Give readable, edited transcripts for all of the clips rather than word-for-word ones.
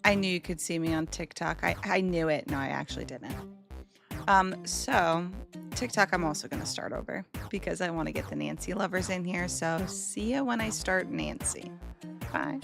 I knew you could see me on TikTok. I knew it. No, I actually didn't. So TikTok, I'm also going to start over because I want to get the Nancy lovers in here. So see ya when I start Nancy. Bye.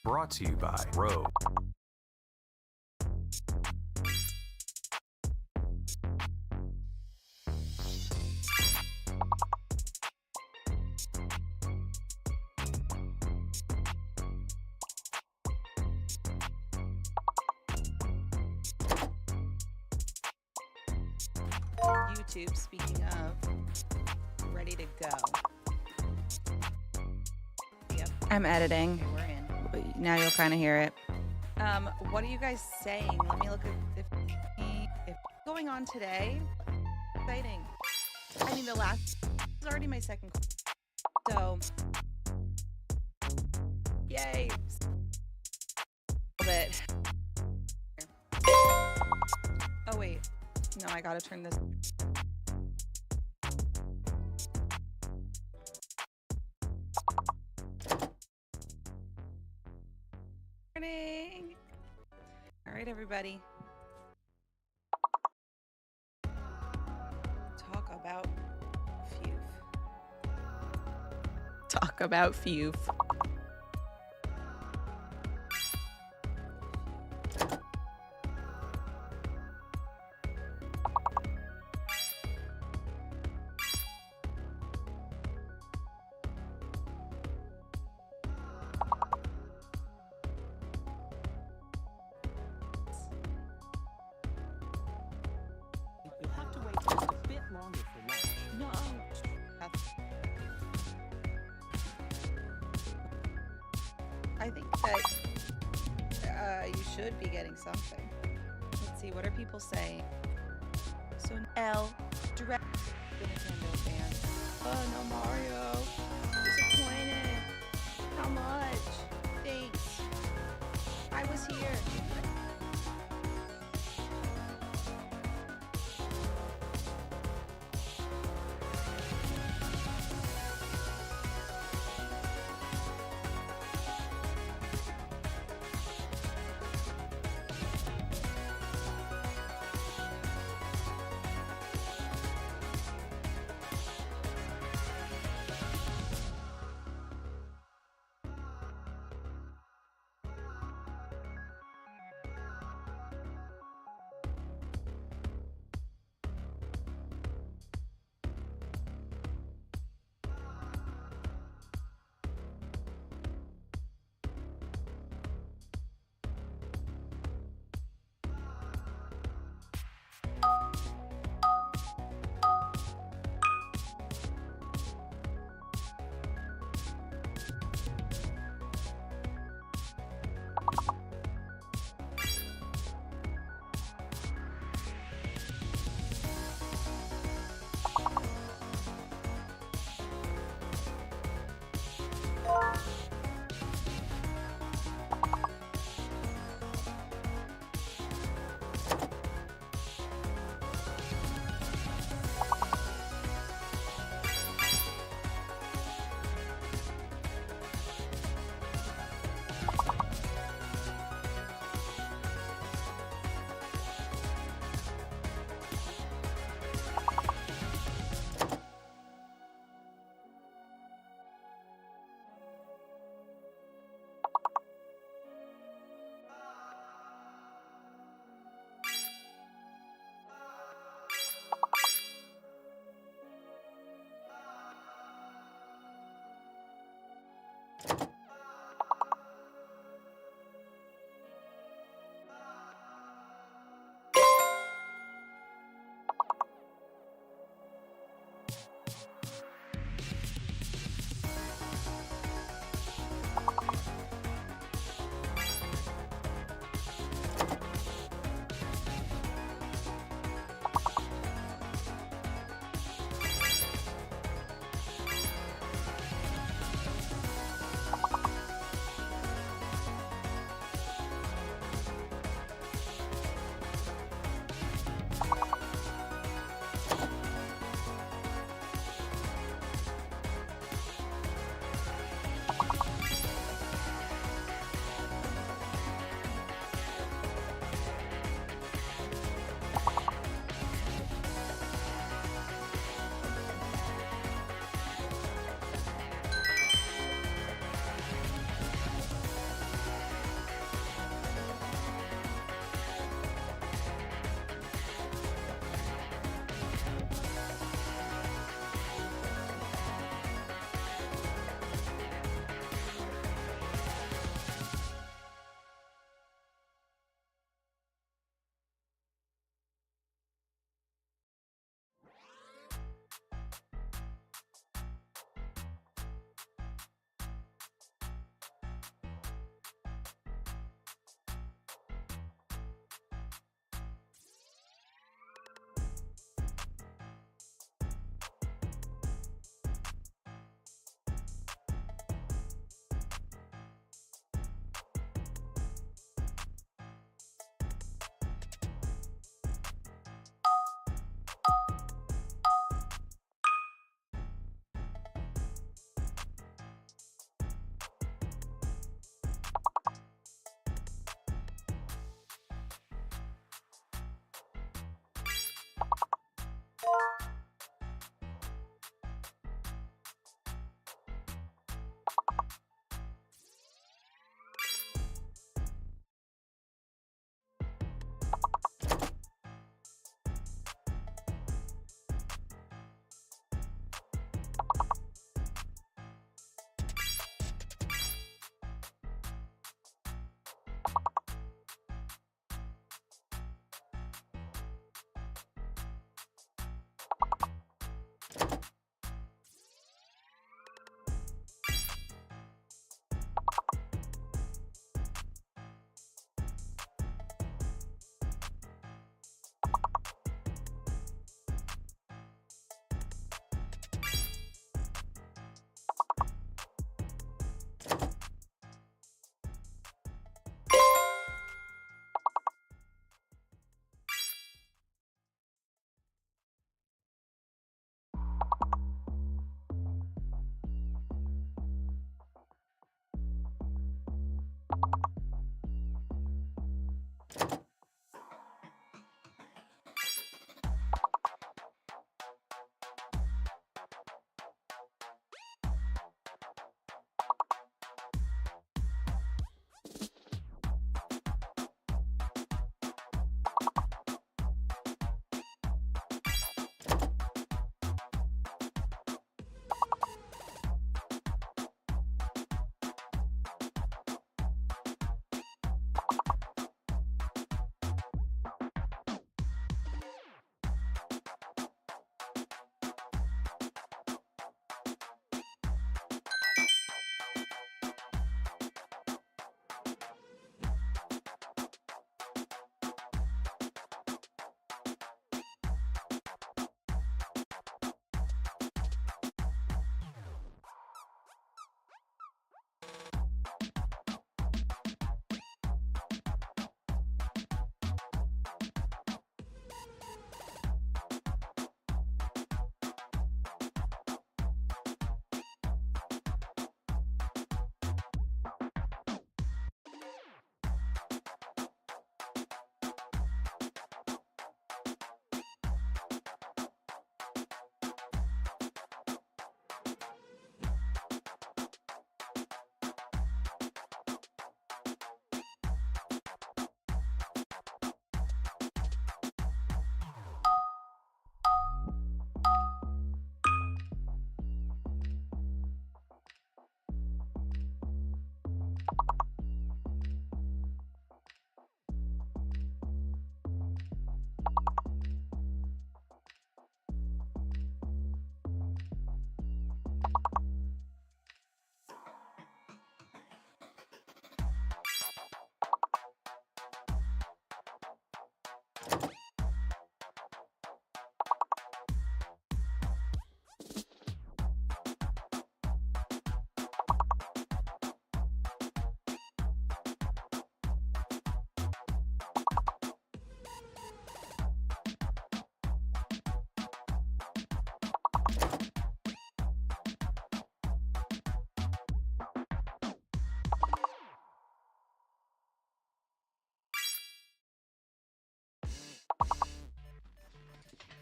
Brought to you by Rogue. YouTube, speaking of, ready to go. Yep. I'm editing. Okay, we're in. Now you'll kind of hear it. What are you guys saying? Let me look at if going on today. Exciting. I mean, the last is already my second. So, yay. A bit. Oh wait, no, I gotta turn this. Morning. All right, everybody. Talk about Fuve. Talk about Fuve. You'll have to wait just a bit longer for lunch. No. I think that you should be getting something. Let's see, what are people saying? So L direct Nintendo fan. Oh no, Mario. Disappointed. How much? Thanks. I was here.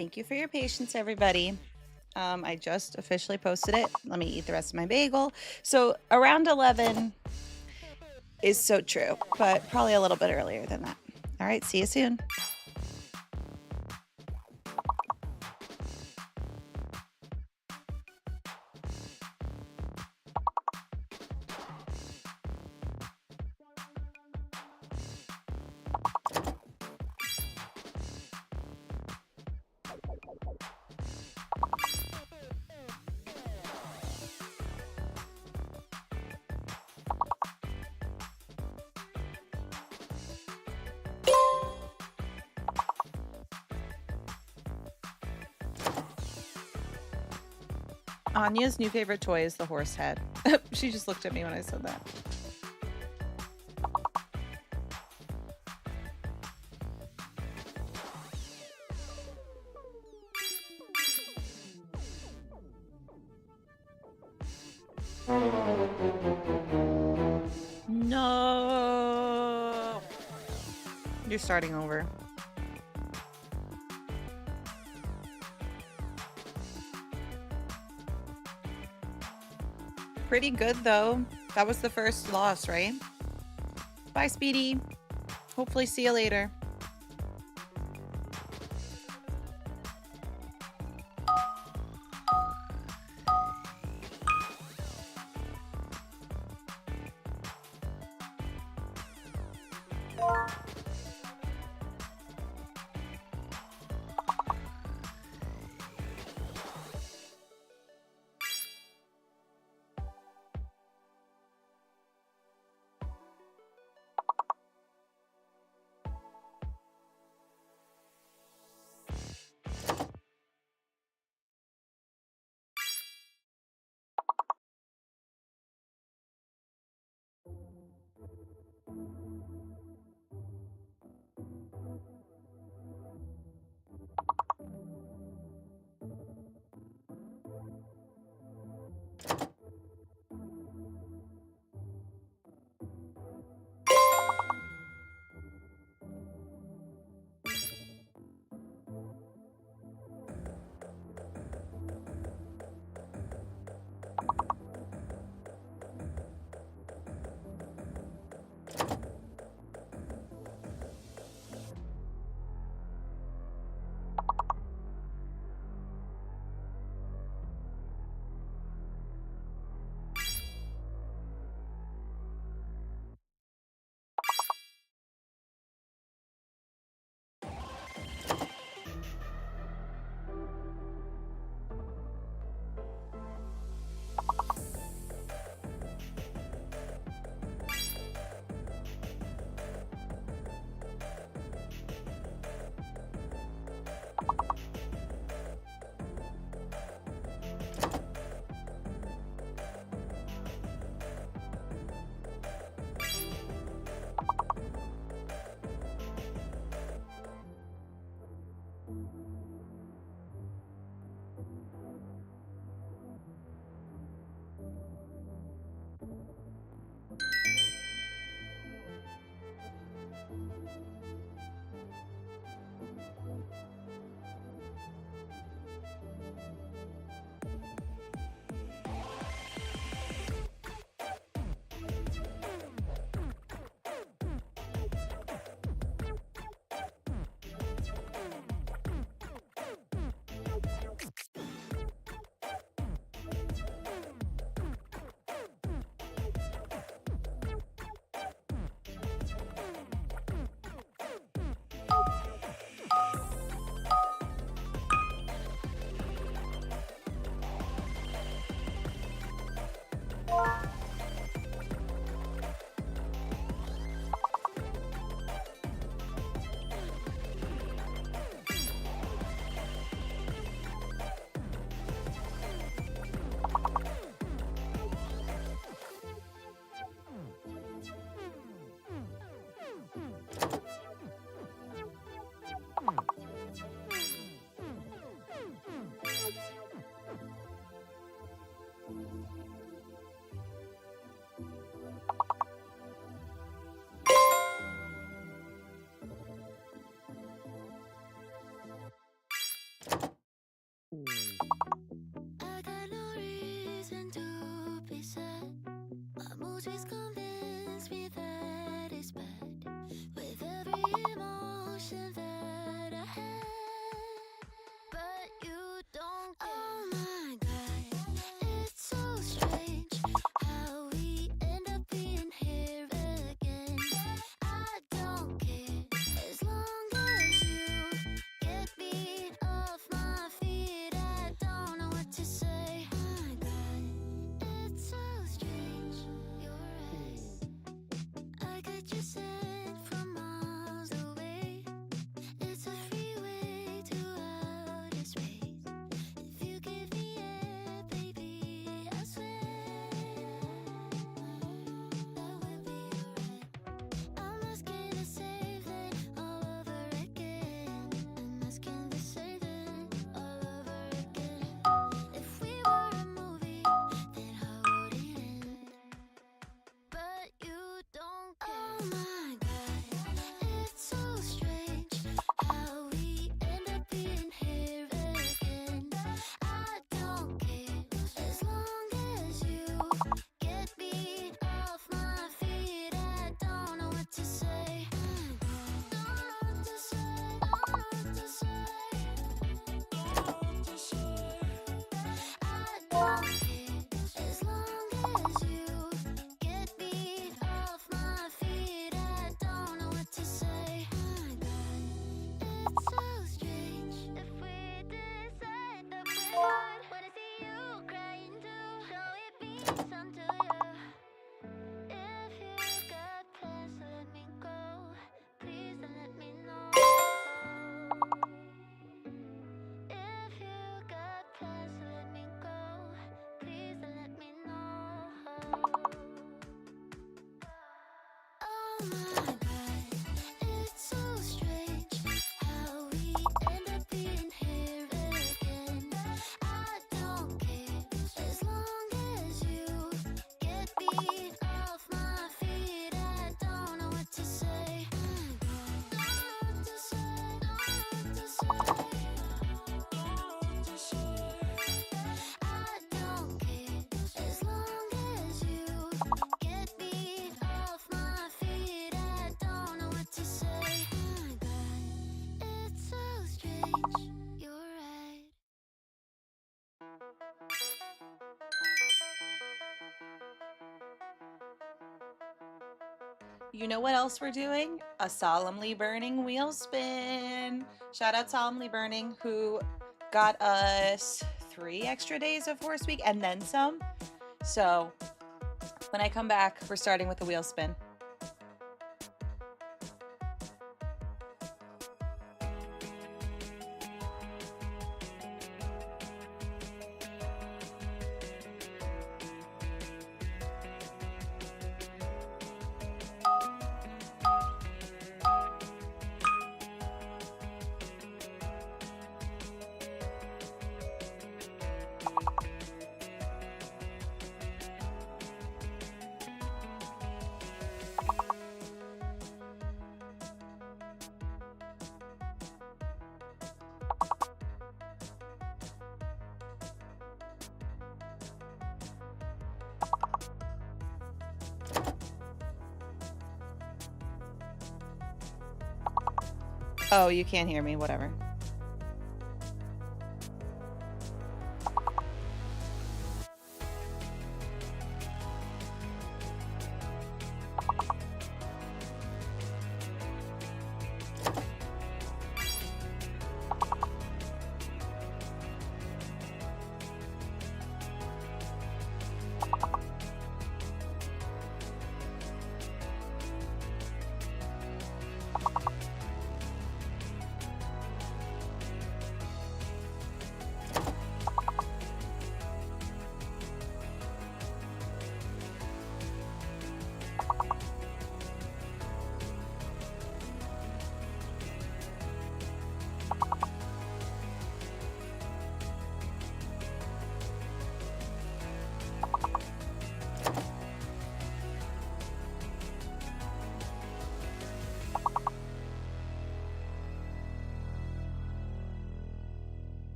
Thank you for your patience, everybody. I just officially posted it. Let me eat the rest of my bagel. So around 11 is so true, but probably a little bit earlier than that. All right, see you soon. Anya's new favorite toy is the horse head. She just looked at me when I said that. No. You're starting over. Pretty good, though. That was the first loss, right? Bye, Speedy. Hopefully see you later. Please convince me that it's bad. With every emotion that I had, but you don't care. Oh my God, it's so strange how we end up being here again. I don't care as long as you get me off my feet. I don't know what to say. Oh my God, it's so strange. You're right. I got you sent from miles away. It's a freeway to outer space. If you give me it, baby, I swear that will be alright. I'm asking to save it all over again. I'm asking to save it all over again. If we were a movie, then how would it end? But you don't care. Oh my God, it's so strange how we end up being here again. I don't care as long as you get me off my feet. I don't know what to say. Don't know what to say. Don't know what to say. Don't know what to say. I don't care as long as you get me off my feet. I don't know what to say. Oh my God, it's so strange. If we decide that we would, when I see you crying too, so it means some to you. If you got plans to let me go, please don't let me know. If you got plans to let me go, please don't let me know. Oh my God, it's so strange how we end up being here again. I don't care as long as you get me off my feet. I don't know what to say. Don't know what to say. Don't know what to say. Don't know what to say. I don't care as long as you get me off my feet. I don't know what to say. Oh my God, it's so strange. You're right. You know what else we're doing? A solemnly burning wheel spin. Shout out Solemnly Burning, who got us 3 extra days of horse week and then some. So when I come back, we're starting with the wheel spin. Oh, you can't hear me, whatever.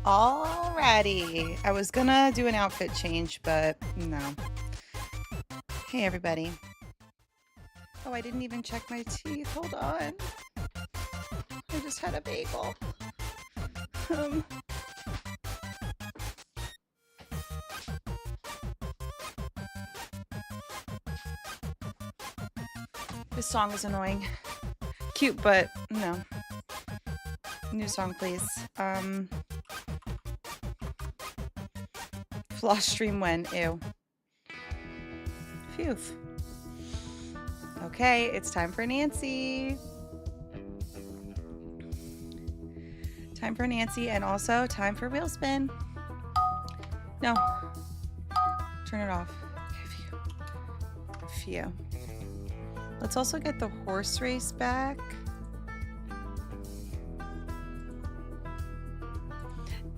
Alrighty. I was gonna do an outfit change, but no. Hey, everybody. Oh, I didn't even check my teeth. Hold on. I just had a bagel. Um, this song is annoying. Cute, but no. New song, please. Floss stream when? Ew. Phew. Okay, it's time for Nancy. Time for Nancy, and also time for wheel spin. No. Turn it off. Okay, phew. Let's also get the horse race back.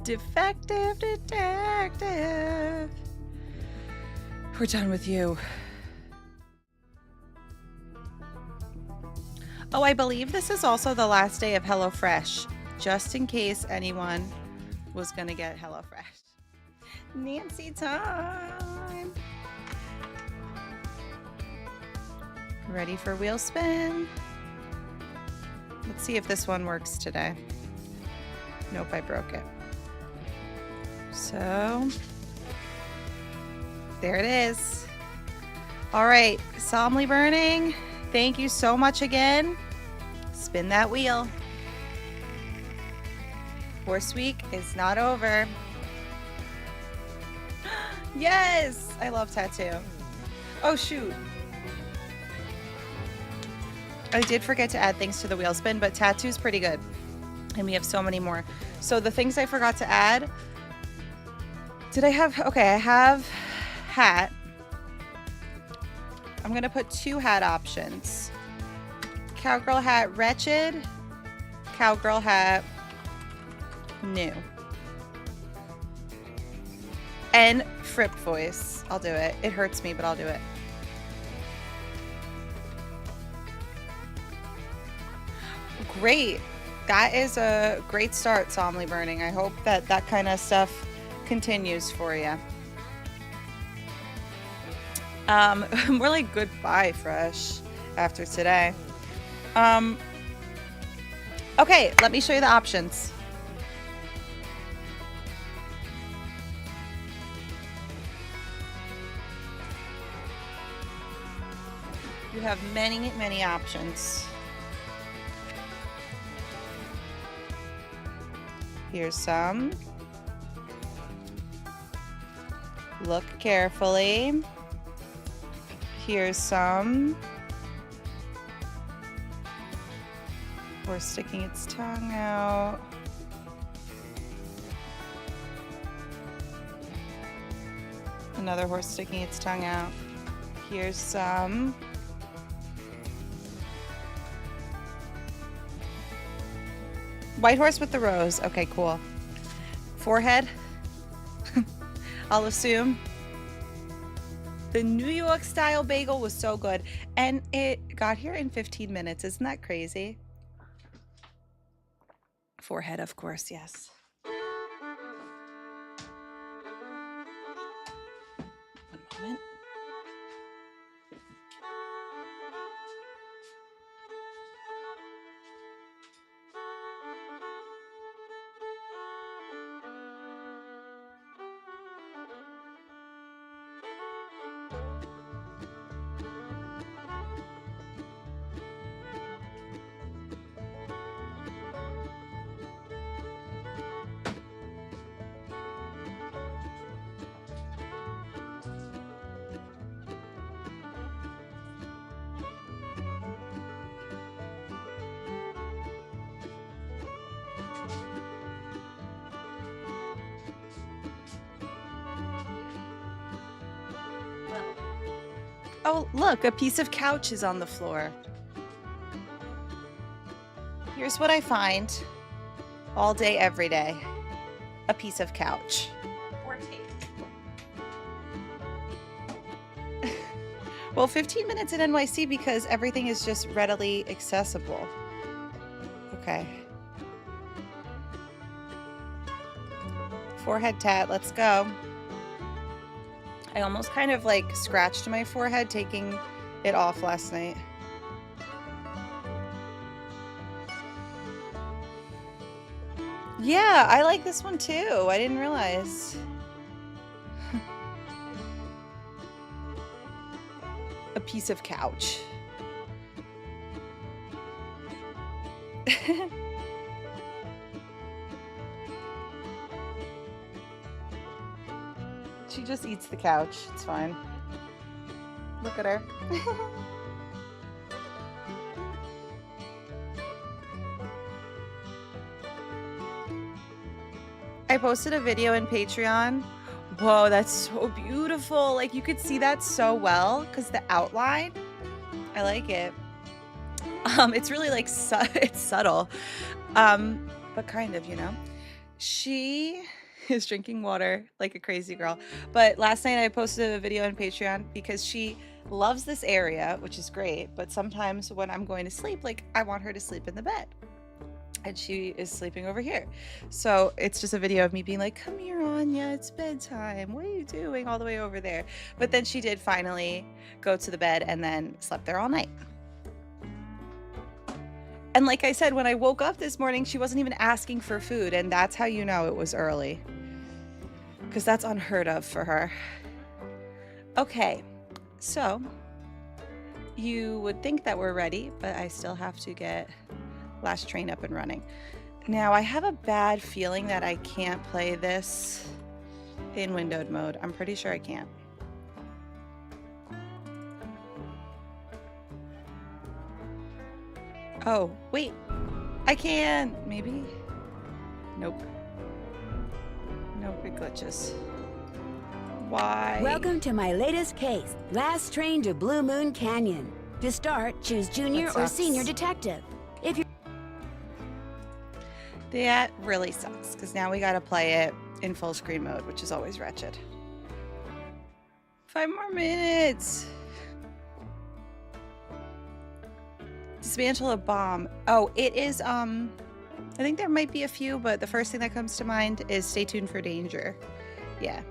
Defective detective. We're done with you. Oh, I believe this is also the last day of HelloFresh, just in case anyone was gonna get HelloFresh. Nancy time. Ready for wheel spin? Let's see if this one works today. Nope, I broke it. So, there it is. All right, solemnly burning. Thank you so much again. Spin that wheel. Horse week is not over. Yes, I love tattoo. Oh shoot. I did forget to add things to the wheel spin, but tattoo's pretty good. And we have so many more. So the things I forgot to add, did I have, okay, I have hat. I'm gonna put 2 hat options. Cowgirl hat wretched, cowgirl hat new. And Fripp voice. I'll do it. It hurts me, but I'll do it. Great. That is a great start, Solemnly Burning. I hope that that kind of stuff continues for you. More like goodbye, Fresh, after today. Okay, let me show you the options. You have many, many options. Here's some. Look carefully. Here's some. Horse sticking its tongue out. Another horse sticking its tongue out. Here's some. White horse with the rose. Okay, cool. Forehead. I'll assume. The New York style bagel was so good. And it got here in 15 minutes. Isn't that crazy? Forehead, of course, yes. One moment. Oh, look, a piece of couch is on the floor. Here's what I find all day, every day. A piece of couch. Or tape. Well, 15 minutes in NYC because everything is just readily accessible. Okay. Forehead tat, let's go. I almost kind of like scratched my forehead taking it off last night. Yeah, I like this one too. I didn't realize. A piece of couch. She just eats the couch. It's fine. Look at her. I posted a video in Patreon. Whoa, that's so beautiful. Like you could see that so well because the outline, I like it. It's really like it's subtle, but kind of, you know. She is drinking water like a crazy girl. But last night I posted a video on Patreon because she loves this area, which is great. But sometimes when I'm going to sleep, like I want her to sleep in the bed. And she is sleeping over here. So it's just a video of me being like, come here, Anya, it's bedtime. What are you doing all the way over there? But then she did finally go to the bed and then slept there all night. And like I said, when I woke up this morning, she wasn't even asking for food. And that's how you know it was early. Because that's unheard of for her. Okay, so you would think that we're ready, but I still have to get Last Train up and running. Now, I have a bad feeling that I can't play this in windowed mode. I'm pretty sure I can't. Oh, wait. I can. Maybe? Nope. Nope, it glitches. Why? Welcome to my latest case, Last Train to Blue Moon Canyon. To start, choose junior That or sucks. senior detective. If you're That really sucks, because now we gotta play it in full screen mode, which is always wretched. 5 more minutes! Dismantle a bomb. Oh, it is, I think there might be a few, but the first thing that comes to mind is stay tuned for danger. Yeah.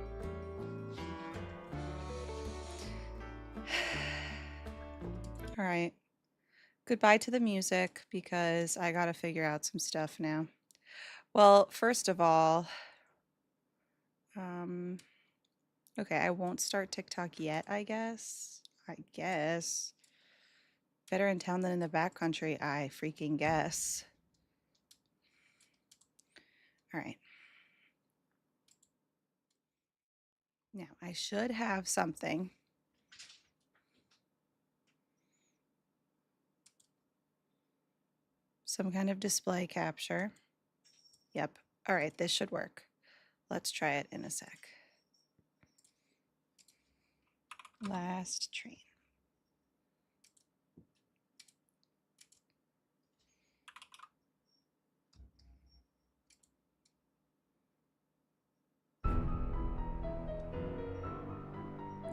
All right. Goodbye to the music, because I gotta figure out some stuff now. Well, first of all, okay, I won't start TikTok yet, I guess. Better in town than in the backcountry, I freaking guess. All right. Now, I should have something. Some kind of display capture. Yep. All right, this should work. Let's try it in a sec. Last train.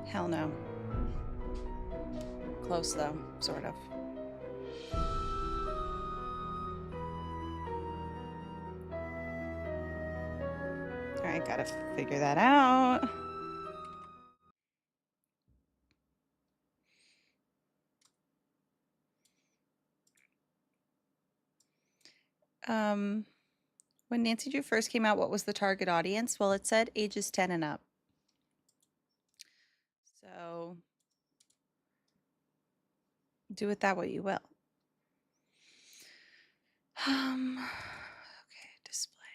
Hell no. Close though, sort of. All right, gotta figure that out. When Nancy Drew first came out, what was the target audience? Well, it said ages 10 and up. So do with that what you will. Okay, display.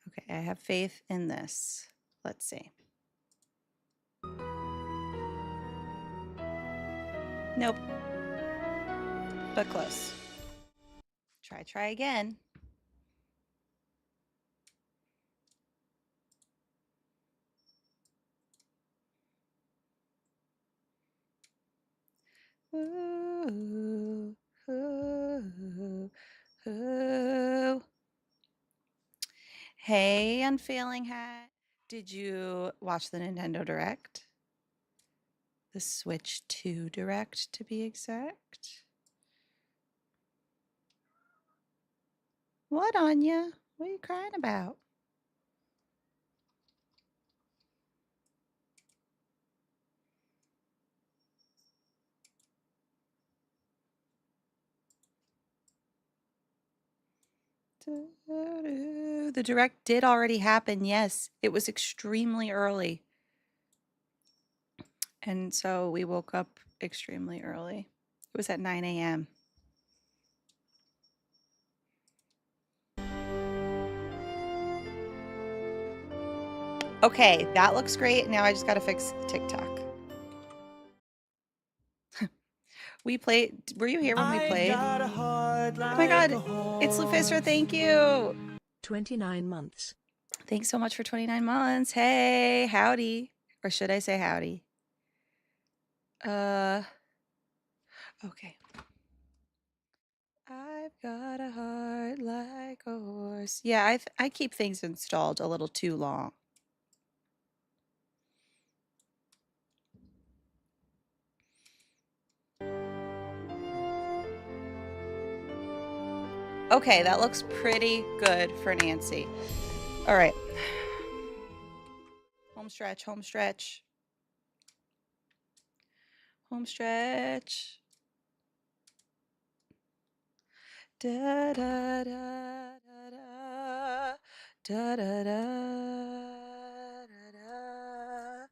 Okay, I have faith in this. Let's see. Nope. But close. Try again. Ooh, ooh, ooh. Hey, Unfailing Hat. Did you watch the Nintendo Direct? The Switch 2 Direct, to be exact. What, Anya? What are you crying about? The Direct did already happen, yes. It was extremely early. And so we woke up extremely early. It was at 9 a.m. Okay, that looks great. Now I just got to fix TikTok. We played. Were you here when we played? Oh my god, it's Lufister. Thank you. 29 months. Thanks so much for 29 months. Hey, howdy. Or should I say howdy? Okay. I've got a heart like a horse. Yeah, I keep things installed a little too long. Okay, that looks pretty good for Nancy. All right. Home stretch, home stretch. Home stretch. Da da da da da da da da da.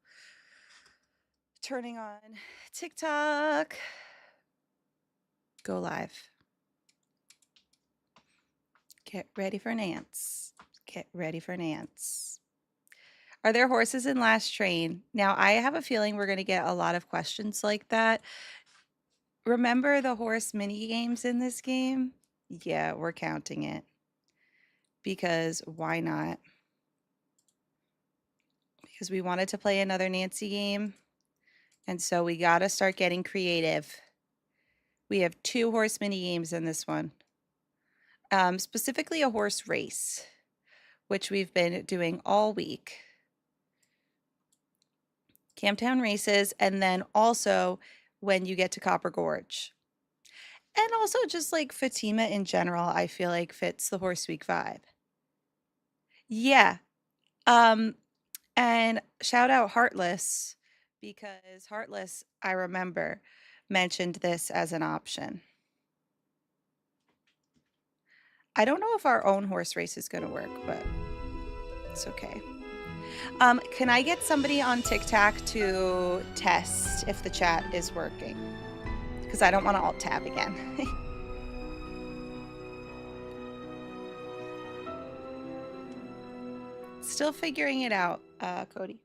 Turning on TikTok. Go live. Get ready for Nance. Get ready for Nance. Are there horses in Last Train? Now, I have a feeling we're going to get a lot of questions like that. Remember the horse mini games in this game? Yeah, we're counting it. Because why not? Because we wanted to play another Nancy game. And so we got to start getting creative. We have 2 horse mini games in this one. Specifically a horse race, which we've been doing all week. Camptown races, and then also when you get to Copper Gorge. And also just like Fatima in general, I feel like fits the Horse Week vibe. Yeah. And shout out Heartless, because Heartless, I remember, mentioned this as an option. I don't know if our own horse race is going to work, but it's okay. Can I get somebody on TikTok to test if the chat is working? Because I don't want to alt tab again. Still figuring it out, Cody.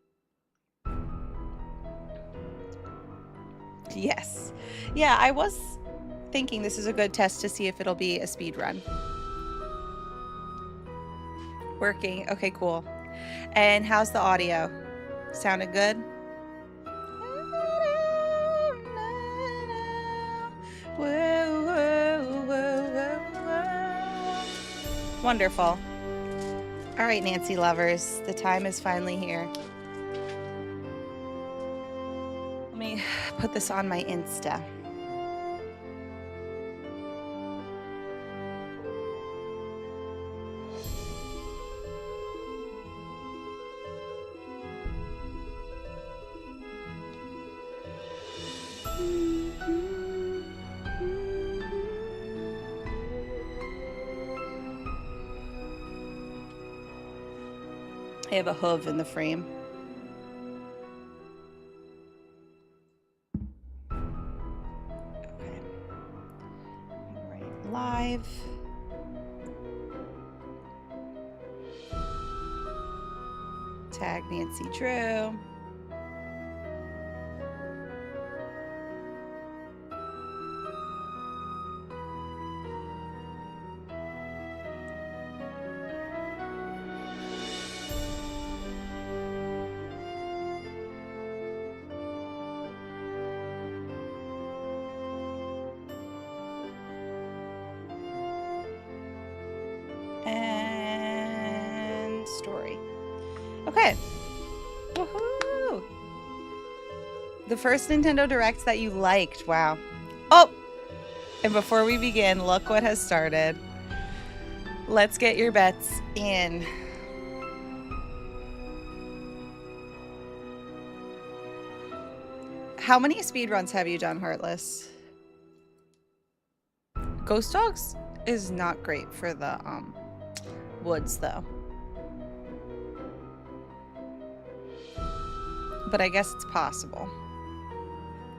Yes. Yeah, I was thinking this is a good test to see if it'll be a speed run. Working. Okay, cool. And how's the audio? Sounded good? Wonderful. All right, Nancy lovers, the time is finally here. Let me put this on my Insta. I have a hoof in the frame. Okay. All right, live. Tag Nancy Drew. The first Nintendo Direct that you liked. Wow. Oh! And before we begin, look what has started. Let's get your bets in. How many speedruns have you done, Heartless? Ghost Dogs is not great for the woods, though. But I guess it's possible.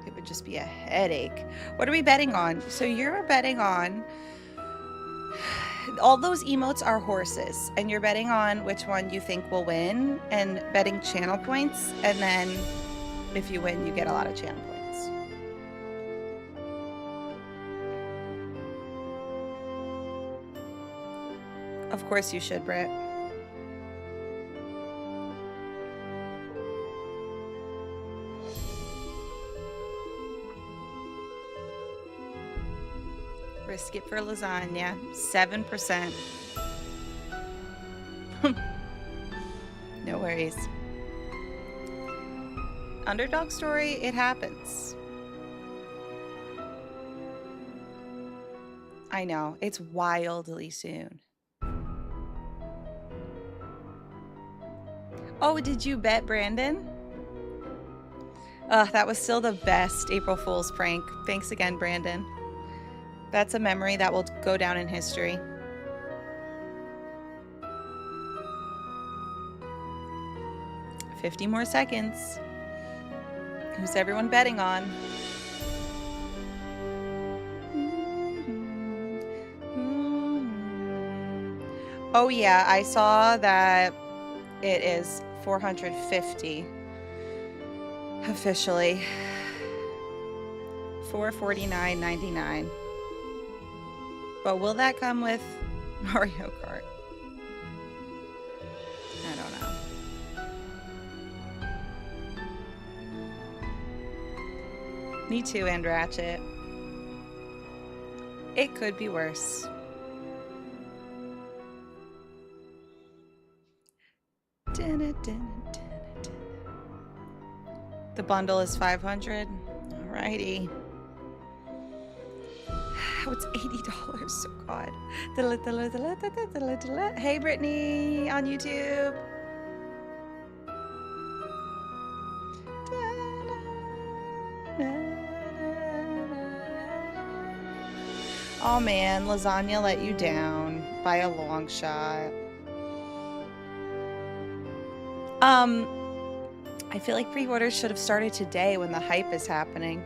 It would just be a headache. What are we betting on? So you're betting on... all those emotes are horses, and you're betting on which one you think will win, and betting channel points, and then if you win, you get a lot of channel points. Of course you should, Britt. Risk it for lasagna. 7%. No worries. Underdog story, it happens. I know, it's wildly soon. Oh, did you bet Brandon? That was still the best April Fool's prank. Thanks again, Brandon. That's a memory that will go down in history. $50 more seconds. Who's everyone betting on? Oh yeah, I saw that it is 450 officially. 449.99. But will that come with Mario Kart? I don't know. Me too, and Ratchet. It could be worse. The bundle is 500. Alrighty. Oh, it's $80. Oh God. Hey Brittany on YouTube. Oh man, lasagna let you down by a long shot. I feel like pre-orders should have started today when the hype is happening.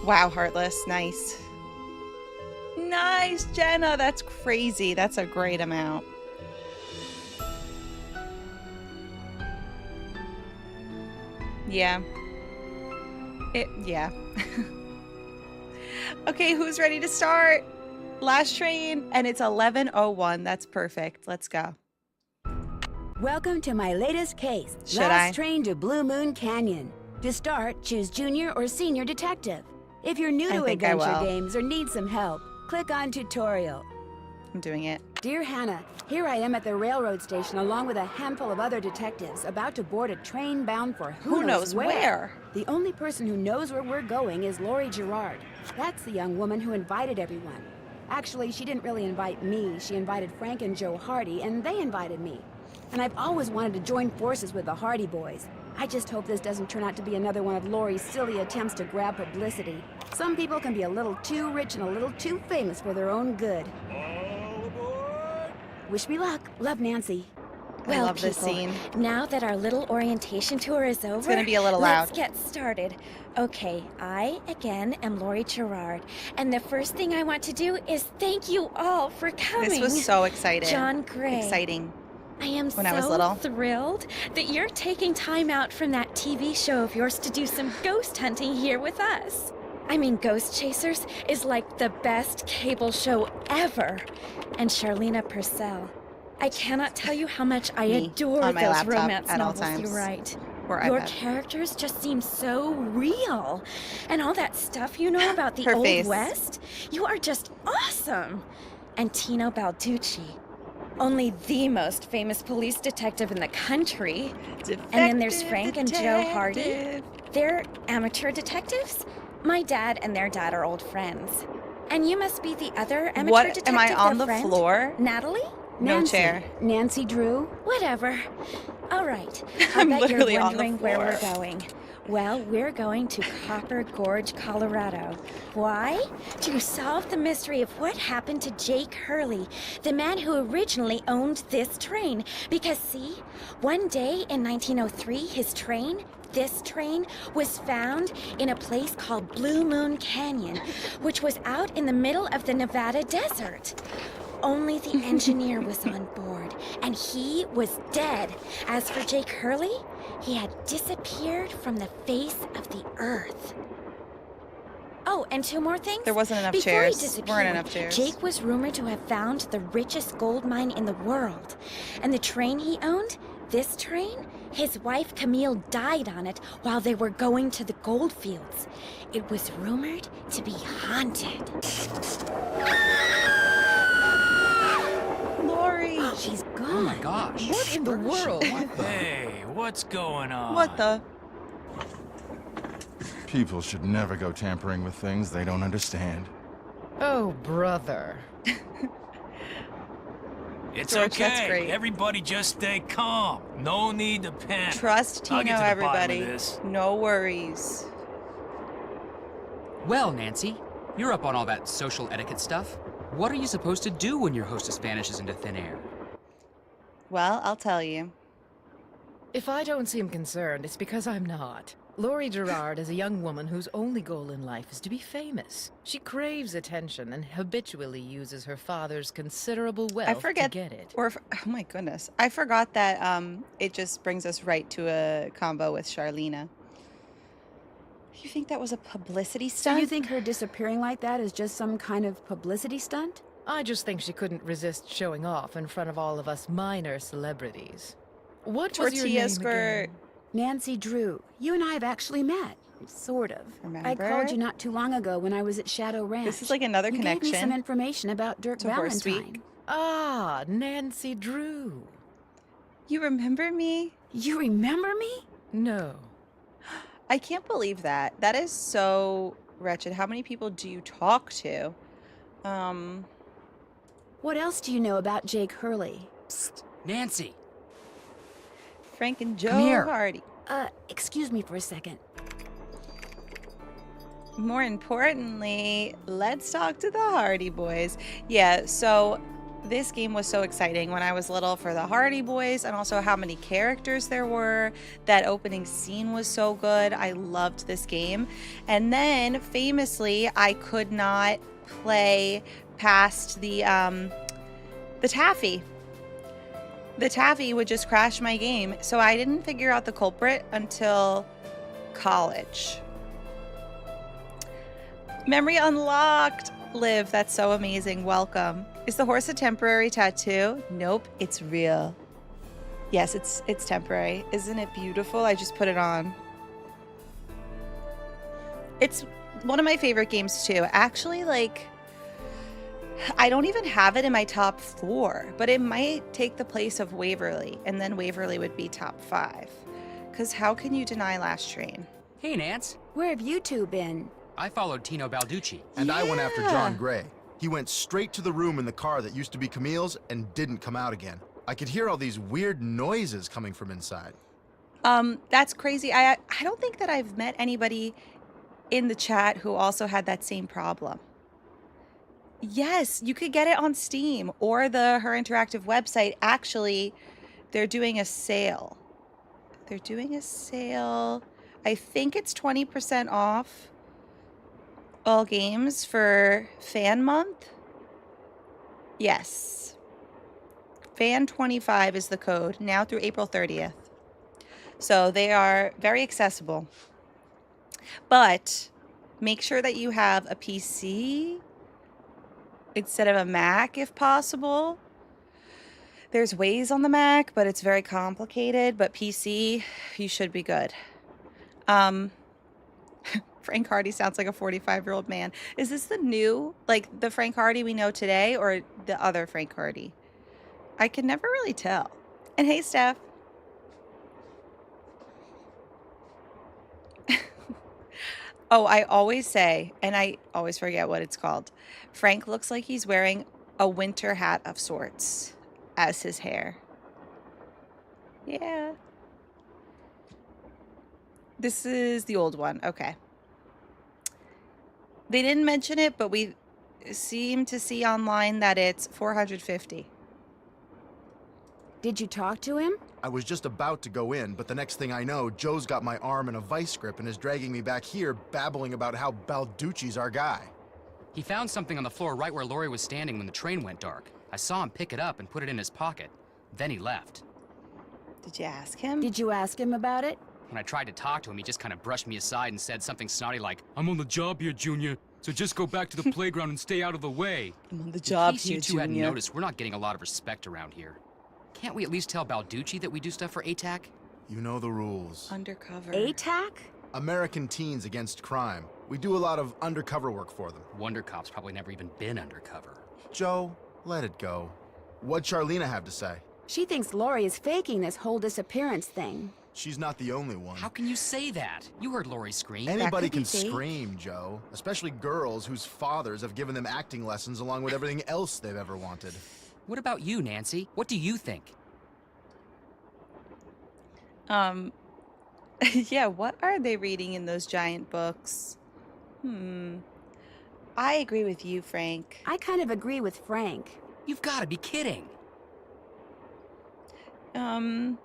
Wow, Heartless, nice. Nice, Jenna, that's crazy. That's a great amount. Yeah. Yeah. Okay, who's ready to start? Last train, and it's 11:01. That's perfect. Let's go. Welcome to my latest case. Should Last I? train to Blue Moon Canyon. To start, choose junior or senior detective. If you're new I to think I adventure will. games or need some help, click on tutorial. I'm doing it. Dear Hannah, here I am at the railroad station along with a handful of other detectives about to board a train bound for who knows where. The only person who knows where we're going is Lori Gerard. That's the young woman who invited everyone. Actually, she didn't really invite me. She invited Frank and Joe Hardy, and they invited me. And I've always wanted to join forces with the Hardy Boys. I just hope this doesn't turn out to be another one of Lori's silly attempts to grab publicity. Some people can be a little too rich and a little too famous for their own good. Wish me luck. Love, Nancy. I love this scene. Now that our little orientation tour is over, It's gonna be a little let's loud. get started. Okay, I, again, am Lori Gerard, and the first thing I want to do is thank you all for coming. This was so exciting. John Gray. Exciting. I am when so I was little. thrilled that you're taking time out from that TV show of yours to do some ghost hunting here with us. I mean, Ghost Chasers is like the best cable show ever. And Charlena Purcell. I cannot tell you how much I Me, adore on my those laptop romance at all novels you times. write. Or Your iPad. characters just seem so real. And all that stuff you know about the Her Old face. West, you are just awesome. And Tino Balducci. only the most famous police detective in the country. And then there's Frank and Joe Hardy. They're amateur detectives. My dad and their dad are old friends. And you must be the other amateur detective. Am I on the friend? floor? Natalie? No Nancy. chair. Nancy Drew? Whatever. All right. I'm I bet you're literally on the wondering where we're floor. going. Well, we're going to Copper Gorge, Colorado. Why? To solve the mystery of what happened to Jake Hurley, the man who originally owned this train. Because see, one day in 1903, this train was found in a place called Blue Moon Canyon, which was out in the middle of the Nevada desert. Only the engineer was on board, and he was dead. As for Jake Hurley, he had disappeared from the face of the earth. Oh, and two more things. There wasn't enough Before chairs. He disappeared, Weren't enough chairs. Jake was rumored to have found the richest gold mine in the world. And the train he owned, this train, his wife Camille died on it while they were going to the gold fields. It was rumored to be haunted. Lori. She's gone. Oh my gosh. What in the world? Hey, what's going on? What the? People should never go tampering with things they don't understand. Oh, brother. It's George, that's okay. great. Everybody just stay calm. No need to panic. Trust I'll Tino, get to the bottom of everybody. this. No worries. Well, Nancy, you're up on all that social etiquette stuff. What are you supposed to do when your hostess vanishes into thin air? Well, I'll tell you. If I don't seem concerned, it's because I'm not. Lori Gerard is a young woman whose only goal in life is to be famous. She craves attention and habitually uses her father's considerable wealth to get it. Oh my goodness. I forgot that it just brings us right to a combo with Charlena. You think that was a publicity So stunt? you think her disappearing like that is just some kind of publicity stunt? I just think she couldn't resist showing off in front of all of us minor celebrities. What was your Tortilla name skirt. again? Nancy Drew. You and I have actually met. Sort of. Remember? I called you not too long ago when I was at Shadow Ranch. This is like another you gave me some connection information about Dirk to Horse Valentine. Week. Ah, Nancy Drew. You remember me? You remember me? No. I can't believe that. That is so wretched. How many people do you talk to? What else do you know about Jake Hurley? Psst, Nancy. Frank and Joe Come here. Hardy. Excuse me for a second. More importantly, let's talk to the Hardy Boys. Yeah, so this game was so exciting when I was little for the Hardy Boys, and also how many characters there were. That opening scene was so good. I loved this game. And then famously, I could not play past the taffy. The taffy would just crash my game, so I didn't figure out the culprit until college. Memory unlocked. Liv, that's so amazing. Welcome. Is the horse a temporary tattoo? Nope, it's real. Yes, it's temporary. Isn't it beautiful? I just put it on. It's one of my favorite games too. Actually, like, I don't even have it in my top 4, but it might take the place of Waverly, and then Waverly would be top 5. Because how can you deny Last Train? Hey, Nance. Where have you two been? I followed Tino Balducci. And I went after Yeah. John Gray. He went straight to the room in the car that used to be Camille's and didn't come out again. I could hear all these weird noises coming from inside. That's crazy. I don't think that I've met anybody in the chat who also had that same problem. Yes, you could get it on Steam or the Her Interactive website. Actually, they're doing a sale. They're doing a sale. I think it's 20% off all games for Fan Month. Yes. Fan25 is the code now through April 30th. So they are very accessible. But make sure that you have a PC instead of a Mac if possible. There's ways on the Mac, but it's very complicated. But PC, you should be good. Frank Hardy sounds like a 45-year-old man. Is this the new, like the Frank Hardy we know today, or the other Frank Hardy? I can never really tell. And hey, Steph. Oh, I always say, and I always forget what it's called. Frank looks like he's wearing a winter hat of sorts as his hair. Yeah. This is the old one. Okay. They didn't mention it, but we seem to see online that it's 450. Did you talk to him? I was just about to go in, but the next thing I know, Joe's got my arm in a vice grip and is dragging me back here, babbling about how Balducci's our guy. He found something on the floor right where Lori was standing when the train went dark. I saw him pick it up and put it in his pocket. Then he left. Did you ask him? Did you ask him about it? When I tried to talk to him, he just kind of brushed me aside and said something snotty like, "I'm on the job here, Junior, so just go back to the playground and stay out of the way." I'm on the In job case here, you two hadn't Junior. noticed, we're not getting a lot of respect around here. Can't we at least tell Balducci that we do stuff for ATAC? You know the rules. Undercover. ATAC? American Teens Against Crime. We do a lot of undercover work for them. Wonder Cop's probably never even been undercover. Joe, let it go. What'd Charlena have to say? She thinks Lori is faking this whole disappearance thing. She's not the only one. How can you say that? You heard Lori scream. Anybody could be can fake. scream, Joe. Especially girls whose fathers have given them acting lessons along with everything else they've ever wanted. What about you, Nancy? What do you think? Yeah, what are they reading in those giant books? I agree with you, Frank. I kind of agree with Frank. You've got to be kidding. Do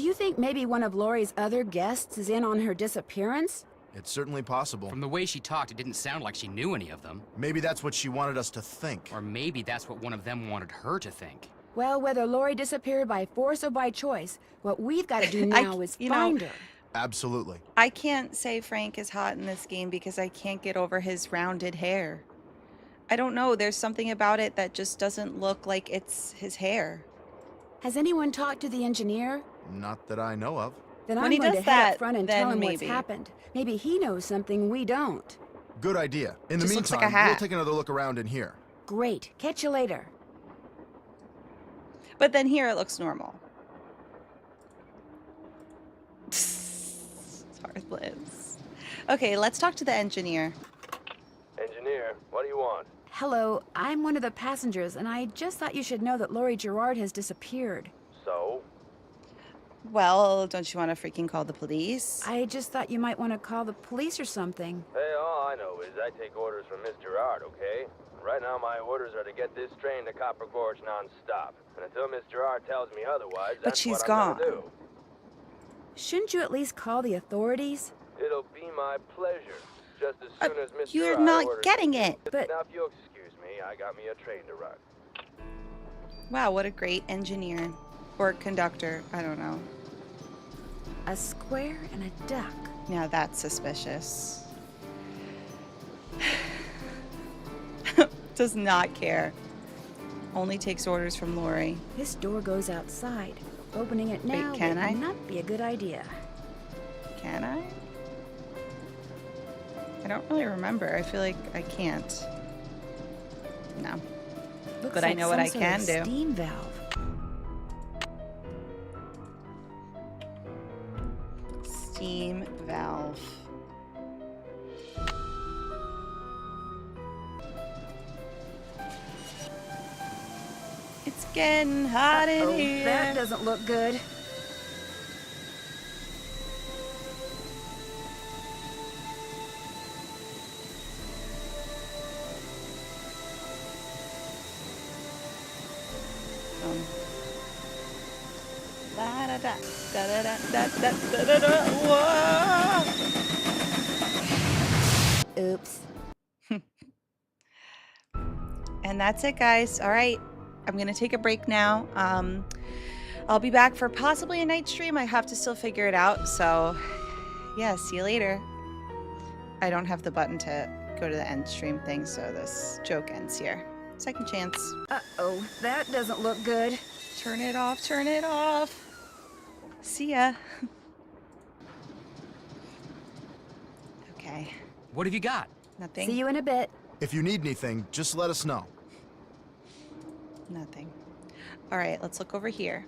you think maybe one of Lori's other guests is in on her disappearance? It's certainly possible. From the way she talked, it didn't sound like she knew any of them. Maybe that's what she wanted us to think. Or maybe that's what one of them wanted her to think. Well, whether Lori disappeared by force or by choice, what we've got to do now is find her. Absolutely. I can't say Frank is hot in this game because I can't get over his rounded hair. I don't know, there's something about it that just doesn't look like it's his hair. Has anyone talked to the engineer? Not that I know of. Then When I'm he going does to head that, up front and then tell him what's maybe. happened. Maybe he knows something we don't. Good idea. In the Just looks like a meantime, we'll hat. take another look around in here. Great. Catch you later. But then here it looks normal. Sorry, Liz. Okay, let's talk to the engineer. Engineer, what do you want? Hello, I'm one of the passengers, and I just thought you should know that Lori Gerard has disappeared. So? Well, don't you want to freaking call the police? I just thought you might want to call the police or something. Hey, all I know is I take orders from Miss Gerard, okay? Right now my orders are to get this train to Copper Gorge non-stop. And until Miss Gerard tells me otherwise, But that's she's what gone. I'm gonna do. Shouldn't you at least call the authorities? It'll be my pleasure. Just as soon as Miss You're Gerard not orders getting me. it. But- Now, if you'll excuse me, I got me a train to run. Wow, what a great engineer. Or conductor, I don't know. A square and a duck. Now that's suspicious. Does not care. Only takes orders from Lori. This door goes outside. Opening it now can would I? not be a good idea. Can I? I don't really remember. I feel like I can't. No. Looks But I like know what some I sort can of do. Steam valve. Steam valve. It's getting hot in Oh, here. that doesn't look good. Da da da da da da da da da da. Whoa! Oops. And that's it, guys. All right, I'm gonna take a break now. I'll be back for possibly a night stream. I have to still figure it out. So, yeah, see you later. I don't have the button to go to the end stream thing, so this joke ends here. Second chance. Uh-oh, that doesn't look good. Turn it off. Turn it off. See ya. Okay. What have you got? Nothing. See you in a bit. If you need anything, just let us know. Nothing. All right, let's look over here.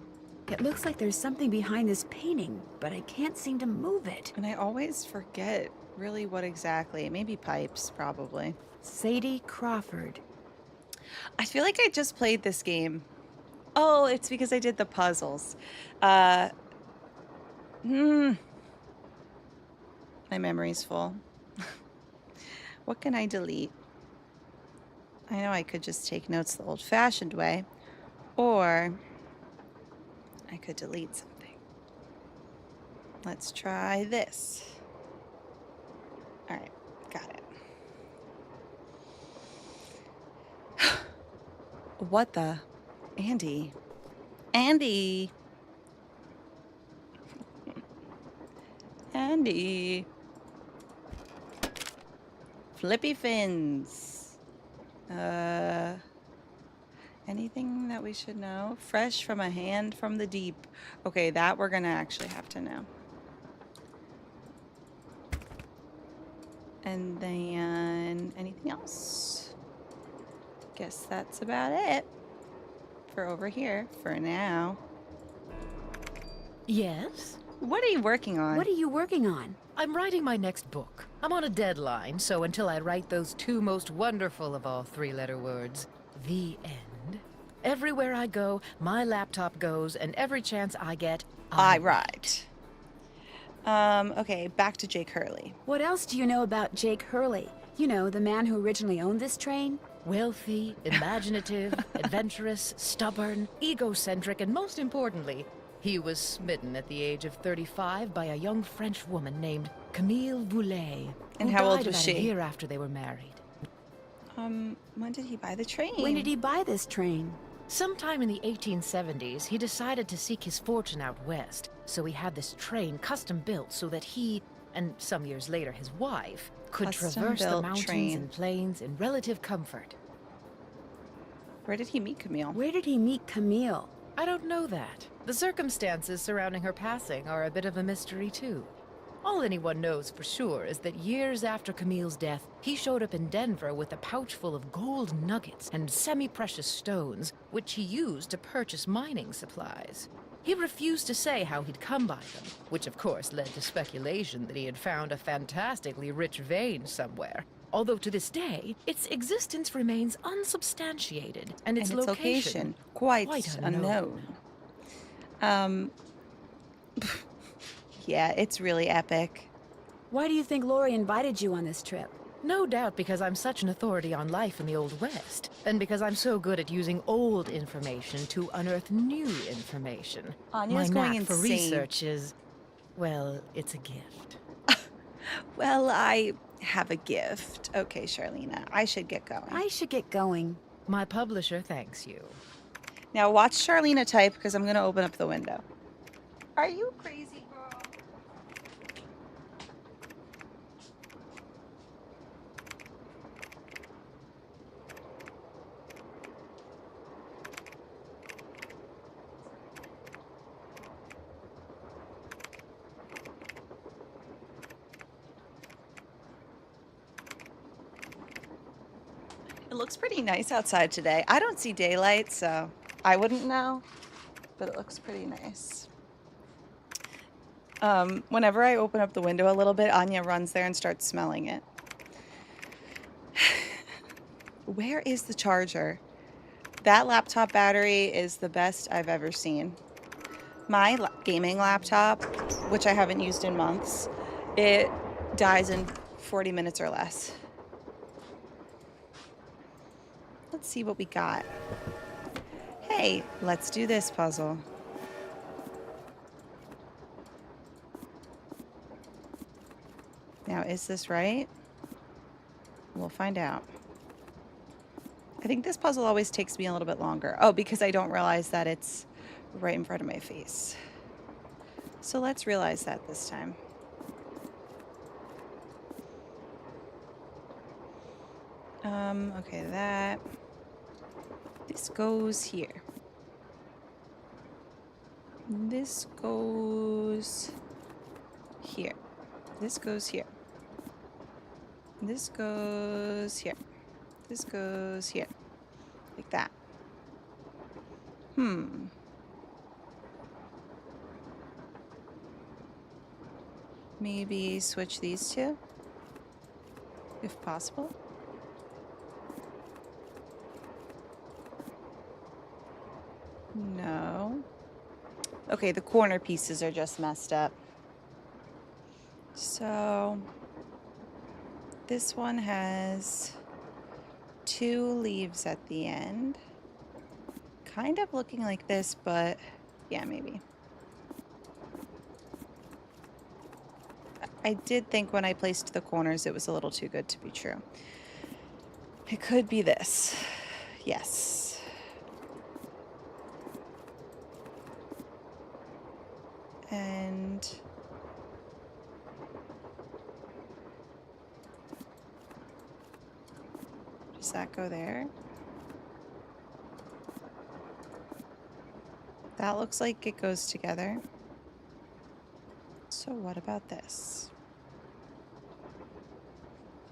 It looks like there's something behind this painting, but I can't seem to move it. And I always forget really what exactly. Maybe pipes, probably. Sadie Crawford. I feel like I just played this game. Oh, it's because I did the puzzles. My memory's full. What can I delete? I know I could just take notes the old-fashioned way, or I could delete something. Let's try this. All right, got it. What the? Andy. Andy. Andy. Flippy fins. Anything that we should know? Fresh from a hand from the deep. Okay, that we're gonna actually have to know. And then anything else? Guess that's about it for over here for now. Yes? What are you working on? What are you working on? I'm writing my next book. I'm on a deadline, so until I write those two most wonderful of all three-letter words, the end, everywhere I go, my laptop goes, and every chance I get, I write. Okay, back to Jake Hurley. What else do you know about Jake Hurley? You know, the man who originally owned this train? Wealthy, imaginative, adventurous, stubborn, egocentric, and most importantly, he was smitten at the age of 35 by a young French woman named Camille Boulet. And who how old died was about she? A year after they were married. When did he buy the train? When did he buy this train? Sometime in the 1870s, he decided to seek his fortune out west, so he had this train custom built so that he, and some years later his wife, could traverse the Custom-built mountains train. and plains in relative comfort. Where did he meet Camille? Where did he meet Camille? I don't know that. The circumstances surrounding her passing are a bit of a mystery, too. All anyone knows for sure is that years after Camille's death, he showed up in Denver with a pouch full of gold nuggets and semi-precious stones, which he used to purchase mining supplies. He refused to say how he'd come by them, which of course led to speculation that he had found a fantastically rich vein somewhere. Although to this day, its existence remains unsubstantiated, and its location quite unknown. Yeah, it's really epic. Why do you think Lori invited you on this trip? No doubt because I'm such an authority on life in the Old West, and because I'm so good at using old information to unearth new information. Anya's My going knack for insane. research is, well, it's a gift. Well, I have a gift. Okay, Charlena, I should get going. I should get going. My publisher thanks you. Now watch Charlena type because I'm going to open up the window. Are you crazy, girl? It looks pretty nice outside today. I don't see daylight, so I wouldn't know, but it looks pretty nice. Whenever I open up the window a little bit, Anya runs there and starts smelling it. Where is the charger? That laptop battery is the best I've ever seen. My gaming laptop, which I haven't used in months, it dies in 40 minutes or less. Let's see what we got. Hey, let's do this puzzle. Now, is this right? We'll find out. I think this puzzle always takes me a little bit longer. Oh, because I don't realize that it's right in front of my face. So let's realize that this time. Okay, that. This goes here. This goes here. This goes here. This goes here. This goes here. Like that. Hmm. Maybe switch these two, if possible. No. Okay, the corner pieces are just messed up. So this one has 2 leaves at the end. Kind of looking like this, but yeah, maybe. I did think when I placed the corners it was a little too good to be true. It could be this. Yes. And does that go there? That looks like it goes together. So what about this?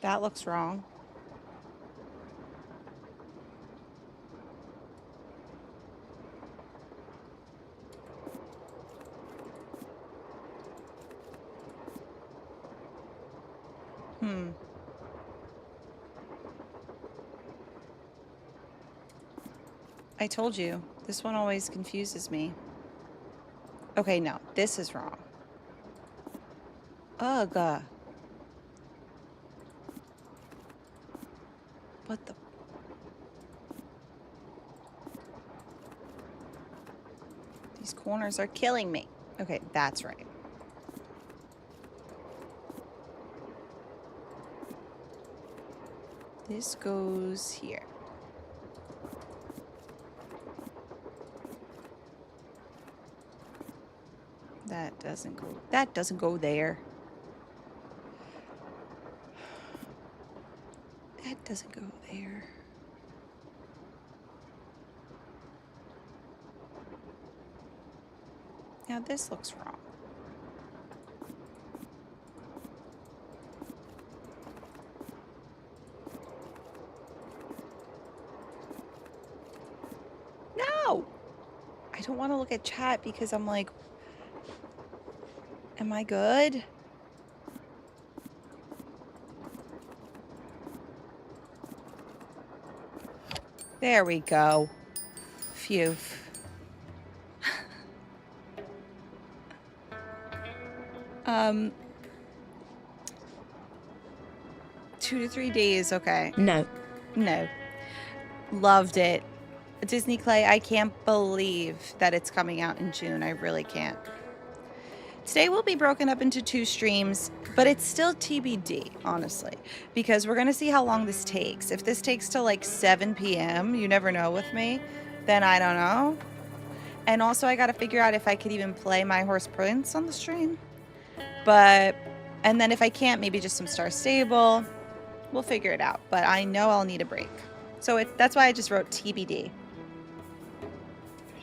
That looks wrong. I told you, this one always confuses me. Okay, no, this is wrong. Ugh. What the? These corners are killing me. Okay, that's right. This goes here. That doesn't go there. That doesn't go there. Now this looks wrong. No! I don't want to look at chat because I'm like, am I good? There we go. Phew. 2 to 3 days, okay. No. No. Loved it. Disney Clay, I can't believe that it's coming out in June. I really can't. Today will be broken up into 2 streams, but it's still TBD, honestly, because we're going to see how long this takes. If this takes till like 7 p.m., you never know with me, then I don't know. And also I got to figure out if I could even play My Horse Prince on the stream. And then if I can't, maybe just some Star Stable. We'll figure it out, but I know I'll need a break. So that's why I just wrote TBD.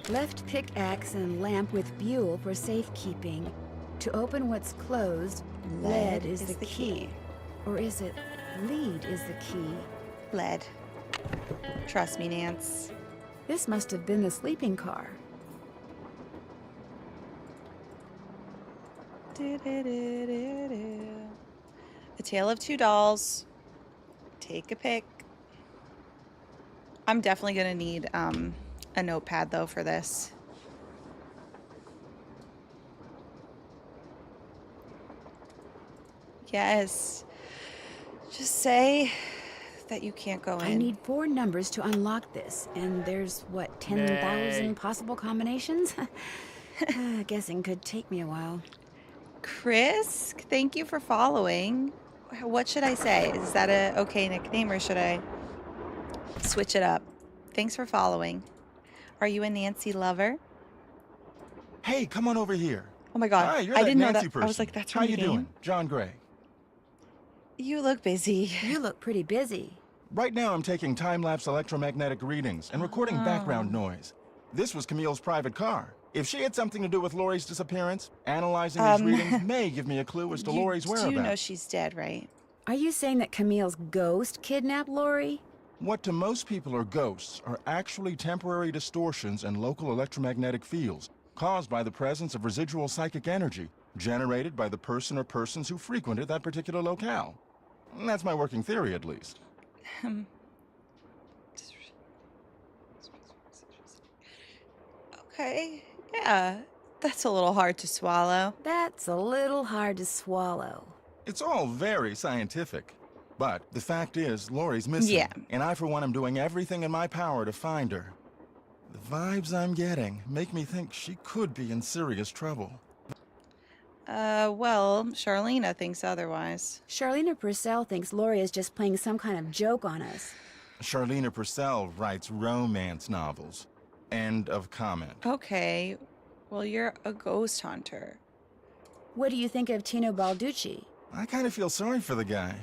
Left pickaxe and lamp with buhl for safekeeping. To open what's closed, lead is the key. Or is it lead is the key? Lead. Trust me, Nance. This must have been the sleeping car. A Tale of Two Dolls. Take a pick. I'm definitely gonna need a notepad though for this. Yes. Just say that you can't go in. I need 4 numbers to unlock this, and there's what, 10,000 possible combinations? Guessing could take me a while. Chris, thank you for following. What should I say? Is that a okay nickname or should I switch it up? Thanks for following. Are you a Nancy lover? Hey, come on over here. Oh my god. Hi, you're I that didn't know Nancy that. person. I was like, that's How from the you game. doing? John Gray. You look busy. You look pretty busy. Right now I'm taking time-lapse electromagnetic readings and recording background noise. This was Camille's private car. If she had something to do with Lori's disappearance, analyzing these readings may give me a clue as to Lori's whereabouts. You do know she's dead, right? Are you saying that Camille's ghost kidnapped Lori? What to most people are ghosts are actually temporary distortions in local electromagnetic fields caused by the presence of residual psychic energy generated by the person or persons who frequented that particular locale. That's my working theory, at least. Okay, yeah, that's a little hard to swallow. That's a little hard to swallow. It's all very scientific. But the fact is, Lori's missing. Yeah. And I, for one, am doing everything in my power to find her. The vibes I'm getting make me think she could be in serious trouble. Well, Charlena thinks otherwise. Charlena Purcell thinks Lori is just playing some kind of joke on us. Charlena Purcell writes romance novels. End of comment. Okay, well, you're a ghost hunter. What do you think of Tino Balducci? I kind of feel sorry for the guy.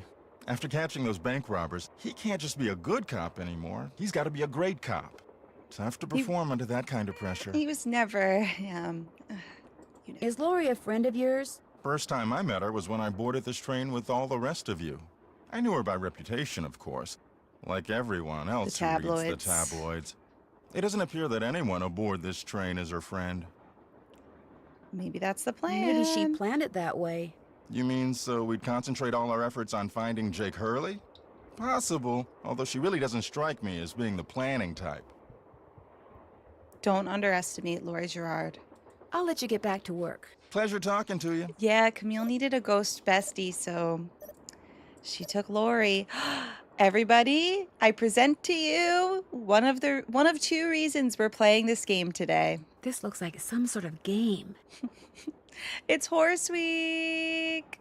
After catching those bank robbers, he can't just be a good cop anymore. He's got to be a great cop. Tough to perform under that kind of pressure. He was never, Is Lori a friend of yours? First time I met her was when I boarded this train with all the rest of you. I knew her by reputation, of course. Like everyone else who reads the tabloids. It doesn't appear that anyone aboard this train is her friend. Maybe that's the plan. Maybe she planned it that way. You mean so we'd concentrate all our efforts on finding Jake Hurley? Possible, although she really doesn't strike me as being the planning type. Don't underestimate Lori Gerard. I'll let you get back to work. Pleasure talking to you. Yeah, Camille needed a ghost bestie, so she took Lori. Everybody, I present to you one of two reasons we're playing this game today. This looks like some sort of game. It's Horse Week.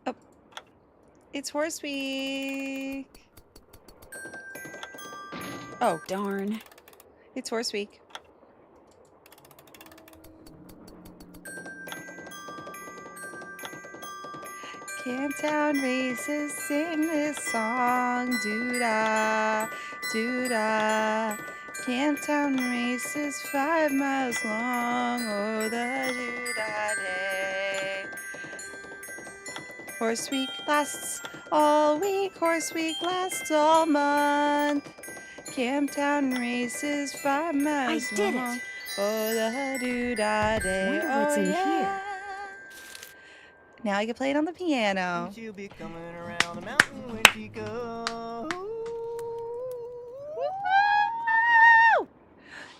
Oh, it's Horse Week. Oh, Darn. it's Horse Week. Camptown races sing this song, doo-dah, doo-dah. Camptown races 5 miles long, oh, the doo-dah day. Horse Week lasts all week, Horse Week lasts all month. Camptown races 5 miles I did long, it. oh, the doo-dah day. Wonder what's in here. Now I can play it on the piano. She'll be coming around the mountain when she goes. Woo!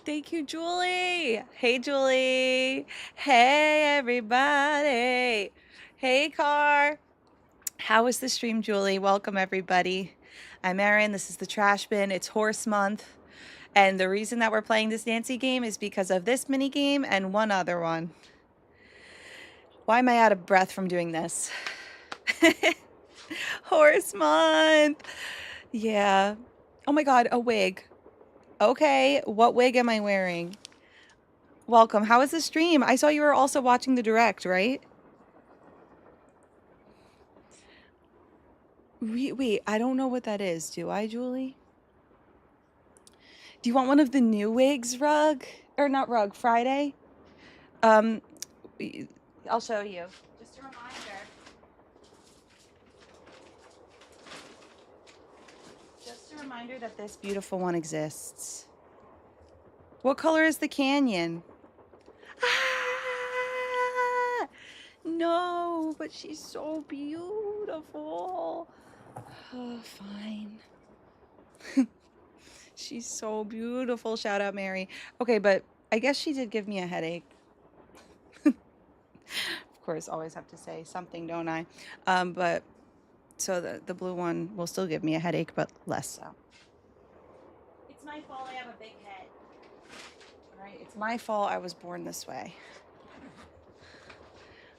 Thank you, Julie. Hey, Julie. Hey, everybody. Hey, Car. How was the stream, Julie? Welcome, everybody. I'm Erin. This is the Trash Bin. It's Horse Month. And the reason that we're playing this Nancy game is because of this mini game and one other one. Why am I out of breath from doing this? Horse Month. Yeah. Oh my God, a wig. Okay, what wig am I wearing? Welcome. How was the stream? I saw you were also watching the direct, right? Wait, I don't know what that is. Do I, Julie? Do you want one of the new wigs, Rug? Or not Rug, Friday? I'll show you. Just a reminder. Just a reminder that this beautiful one exists. What color is the canyon? Ah! No, but she's so beautiful. Oh, fine. She's so beautiful. Shout out, Mary. Okay, but I guess she did give me a headache. Of course, always have to say something, don't I? But so the blue one will still give me a headache, but less so. It's my fault I have a big head. All right, it's my fault I was born this way.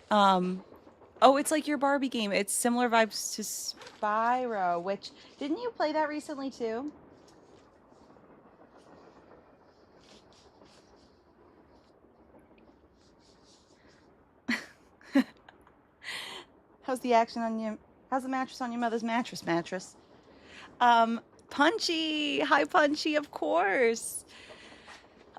Oh, it's like your Barbie game. It's similar vibes to Spyro, which didn't you play that recently too? How's the action on you? How's the mattress on your mother's mattress? Punchy. Hi, Punchy, of course.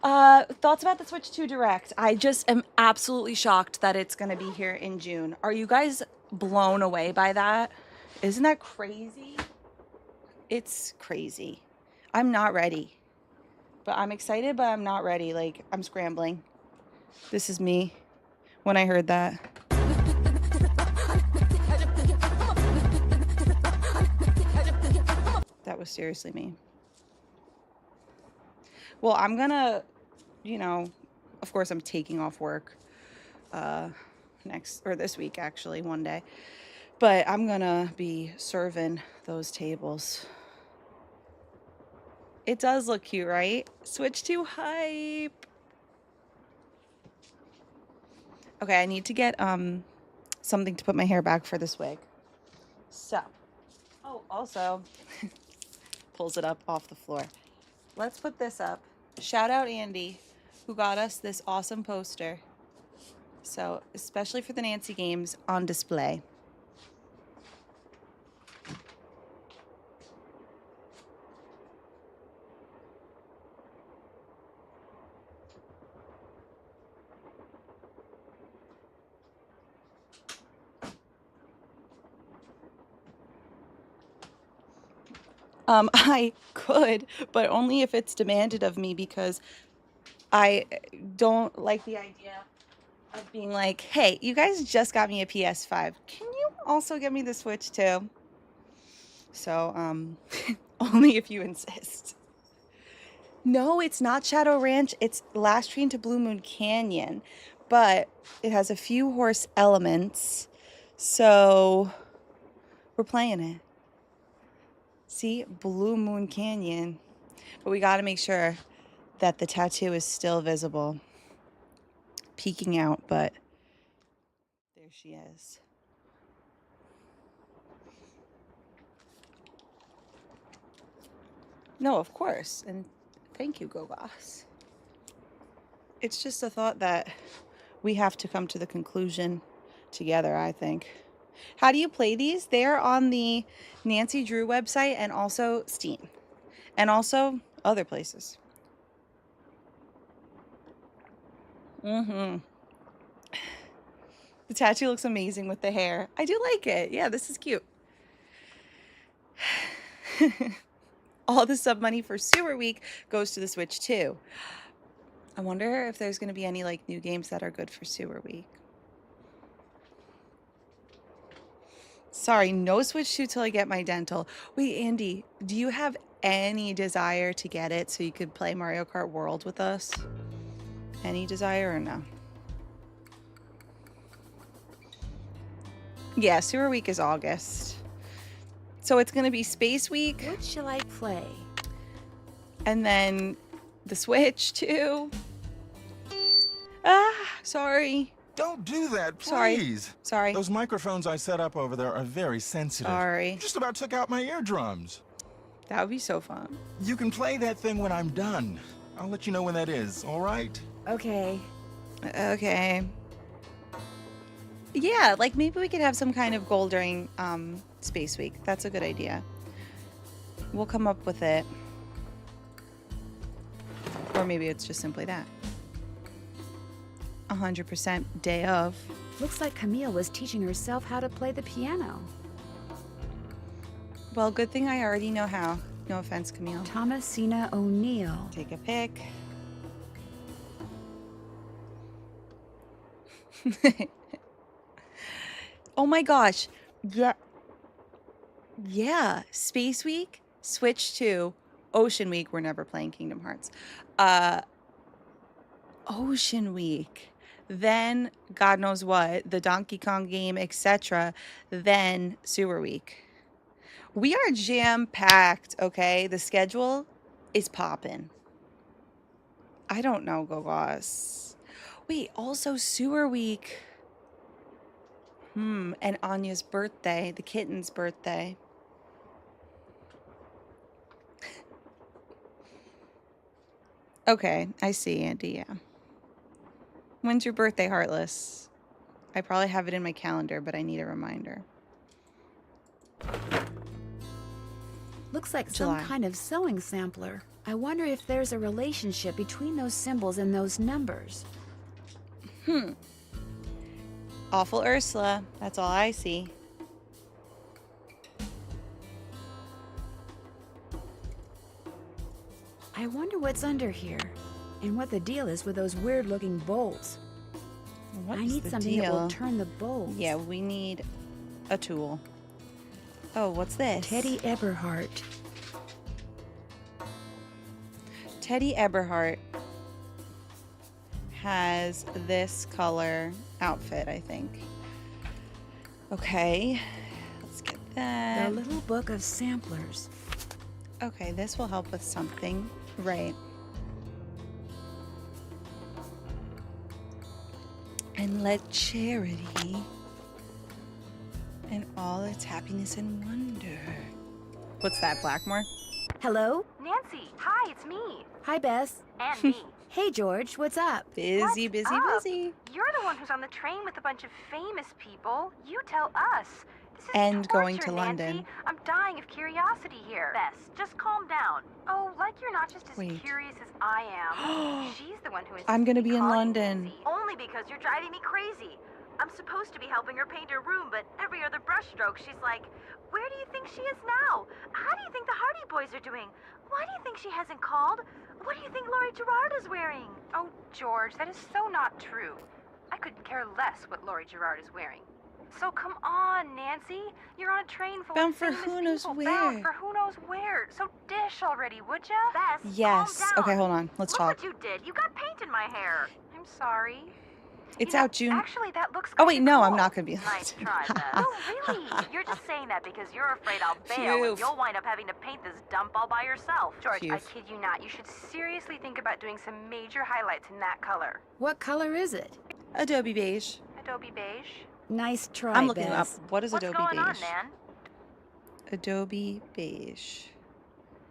Thoughts about the Switch 2 Direct? I just am absolutely shocked that it's going to be here in June. Are you guys blown away by that? Isn't that crazy? It's crazy. I'm not ready. But I'm excited, but I'm not ready. Like, I'm scrambling. This is me when I heard that. That was seriously me. Well, I'm gonna, you know, of course I'm taking off work this week actually, one day. But I'm gonna be serving those tables. It does look cute, right? Switch to hype. Okay, I need to get something to put my hair back for this wig. So, oh, also pulls it up off the floor. Let's put this up. Shout out Andy, who got us this awesome poster. So, especially for the Nancy games, on display. I could, but only if it's demanded of me, because I don't like the idea of being like, hey, you guys just got me a PS5. Can you also get me the Switch too? So, only if you insist. No, it's not Shadow Ranch. It's Last Train to Blue Moon Canyon, but it has a few horse elements. So, we're playing it. See, Blue Moon Canyon. But we got to make sure that the tattoo is still visible. Peeking out, but there she is. No, of course. And thank you, Gogos. It's just a thought that we have to come to the conclusion together, I think. How do you play these? They're on the Nancy Drew website and also Steam. And also other places. The tattoo looks amazing with the hair. I do like it. Yeah, this is cute. All the sub money for Sewer Week goes to the Switch too. I wonder if there's going to be any like new games that are good for Sewer Week. Sorry, no Switch 2 till I get my dental. Wait, Andy, do you have any desire to get it so you could play Mario Kart World with us? Any desire or no? Yeah, Sewer Week is August. So it's going to be Space Week. What shall I play? And then the Switch too. Ah, sorry. Don't do that, Sorry. please. Sorry. Those microphones I set up over there are very sensitive. Sorry. You just about took out my eardrums. That would be so fun. You can play that thing when I'm done. I'll let you know when that is, all right? Okay. Okay. Yeah, like maybe we could have some kind of goal during Space Week. That's a good idea. We'll come up with it. Or maybe it's just simply that. 100% day of. Looks like Camille was teaching herself how to play the piano. Well, good thing I already know how. No offense, Camille. Thomasina O'Neill. Take a pick. Oh my gosh. Yeah. Yeah. Space Week, Switch 2, Ocean Week. We're never playing Kingdom Hearts. Ocean Week. Then, God knows what, the Donkey Kong game, etc. Then, Sewer Week. We are jam-packed, okay? The schedule is popping. I don't know, Gogos. Wait, also Sewer Week. And Anya's birthday, the kitten's birthday. Okay, I see, Andy, yeah. When's your birthday, Heartless? I probably have it in my calendar, but I need a reminder. Looks like July. some kind of sewing sampler. I wonder if there's a relationship between those symbols and those numbers. Awful Ursula. That's all I see. I wonder what's under here, and what the deal is with those weird-looking bolts. What I is need the something that will deal? turn the bolts. Yeah, we need a tool. Oh, what's this? Teddy Eberhardt. Teddy Eberhardt has this color outfit, I think. Okay, let's get that. The little book of samplers. Okay, this will help with something. Right. And let charity and all its happiness and wonder. What's that, Blackmore? Hello? Nancy, hi, it's me. Hi, Bess. And me. Hey, George, what's up? Busy, What's busy, up? busy. You're the one who's on the train with a bunch of famous people. You tell us. This is And going torture, to Nancy. London. I'm dying of curiosity here. Bess, just calm down. Oh, like you're not just as Wait. curious as I am. She's the one who is. I'm gonna be in London. Only because you're driving me crazy. I'm supposed to be helping her paint her room, but every other brushstroke, she's like, "Where do you think she is now? How do you think the Hardy Boys are doing? Why do you think she hasn't called? What do you think Laurie Gerard is wearing?" Oh, George, that is so not true. I couldn't care less what Laurie Gerard is wearing. So come on, Nancy. You're on a train full Bound of for famous who knows people. where. Bound for who knows where. So dish already, would ya? Bess, Yes. calm down. Okay, hold on. Let's Look talk. what you did. You got paint in my hair. I'm sorry. It's You know, out June. Actually, that looks Oh, wait, kinda no, cool. I'm not gonna be in Nice London. try, Beth. No, really. You're just saying that because you're afraid I'll bail Phew. and you'll wind up having to paint this dump all by yourself. George, Phew. I kid you not. You should seriously think about doing some major highlights in that color. What color is it? Adobe beige. Adobe beige. Nice try, I'm looking up. Bess. What is What's Adobe going on, beige? man? Adobe beige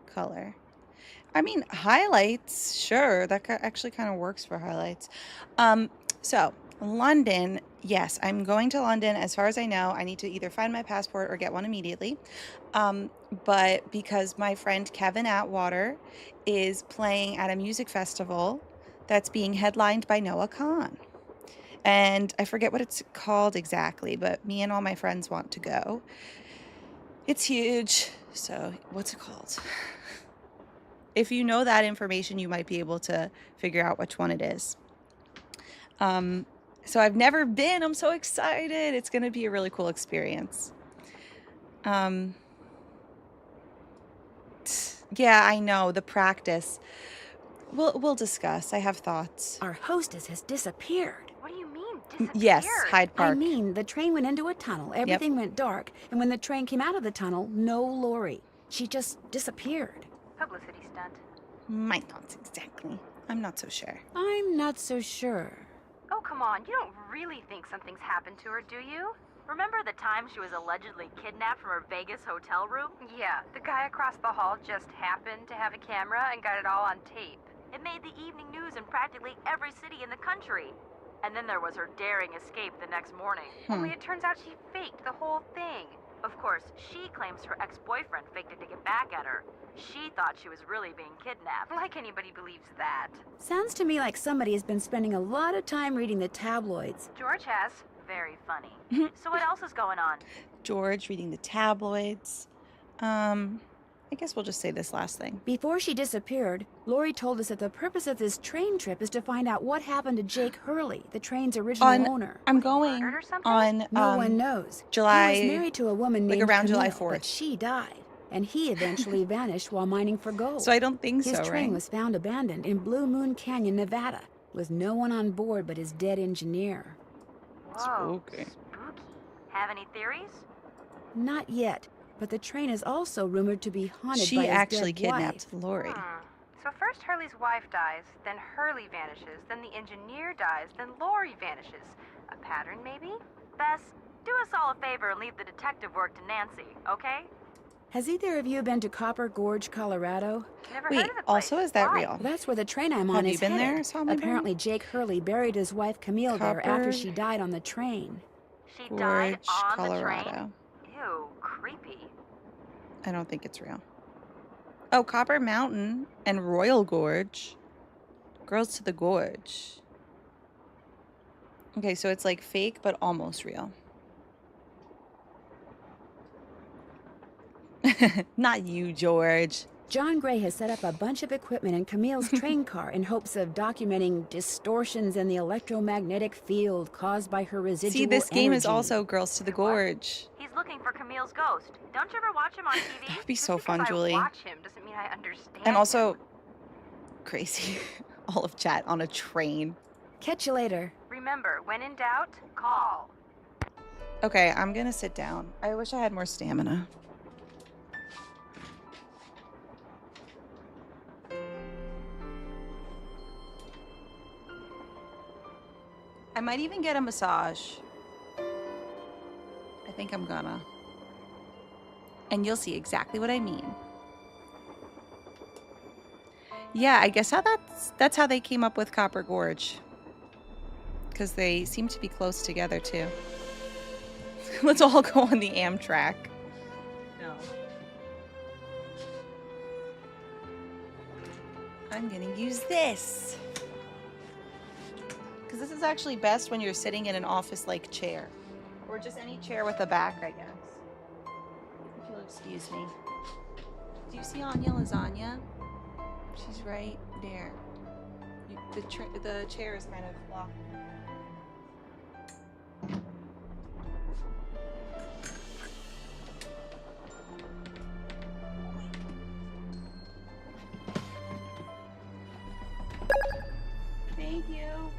color. I mean, highlights, sure. That actually kind of works for highlights. So London, yes, I'm going to London. As far as I know, I need to either find my passport or get one immediately. But because my friend Kevin Atwater is playing at a music festival that's being headlined by Noah Khan. And I forget what it's called exactly, but me and all my friends want to go. It's huge. So, what's it called? If you know that information, you might be able to figure out which one it is. So I've never been. I'm so excited. It's going to be a really cool experience. Yeah, I know. The practice. We'll discuss. I have thoughts. Our hostess has disappeared. What do you mean, disappeared? Yes, Hyde Park. I mean, the train went into a tunnel, everything went dark, and when the train came out of the tunnel, no Lori. She just disappeared. Publicity stunt. My thoughts exactly. I'm not so sure. I'm not so sure. Oh, come on. You don't really think something's happened to her, do you? Remember the time she was allegedly kidnapped from her Vegas hotel room? Yeah, the guy across the hall just happened to have a camera and got it all on tape. It made the evening news in practically every city in the country. And then there was her daring escape the next morning. Only it turns out she faked the whole thing. Of course, she claims her ex-boyfriend faked it to get back at her. She thought she was really being kidnapped. Like anybody believes that. Sounds to me like somebody has been spending a lot of time reading the tabloids. George has. Very funny. So what else is going on? George reading the tabloids. I guess we'll just say this last thing. Before she disappeared, Lori told us that the purpose of this train trip is to find out what happened to Jake Hurley, the train's original owner. I'm going Murdered or something? on No one knows. July, He was married to a woman like named around July Camille, 4th. but she died, and he eventually vanished while mining for gold. So I don't think His so, train right? was found abandoned in Blue Moon Canyon, Nevada, with no one on board but his dead engineer. Whoa, Spooky. spooky. Have any theories? Not yet, but the train is also rumored to be haunted by She his actually dead kidnapped wife. Lori. So first Hurley's wife dies, then Hurley vanishes, then the engineer dies, then Lori vanishes. A pattern, maybe? Bess, do us all a favor and leave the detective work to Nancy, okay? Has either of you been to Copper Gorge, Colorado? Never Wait, heard of the place. also, is that Why? real? That's where the train I'm on Have you is been there, headed. Salma Burn? Apparently, Jake Hurley buried his wife Camille there after Copper she died on the train. She died Gorge, on the Colorado. train? Ew, creepy. I don't think it's real. Oh, Copper Mountain and Royal Gorge. Girls to the Gorge. Okay, so it's like fake, but almost real. Not you, George. John Gray has set up a bunch of equipment in Camille's train car in hopes of documenting distortions in the electromagnetic field caused by her residual See, this game is energy. also Girls to the Gorge. He's looking for Camille's ghost. Don't you ever watch him on TV? That would be Just so fun, because Julie. I watch him doesn't mean I understand And also, him. crazy. All of chat on a train. Catch you later. Remember, when in doubt, call. Okay, I'm gonna sit down. I wish I had more stamina. I might even get a massage. I think I'm gonna. And you'll see exactly what I mean. Yeah, I guess that's how they came up with Copper Gorge. Because they seem to be close together too. Let's all go on the Amtrak. No. I'm gonna use this. Because this is actually best when you're sitting in an office-like chair. Or just any chair with a back, I guess. If you'll excuse me. Do you see Anya Lasagna? She's right there. The chair is kind of blocked. Thank you.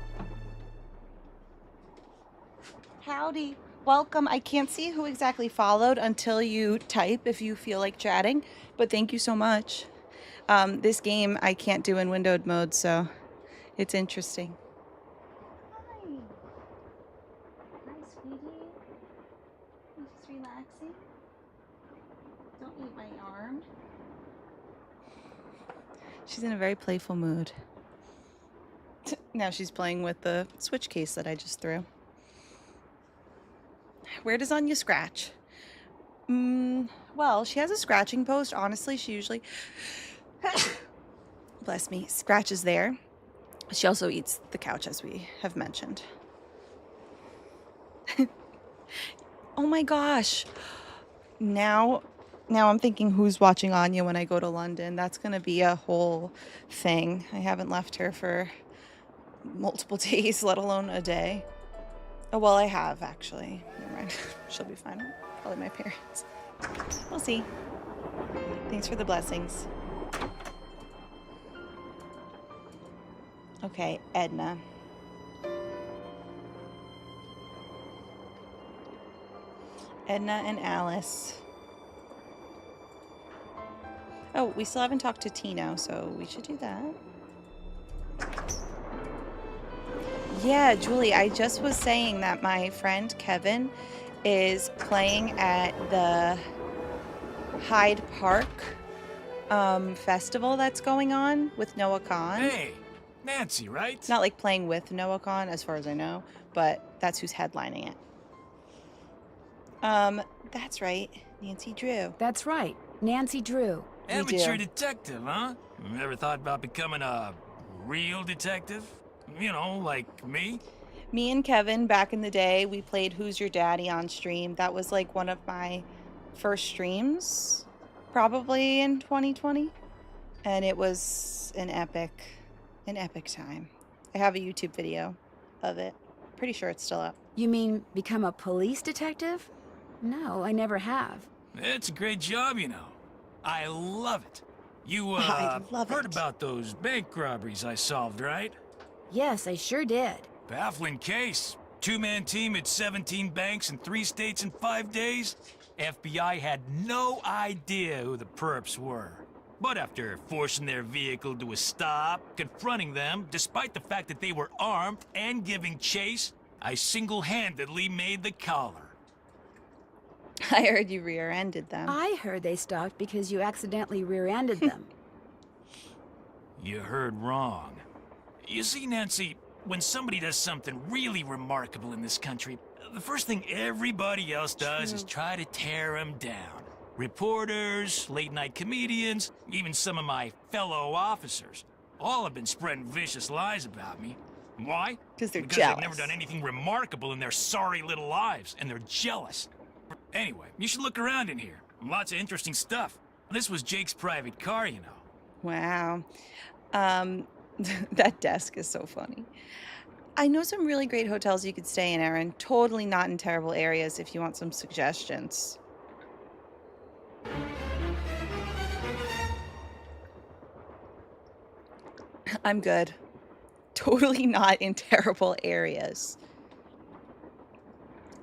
Howdy. Welcome. I can't see who exactly followed until you type if you feel like chatting, but thank you so much. This game I can't do in windowed mode, so it's interesting. Hi. Hi, sweetie. You just relaxing? Don't eat my arm. She's in a very playful mood. Now she's playing with the Switch case that I just threw. Where does Anya scratch? Well, she has a scratching post. Honestly, she usually, bless me, scratches there. She also eats the couch, as we have mentioned. Oh my gosh. Now I'm thinking who's watching Anya when I go to London. That's going to be a whole thing. I haven't left her for multiple days, let alone a day. Oh, well, I have, actually. Never mind. She'll be fine. Probably my parents. We'll see. Thanks for the blessings. Okay, Edna. Edna and Alice. Oh, we still haven't talked to Tino, so we should do that. Yeah, Julie, I just was saying that my friend Kevin is playing at the Hyde Park festival that's going on with Noah Khan. Hey, Nancy, right? It's not like playing with Noah Khan, as far as I know, but that's who's headlining it. That's right, Nancy Drew. That's right, Nancy Drew. Amateur detective, huh? Ever thought about becoming a real detective? You know, like me? Me and Kevin, back in the day, we played Who's Your Daddy on stream. That was like one of my first streams, probably in 2020. And it was an epic time. I have a YouTube video of it. Pretty sure it's still up. You mean become a police detective? No, I never have. It's a great job, you know. I love it. You, I love heard it. about those bank robberies I solved, right? Yes, I sure did. Baffling case. Two-man team at 17 banks in 3 states in 5 days. FBI had no idea who the perps were. But after forcing their vehicle to a stop, confronting them, despite the fact that they were armed and giving chase, I single-handedly made the collar. I heard you rear-ended them. I heard they stopped because you accidentally rear-ended them. You heard wrong. You see, Nancy, when somebody does something really remarkable in this country, the first thing everybody else does is try to tear them down. Reporters, late-night comedians, even some of my fellow officers, all have been spreading vicious lies about me. Why? Because they're Because jealous. they've never done anything remarkable in their sorry little lives, and they're jealous. Anyway, you should look around in here. Lots of interesting stuff. This was Jake's private car, you know. Wow. That desk is so funny. I know some really great hotels you could stay in, Erin. Totally not in terrible areas if you want some suggestions. I'm good. Totally not in terrible areas.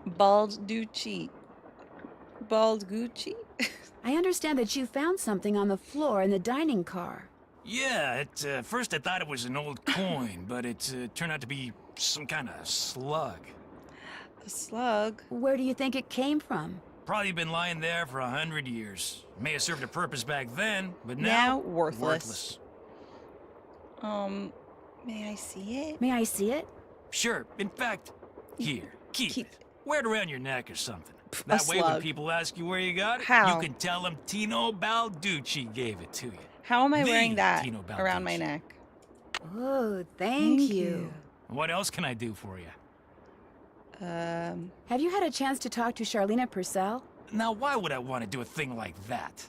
Balducci. Baldgucci? I understand that you found something on the floor in the dining car. Yeah, at first I thought it was an old coin, but it turned out to be some kind of slug. A slug? Where do you think it came from? Probably been lying there for 100 years. May have served a purpose back then, but Now now worthless. May I see it? May I see it? Sure. In fact, here, keep it. it. Wear it around your neck or something. That way, when slug. people ask you where you got it, How? you can tell them Tino Balducci gave it to you. How am I The wearing that Tino around my Balducci. neck? Oh, thank you. What else can I do for you? Have you had a chance to talk to Charlena Purcell? Now, why would I want to do a thing like that?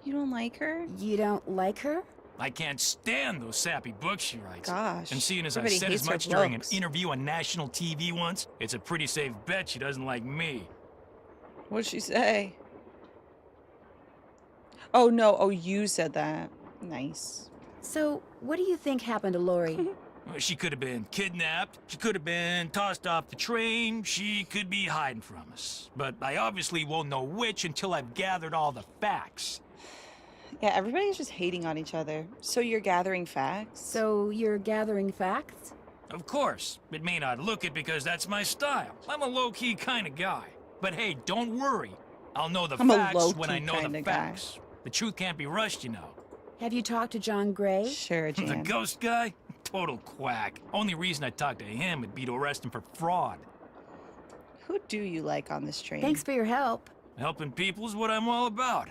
You don't like her? You don't like her? I can't stand those sappy books she writes. Gosh. And seeing as I everybody said hates as her much during an books. interview on national TV once, it's a pretty safe bet she doesn't like me. What'd she say? Oh, no. Oh, you said that. Nice. So, what do you think happened to Lori? She could have been kidnapped. She could have been tossed off the train. She could be hiding from us. But I obviously won't know which until I've gathered all the facts. Yeah, everybody's just hating on each other. So you're gathering facts? So, you're gathering facts? Of course. It may not look it because that's my style. I'm a low-key kind of guy. But hey, don't worry. I'll know the I'm a facts when I low-key know the kinda guy. facts. The truth can't be rushed, you know. Have you talked to John Gray? Sure, The Jan. ghost guy? Total quack. Only reason I talked to him would be to arrest him for fraud. Who do you like on this train? Thanks for your help. Helping people is what I'm all about.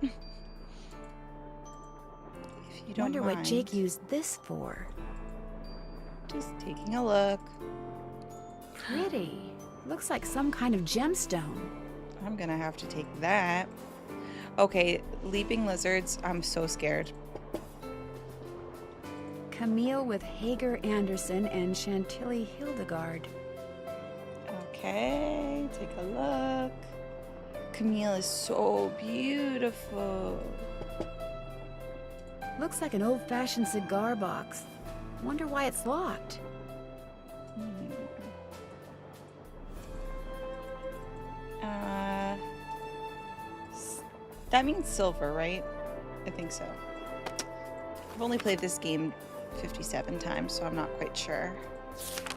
If you don't Wonder what mind. Jake used this for. Just taking a look. Pretty. Looks like some kind of gemstone. I'm gonna have to take that. Okay, leaping lizards. I'm so scared. Camille with Hager Anderson and Chantilly Hildegard. Okay, take a look. Camille is so beautiful. Looks like an old-fashioned cigar box. Wonder why it's locked. That means silver, right? I think so. I've only played this game 57 times, so I'm not quite sure.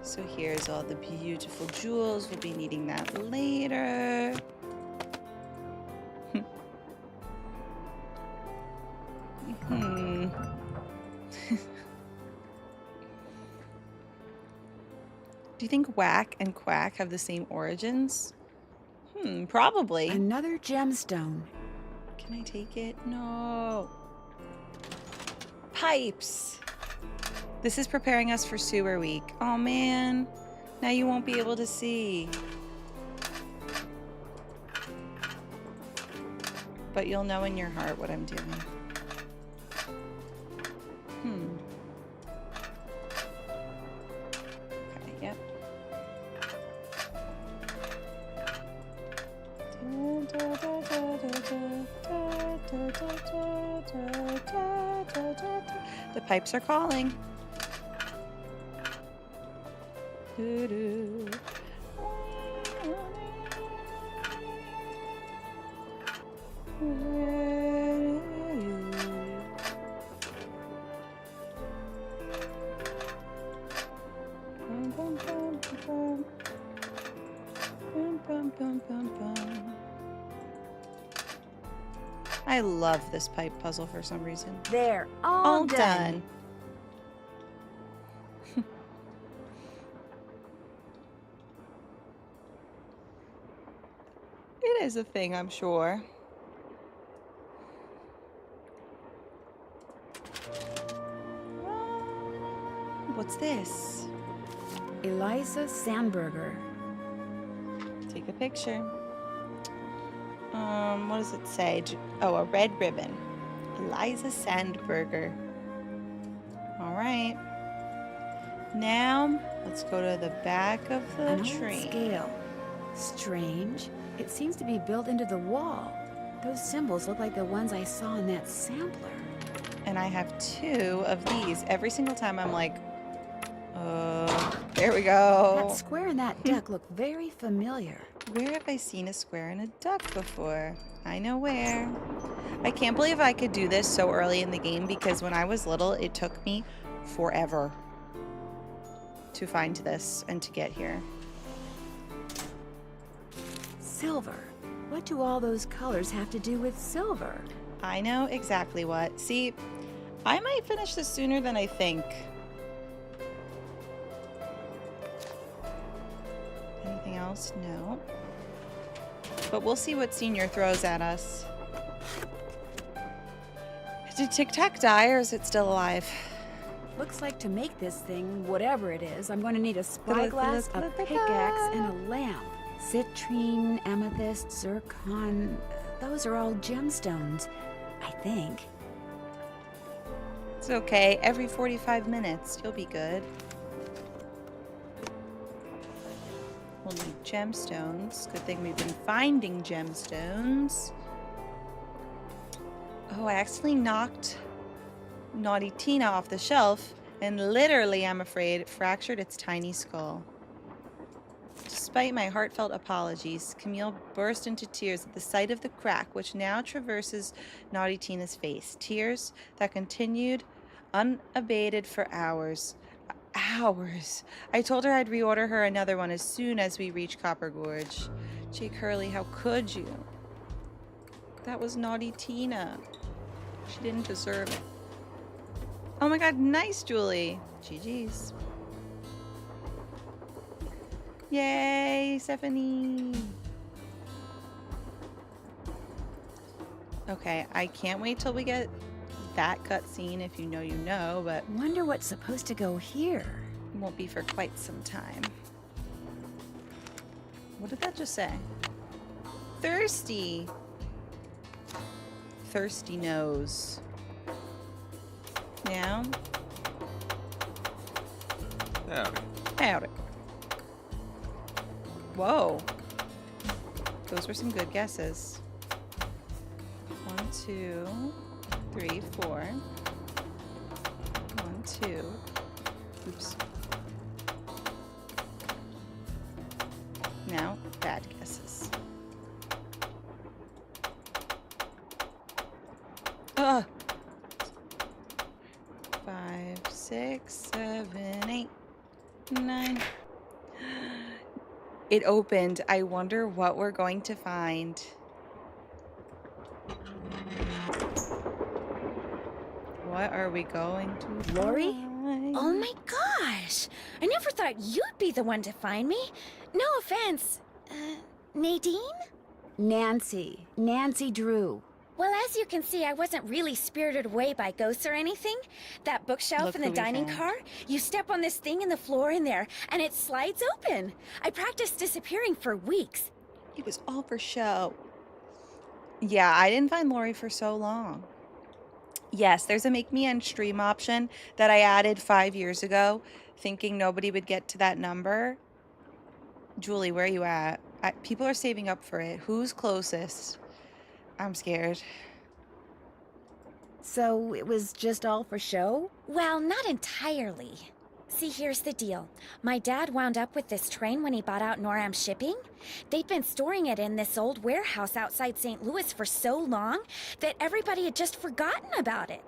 So here's all the beautiful jewels. We'll be needing that later. Hmm. Do you think whack and quack have the same origins? Probably. Another gemstone. Can I take it? No. Pipes. This is preparing us for sewer week. Oh man. Now you won't be able to see. But you'll know in your heart what I'm doing. Okay, yep. The pipes are calling. Doo-doo. I love this pipe puzzle for some reason. There, all All done. done. It is a thing, I'm sure. What's this? Eliza Sandberger. Take a picture. What does it say? Oh, a red ribbon. Eliza Sandberger. All right. Now, let's go to the back of the An old train. scale. Strange. It seems to be built into the wall. Those symbols look like the ones I saw in that sampler. And I have 2 of these. Every single time I'm like, there we go. That square and that duck look very familiar. Where have I seen a square and a duck before? I know where. I can't believe I could do this so early in the game because when I was little, it took me forever to find this and to get here. Silver. What do all those colors have to do with silver? I know exactly what. See, I might finish this sooner than I think. Anything else? No. But we'll see what Senior throws at us. Did Tic Tac die or is it still alive? Looks like to make this thing, whatever it is, I'm going to need a spyglass, a pickaxe, and a lamp. Citrine, amethyst, zircon, those are all gemstones, I think. It's okay. Every 45 minutes, you'll be good. We'll need gemstones. Good thing we've been finding gemstones. Oh, I accidentally knocked Naughty Tina off the shelf and literally, I'm afraid, fractured its tiny skull. Despite my heartfelt apologies, Camille burst into tears at the sight of the crack which now traverses Naughty Tina's face. Tears that continued unabated for hours. Hours. I told her I'd reorder her another one as soon as we reach Copper Gorge. Jake Hurley, how could you? That was Naughty Tina. She didn't deserve it. Oh my god, nice, Julie. GG's. Yay, Stephanie. Okay, I can't wait till we get that cutscene. If you know, you know, but Wonder what's supposed to go here. it won't be for quite some time. What did that just say? Thirsty. Thirsty nose. Now. Howdy. Howdy. Whoa. Those were some good guesses. 1, 2, 3, 4. 1, 2. Oops. Now, bad guesses. Ugh. 5, 6, 7, 8, 9. It opened. I wonder what we're going to find. What are we going to Lori? find? Oh my gosh! I never thought you'd be the one to find me. No offense. Nadine? Nancy. Nancy Drew. Well, as you can see, I wasn't really spirited away by ghosts or anything. That bookshelf Look in the who we dining found. car, you step on this thing in the floor in there, and it slides open. I practiced disappearing for weeks. It was all for show. Yeah, I didn't find Lori for so long. Yes, there's a make me end stream option that I added 5 years ago, thinking nobody would get to that number. Julie, where are you at? People are saving up for it. Who's closest? I'm scared. So it was just all for show? Well, not entirely. See, here's the deal. My dad wound up with this train when he bought out Noram Shipping. They'd been storing it in this old warehouse outside St. Louis for so long that everybody had just forgotten about it.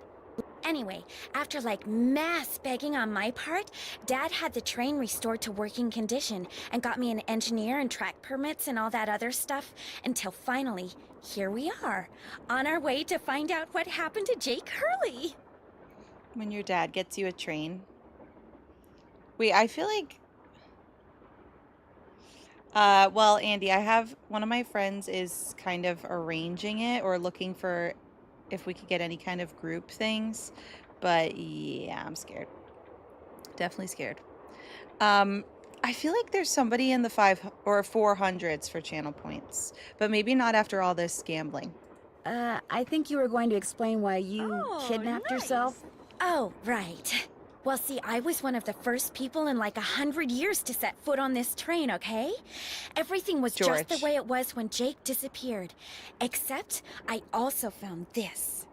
Anyway, after like mass begging on my part, Dad had the train restored to working condition and got me an engineer and track permits and all that other stuff until finally, here we are, on our way to find out what happened to Jake Hurley. When your dad gets you a train. Wait, I feel like... well, Andy, I have... One of my friends is kind of arranging it or looking for if we could get any kind of group things. But yeah, I'm scared. Definitely scared. I I feel like there's somebody in the 5 or 400s for channel points, but maybe not after all this gambling. I think you were going to explain why you kidnapped yourself. Oh, right. Well, see, I was one of the first people in like 100 years to set foot on this train, okay? Everything was just the way it was when Jake disappeared. Except, I also found this.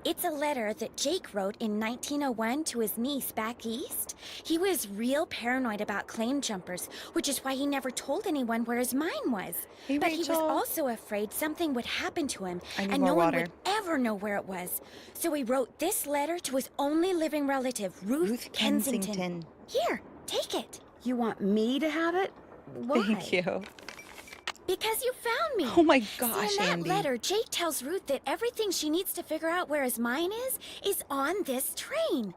It's a letter that Jake wrote in 1901 to his niece back east. He was real paranoid about claim jumpers, which is why he never told anyone where his mine was. Hey, but he was Rachel. also afraid something would happen to him, I need and more no water. one would ever know where it was. So he wrote this letter to his only living relative, Ruth Kensington. Here, take it. You want me to have it? Why? Thank you. Because you found me. Oh my gosh, See, in that Andy. letter, Jake tells Ruth that everything she needs to figure out where his mine is on this train.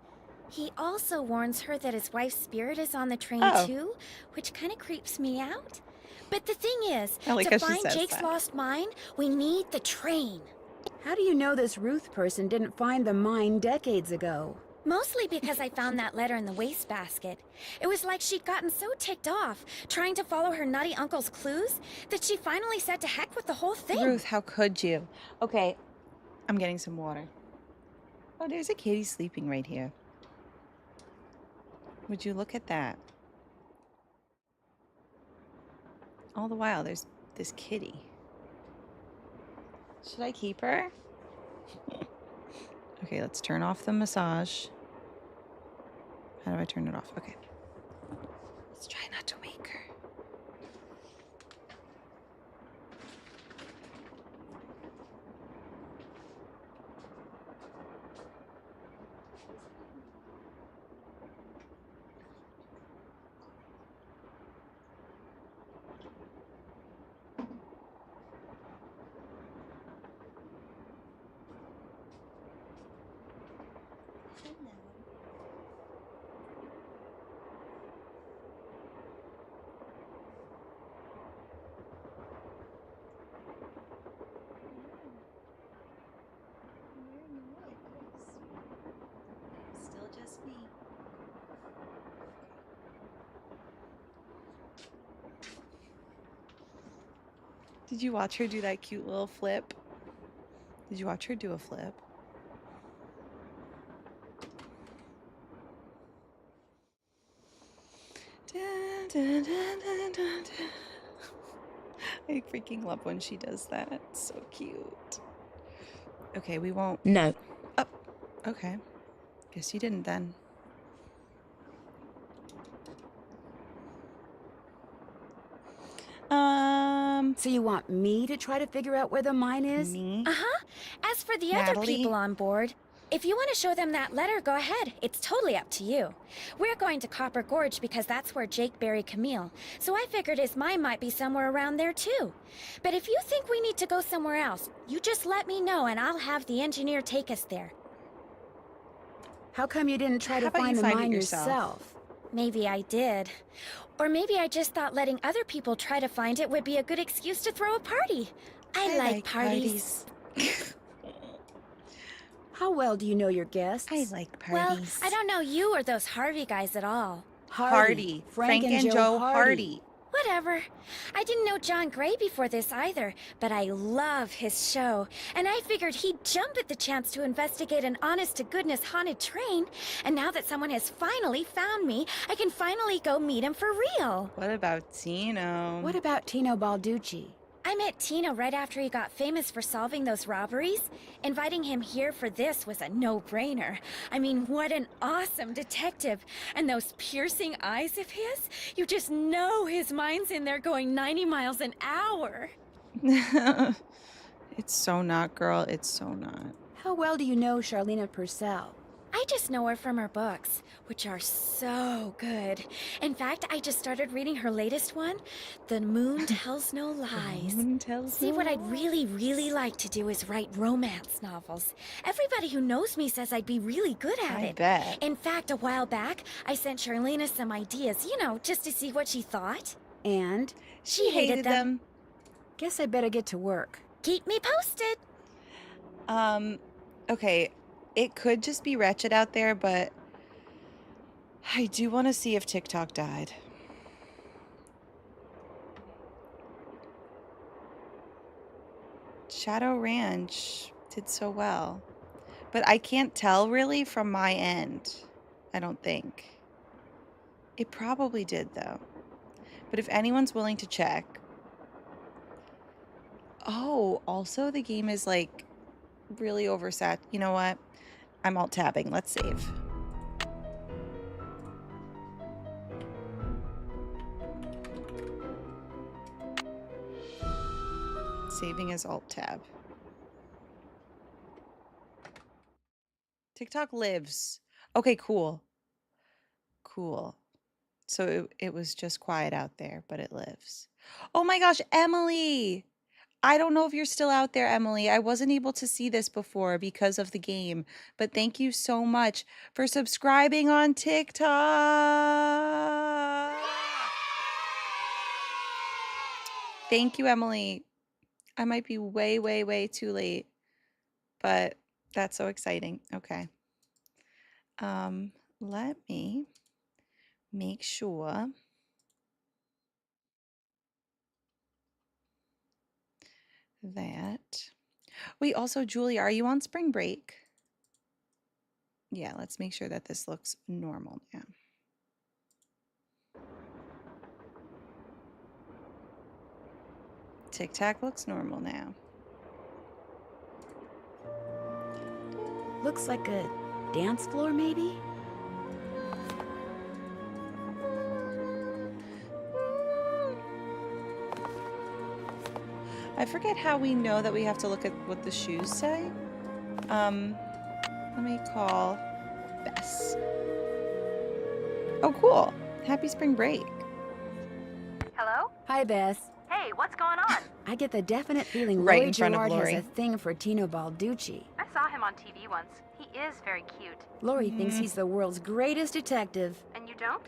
He also warns her that his wife's spirit is on the train too, which kind of creeps me out. But the thing is, I like to how she find says Jake's that. lost mine, we need the train. How do you know this Ruth person didn't find the mine decades ago? Mostly because I found that letter in the wastebasket. It was like she'd gotten so ticked off, trying to follow her nutty uncle's clues, that she finally said to heck with the whole thing. Ruth, how could you? Okay, I'm getting some water. Oh, there's a kitty sleeping right here. Would you look at that? All the while, there's this kitty. Should I keep her? Okay, let's turn off the massage. How do I turn it off? Okay. Let's try not to wake her. Still just me. Did you watch her do that cute little flip? Did you watch her do a flip? Dun, dun, dun, dun, dun, dun. I freaking love when she does that. It's so cute. Okay, we won't. No. Oh, okay. Guess you didn't then. So you want me to try to figure out where the mine is? Me? Uh-huh. As for the other Natalie? people on board, if you want to show them that letter, go ahead. It's totally up to you. We're going to Copper Gorge because that's where Jake buried Camille, so I figured his mine might be somewhere around there too. But if you think we need to go somewhere else, you just let me know and I'll have the engineer take us there. How come you didn't try How to about you find the find it mine yourself? yourself? Maybe I did. Or maybe I just thought letting other people try to find it would be a good excuse to throw a party. I like parties. How well do you know your guests? I like Well, parties. I don't know you or those Harvey guys at all. Hardy. Frank and Joe Hardy. Whatever. I didn't know John Gray before this either, but I love his show. And I figured he'd jump at the chance to investigate an honest-to-goodness haunted train. And now that someone has finally found me, I can finally go meet him for real. What about Tino? What about Tino Balducci? I met Tino right after he got famous for solving those robberies. Inviting him here for this was a no-brainer. I mean, what an awesome detective. And those piercing eyes of his, you just know his mind's in there going 90 miles an hour. It's so not, girl. It's so not. How well do you know Charlena Purcell? I just know her from her books, which are so good. In fact, I just started reading her latest one, The Moon Tells No Lies. See, what I'd really like to do is write romance novels. Everybody who knows me says I'd be really good at I it. bet. In fact, a while back, I sent Charlena some ideas, you know, just to see what she thought. And? She hated them. Guess I better get to work. Keep me posted. Okay. It could just be wretched out there, but I do want to see if TikTok died. Shadow Ranch did so well. But I can't tell really from my end. I don't think. It probably did though. But if anyone's willing to check. Oh, also the game is like really oversat. You know what? I'm alt tabbing. Let's save. Saving as alt tab. TikTok lives. Okay, cool. Cool. So it was just quiet out there, but it lives. Oh my gosh, Emily! I don't know if you're still out there, Emily. I wasn't able to see this before because of the game, but thank you so much for subscribing on TikTok. Thank you, Emily. I might be way, way, way too late, but that's so exciting. Okay. Let me make sure that... Wait, also, Julia, are you on spring break? Yeah, let's make sure that this looks normal now. TikTok looks normal now. Looks like a dance floor, maybe? I forget how we know that we have to look at what the shoes say. Let me call Bess. Oh, cool. Happy spring break. Hello? Hi, Bess. Hey, what's going on? I get the definite feeling Right Lori in front of Gerard Lori. has a thing for Tino Balducci. I saw him on TV once. He is very cute. Lori thinks he's the world's greatest detective. And you don't?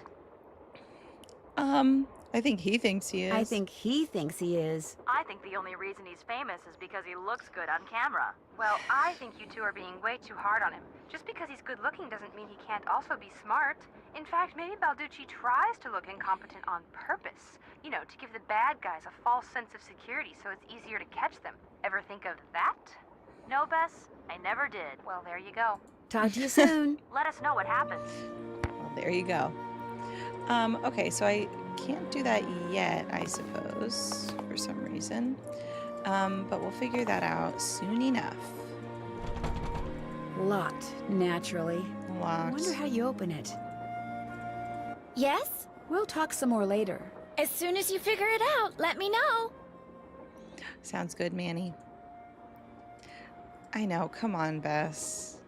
I think he thinks he is. I think he thinks he is. I think the only reason he's famous is because he looks good on camera. Well, I think you two are being way too hard on him. Just because he's good looking doesn't mean he can't also be smart. In fact, maybe Balducci tries to look incompetent on purpose. You know, to give the bad guys a false sense of security so it's easier to catch them. Ever think of that? No, Bess, I never did. Well, there you go. Talk to you soon. Let us know what happens. Well, there you go. Okay, so I can't do that yet, I suppose, for some reason. But we'll figure that out soon enough. Locked, naturally. I Locked. wonder how you open it. Yes? We'll talk some more later. As soon as you figure it out, let me know. Sounds good, Manny. I know. Come on, Bess.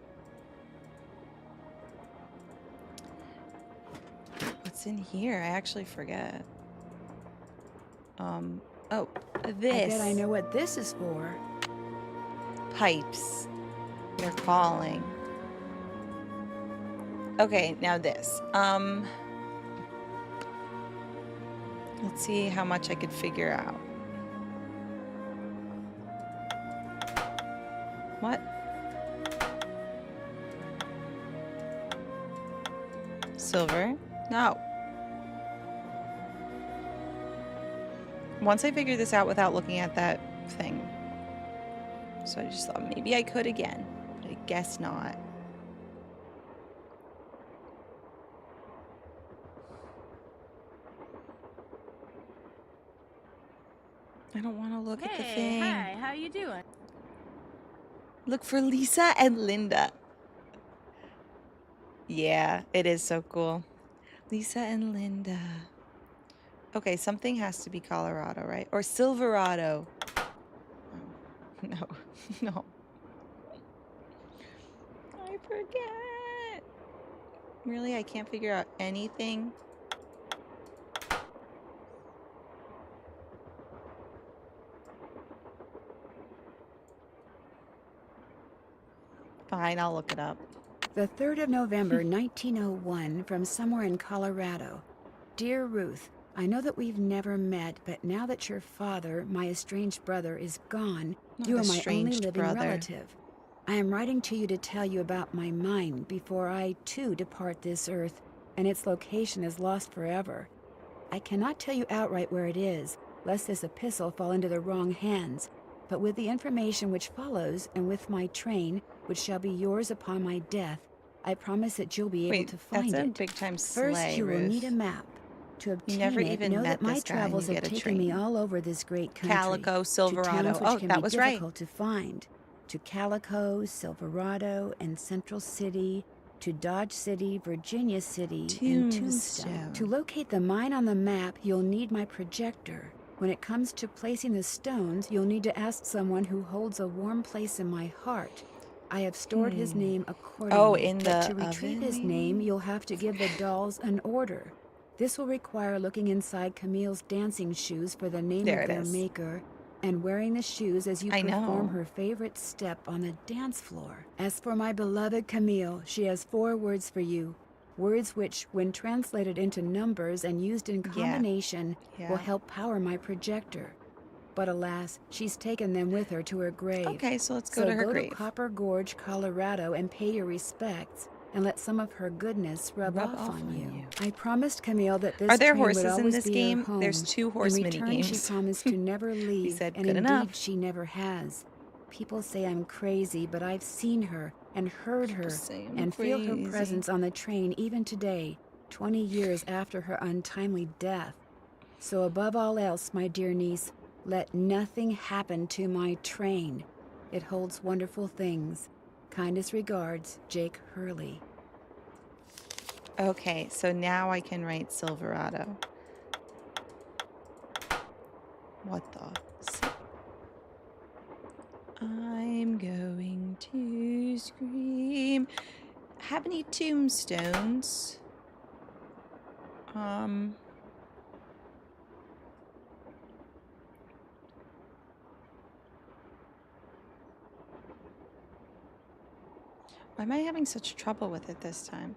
What's in here? I actually forget. Oh, this. I bet I know what this is for. Pipes. They're calling. Okay, now this. Let's see how much I could figure out. What? Silver? No. Once I figured this out without looking at that thing. So I just thought maybe I could again. But I guess not. I don't want to look at the thing. Hi, how you doing? Look for Lisa and Linda. Yeah, it is so cool. Lisa and Linda. Okay, something has to be Colorado, right? Or Silverado. Oh, no, no. I forget. Really, I can't figure out anything. Fine, I'll look it up. The 3rd of November, 1901, from somewhere in Colorado. Dear Ruth, I know that we've never met, but now that your father, my estranged brother, is gone, Not you are my only estranged living brother. relative. I am writing to you to tell you about my mind before I, too, depart this earth. and its location is lost forever. I cannot tell you outright where it is, lest this epistle fall into the wrong hands, but with the information which follows, and with my train, which shall be yours upon my death, I promise that you'll be able Wait, to find that's a it. big-time First, sleigh, you will need a Ruth. map. To obtain never it, even know met that my this guy and travels you have get a taken me train. all over this great country. Calico, To Silverado. towns which Oh, can that be was right. difficult to find. To Calico, Silverado, and Central City. To Dodge City, Virginia City, and Tombstone. To locate the mine on the map, you'll need my projector. When it comes to placing the stones, you'll need to ask someone who holds a warm place in my heart. I have stored his name accordingly. Oh, in but the to retrieve oven, his name, you'll have to give the dolls an order. This will require looking inside Camille's dancing shoes for the name There of it their is. maker, and wearing the shoes as you I perform know. her favorite step on the dance floor. As for my beloved Camille, she has 4 words for you. Words which, when translated into numbers and used in combination, will help power my projector. But alas, she's taken them with her to her grave. Okay, so let's go to her grave. Go to Copper Gorge, Colorado, and pay your respects, and let some of her goodness rub off on you. I promised Camille that this Are there train would horses in always this be game? her home. There's 2 horse in mini return, she games. promised to never leave, said, and "Good indeed enough." she never has. People say I'm crazy, but I've seen her and heard her say I'm and feel her crazy. presence on the train even today, 20 years after her untimely death. So above all else, my dear niece, let nothing happen to my train. It holds wonderful things. Kindest regards, Jake Hurley. Okay, so now I can write Silverado. What the? I'm going to scream. Have any tombstones? Why am I having such trouble with it this time?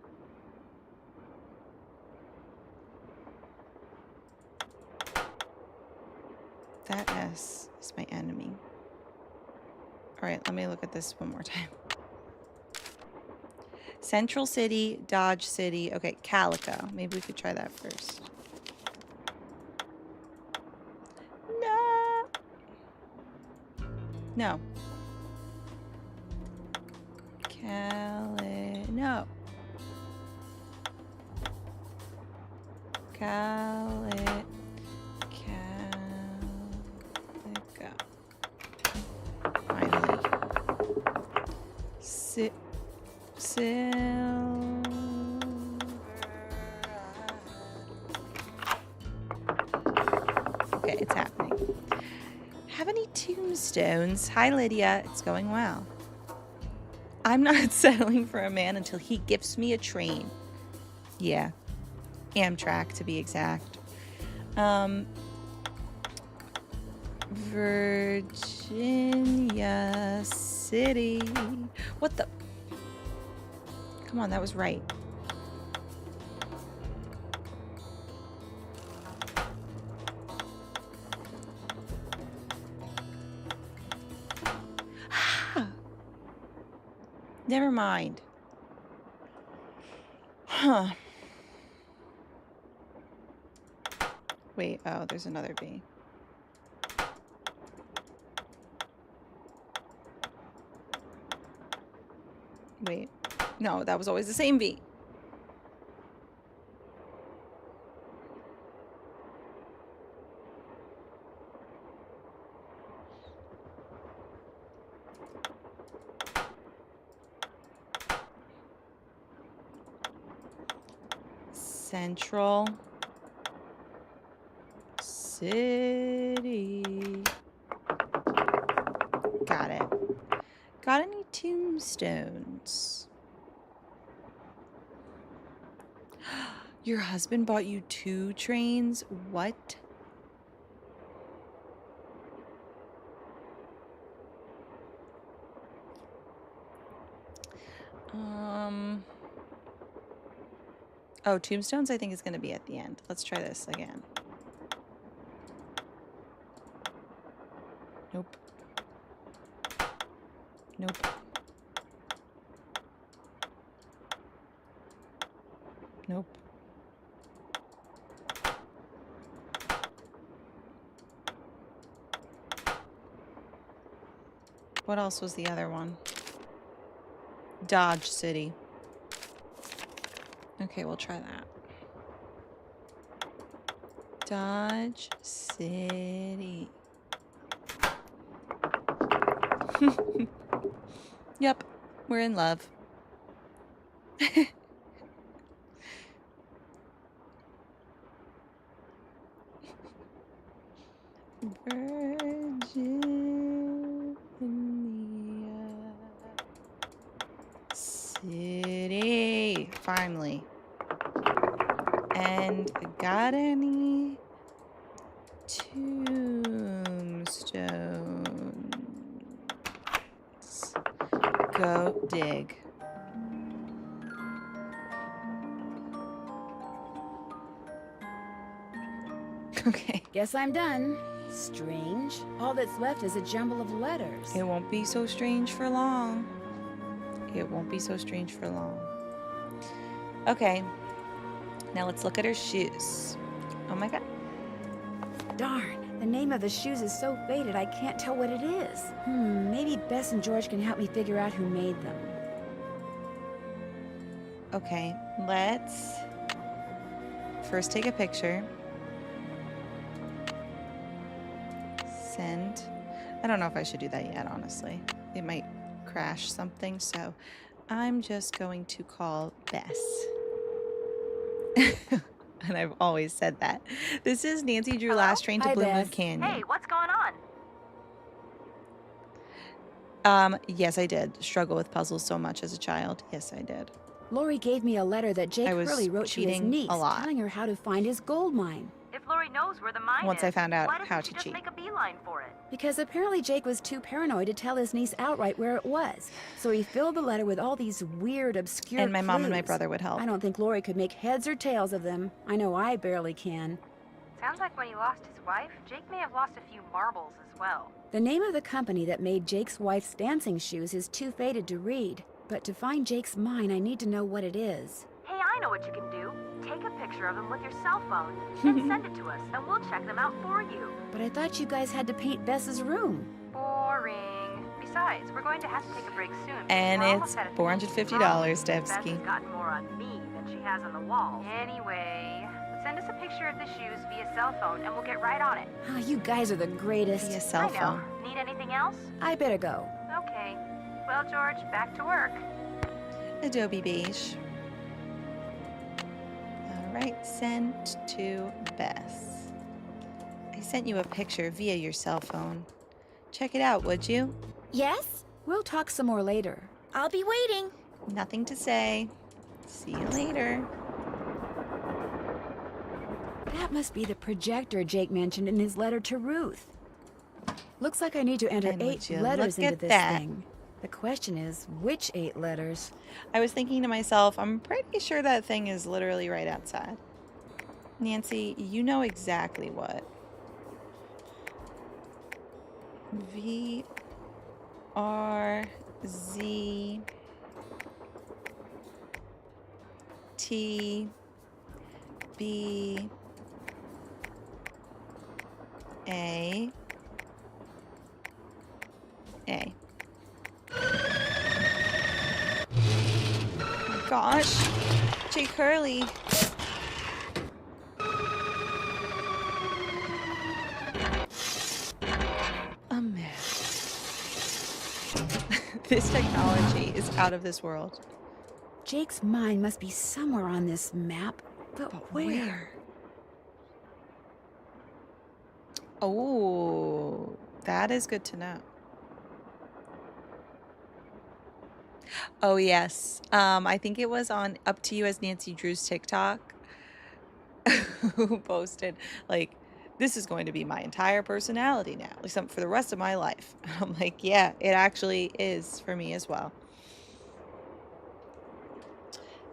That S is my enemy. All right, let me look at this one more time. Central City, Dodge City. Okay, Calico. Maybe we could try that first. No. No. No. Calico. Finally. Okay, it's happening. Have any tombstones? Hi, Lydia. It's going well. I'm not settling for a man until he gifts me a train. Yeah. Amtrak, to be exact. Virginia City. What the? Come on, that was right. Never mind. Huh. Wait, oh, there's another B. Wait. No, that was always the same V. Central City. Got it. Got any tombstones? Your husband bought you 2 trains? What? Oh, tombstones I think is going to be at the end. Let's try this again. Nope. Nope. Nope. What else was the other one? Dodge City. Okay, we'll try that. Dodge City. Yep, we're in love. Virginia City. Finally. And got any tombstones? Go dig. Okay. Guess I'm done. Strange. All that's left is a jumble of letters. It won't be so strange for long. It won't be so strange for long. Okay. Now let's look at her shoes. Oh my god. Darn. The name of the shoes is so faded I can't tell what it is. Maybe Bess and George can help me figure out who made them. Okay, let's first take a picture. Send. I don't know if I should do that yet, honestly. It might crash something, so I'm just going to call Bess. And I've always said that. This is Nancy Drew, Last Train to Hi, Blue Moon Bess. Canyon. Hey, what's going on? Yes, I did struggle with puzzles so much as a child. Yes, I did. Lori gave me a letter that Jake I was Hurley wrote to his cheating niece, a lot. telling her how to find his gold mine. If Lori knows where the mine Once is, I found out why doesn't how she to just cheat. make a beeline for it? Because apparently Jake was too paranoid to tell his niece outright where it was. So he filled the letter with all these weird, obscure And my mom and my clues. brother would help. I don't think Lori could make heads or tails of them. I know I barely can. Sounds like when he lost his wife, Jake may have lost a few marbles as well. The name of the company that made Jake's wife's dancing shoes is too faded to read. But to find Jake's mine, I need to know what it is. Hey, I know what you can do. Take a picture of them with your cell phone, then send it to us, and we'll check them out for you. But I thought you guys had to paint Bess's room. Boring. Besides, we're going to have to take a break soon. And We're it's almost at a $450, Bess Devsky. has gotten more on me than she has on the wall. Anyway, send us a picture of the shoes via cell phone, and we'll get right on it. Oh, you guys are the greatest. Via cell I know. phone. Need anything else? I better go. Okay. Well, George, back to work. Adobe Beige. Alright, sent to Bess. I sent you a picture via your cell phone. Check it out, would you? Yes? We'll talk some more later. I'll be waiting. Nothing to say. See you later. That must be the projector Jake mentioned in his letter to Ruth. Looks like I need to enter And would 8 you letters look into at this that? thing. The question is, which 8 letters? I was thinking to myself, I'm pretty sure that thing is literally right outside. Nancy, you know exactly what. V R Z T B A A. Gosh, Jake Hurley. A mess. This technology is out of this world. Jake's mine must be somewhere on this map, but where? Oh, that is good to know. Oh, yes. I think it was on Up to You as Nancy Drew's TikTok who posted, like, this is going to be my entire personality now, like something for the rest of my life. I'm like, yeah, it actually is for me as well.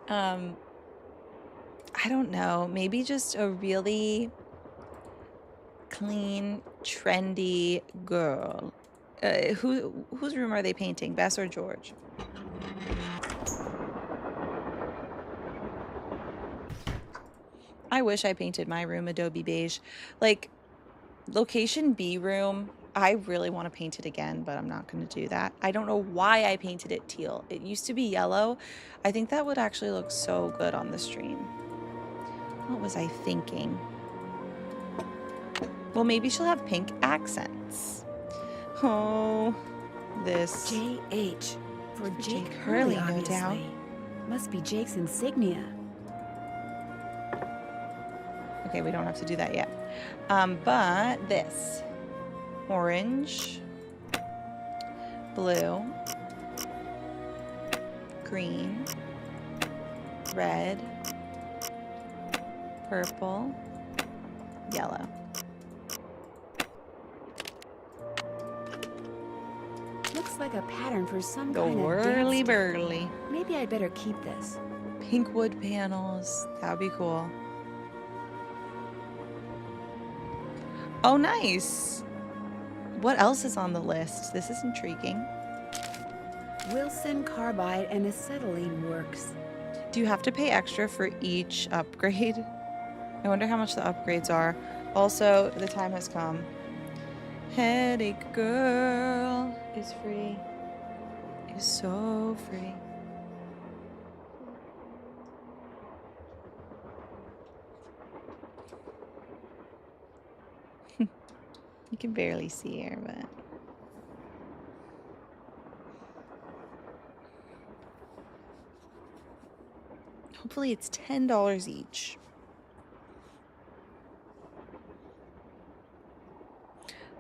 I don't know, maybe just a really clean, trendy girl. Whose room are they painting, Bess or George? I wish I painted my room Adobe Beige. Like, location B room I really want to paint it again, but I'm not going to do that. I don't know why I painted it teal. It used to be yellow. I think that would actually look so good on the stream. What was I thinking? Well, maybe she'll have pink accents. Oh, this. J.H. For Jake Hurley, Hurley, no obviously. doubt. Must be Jake's insignia. Okay, we don't have to do that yet. But this. Orange. Blue. Green. Red. Purple. Yellow. Looks like a pattern for some The kind of whirly dance. burly. Maybe I'd better keep this. Pink wood panels. That would be cool. Oh, nice. What else is on the list? This is intriguing. Wilson carbide and acetylene works. Do you have to pay extra for each upgrade? I wonder how much the upgrades are. Also, the time has come. Headache Girl is free. Is so free. You can barely see her, but... Hopefully it's $10 each.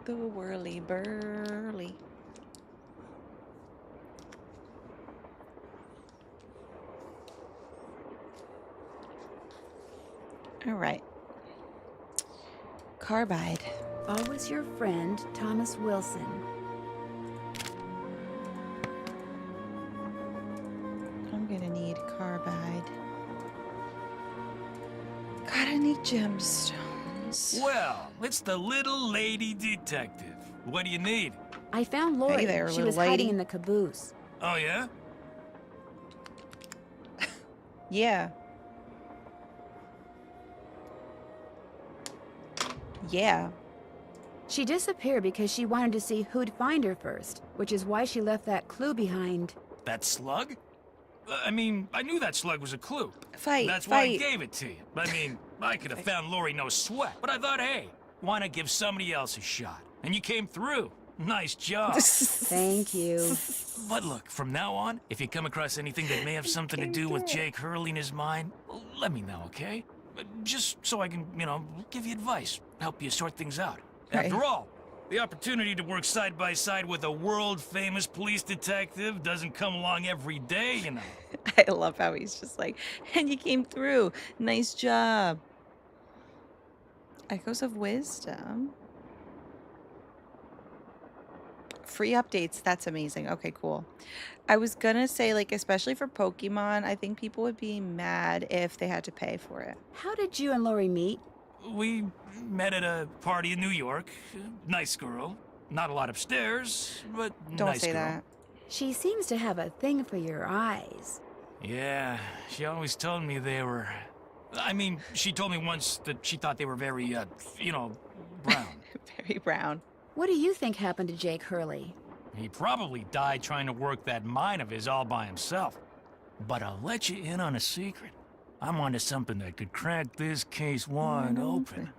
The whirly burly. All right. Carbide. Always your friend, Thomas Wilson. I'm gonna need carbide. God, I need gemstones. Well, it's the little lady detective. What do you need? I found Lori. Hey there, she little was lady. hiding in the caboose. Oh, yeah? Yeah. Yeah. She disappeared because she wanted to see who'd find her first, which is why she left that clue behind. That slug? I mean, I knew that slug was a clue. Fight, That's why I fight. gave it to you. I mean, I could have found Lori no sweat. But I thought, hey, why not give somebody else a shot? And you came through. Nice job. Thank you. But look, from now on, if you come across anything that may have something to do with Jake Hurley in his mind, let me know, okay? Just so I can, give you advice, help you sort things out. Right. After all, the opportunity to work side by side with a world-famous police detective doesn't come along every day, you know. I love how he's just like, and you came through. Nice job. Echoes of Wisdom. Free updates. That's amazing. Okay, cool. I was gonna say, like, especially for Pokemon, I think people would be mad if they had to pay for it. How did you and Lori meet? We met at a party in New York. Nice girl. Not a lot upstairs, but Don't nice say girl. that. She seems to have a thing for your eyes. Yeah, she always told me they were... I mean, she told me once that she thought they were very, brown. Very brown. What do you think happened to Jake Hurley? He probably died trying to work that mine of his all by himself. But I'll let you in on a secret. I'm onto something that could crack this case wide open.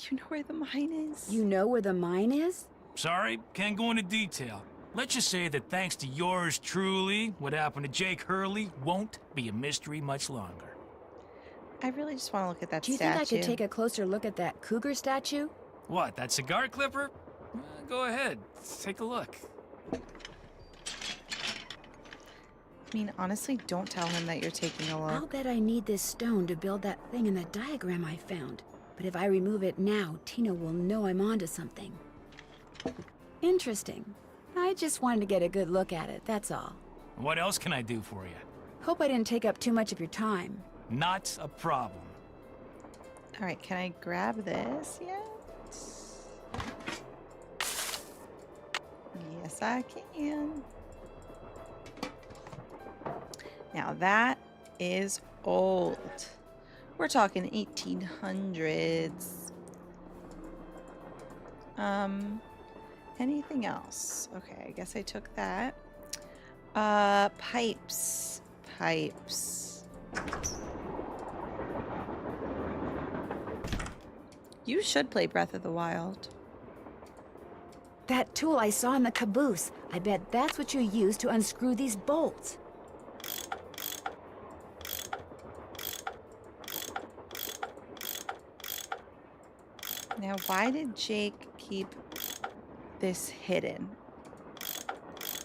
You know where the mine is? You know where the mine is? Sorry, can't go into detail. Let's just say that thanks to yours truly, what happened to Jake Hurley won't be a mystery much longer. I really just want to look at that Do you statue. think I could take a closer look at that cougar statue? What, that cigar clipper? Go ahead, take a look. I mean, honestly, don't tell him that you're taking a look. I'll bet I need this stone to build that thing in the diagram I found. But if I remove it now, Tina will know I'm onto something. Interesting. I just wanted to get a good look at it, that's all. What else can I do for you? Hope I didn't take up too much of your time. Not a problem. All right, can I grab this yet? Yes, I can. Now that is old. We're talking 1800s. Anything else? Okay, I guess I took that. Pipes. Pipes. You should play Breath of the Wild. That tool I saw in the caboose. I bet that's what you use to unscrew these bolts. Now, why did Jake keep this hidden?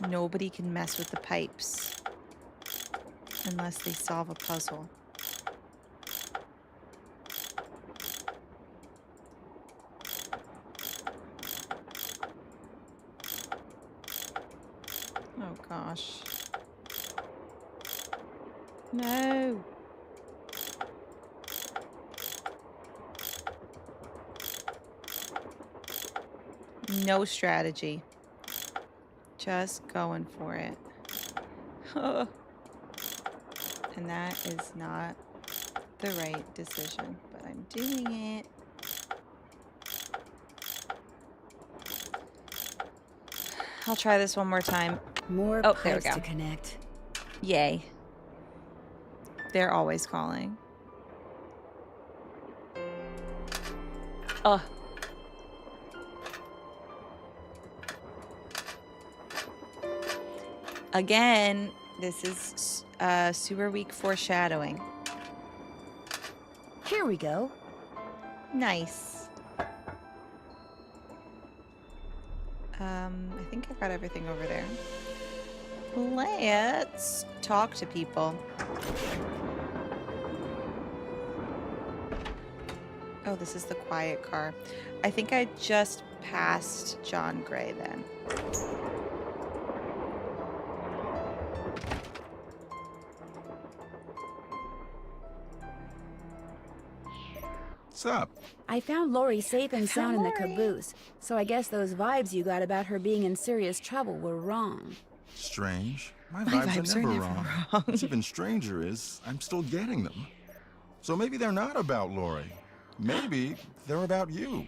Nobody can mess with the pipes unless they solve a puzzle. Oh gosh. No. No strategy. Just going for it. And that is not the right decision, but I'm doing it. I'll try this one more time. More Oh, there we pipes go. to connect. Yay. They're always calling. Ugh. Again, this is super weak foreshadowing. Here we go. Nice. I think I got everything over there. Let's talk to people. Oh, this is the quiet car. I think I just passed John Gray then. What's up? I found Lori safe and sound in the Lori. caboose, so I guess those vibes you got about her being in serious trouble were wrong. Strange. My My vibes are never wrong. What's even stranger is I'm still getting them. So maybe they're not about Lori. Maybe they're about you.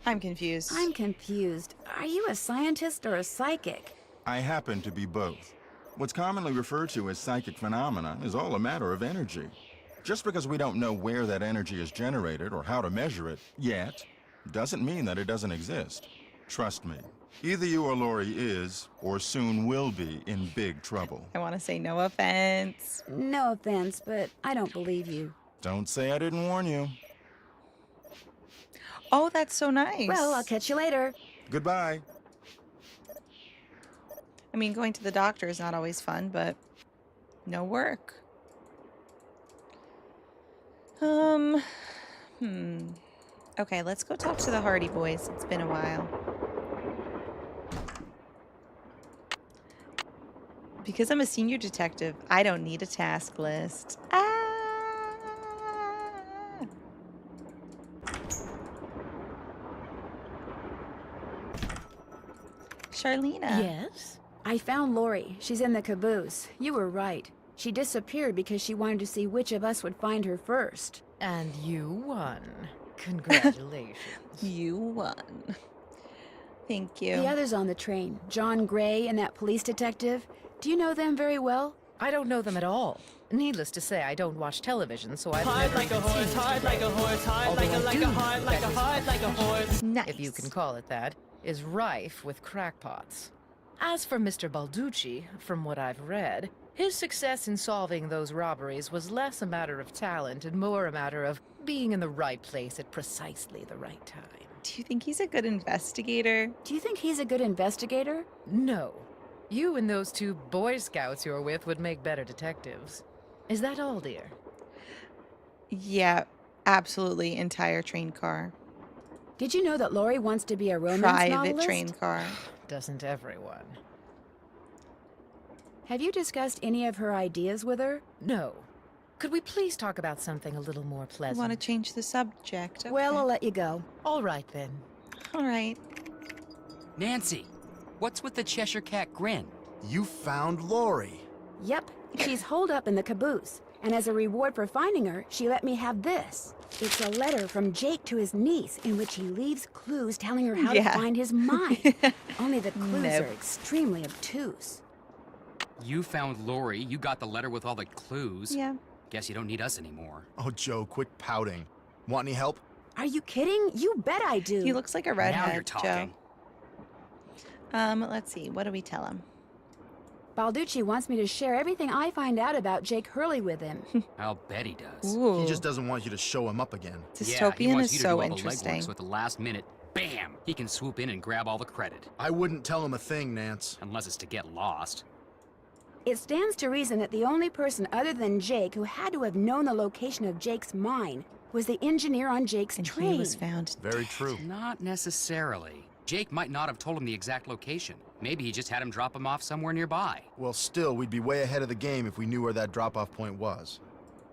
I'm confused. I'm confused. Are you a scientist or a psychic? I happen to be both. What's commonly referred to as psychic phenomena is all a matter of energy. Just because we don't know where that energy is generated or how to measure it yet, doesn't mean that it doesn't exist. Trust me, either you or Lori is, or soon will be, in big trouble. I want to say no offense. No offense, but I don't believe you. Don't say I didn't warn you. Oh, that's so nice. Well, I'll catch you later. Goodbye. I mean, going to the doctor is not always fun, but no work. Okay, let's go talk to the Hardy Boys. It's been a while. Because I'm a senior detective, I don't need a task list. Charlena. Yes? I found Lori. She's in the caboose. You were right. She disappeared because she wanted to see which of us would find her first. And you won. Congratulations. You won. Thank you. The others on the train, John Gray and that police detective, do you know them very well? I don't know them at all. Needless to say, I don't watch television, so I've never like a even horse, seen hard Mr. like a Gray. horse, hard Although like a I like do a know hard like a that his hard like a horse. Nice. if you can call it that, is rife with crackpots. As for Mr. Balducci, from what I've read, his success in solving those robberies was less a matter of talent and more a matter of being in the right place at precisely the right time. Do you think he's a good investigator? Do you think he's a good investigator? No. You and those two Boy Scouts you're with would make better detectives. Is that all, dear? Yeah, absolutely. Entire train car. Did you know that Lori wants to be a romance Private novelist? train car. Doesn't everyone? Have you discussed any of her ideas with her? No. Could we please talk about something a little more I pleasant? want to change the subject. Okay. Well, I'll let you go. All right, then. All right. Nancy, what's with the Cheshire Cat grin? You found Lori. Yep, she's holed up in the caboose. And as a reward for finding her, she let me have this. It's a letter from Jake to his niece in which he leaves clues telling her how Yeah. to find his mine. Only the clues Nope. are extremely obtuse. You found Lori, you got the letter with all the clues. Yeah. Guess you don't need us anymore. Oh, Joe, quit pouting. Want any help? Are you kidding? You bet I do. He looks like a redhead, Now you're talking. Joe. Let's see. What do we tell him? Balducci wants me to share everything I find out about Jake Hurley with him. I'll bet he does. Ooh. He just doesn't want you to show him up again. Yeah, he Dystopian wants is you to so do all interesting. The legwork, so at the last minute, bam, he can swoop in and grab all the credit. I wouldn't tell him a thing, Nance. Unless it's to get lost. It stands to reason that the only person other than Jake who had to have known the location of Jake's mine was the engineer on Jake's And train. he was found Very true. Not necessarily. Jake might not have told him the exact location. Maybe he just had him drop him off somewhere nearby. Well, still, we'd be way ahead of the game if we knew where that drop-off point was.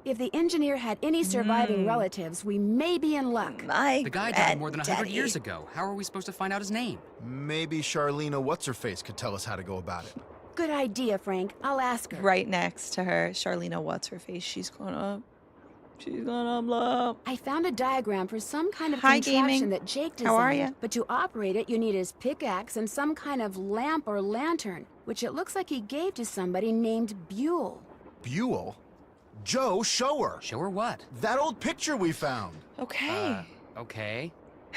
If the engineer had any surviving relatives, we may be in luck. My The guy died more than 100 granddaddy. years ago. How are we supposed to find out his name? Maybe Charlena What's-Her-Face could tell us how to go about it. Good idea, Frank. I'll ask her. Right next to her, Charlena, what's her face? She's gonna blow. I found a diagram for some kind of Hi, contraption gaming. that Jake designed. How are ya? But to operate it, you need his pickaxe and some kind of lamp or lantern, which it looks like he gave to somebody named Buell. Buell? Joe, show her. Show her what? That old picture we found. Okay. Okay.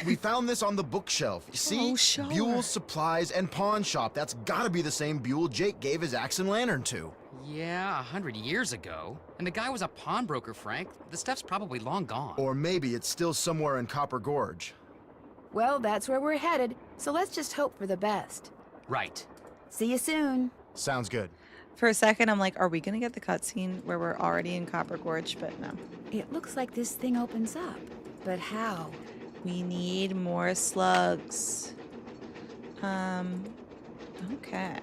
We found this on the bookshelf. See? Oh, show her. Buell's Supplies and Pawn Shop. That's gotta be the same Buell Jake gave his axe and lantern to. Yeah, 100 years ago. And the guy was a pawnbroker, Frank. The stuff's probably long gone. Or maybe it's still somewhere in Copper Gorge. Well, that's where we're headed, so let's just hope for the best. Right. See you soon. Sounds good. For a second, I'm like, are we gonna get the cutscene where we're already in Copper Gorge? But no. It looks like this thing opens up. But how? We need more slugs. Okay.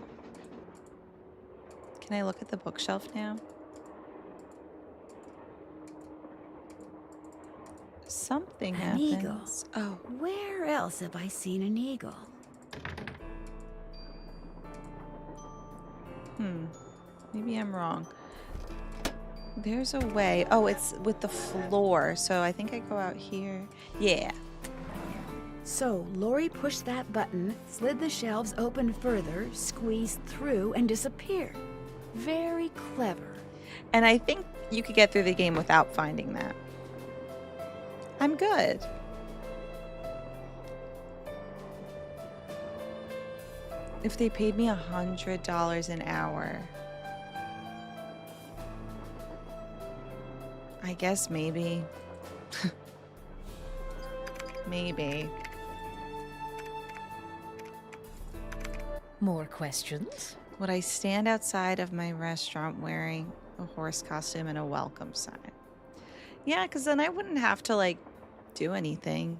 Can I look at the bookshelf now? Something An happens. eagle. Oh, Where else have I seen an eagle? maybe I'm wrong. There's a way. Oh, it's with the floor. So I think I go out here. Yeah. So, Lori pushed that button, slid the shelves open further, squeezed through, and disappeared. Very clever. And I think you could get through the game without finding that. I'm good. If they paid me $100 an hour, I guess maybe. Maybe. More questions? Would I stand outside of my restaurant wearing a horse costume and a welcome sign? Yeah, because then I wouldn't have to, like, do anything.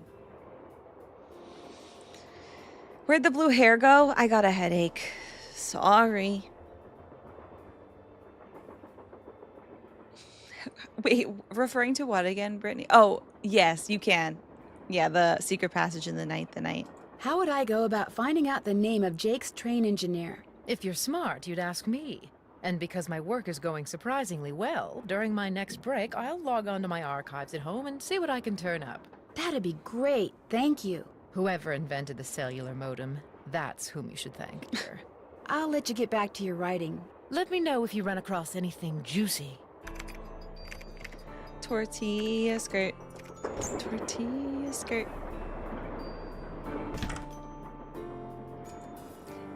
Where'd the blue hair go? I got a headache. Sorry. Wait, referring to what again, Brittany? Oh, yes, you can. Yeah, the secret passage in the night. How would I go about finding out the name of Jake's train engineer? If you're smart, you'd ask me. And because my work is going surprisingly well, during my next break, I'll log onto my archives at home and see what I can turn up. That'd be great, thank you. Whoever invented the cellular modem, that's whom you should thank, dear. I'll let you get back to your writing. Let me know if you run across anything juicy. Tortilla skirt. Tortilla skirt.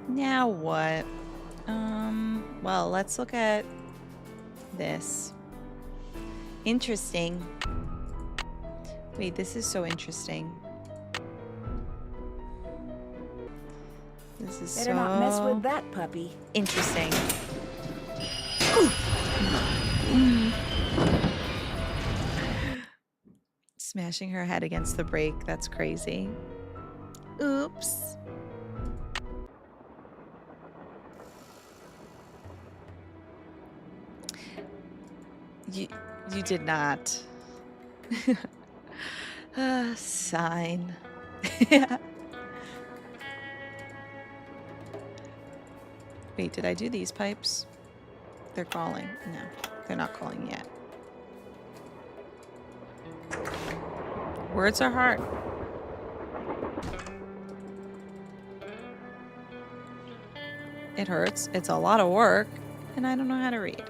Now what? Well, let's look at this. Interesting. Wait, this is so interesting. This is Better so not mess with that puppy. interesting. Smashing her head against the brake. That's crazy. Oops. You did not. Sign. Wait, did I do these pipes? They're calling. No, they're not calling yet. Words are hard. It hurts. It's a lot of work, and I don't know how to read.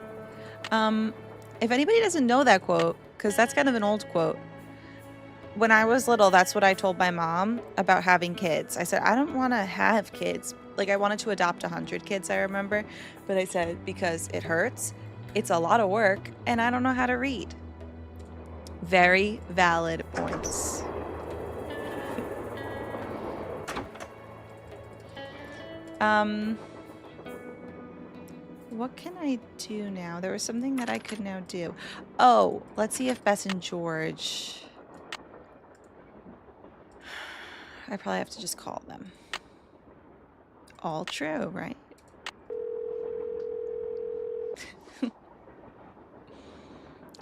If anybody doesn't know that quote, because that's kind of an old quote, when I was little, that's what I told my mom about having kids. I said, I don't want to have kids. Like, I wanted to adopt 100 kids, I remember. But I said, because it hurts, it's a lot of work, and I don't know how to read. Very valid points. What can I do now? There was something that I could now do. Oh, let's see if Bess and George... I probably have to just call them. All true, right?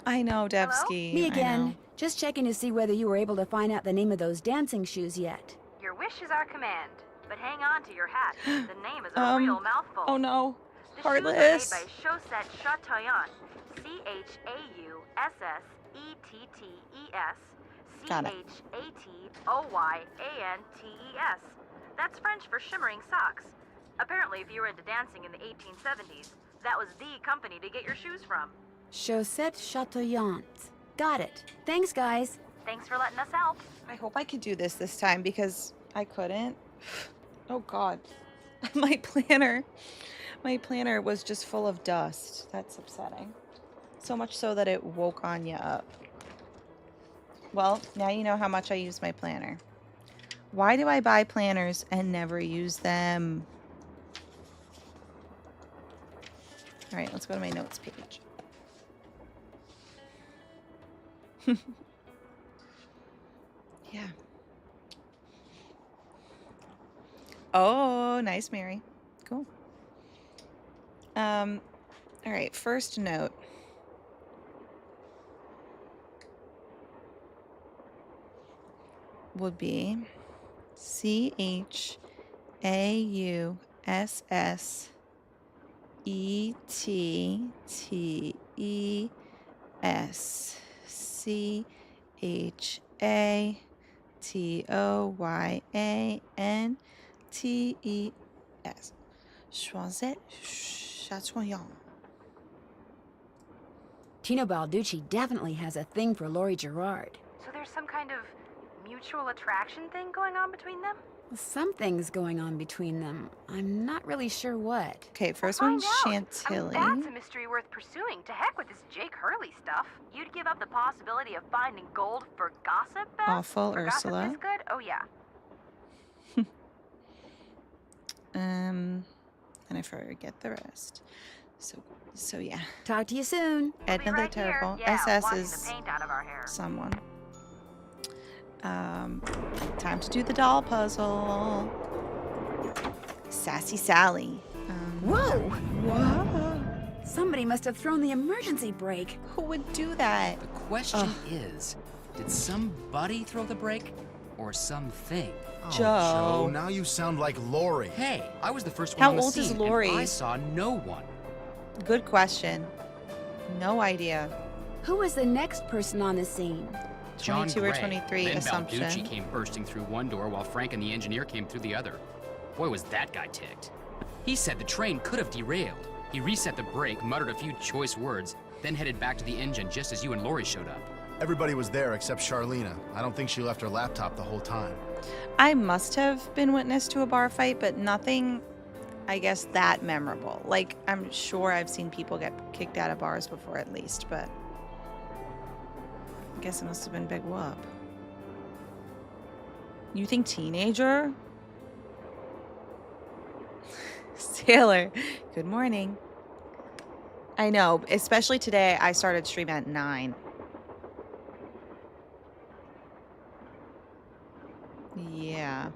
I know, Devsky. Me I again. know. Just checking to see whether you were able to find out the name of those dancing shoes yet. Your wish is our command, but hang on to your hat. The name is a real mouthful. Oh no. The Heartless. shoes are made by Chaussette Chatillon. C-H-A-U-S-S-E-T-T-E-S. Got it. C-H-A-T-O-Y-A-N-T-E-S. That's French for shimmering socks. Apparently, if you were into dancing in the 1870s, that was the company to get your shoes from. Chaussette Chatillon. Got it. Thanks, guys. Thanks for letting us help. I hope I could do this time because I couldn't. Oh God. My planner was just full of dust. That's upsetting. So much so that it woke Anya up. Well, now you know how much I use my planner. Why do I buy planners and never use them? All right, let's go to my notes page. Yeah. Oh, nice, Mary. Cool. All right, first note. Would be C-H-A-U-S-S-E-T-T-E-S. C-H-A-T-O-Y-A-N-T-E-S. Chaussette Chatillon. Tino Balducci definitely has a thing for Laurie Gerard. So there's some kind of mutual attraction thing going on between them? Something's going on between them. I'm not really sure what. Okay, first Find one's out. Chantilly. I mean, that's a mystery worth pursuing. To heck with this Jake Hurley stuff. You'd give up the possibility of finding gold for gossip, Beth? Awful for Ursula. Gossip is good? Oh, yeah. And I forget the rest. So yeah. Talk to you soon. Edna the Right Terrible. here. Yeah, SS washing is the paint out of our hair. someone. Time to do the doll puzzle. Sassy Sally. Whoa! Whoa. Somebody must have thrown the emergency brake. Who would do that? The question is, did somebody throw the brake? Or something? Oh, Joe. now you sound like Lori. Hey, I was the first one How on the old is scene, Lori? and I saw no one. Good question. No idea. Who was the next person on the scene? John 22 or Gray. 23 Then assumption. Balducci came bursting through one door while Frank and the engineer came through the other. Boy, was that guy ticked. He said the train could have derailed. He reset the brake, muttered a few choice words, then headed back to the engine just as you and Lori showed up. Everybody was there except Charlena. I don't think she left her laptop the whole time. I must have been witness to a bar fight, but nothing, I guess, that memorable. Like, I'm sure I've seen people get kicked out of bars before at least, but I guess it must have been Big Whoop. You think teenager? Sailor, good morning. I know, especially today, I started stream at 9. Yeah.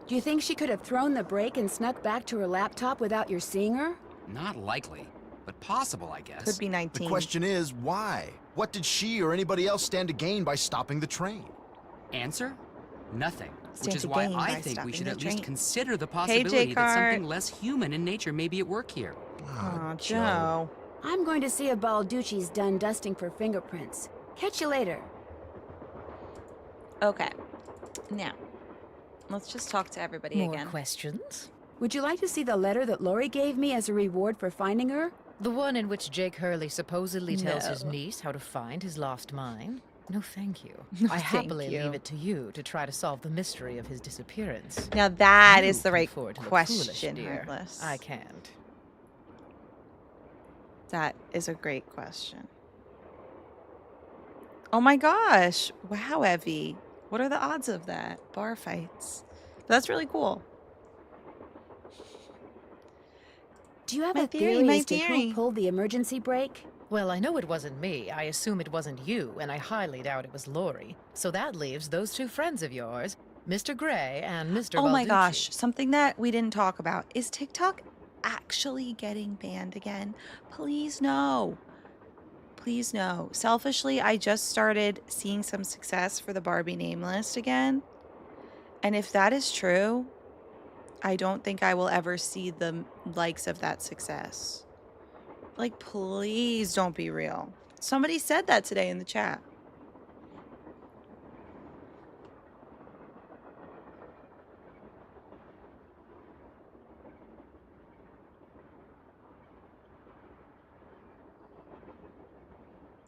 Do you think she could have thrown the brake and snuck back to her laptop without your seeing her? Not likely, but possible, I guess. Could be 19. The question is, why? What did she or anybody else stand to gain by stopping the train? Answer? Nothing. Stand Which is to why gain I by think we stopping should the at least train. consider the Hey, possibility that something J-Cart. less human in nature may be at work here. Aw, Joe. I'm going to see if Balducci's done dusting for fingerprints. Catch you later. Okay. Now, let's just talk to everybody More again. questions? Would you like to see the letter that Lori gave me as a reward for finding her? The one in which Jake Hurley supposedly tells his No. niece how to find his lost mine? No, thank you. No, I thank happily you. leave it to you to try to solve the mystery of his disappearance. Now that You is the can right afford to look question, foolish, dear. Heartless. I can't. That is a great question. Oh my gosh. Wow, Evie. What are the odds of that? Bar fights. That's really cool. Do you have My a theory, theory my as to theory. who pulled the emergency brake? Well, I know it wasn't me. I assume it wasn't you, and I highly doubt it was Lori. So that leaves those two friends of yours, Mr. Gray and Mr. Oh my Balducci. gosh. Something that we didn't talk about. Is TikTok actually getting banned again? Please no. Please no. Selfishly, I just started seeing some success for the Barbie name list again. And if that is true, I don't think I will ever see the likes of that success. Like, please don't be real. Somebody said that today in the chat.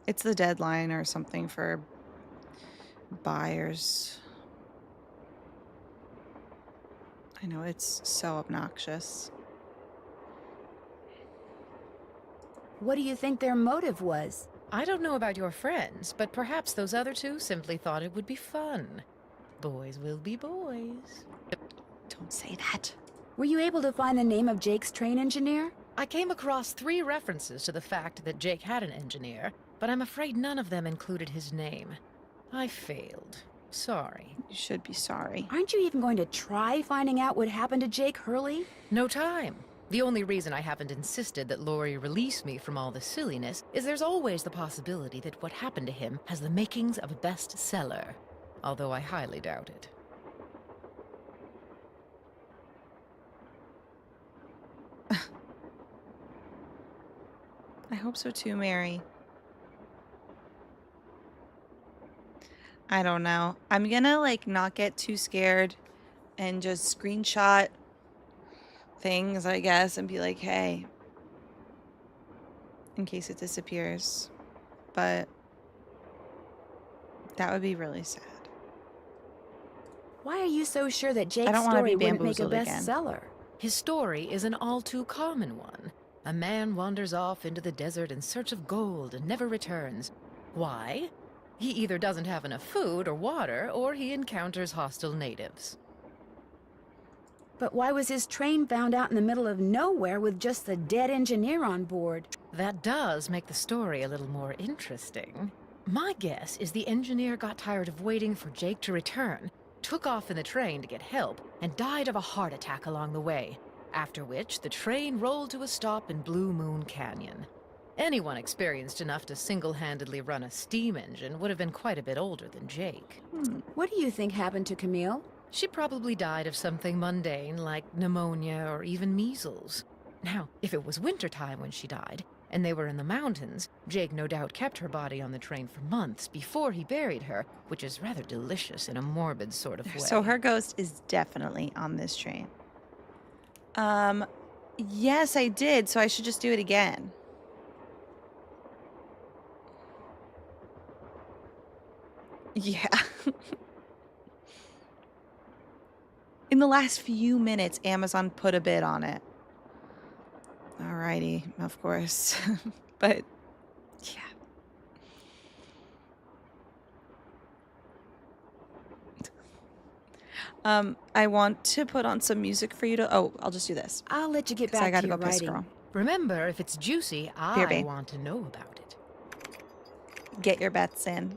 It's the deadline or something for buyers. I know, it's so obnoxious. What do you think their motive was? I don't know about your friends, but perhaps those other two simply thought it would be fun. Boys will be boys. Don't say that. Were you able to find the name of Jake's train engineer? I came across 3 references to the fact that Jake had an engineer, but I'm afraid none of them included his name. I failed. Sorry. You should be sorry. Aren't you even going to try finding out what happened to Jake Hurley? No time. The only reason I haven't insisted that Lori release me from all the silliness is there's always the possibility that what happened to him has the makings of a bestseller, although I highly doubt it. I hope so too, Mary. I don't know. I'm gonna like not get too scared and just screenshot things, I guess, and be like, hey, in case it disappears. But that would be really sad. Why are you so sure that Jake's don't wanna be story wouldn't make a bamboozled again. bestseller? His story is an all too common one. A man wanders off into the desert in search of gold and never returns. Why? He either doesn't have enough food or water, or he encounters hostile natives. But why was his train found out in the middle of nowhere with just the dead engineer on board? That does make the story a little more interesting. My guess is the engineer got tired of waiting for Jake to return, took off in the train to get help, and died of a heart attack along the way, after which the train rolled to a stop in Blue Moon Canyon. Anyone experienced enough to single-handedly run a steam engine would have been quite a bit older than Jake. What do you think happened to Camille? She probably died of something mundane like pneumonia or even measles. Now, if it was wintertime when she died, and they were in the mountains, Jake no doubt kept her body on the train for months before he buried her, which is rather delicious in a morbid sort of way. So her ghost is definitely on this train. Yes, I did, so I should just do it again. Yeah. In the last few minutes, Amazon put a bid on it. Alrighty, of course. But, yeah. I want to put on some music for you to... Oh, I'll just do this. I'll let you get 'Cause back I gotta to your go piss writing. girl. Remember, if it's juicy, Here, I babe. want to know about it. Get your bets in.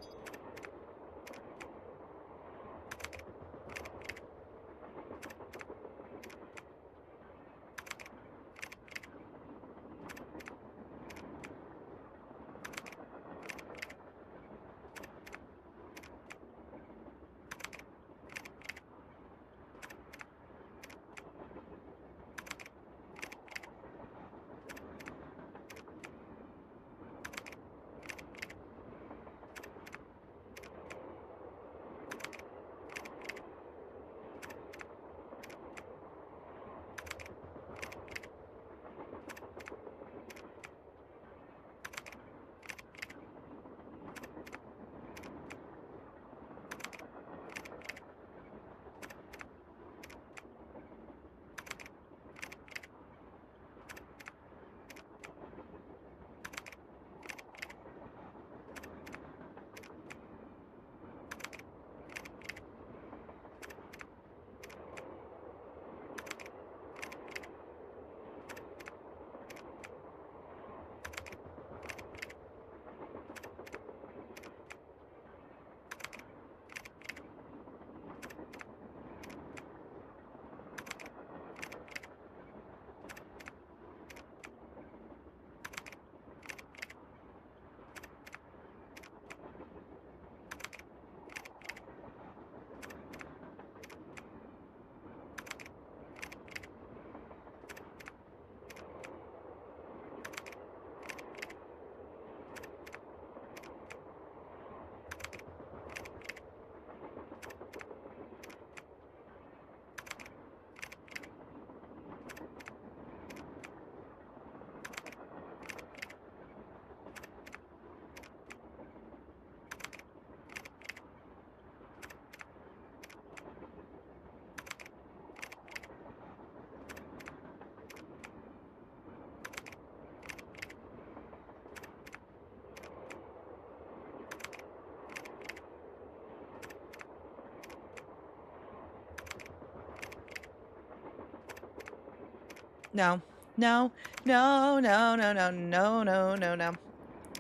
No. No. No, no, no, no, no, no, no, no.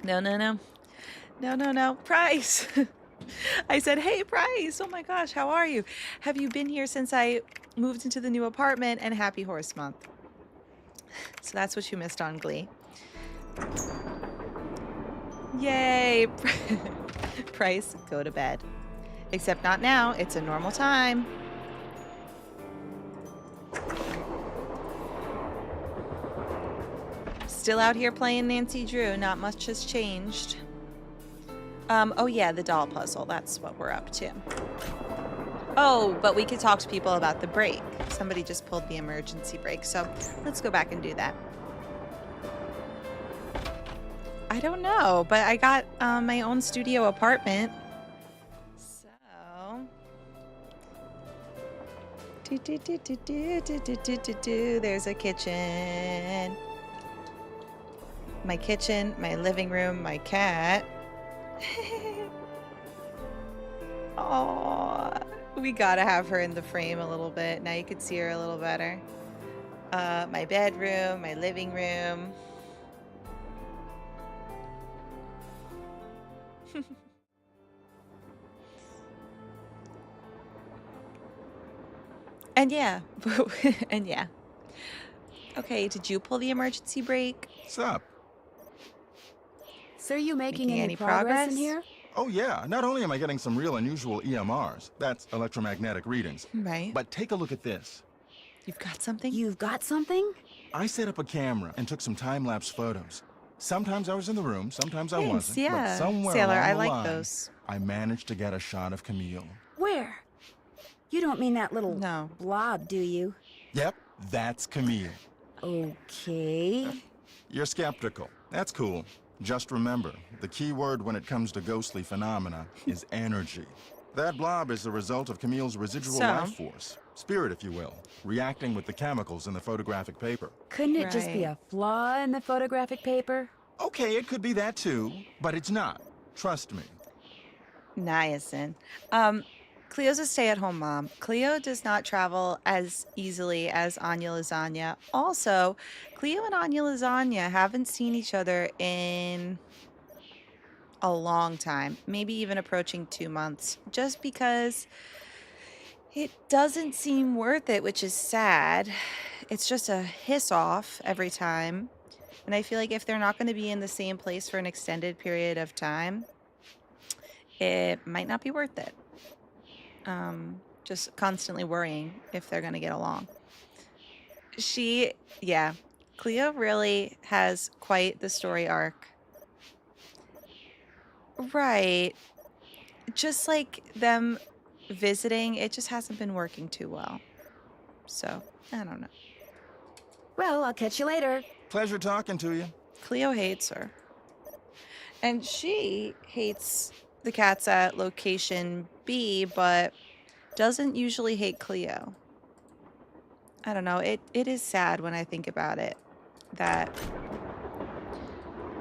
No, no, no. No, no, no. Price. I said, hey, Price. Oh my gosh, how are you? Have you been here since I moved into the new apartment? And happy Horse Month. So that's what you missed on Glee. Yay. Price, go to bed. Except not now. It's a normal time. Still out here playing Nancy Drew. Not much has changed. Oh yeah, the doll puzzle. That's what we're up to. Oh, but we could talk to people about the break. Somebody just pulled the emergency brake, so let's go back and do that. I don't know, but I got my own studio apartment. So... There's a kitchen. My kitchen, my living room, my cat. Oh, we gotta have her in the frame a little bit. Now you can see her a little better. My bedroom, my living room. And yeah, and yeah. Okay, did you pull the emergency brake? What's up? So are you making Making any any progress progress? in here? Oh yeah, not only am I getting some real unusual EMRs, that's electromagnetic readings, Right. but take a look at this. You've got something? You've got something? I set up a camera and took some time-lapse photos. Sometimes I was in the room, sometimes I Thanks, wasn't, yeah. but somewhere Sailor, along I the like line, those. I managed to get a shot of Camille. Where? You don't mean that little No. blob, do you? Yep, that's Camille. Okay. You're skeptical. That's cool. Just remember, the key word when it comes to ghostly phenomena is energy. That blob is the result of Camille's residual So? life force, spirit if you will, reacting with the chemicals in the photographic paper. Couldn't it just be Right. a flaw in the photographic paper? Okay, it could be that too, but it's not. Trust me. Niacin. Cleo's a stay-at-home mom. Cleo does not travel as easily as Anya Lasagna. Also, Cleo and Anya Lasagna haven't seen each other in a long time, maybe even approaching 2 months, just because it doesn't seem worth it, which is sad. It's just a hiss off every time. And I feel like if they're not going to be in the same place for an extended period of time, it might not be worth it. Just constantly worrying if they're going to get along. Yeah, Cleo really has quite the story arc. Right. Just like them visiting, it just hasn't been working too well. So, I don't know. Well, I'll catch you later. Pleasure talking to you. Cleo hates her. And she hates the cats at location B, but doesn't usually hate Cleo. I don't know. It is sad when I think about it that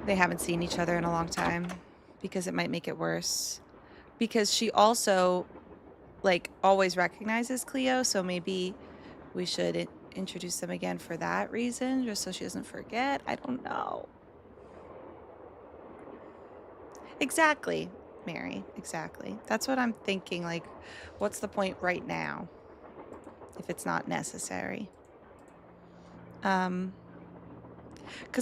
they haven't seen each other in a long time, because it might make it worse. Because she also, like, always recognizes Cleo, so maybe we should introduce them again for that reason, just so she doesn't forget. I don't know. Exactly, Mary. Exactly. That's what I'm thinking. Like, what's the point right now if it's not necessary? Because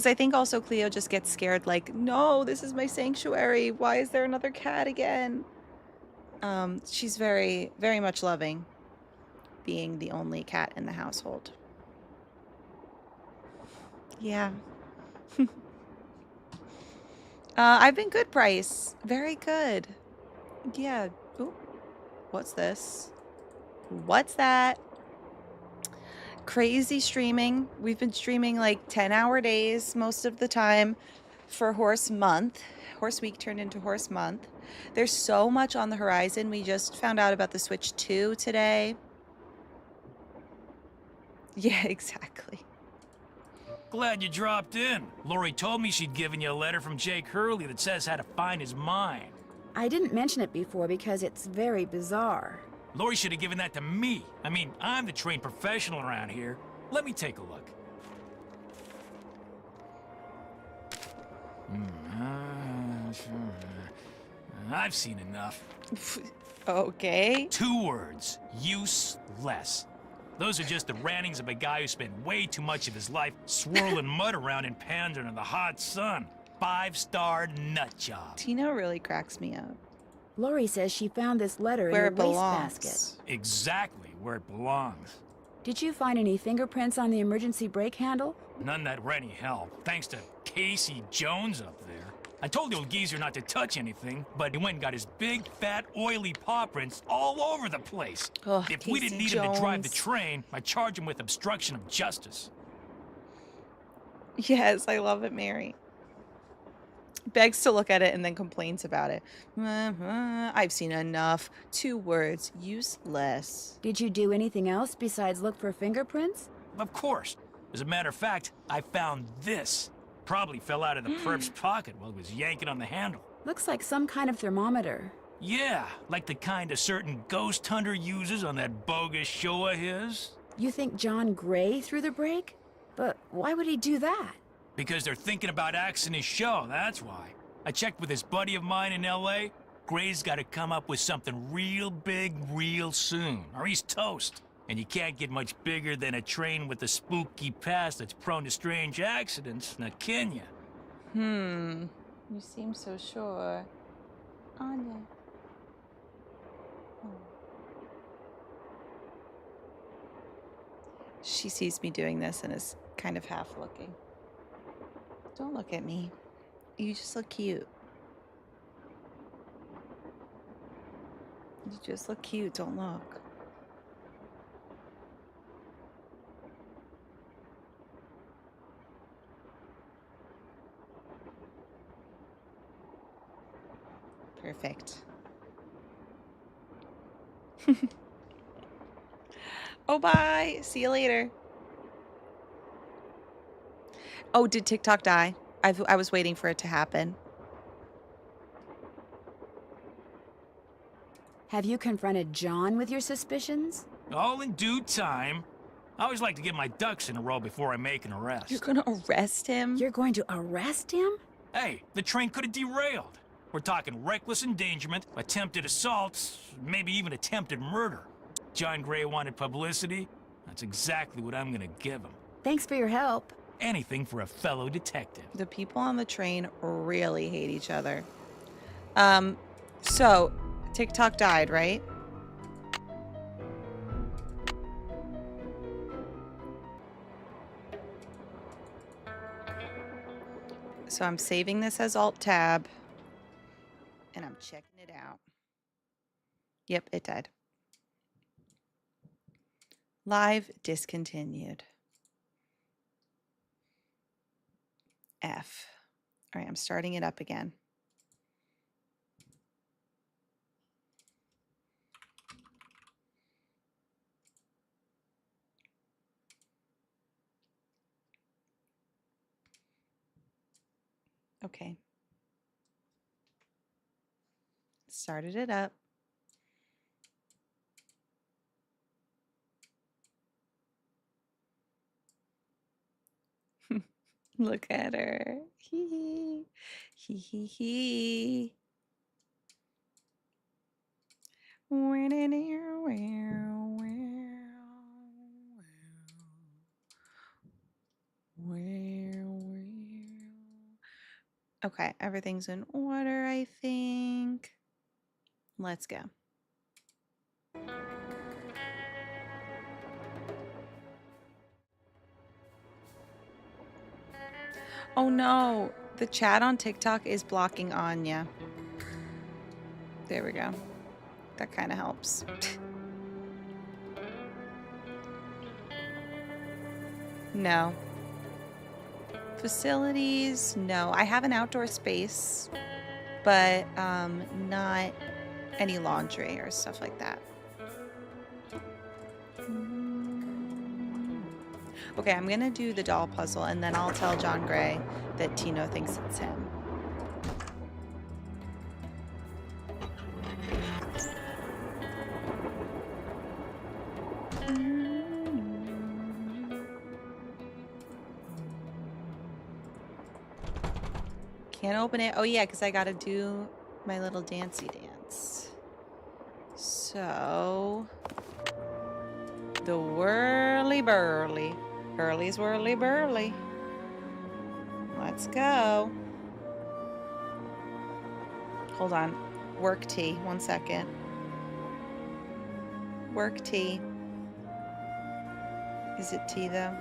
I think also Cleo just gets scared, like, no, this is my sanctuary. Why is there another cat again? She's very, very much loving being the only cat in the household. Yeah. I've been good, Bryce. Very good. Yeah. Ooh. What's this? What's that? Crazy streaming. We've been streaming like 10-hour days most of the time for Horse Month. Horse Week turned into Horse Month. There's so much on the horizon. We just found out about the Switch 2 today. Yeah, exactly. Glad you dropped in. Lori told me she'd given you a letter from Jake Hurley that says how to find his mind. I didn't mention it before because it's very bizarre. Lori should have given that to me. I mean, I'm the trained professional around here. Let me take a look. I've seen enough. Okay. 2 words. Useless. Those are just the rantings of a guy who spent way too much of his life swirling mud around in Panda in the hot sun. 5-star nut job. Tino really cracks me up. Lori says she found this letter Where in it the belongs. wastebasket. Exactly where it belongs. Did you find any fingerprints on the emergency brake handle? None that were any help, thanks to Casey Jones up there. I told the old geezer not to touch anything, but he went and got his big, fat, oily paw prints all over the place. Ugh, If we didn't need Casey him to drive the Jones. train, I'd charge him with obstruction of justice. Yes, I love it, Mary. Begs to look at it and then complains about it. I've seen enough. 2 words. Useless. Did you do anything else besides look for fingerprints? Of course. As a matter of fact, I found this. Probably fell out of the perp's pocket while he was yanking on the handle. Looks like some kind of thermometer. Yeah, like the kind a certain ghost hunter uses on that bogus show of his. You think John Gray threw the brake? But why would he do that? Because they're thinking about axing his show, that's why. I checked with this buddy of mine in L.A. Gray's got to come up with something real big real soon, or he's toast. And you can't get much bigger than a train with a spooky past that's prone to strange accidents, now can ya? You seem so sure. Anya. Oh. She sees me doing this and is kind of half looking. Don't look at me. You just look cute. You just look cute. Don't look. Perfect. Oh, bye. See you later. Oh, did TikTok die? I was waiting for it to happen. Have you confronted John with your suspicions? All in due time. I always like to get my ducks in a row before I make an arrest. You're gonna arrest him? You're going to arrest him? Hey, the train could have derailed. We're talking reckless endangerment, attempted assault, maybe even attempted murder. John Gray wanted publicity. That's exactly what I'm gonna give him. Thanks for your help. Anything for a fellow detective. The people on the train really hate each other. So TikTok died, right? So I'm saving this as Alt-Tab. And I'm checking it out. Yep, it died. Live discontinued. F. All right, I'm starting it up again. Okay. Started it up. Look at her. Hee hee. Hee hee hee. Okay, everything's in order, I think. Let's go. Oh no, the chat on TikTok is blocking Anya. There we go. That kind of helps. No. Facilities, no. I have an outdoor space, but not any laundry or stuff like that. Okay, I'm gonna do the doll puzzle and then I'll tell John Gray that Tino thinks it's him. Can't open it. Oh, yeah, because I got to do my little dancey dance. So, the whirly burly. Burly's whirly burly. Let's go. Hold on. Work T. 1 second. Work T. Is it T, though?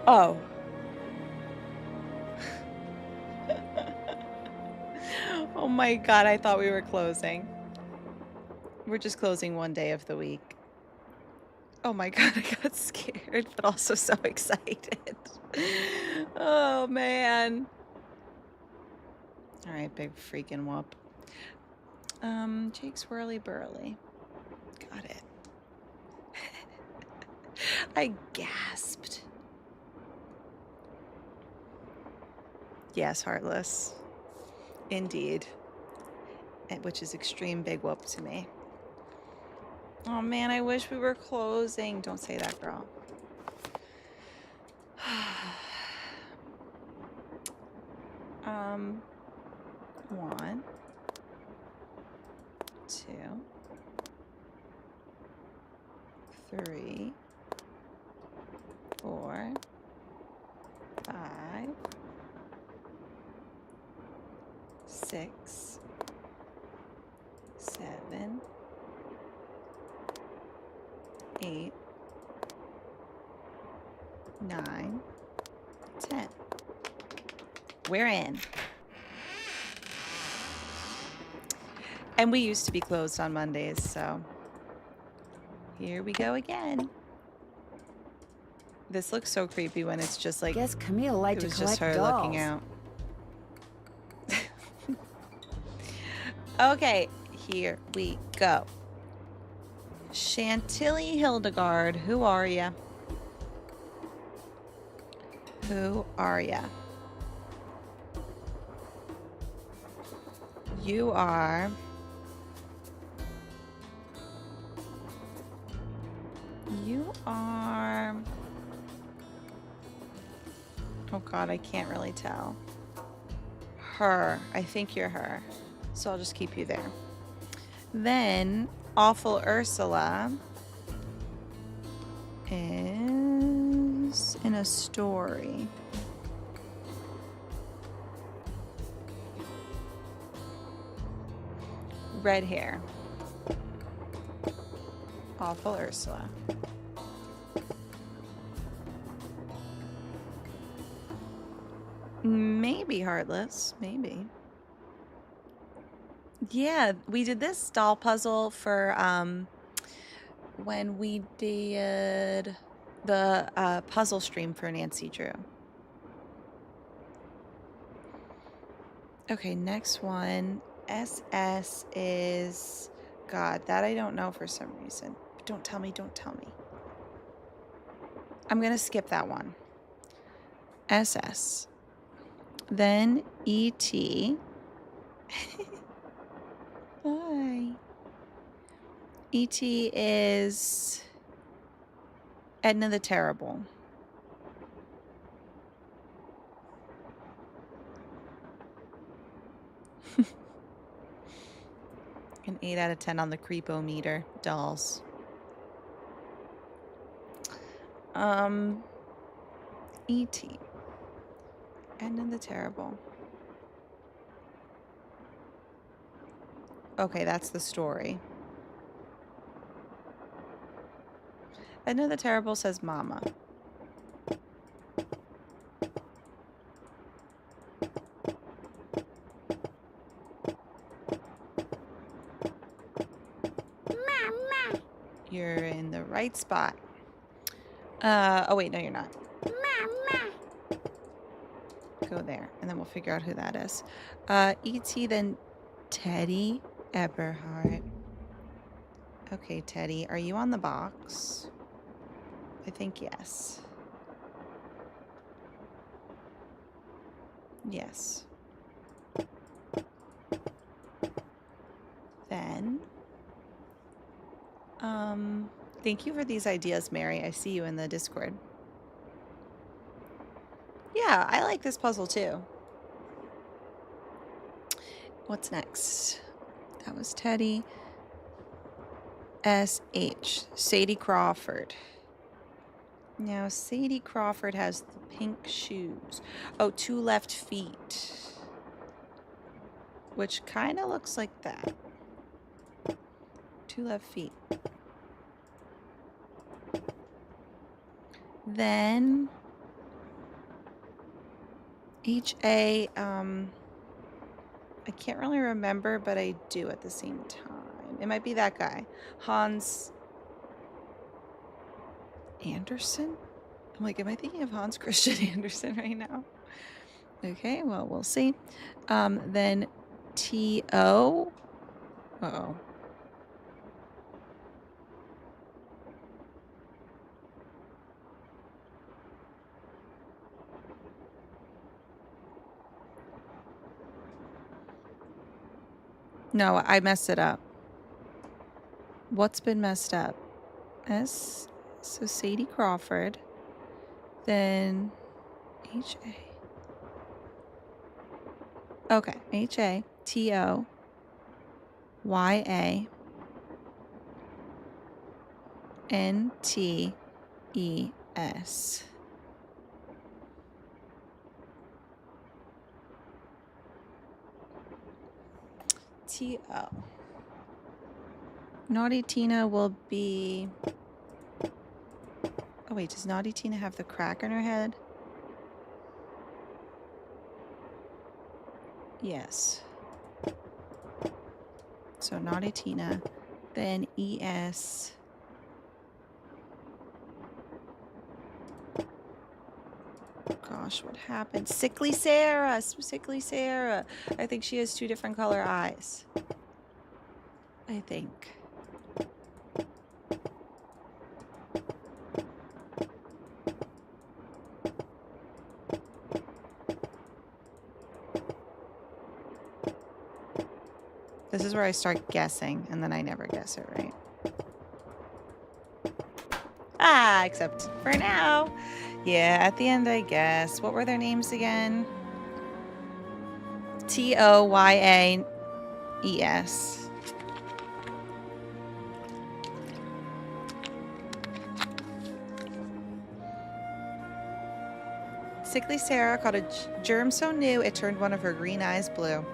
Oh. Oh my god, I thought we were closing. We're just closing one day of the week. Oh my god, I got scared, but also so excited. Oh man. Alright, big freaking whoop. Jake Swirly Burly. Got it. I gasped. Yes, Heartless. Indeed. Which is extreme big whoop to me. Oh man, I wish we were closing. Don't say that, girl. One, two, three, 4, 5, 6, 7, 8, 9, 10. We're in. And we used to be closed on Mondays, so here we go again. This looks so creepy when it's just like, guess Camille liked it to was just collect her dolls. looking out. Okay, here we go. Chantilly Hildegard, who are ya? Who are ya? You are... You are... Oh god, I can't really tell. Her. I think you're her. So I'll just keep you there. Then, Awful Ursula is in a story. Red hair. Awful Ursula. Maybe Heartless. Maybe. Yeah, we did this doll puzzle for when we did the puzzle stream for Nancy Drew. Okay, next one. SS is... God, that I don't know for some reason. Don't tell me, don't tell me. I'm going to skip that one. SS. Then ET. Hi. ET is Edna the Terrible. An 8 out of 10 on the creepometer. Dolls. E.T. Edna the Terrible. Okay, that's the story. Edna the Terrible says mama. Mama. You're in the right spot. Oh wait, no you're not. Mama. Go there, and then we'll figure out who that is. E.T. then Teddy Eberhardt. Okay, Teddy, are you on the box? I think yes. Yes. Then Thank you for these ideas, Mary. I see you in the Discord. Yeah, I like this puzzle too. What's next? That was Teddy. S.H. Sadie Crawford. Now, Sadie Crawford has the pink shoes. Oh, 2 left feet. Which kind of looks like that. 2 left feet. Then H.A. I can't really remember, but I do at the same time. It might be that guy. Hans Anderson? I'm like, am I thinking of Hans Christian Andersen right now? Okay, well, we'll see. Then T.O. Uh-oh. No, I messed it up. What's been messed up? S. So Sadie Crawford. Then H.A. Okay, H.A. T.O. Y.A. N.T.E.S. T.O. Naughty Tina will be... Oh wait, does Naughty Tina have the crack in her head? Yes. So Naughty Tina, then E.S. Gosh, what happened? Sickly Sarah! Sickly Sarah! I think she has 2 different color eyes. I think. This is where I start guessing, and then I never guess it right. Ah, except for now. Yeah, at the end I guess. What were their names again? T-O-Y-A-E-S. Sickly Sarah caught a germ so new it turned one of her green eyes blue.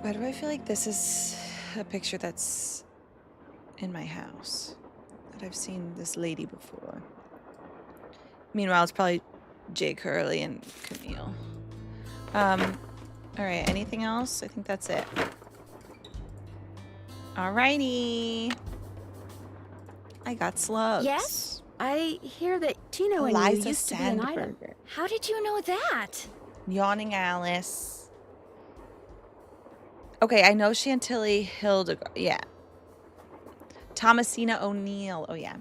Why do I feel like this is a picture that's in my house? That I've seen this lady before. Meanwhile, it's probably Jake Hurley and Camille. Alright, anything else? I think that's it. Alrighty. I got slugs. Yes? I hear that Tino and you used to be an item. How did you know that? Yawning Alice. Okay, I know Chantilly Hildegard. Yeah. Thomasina O'Neill. Oh, yeah.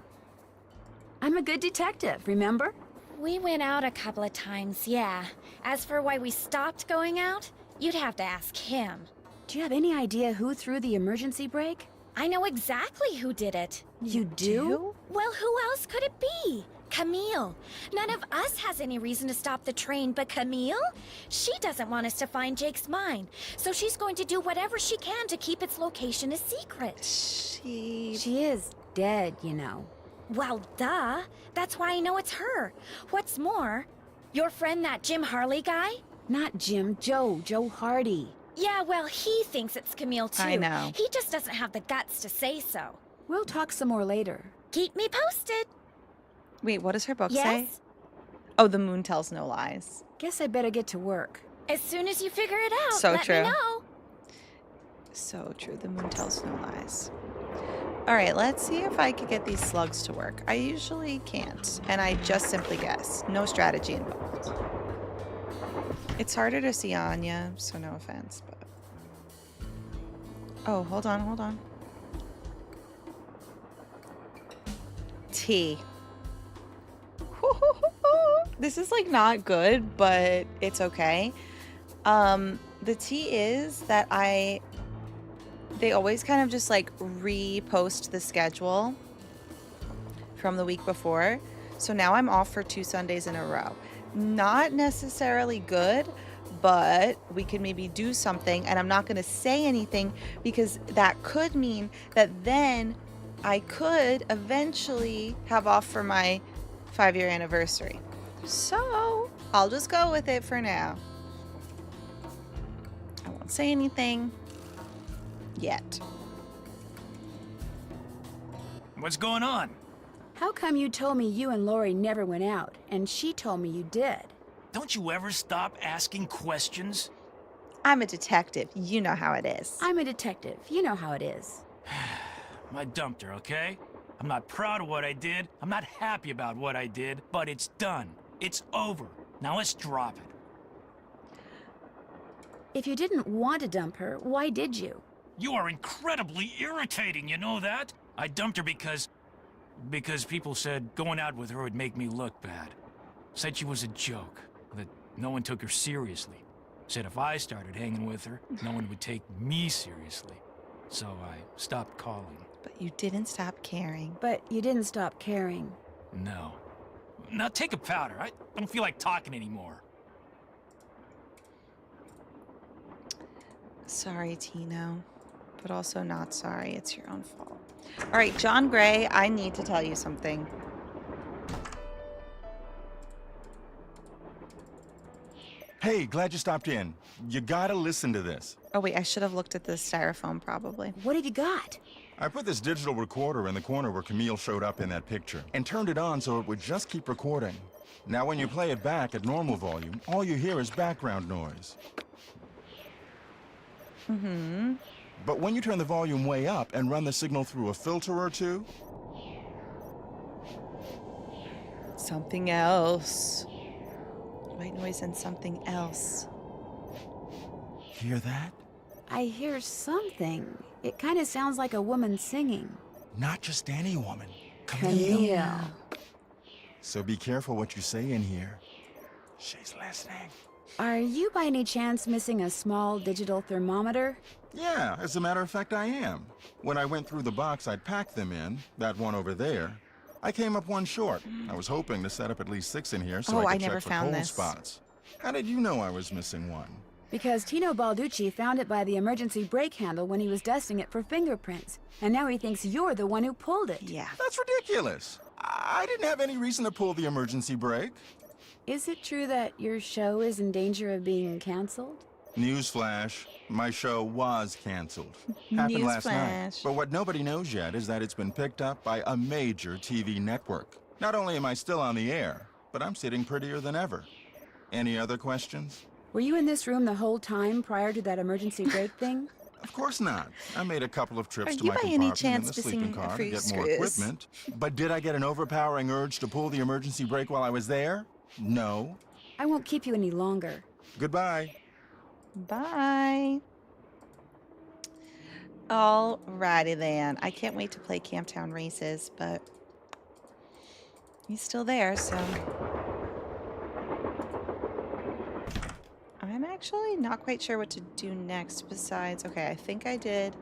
I'm a good detective, remember? We went out a couple of times, yeah. As for why we stopped going out, you'd have to ask him. Do you have any idea who threw the emergency brake? I know exactly who did it. You do? Well, who else could it be? Camille. None of us has any reason to stop the train but Camille. She doesn't want us to find Jake's mine, so she's going to do whatever she can to keep its location a secret. She is dead, you know. Well, duh. That's why I know it's her. What's more, your friend, that Jim Harley guy? Not Jim, Joe Hardy. Yeah, well, he thinks it's Camille, too. I know. He just doesn't have the guts to say so. We'll talk some more later. Keep me posted. Wait, what does her book Yes? say? Oh, The Moon Tells No Lies. Guess I better get to work. As soon as you figure it out, So let true. me know. So true. The Moon Tells No Lies. All right, let's see if I could get these slugs to work. I usually can't, and I just simply guess. No strategy involved. It's harder to see Anya, so no offense, but... Oh, hold on. T. This is like not good, but it's okay. The tea is that they always kind of just like repost the schedule from the week before. So now I'm off for 2 Sundays in a row. Not necessarily good, but we could maybe do something, and I'm not going to say anything because that could mean that then I could eventually have off for my 5-year anniversary. So I'll just go with it for now. I won't say anything yet. What's going on? How come you told me you and Lori never went out, and she told me you did? Don't you ever stop asking questions? I'm a detective. You know how it is. I'm a detective. You know how it is. I dumped her, okay? I'm not proud of what I did. I'm not happy about what I did, but it's done. It's over. Now let's drop it. If you didn't want to dump her, why did you? You are incredibly irritating, you know that? I dumped her because people said going out with her would make me look bad. Said she was a joke, that no one took her seriously. Said if I started hanging with her, no one would take me seriously. So I stopped calling. But you didn't stop caring. But you didn't stop caring. No. Now take a powder. I don't feel like talking anymore. Sorry, Tino. But also not sorry. It's your own fault. All right, John Gray, I need to tell you something. Hey, glad you stopped in. You gotta listen to this. Oh, wait, I should have looked at the styrofoam probably. What have you got? I put this digital recorder in the corner where Camille showed up in that picture and turned it on so it would just keep recording. Now when you play it back at normal volume, all you hear is background noise. Mm-hmm. But when you turn the volume way up and run the signal through a filter or two... Something else. White noise and something else. Hear that? I hear something. It kind of sounds like a woman singing. Not just any woman. Camille. So be careful what you say in here. She's listening. Are you by any chance missing a small digital thermometer? Yeah, as a matter of fact, I am. When I went through the box I'd packed them in, that one over there, I came up one short. I was hoping to set up at least 6 in here so I could check for cold spots. How did you know I was missing one? Because Tino Balducci found it by the emergency brake handle when he was dusting it for fingerprints. And now he thinks you're the one who pulled it. Yeah. That's ridiculous. I didn't have any reason to pull the emergency brake. Is it true that your show is in danger of being canceled? Newsflash, my show was canceled. Happened last night. But what nobody knows yet is that it's been picked up by a major TV network. Not only am I still on the air, but I'm sitting prettier than ever. Any other questions? Were you in this room the whole time prior to that emergency brake thing? Of course not. I made a couple of trips to you my by compartment any in chance the sleeping missing a car few to get screws? more equipment. But did I get an overpowering urge to pull the emergency brake while I was there? No. I won't keep you any longer. Goodbye. Bye. Alrighty then. I can't wait to play Camptown Races, but he's still there, so... I'm actually not quite sure what to do next besides... Okay, I think I did.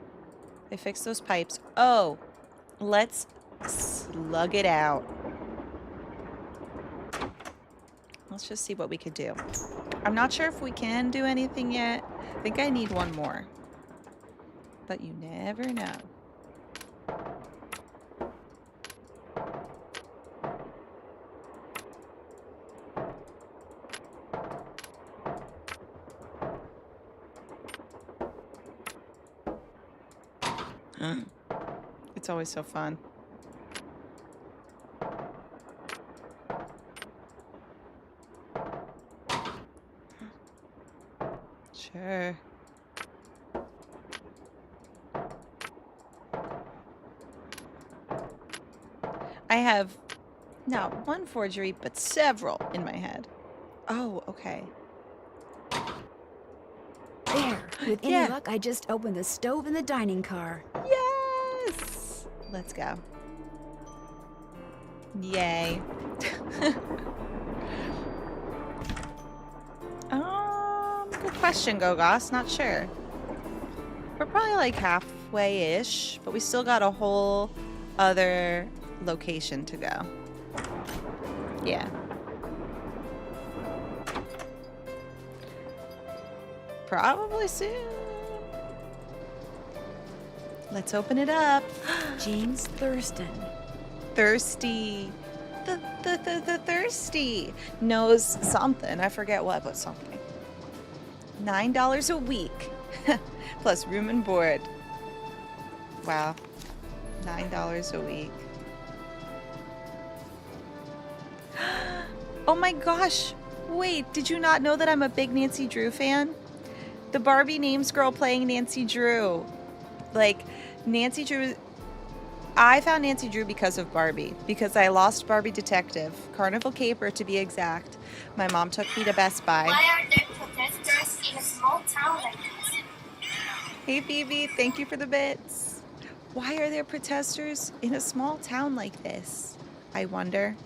I fixed those pipes. Oh! Let's slug it out. Let's just see what we could do. I'm not sure if we can do anything yet. I think I need one more. But you never know. It's always so fun. Sure. I have not one forgery, but several in my head. Oh, okay. There. With any luck, I just opened the stove in the dining car. Yes! Let's go. Yay. question, Gogos. Not sure. We're probably like halfway-ish, but we still got a whole other location to go. Yeah. Probably soon. Let's open it up. James Thurston. Thirsty. The thirsty knows something. I forget what, but something. $9 a week. Plus room and board. Wow. $9 a week. Oh my gosh. Wait, did you not know that I'm a big Nancy Drew fan? The Barbie Names girl playing Nancy Drew. Like, Nancy Drew... I found Nancy Drew because of Barbie. Because I lost Barbie Detective. Carnival Caper, to be exact. My mom took me to Best Buy. Why are there protesters in a small town like this? Hey, Phoebe. Thank you for the bits. Why are there protesters in a small town like this? I wonder.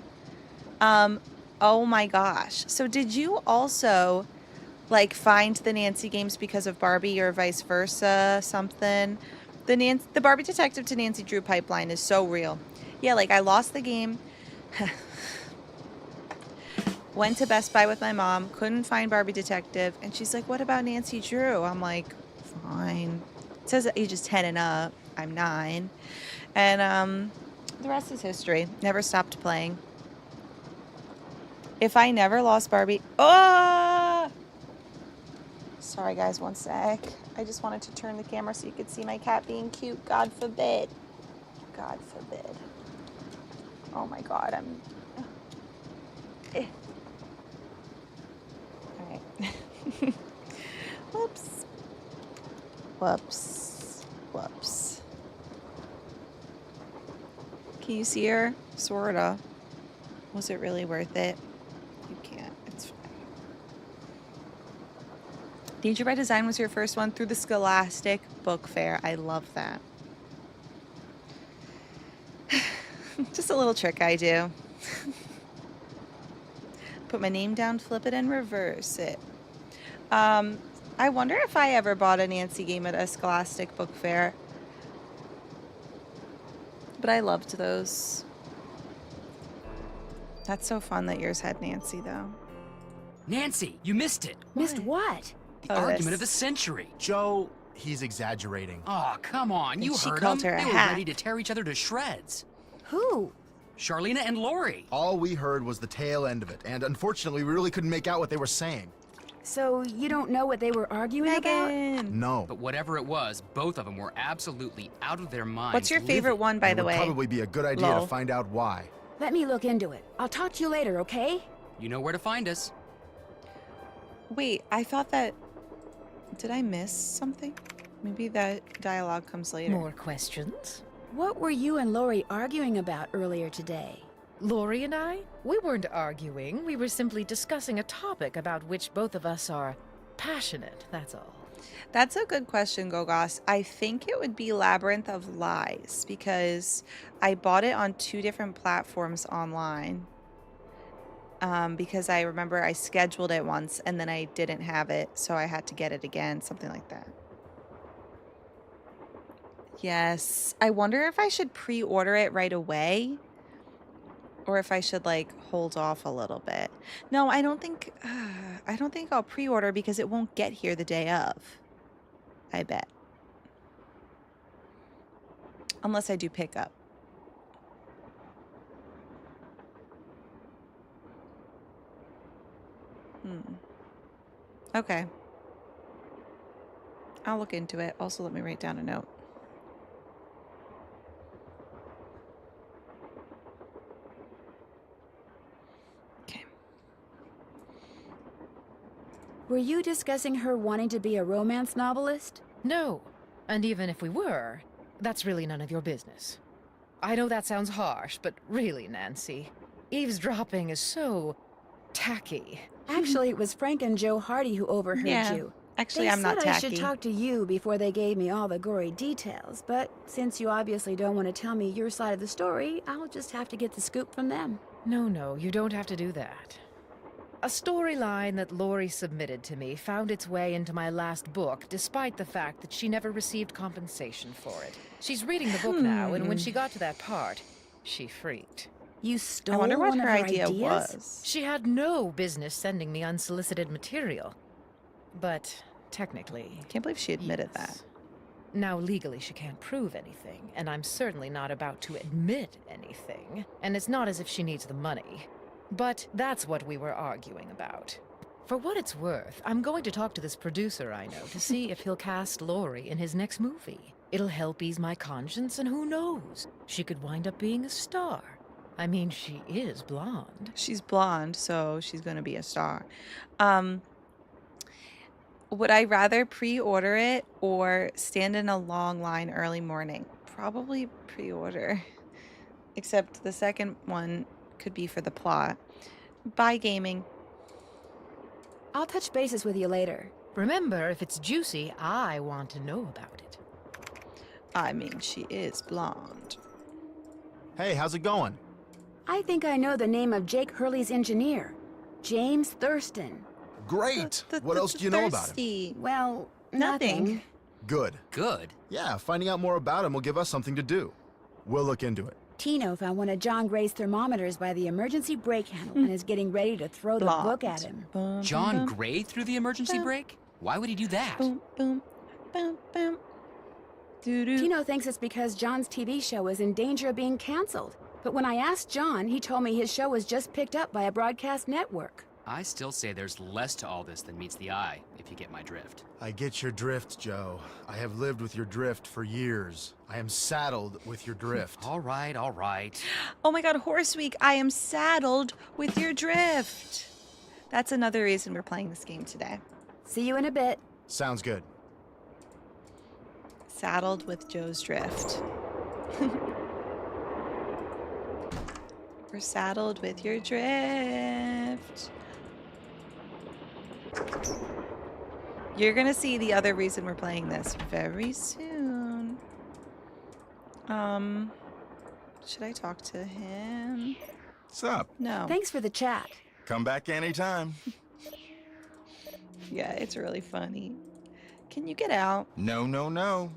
Oh my gosh. So did you also, like, find the Nancy games because of Barbie or vice versa? Something? The Barbie Detective to Nancy Drew pipeline is so real. Yeah, like, I lost the game. Went to Best Buy with my mom. Couldn't find Barbie Detective. And she's like, what about Nancy Drew? I'm like, fine. It says ages 10 and up. I'm 9. And the rest is history. Never stopped playing. If I never lost Barbie... Oh! Sorry, guys. One sec. I just wanted to turn the camera so you could see my cat being cute. God forbid. God forbid. Oh, my God. I'm... All right. Whoops. Whoops. Whoops. Can you see her? Sorta. Was it really worth it? You can't. It's fine. Danger by Design was your first one through the Scholastic Book Fair. I love that. Just a little trick I do. Put my name down, flip it, and reverse it. I wonder if I ever bought a Nancy game at a Scholastic Book Fair. But I loved those. That's so fun that yours had Nancy, though. Nancy, you missed it. Missed what? The argument of the century. Joe, he's exaggerating. Oh, come on. You She heard called them. her a They were hack. ready to tear each other to shreds. Who? Charlena and Lori. All we heard was the tail end of it, and unfortunately, we really couldn't make out what they were saying. So you don't know what they were arguing about? No. But whatever it was, both of them were absolutely out of their minds. What's your favorite one, by It the would way? probably be a good idea Lol. to find out why. Let me look into it. I'll talk to you later, okay? You know where to find us. Wait, I thought that... Did I miss something? Maybe that dialogue comes later. More questions? What were you and Lori arguing about earlier today? Lori and I? We weren't arguing. We were simply discussing a topic about which both of us are passionate, that's all. That's a good question, Gogos. I think it would be Labyrinth of Lies because I bought it on 2 different platforms online. Because I remember I scheduled it once and then I didn't have it, so I had to get it again, something like that. Yes. I wonder if I should pre-order it right away or if I should like hold off a little bit. No, I don't think I'll pre-order because it won't get here the day of. I bet. Unless I do pickup. Okay. I'll look into it. Also, let me write down a note. Okay. Were you discussing her wanting to be a romance novelist? No. And even if we were, that's really none of your business. I know that sounds harsh, but really, Nancy, eavesdropping is so tacky. Actually, it was Frank and Joe Hardy who overheard you. Actually, They I'm not said I tacky. should talk to you before they gave me all the gory details, but since you obviously don't want to tell me your side of the story, I'll just have to get the scoop from them. No, you don't have to do that. A storyline that Lori submitted to me found its way into my last book, despite the fact that she never received compensation for it. She's reading the book now, and when she got to that part, she freaked. You I stole wonder what one of her her idea ideas? was. She had no business sending me unsolicited material. But technically, Can't believe she admitted yes. that. Now, legally, she can't prove anything, and I'm certainly not about to admit anything. And it's not as if she needs the money. But that's what we were arguing about. For what it's worth, I'm going to talk to this producer I know to see if he'll cast Lori in his next movie. It'll help ease my conscience, and who knows? She could wind up being a star. I mean, she is blonde. She's blonde, so she's going to be a star. Would I rather pre-order it or stand in a long line early morning? Probably pre-order. Except the second one could be for the plot. Bye, gaming. I'll touch bases with you later. Remember, if it's juicy, I want to know about it. I mean, she is blonde. Hey, how's it going? I think I know the name of Jake Hurley's engineer. James Thurston. Great! What else do you know about him? Thirsty. Well, Nothing. nothing. Good. Good. Yeah, finding out more about him will give us something to do. We'll look into it. Tino found one of John Gray's thermometers by the emergency brake handle and is getting ready to throw the Blonde. book at him. Boom, John boom, Gray through the emergency Boom. brake? Why would he do that? boom, boom, boom, boom. Doo-doo. Tino thinks it's because John's TV show is in danger of being canceled. But when I asked John, he told me his show was just picked up by a broadcast network. I still say there's less to all this than meets the eye, if you get my drift. I get your drift, Joe. I have lived with your drift for years. I am saddled with your drift. All right, all right. Oh my god, Horse Week, I am saddled with your drift. That's another reason we're playing this game today. See you in a bit. Sounds good. Saddled with Joe's drift. We're saddled with your drift. You're gonna see the other reason we're playing this very soon. Should I talk to him? What's up? No. Thanks for the chat. Come back anytime. Yeah, it's really funny. Can you get out? No, no, no.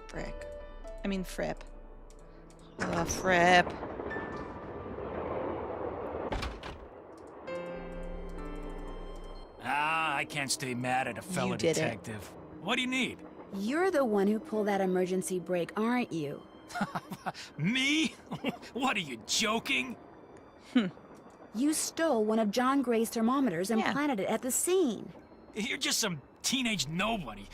Frick. I mean, Fripp. Fripp. I can't stay mad at a fellow did it. detective. What do you need? You're the one who pulled that emergency brake, aren't you? Me? What are you, joking? You stole one of John Gray's thermometers and Yeah. planted it at the scene. You're just some teenage nobody.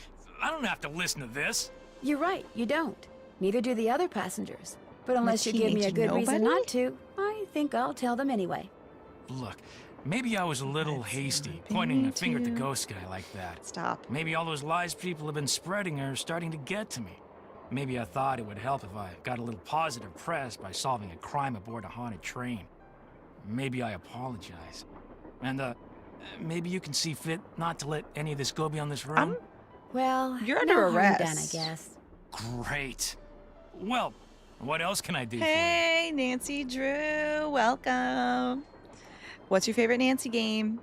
I don't have to listen to this. You're right, you don't. Neither do the other passengers. But unless you give me a teenage good reason nobody? not to, I think I'll tell them anyway. Look, maybe I was a little hasty, pointing a finger at the ghost guy like that. Stop. Maybe all those lies people have been spreading are starting to get to me. Maybe I thought it would help if I got a little positive press by solving a crime aboard a haunted train. Maybe I apologize. And, maybe you can see fit not to let any of this go beyond this room? Well, You're under no harm arrest. done, I guess. Great. Well, what else can I do for you? Hey, Nancy Drew. Welcome. What's your favorite Nancy game?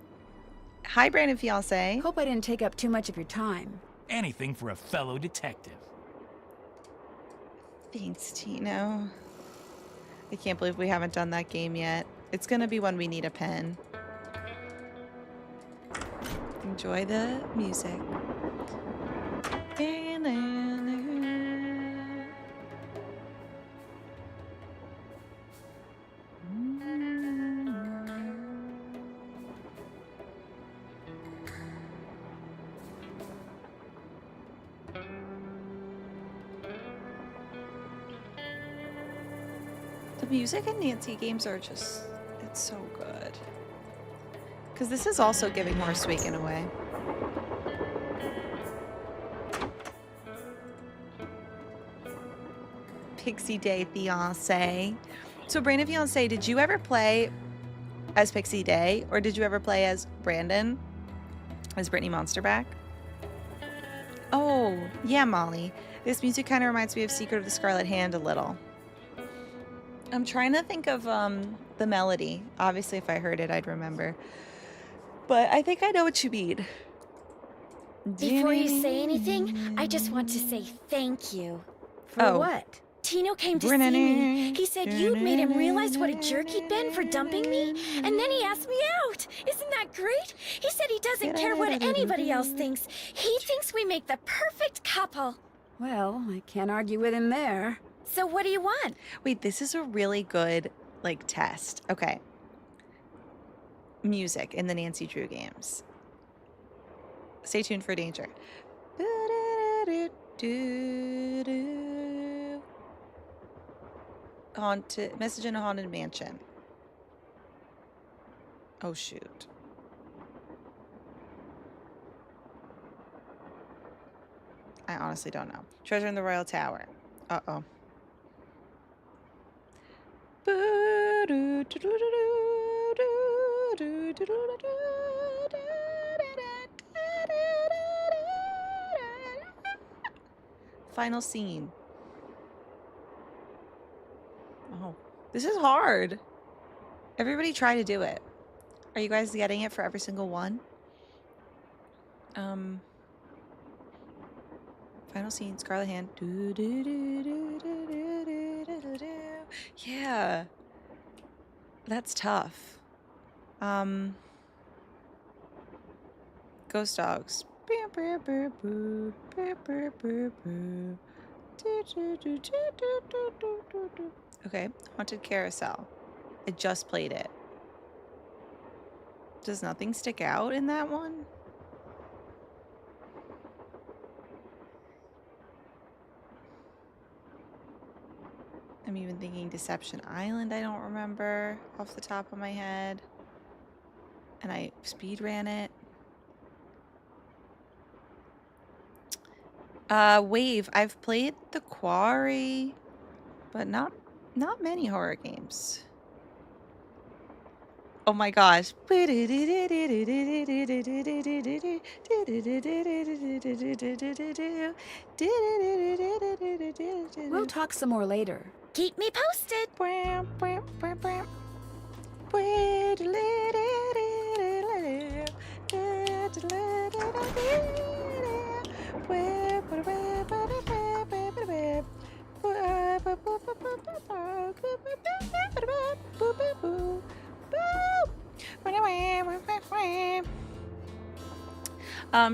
Hi, Brandon Fiancé. Hope I didn't take up too much of your time. Anything for a fellow detective. Thanks, Tino. I can't believe we haven't done that game yet. It's gonna be when we need a pen. Enjoy the music. The music in Nancy games are just, it's so good. Because this is also giving Horse Week in a way. Pixie Day Fiancé. So Brandon Fiancé, did you ever play as Pixie Day, or did you ever play as Brandon? As Brittany Monsterback? Oh, yeah, Molly. This music kind of reminds me of Secret of the Scarlet Hand a little. I'm trying to think of the melody. Obviously, if I heard it, I'd remember. But I think I know what you mean. Before you say anything, I just want to say thank you. For what? Tino came to see me. He said you'd made him realize what a jerk he'd been for dumping me, and then he asked me out. Isn't that great? He said he doesn't care what anybody else thinks. He thinks we make the perfect couple. Well, I can't argue with him there. So what do you want? Wait, this is a really good, test. Okay. Music in the Nancy Drew games. Stay tuned for danger. Haunted message in a haunted mansion. Oh shoot. I honestly don't know. Treasure in the Royal Tower. Uh-oh. Final scene. Oh, this is hard. Everybody try to do it. Are you guys getting it for every single one? Final scene, Scarlet Hand. Yeah. That's tough. Ghost dogs. Okay, Haunted Carousel. I just played it. Does nothing stick out in that one? I'm even thinking Deception Island, I don't remember off the top of my head. And I speed ran it. Wave. I've played The Quarry, but not many horror games. Oh my gosh. We'll talk some more later. Keep me posted.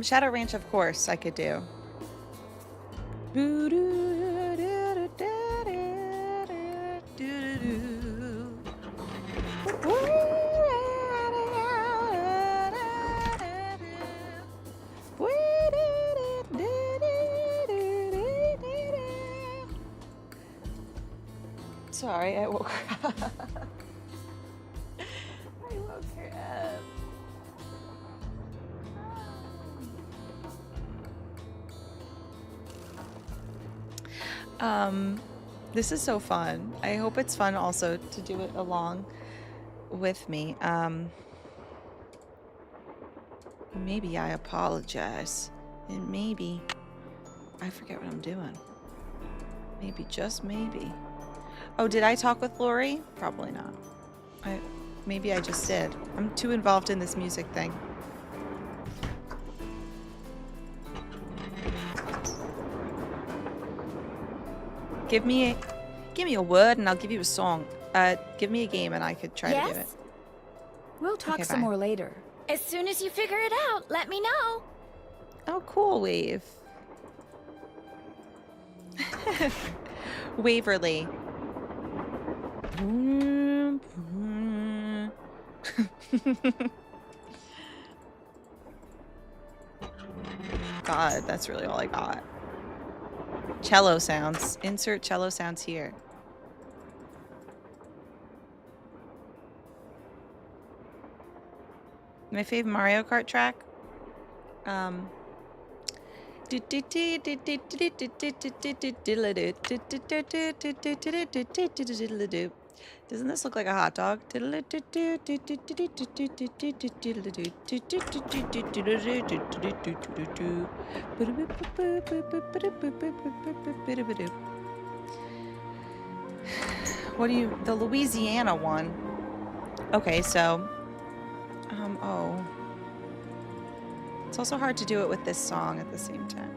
Shadow Ranch, of course, I could do. Sorry, I woke her up. I woke her up. This is so fun. I hope it's fun also to do it along with me. Maybe I apologize. And maybe I forget what I'm doing. Maybe, just maybe. Oh, did I talk with Lori? Probably not. Maybe I just did. I'm too involved in this music thing. Give me a word and I'll give you a song. Give me a game and I could try to do it. We'll talk Okay, some bye. more later. As soon as you figure it out, let me know. Oh, cool, Wave. Waverly. God, that's really all I got. Cello sounds. Insert cello sounds here. My favorite Mario Kart track. Doesn't this look like a hot dog? What do you... The Louisiana one. Okay, so... oh. It's also hard to do it with this song at the same time.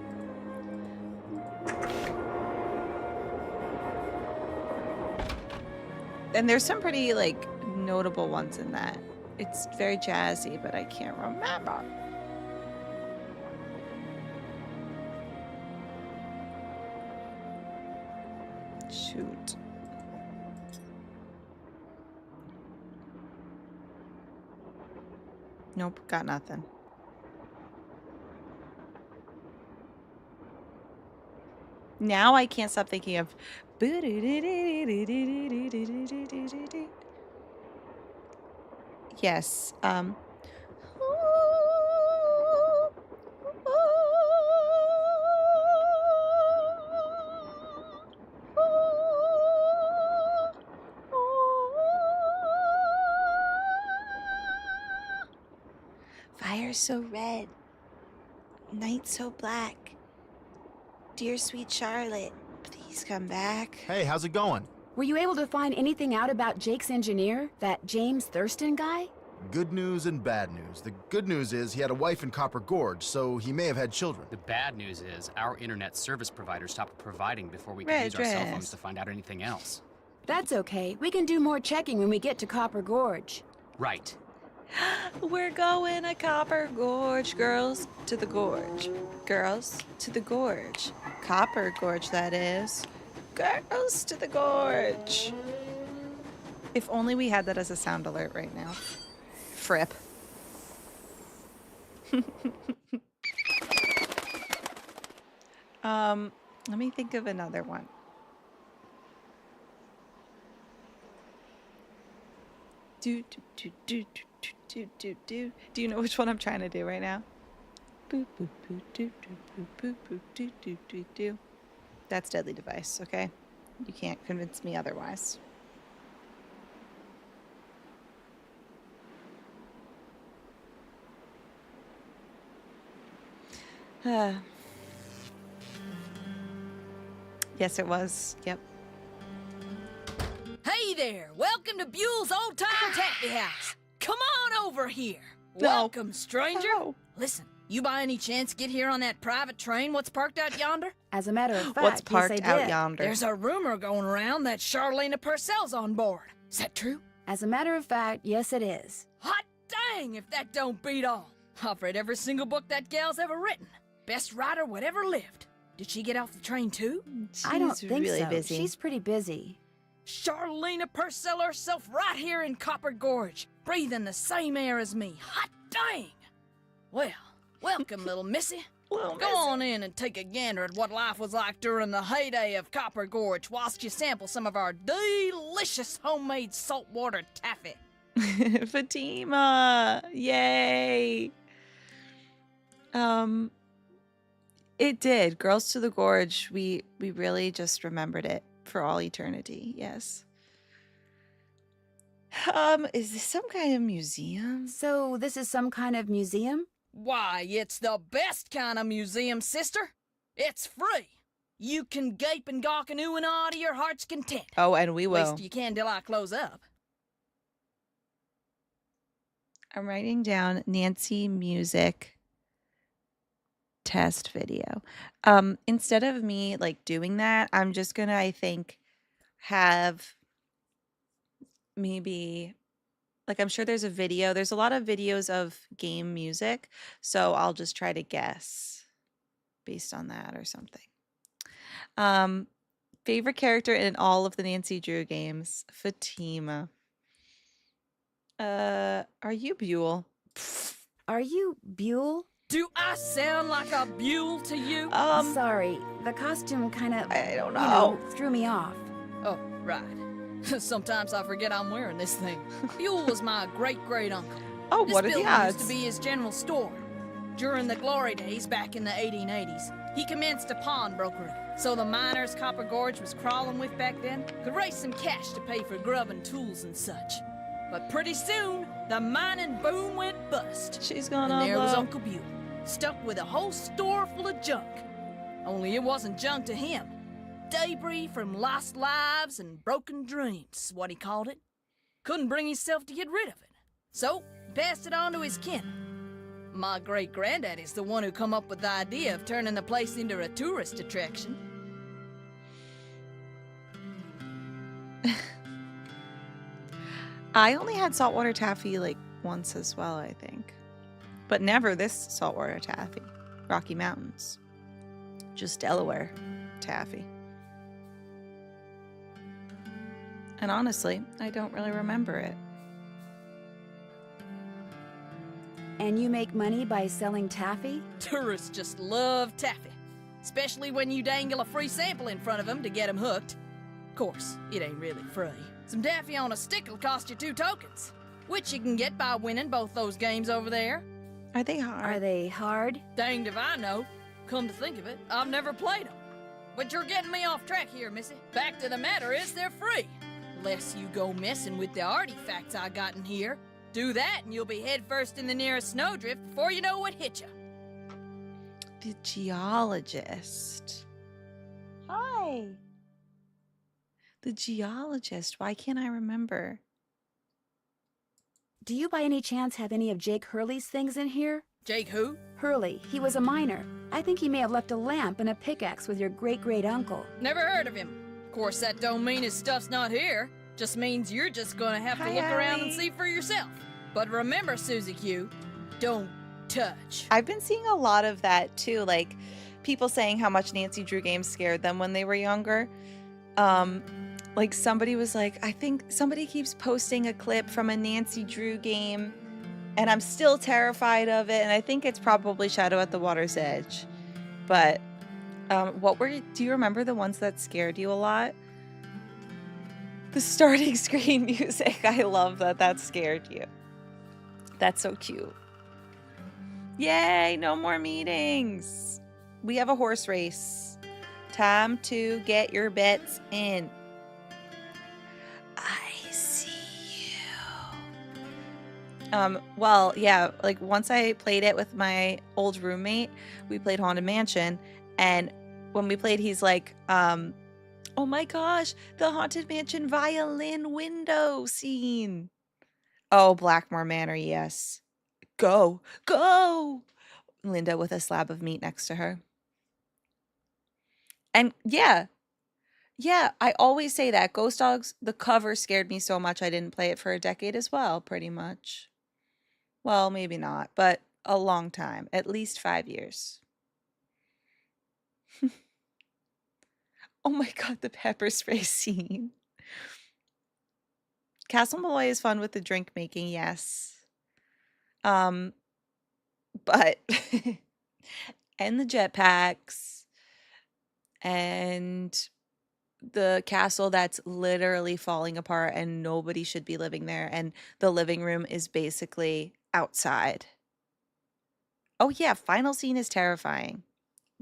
And there's some pretty, like, notable ones in that. It's very jazzy, but I can't remember. Shoot. Nope, got nothing. Now I can't stop thinking of. Yes. Fire so red, night so black. Dear sweet Charlotte, please come back. Hey, how's it going? Were you able to find anything out about Jake's engineer, that James Thurston guy? Good news and bad news. The good news is he had a wife in Copper Gorge, so he may have had children. The bad news is our internet service provider stopped providing before we could use our cell phones to find out anything else. That's okay. We can do more checking when we get to Copper Gorge. Right. We're going to Copper Gorge, girls to the gorge. Girls to the gorge. Copper Gorge, that is. Girls to the gorge. If only we had that as a sound alert right now. Fripp. Let me think of another one. Do you know which one I'm trying to do right now? That's Deadly Device, okay? You can't convince me otherwise. Yes, it was. Yep. Hey there! Welcome to Buell's Old Time Taffy House. Come on over here. No. Welcome, stranger. Oh. Listen, you by any chance get here on that private train what's parked out yonder? As a matter of fact, What's parked yes, I out did. yonder? There's a rumor going around that Charlena Purcell's on board. Is that true? As a matter of fact, yes, it is. Hot dang if that don't beat all. I've read every single book that gal's ever written. Best writer what ever lived. Did she get off the train too? I don't think really so. busy. She's pretty busy. Charlena Purcell herself right here in Copper Gorge, breathing the same air as me. Hot dang! Well, welcome, little missy. Go on in and take a gander at what life was like during the heyday of Copper Gorge whilst you sample some of our delicious homemade saltwater taffy. Fatima! Yay! It did. Girls to the Gorge. We really just remembered it for all eternity. Yes. Is this some kind of museum? So this is some kind of museum? Why, it's the best kind of museum, sister. It's free. You can gape and gawk and ooh and ah to your heart's content. Oh, and we At will. least you can till I close up. I'm writing down Nancy music test video. Instead of me like doing that, I'm just gonna, I think, have maybe like, I'm sure there's a video. There's a lot of videos of game music, so I'll just try to guess based on that or something. Favorite character in all of the Nancy Drew games? Fatima. Are you Buell? Are you Buell? Do I sound like a Buell to you? Sorry, the costume kind of, I don't you know. threw me off. Oh, right. Sometimes I forget I'm wearing this thing. Buell was my great-great-uncle. Oh, This what are the building odds? used to be his general store. During the glory days back in the 1880s, he commenced a pawnbrokery, so the miners Copper Gorge was crawling with back then could raise some cash to pay for grub and tools and such. But pretty soon, the mining boom went bust. She's gonna And there was blow. Uncle Buell, stuck with a whole store full of junk. Only it wasn't junk to him. Debris from lost lives and broken dreams, is what he called it. Couldn't bring himself to get rid of it. So, he passed it on to his kin. My great-granddaddy's the one who come up with the idea of turning the place into a tourist attraction. I only had saltwater taffy like once as well, I think. But never this saltwater taffy. Rocky Mountains. Just Delaware taffy. And honestly, I don't really remember it. And you make money by selling taffy? Tourists just love taffy, especially when you dangle a free sample in front of them to get them hooked. Of course, it ain't really free. Some taffy on a stick will cost you 2 tokens, which you can get by winning both those games over there. Are they hard? Are they hard? Danged if I know. Come to think of it, I've never played them. But you're getting me off track here, missy. Fact of the matter is they're free. Unless you go messing with the artifacts I got in here. Do that and you'll be headfirst in the nearest snowdrift before you know what hit you. The geologist. Hi. The geologist. Why can't I remember? Do you by any chance have any of Jake Hurley's things in here? Jake who? Hurley. He was a miner. I think he may have left a lamp and a pickaxe with your great-great-uncle. Never heard of him. Of course, that don't mean his stuff's not here. Just means you're just gonna have to look around and see for yourself. But remember, Susie Q, don't touch. I've been seeing a lot of that too, like people saying how much Nancy Drew games scared them when they were younger. Like somebody was like, I think somebody keeps posting a clip from a Nancy Drew game and I'm still terrified of it. And I think it's probably Shadow at the Water's Edge. But do you remember the ones that scared you a lot? The starting screen music. I love that scared you. That's so cute. Yay, no more meetings. We have a horse race. Time to get your bets in. I see you. Well, yeah, like once I played it with my old roommate, we played Haunted Mansion, and when we played, he's like, oh my gosh, the Haunted Mansion violin window scene. Oh, Blackmore Manor, yes. Go, go! Linda with a slab of meat next to her. And yeah, I always say that. Ghost Dogs, the cover scared me so much I didn't play it for a decade as well, pretty much. Well, maybe not, but a long time. At least 5 years. Oh my god, the pepper spray scene. Castle Malloy is fun with the drink making, yes. But and the jetpacks and the castle that's literally falling apart and nobody should be living there, and the living room is basically outside. Oh yeah, final scene is terrifying.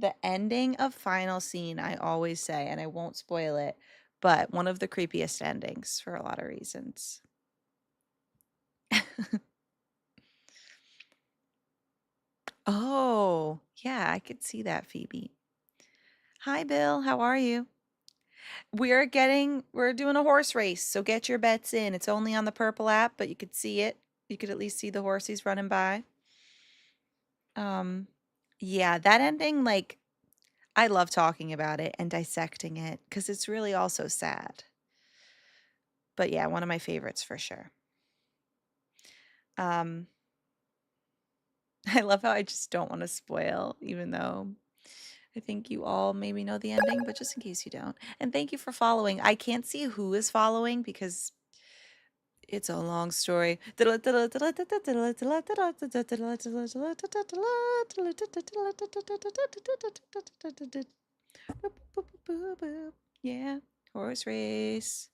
The ending of final scene, I always say, and I won't spoil it, but one of the creepiest endings for a lot of reasons. Oh, yeah, I could see that, Phoebe. Hi, Bill. How are you? We're doing a horse race, so get your bets in. It's only on the purple app, but you could see it. You could at least see the horses running by. Yeah, that ending, like, I love talking about it and dissecting it because it's really also sad. But yeah, one of my favorites for sure. I love how I just don't want to spoil, even though I think you all maybe know the ending, but just in case you don't. And thank you for following. I can't see who is following because it's a long story. Yeah, horse race.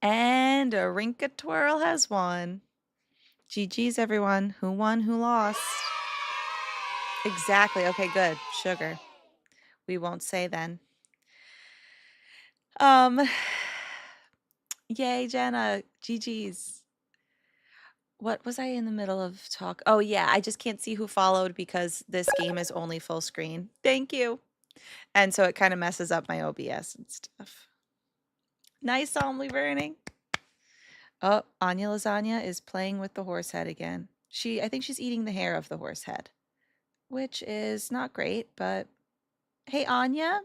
And a rink a twirl has won. GG's, everyone. Who won? Who lost? Exactly. Okay, good. Sugar. We won't say then. Yay, Jenna. GG's. What was I in the middle of talk? Oh, yeah. I just can't see who followed because this game is only full screen. Thank you. And so it kind of messes up my OBS and stuff. Nice, Omni Burning. Oh, Anya Lasagna is playing with the horse head again. I think she's eating the hair of the horse head, which is not great, but hey, Anya.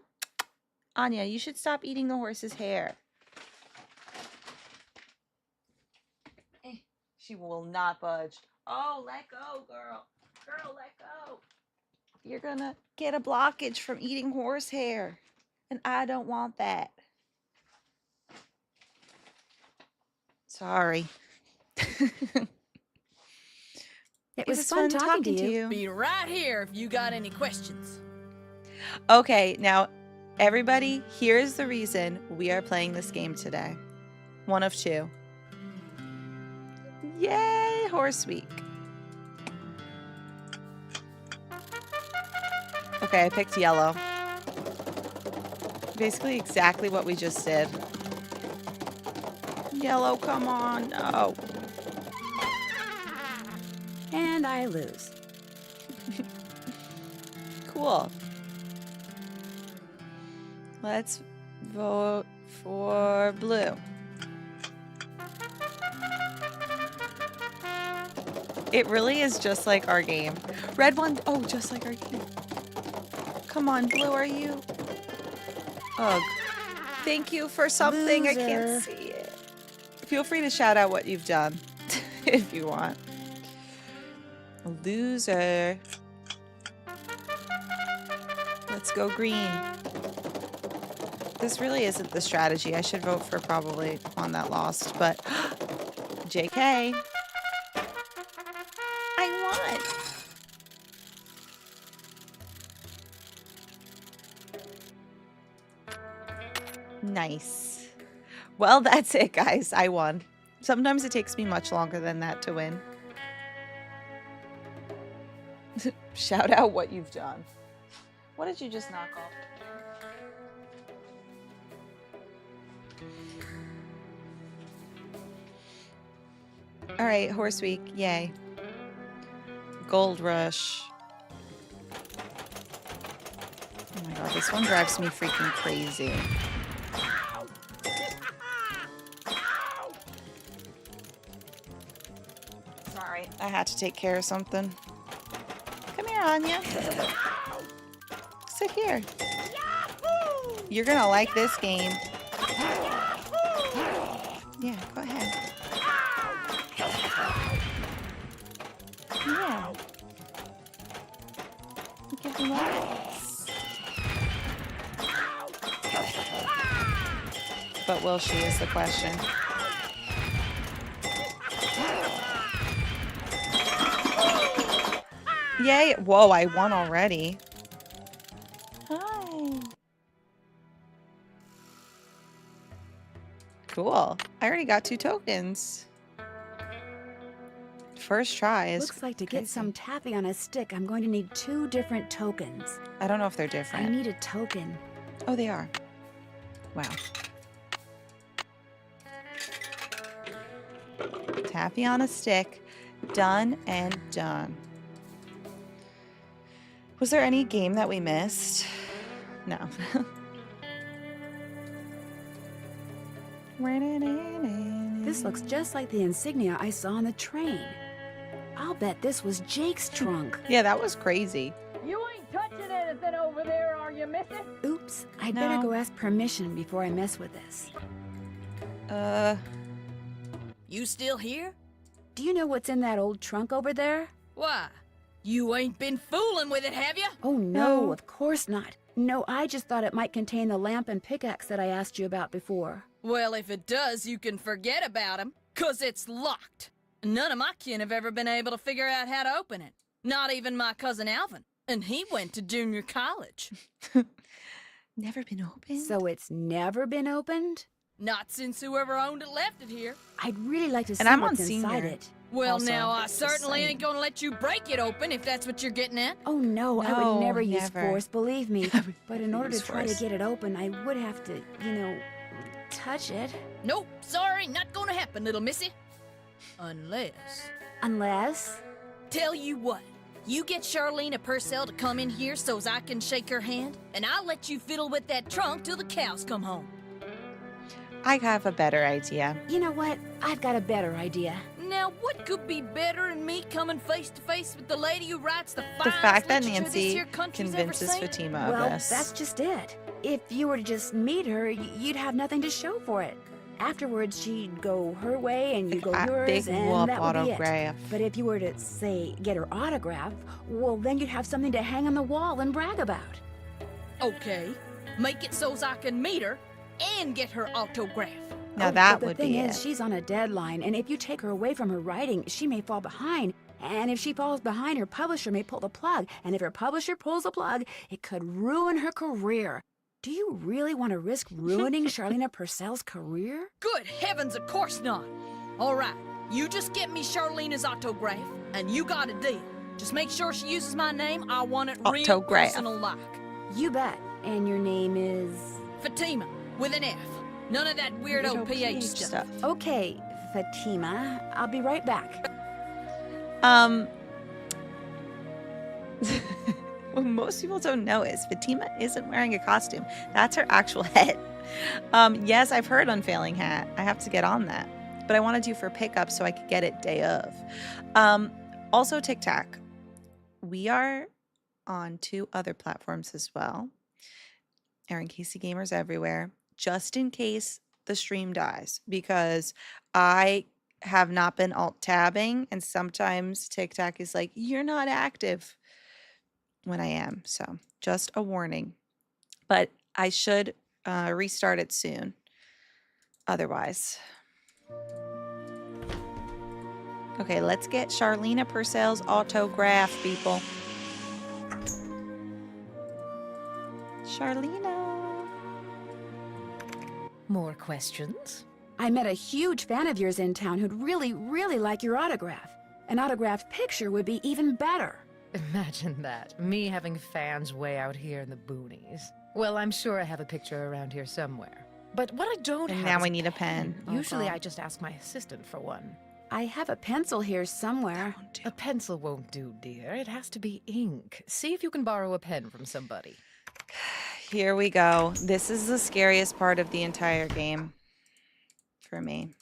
Anya, you should stop eating the horse's hair. She will not budge. Oh, let go, girl. Girl, let go. You're gonna get a blockage from eating horse hair, and I don't want that. Sorry. It was fun talking to you. Be right here if you got any questions. Okay, now everybody, here's the reason we are playing this game today. One of two. Yay, Horse Week. Okay, I picked yellow. Basically exactly what we just did. Yellow, come on. No. And I lose. Cool. Let's vote for blue. It really is just like our game. Red one, oh, just like our game. Come on, blue, are you? Ugh. Thank you for something. Loser. I can't see it. Feel free to shout out what you've done if you want. Loser. Let's go green. This really isn't the strategy. I should vote for probably one that lost, but JK. I won. Nice. Well, that's it, guys. I won. Sometimes it takes me much longer than that to win. Shout out what you've done. What did you just knock off? All right, Horse Week. Yay. Gold Rush. Oh my god, this one drives me freaking crazy. Sorry, I had to take care of something. Come here, Anya. Sit here. You're gonna like this game. Yeah, go ahead. Yeah. Give me that. But will she is the question. Yay. Whoa, I won already. Hi. Cool. I already got 2 tokens. First try is Looks like to crazy. get some taffy on a stick, I'm going to need 2 different tokens. I don't know if they're I different. need a token. Oh, they are. Wow. Taffy on a stick. Done and done. Was there any game that we missed? No. This looks just like the insignia I saw on the train. I'll bet this was Jake's trunk. Yeah, that was crazy. You ain't touching anything over there, are you, missy? Oops, I'd No. better go ask permission before I mess with this. You still here? Do you know what's in that old trunk over there? Why? You ain't been fooling with it, have you? Oh, no, No. of course not. No, I just thought it might contain the lamp and pickaxe that I asked you about before. Well, if it does, you can forget about him, 'cause it's locked. None of my kin have ever been able to figure out how to open it. Not even my cousin Alvin. And he went to junior college. Never been opened? So it's never been opened? Not since whoever owned it left it here. I'd really like to see And I'm what's on inside senior. it. Well, Also, now, I just certainly saying. ain't gonna let you break it open if that's what you're getting at. Oh, no, I No, would never use never. force, believe me. But in order to use try to force. get it open, I would have to, touch it. Nope, sorry, not gonna happen, little missy. Unless... Unless... Tell you what, you get Charlene Purcell to come in here so's I can shake her hand, and I'll let you fiddle with that trunk till the cows come home. I have a better idea. You know what? I've got a better idea. Now, what could be better than me coming face to face with the lady who writes the The finest fact that literature this Nancy here country's ever convinces seen? Fatima of Well, this. that's just it. If you were to just meet her, you'd have nothing to show for it. Afterwards, she'd go her way and you go a yours, big and whoop that would be autograph. it. But if you were to, say, get her autograph, well, then you'd have something to hang on the wall and brag about. Okay, make it so's I can meet her and get her autograph. Now that but would the thing be is, it. she's on a deadline, and if you take her away from her writing, she may fall behind. And if she falls behind, her publisher may pull the plug. And if her publisher pulls the plug, it could ruin her career. Do you really want to risk ruining Charlena Purcell's career? Good heavens, of course not. All right, you just get me Charlena's autograph, and you got a deal. Just make sure she uses my name. I want it real Autograph. personal-like. You bet. And your name is... Fatima, with an F. None of that weirdo PH stuff. Okay, Fatima. I'll be right back. What most people don't know is Fatima isn't wearing a costume. That's her actual head. Yes, I've heard Unfailing Hat. I have to get on that. But I want to do for pickup so I could get it day of. Also, TikTok. We are on 2 other platforms as well. Aaron Casey Gamers everywhere. Just in case the stream dies. Because I have not been alt-tabbing. And sometimes TikTok is like, you're not active. When I am. So just a warning. But I should restart it soon. Otherwise. Okay, let's get Charlena Purcell's autograph, people. Charlena. More questions? I met a huge fan of yours in town who'd really, really like your autograph. An autographed picture would be even better. Imagine that. Me having fans way out here in the boonies. Well, I'm sure I have a picture around here somewhere. But what I don't And have now is we need a pen. Usually Oh, I just ask my assistant for one. I have a pencil here somewhere. A pencil won't do, dear. It has to be ink. See if you can borrow a pen from somebody. Here we go. This is the scariest part of the entire game. For me.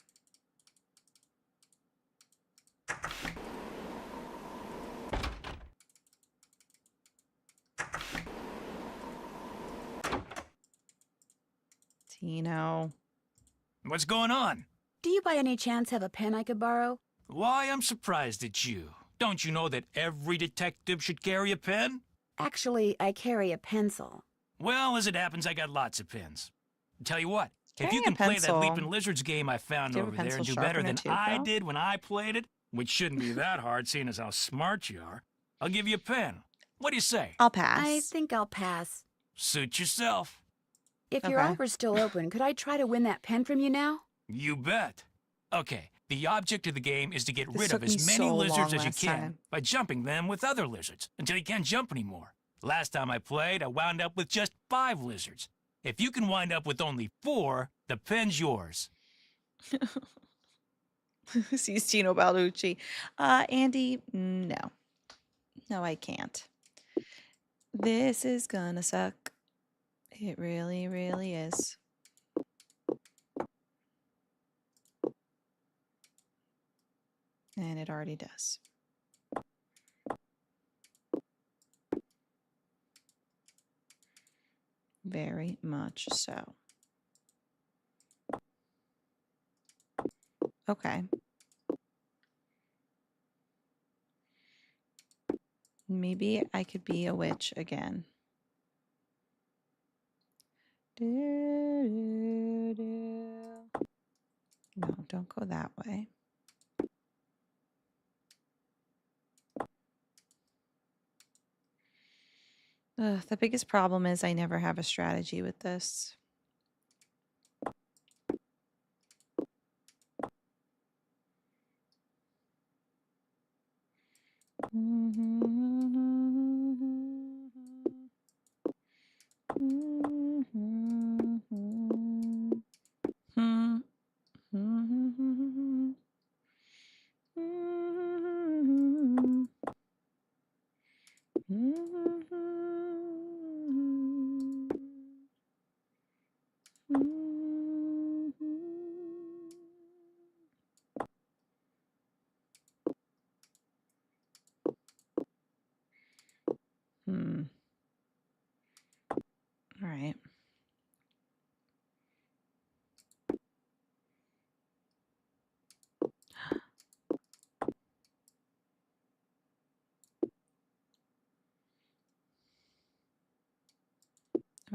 Tino. What's going on? Do you by any chance have a pen I could borrow? Why, I'm surprised at you. Don't you know that every detective should carry a pen? Actually, I carry a pencil. Well, as it happens, I got lots of pens. Tell you what, if Carrying you a can play that pencil. Leaping Lizards game I found Do you have a over there and pencil do better sharpener than too, I Phil? did when I played it, which shouldn't be that hard seeing as how smart you are, I'll give you a pen. What do you say? I'll pass. I think I'll pass. Suit yourself. If your Okay. offer's still open, could I try to win that pen from you now? You bet. Okay, the object of the game is to get This rid took of as me many so lizards long as you last can time. by jumping them with other lizards until you can't jump anymore. Last time I played, I wound up with just 5 lizards. If you can wind up with only 4, the pen's yours. Sees Tino Balducci. Andy, no. No, I can't. This is gonna suck. It really, really is. And it already does. Very much so. Okay. Maybe I could be a witch again. No, don't go that way. The biggest problem is I never have a strategy with this.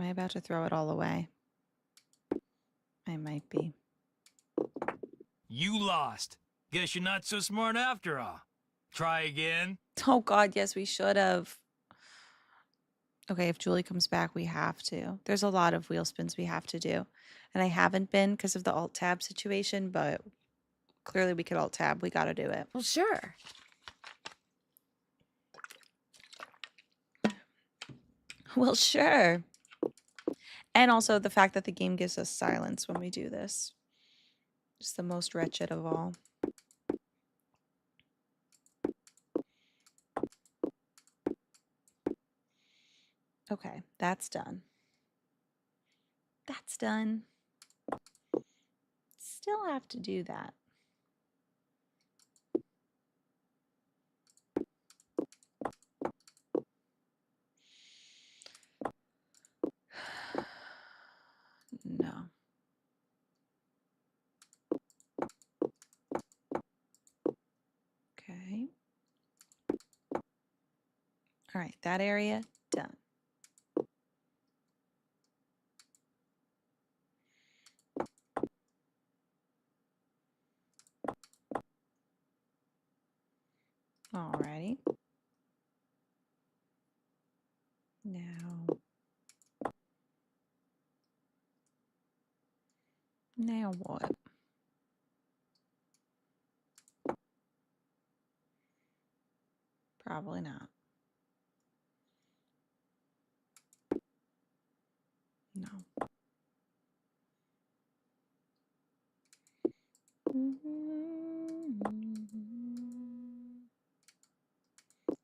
Am I about to throw it all away? I might be. You lost. Guess you're not so smart after all. Try again. Oh God, yes, we should have. Okay, if Julie comes back, we have to. There's a lot of wheel spins we have to do. And I haven't been because of the alt-tab situation, but clearly we could alt-tab. We got to do it. Well, sure. Well, sure. And also the fact that the game gives us silence when we do this. It's the most wretched of all. Okay, that's done. That's done. Still have to do that. No. Okay. All right, that area done. Alrighty. Now what? Probably not. No.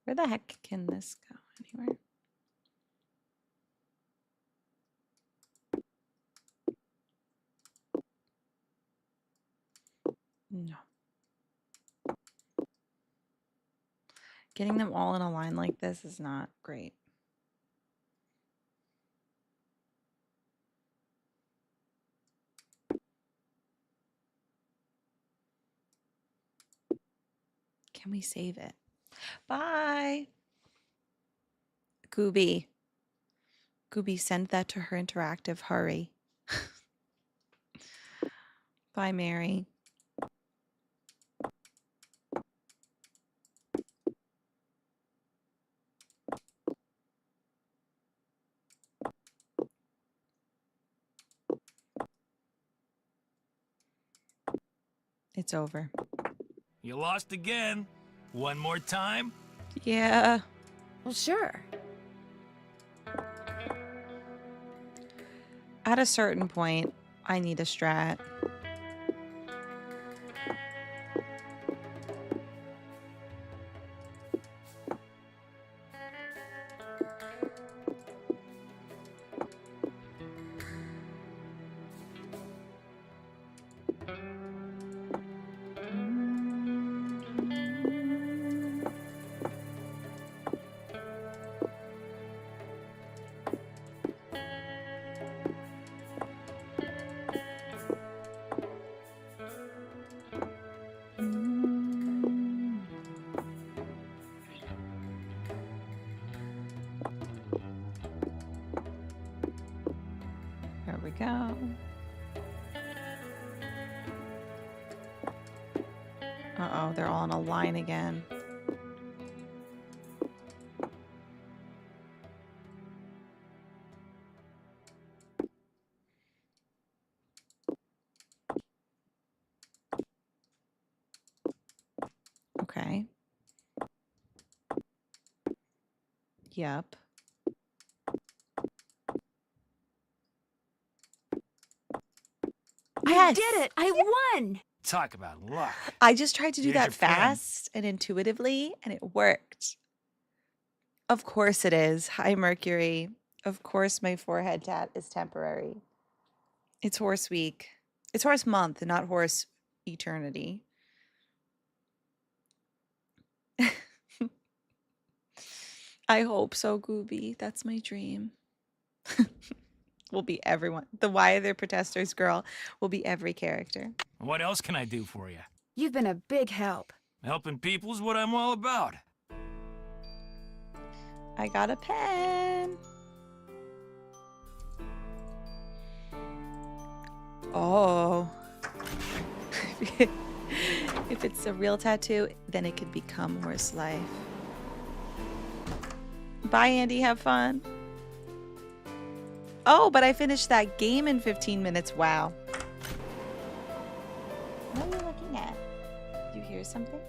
Where the heck can this go anywhere? No. Getting them all in a line like this is not great. Can we save it? Bye. Gooby. Gooby, send that to her interactive. Hurry. Bye, Mary. It's over. You lost again. One more time? Yeah. Well, sure. At a certain point, I need a strat. There we go. Uh-oh, they're all in a line again. Okay. Yep. I did it! I won! Talk about luck. I just tried to do Here's that your pen. fast and intuitively, and it worked. Of course it is. Hi, Mercury. Of course my forehead tat is temporary. It's horse week. It's horse month, not horse eternity. I hope so, Gooby. That's my dream. Will be everyone. The Why Are There Protesters girl will be every character. What else can I do for you? You've been a big help. Helping people is what I'm all about. I got a pen. Oh. If it's a real tattoo, then it could become worse life. Bye, Andy. Have fun. Oh, but I finished that game in 15 minutes. Wow. What are you looking at? Do you hear something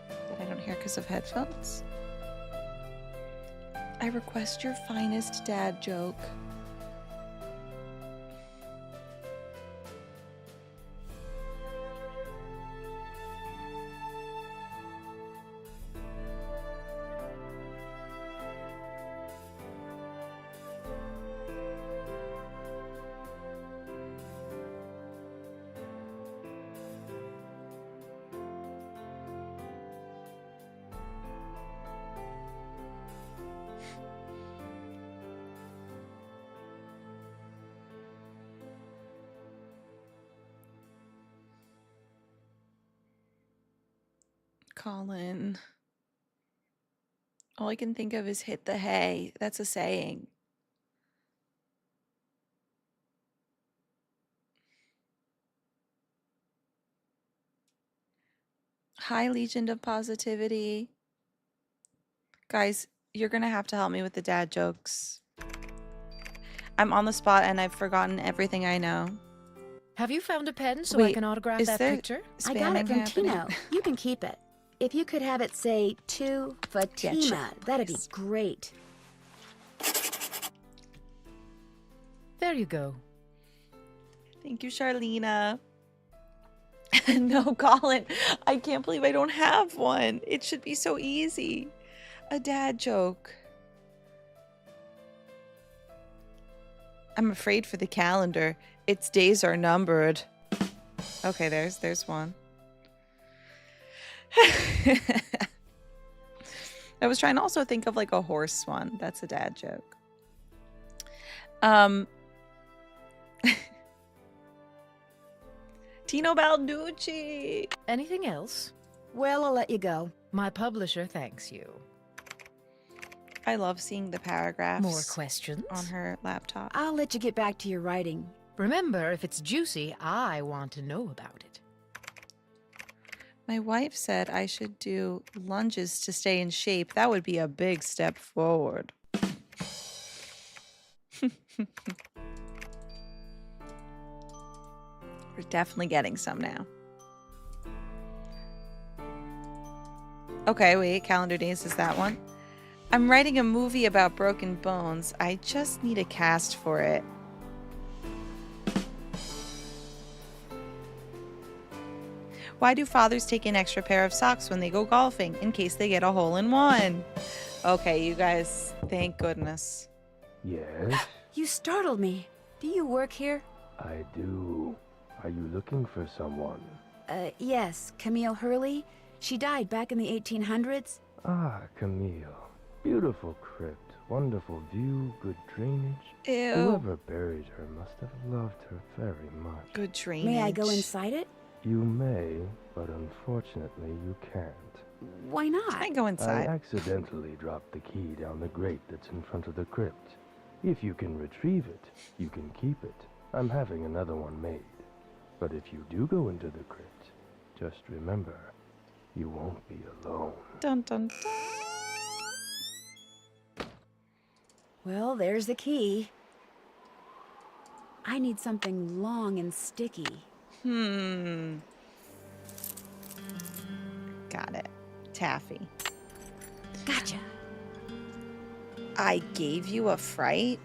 that I don't hear because of headphones? I request your finest dad joke. Colin. All I can think of is hit the hay. That's a saying. Hi, Legion of Positivity. Guys, you're going to have to help me with the dad jokes. I'm on the spot and I've forgotten everything I know. Have you found a pen so I can autograph that picture? I got it from happening? Tino. You can keep it. If you could have it say to Fatima, that'd be great. There you go. Thank you, Charlena. No, Colin, I can't believe I don't have one. It should be so easy. A dad joke. I'm afraid for the calendar. Its days are numbered. Okay, there's one. I was trying to also think of like a horse one. That's a dad joke. Tino Balducci. Anything else? Well, I'll let you go. My publisher thanks you. I love seeing the paragraphs. More questions? On her laptop. I'll let you get back to your writing. Remember, if it's juicy, I want to know about it. My wife said I should do lunges to stay in shape. That would be a big step forward. We're definitely getting some now. Okay, wait, calendar days is that one. I'm writing a movie about broken bones. I just need a cast for it. Why do fathers take an extra pair of socks when they go golfing? In case they get a hole in one. Okay, you guys, thank goodness. Yes, You startled me. Do you work here? I do. Are you looking for someone? Yes, Camille Hurley. She died back in the 1800s. Ah, Camille. Beautiful crypt, wonderful view, good drainage. Ew. Whoever buried her must have loved her very much. Good drainage. May I go inside it? You may, but unfortunately you can't. Why not? Can I go inside? I accidentally dropped the key down the grate that's in front of the crypt. If you can retrieve it, you can keep it. I'm having another one made. But if you do go into the crypt, just remember, you won't be alone. Dun dun dun. Well, there's the key. I need something long and sticky. Got it. Taffy. Gotcha. I gave you a fright?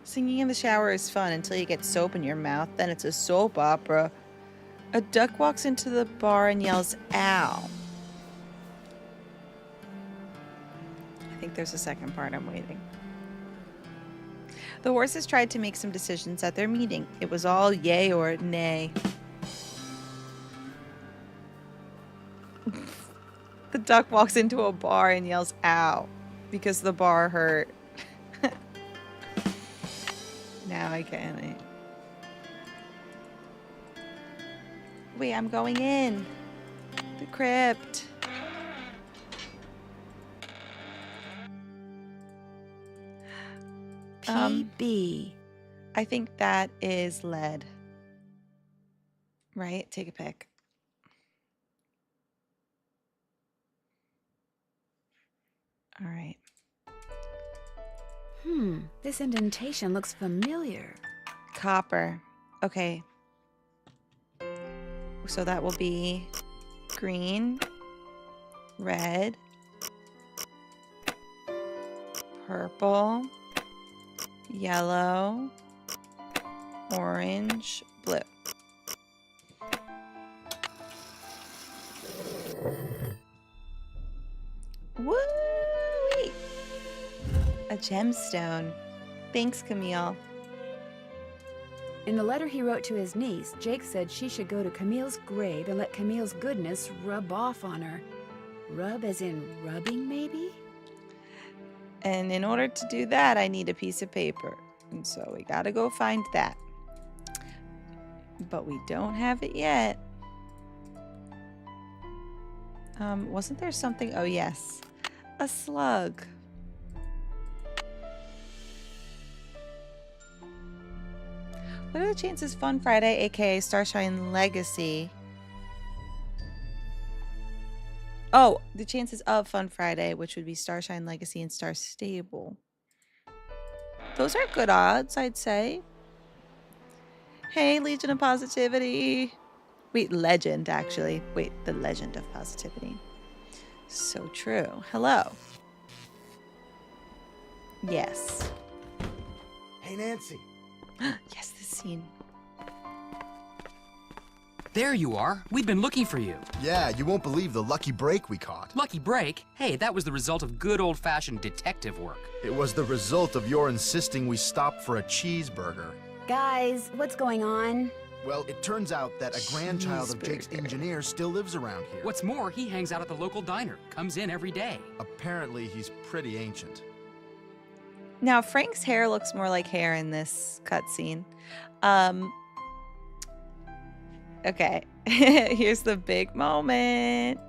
Singing in the shower is fun until you get soap in your mouth. Then it's a soap opera. A duck walks into the bar and yells, "Ow." I think there's a second part. I'm waiting. The horses tried to make some decisions at their meeting. It was all yay or nay. The duck walks into a bar and yells, "Ow," because the bar hurt. Now I get it. Wait, I'm going in. The crypt. PB. I think that is lead. Right? Take a pick. All right. This indentation looks familiar. Copper. Okay. So that will be green, red, purple, yellow, orange, blue. Woo! A gemstone. Thanks, Camille. In the letter he wrote to his niece, Jake said she should go to Camille's grave and let Camille's goodness rub off on her. Rub as in rubbing, maybe? And in order to do that, I need a piece of paper. And so we gotta go find that. But we don't have it yet. Wasn't there something? Oh, yes. A slug. What are the chances Fun Friday, aka Starshine Legacy? Oh, the chances of Fun Friday, which would be Starshine Legacy and Star Stable. Those are good odds, I'd say. Hey, Legion of Positivity. Wait, Legend, actually. Wait, the Legend of Positivity. So true. Hello. Yes. Hey, Nancy. Yes, this scene. There you are. We've been looking for you. Yeah, you won't believe the lucky break we caught. Lucky break? Hey, that was the result of good old-fashioned detective work. It was the result of your insisting we stop for a cheeseburger. Guys, what's going on? Well, it turns out that a grandchild of Jake's engineer still lives around here. What's more, he hangs out at the local diner. Comes in every day. Apparently, he's pretty ancient. Now, Frank's hair looks more like hair in this cutscene. Okay, here's the big moment.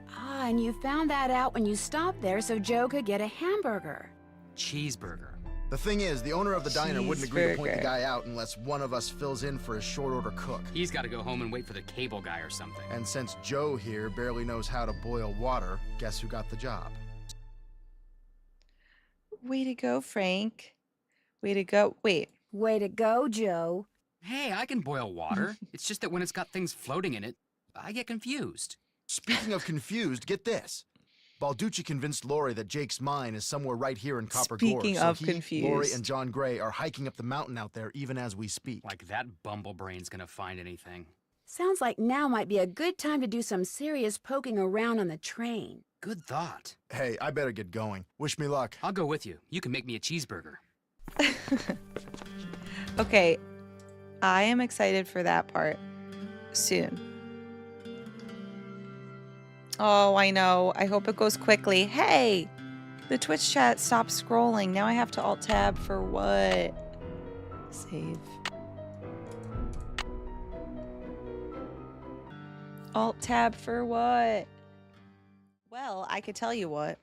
Ah, and you found that out when you stopped there so Joe could get a hamburger. Cheeseburger. The thing is, the owner of the diner wouldn't agree to point the Cheeseburger. guy out unless one of us fills in for his short order cook. He's got to go home and wait for the cable guy or something. And since Joe here barely knows how to boil water, guess who got the job? Way to go, Frank. Way to go. Wait. Way to go, Joe. Hey, I can boil water. It's just that when it's got things floating in it, I get confused. Speaking of confused, get this. Balducci convinced Lori that Jake's mine is somewhere right here in Copper Speaking Gorge. So of he, Lori, confused. and John Gray are hiking up the mountain out there even as we speak. Like that bumblebrain's gonna find anything. Sounds like now might be a good time to do some serious poking around on the train. Good thought. Hey, I better get going. Wish me luck. I'll go with you. You can make me a cheeseburger. Okay, I am excited for that part soon. Oh, I know. I hope it goes quickly. Hey, the Twitch chat stopped scrolling. Now I have to alt-tab for what? Save. Alt-tab for what? Well, I could tell you what.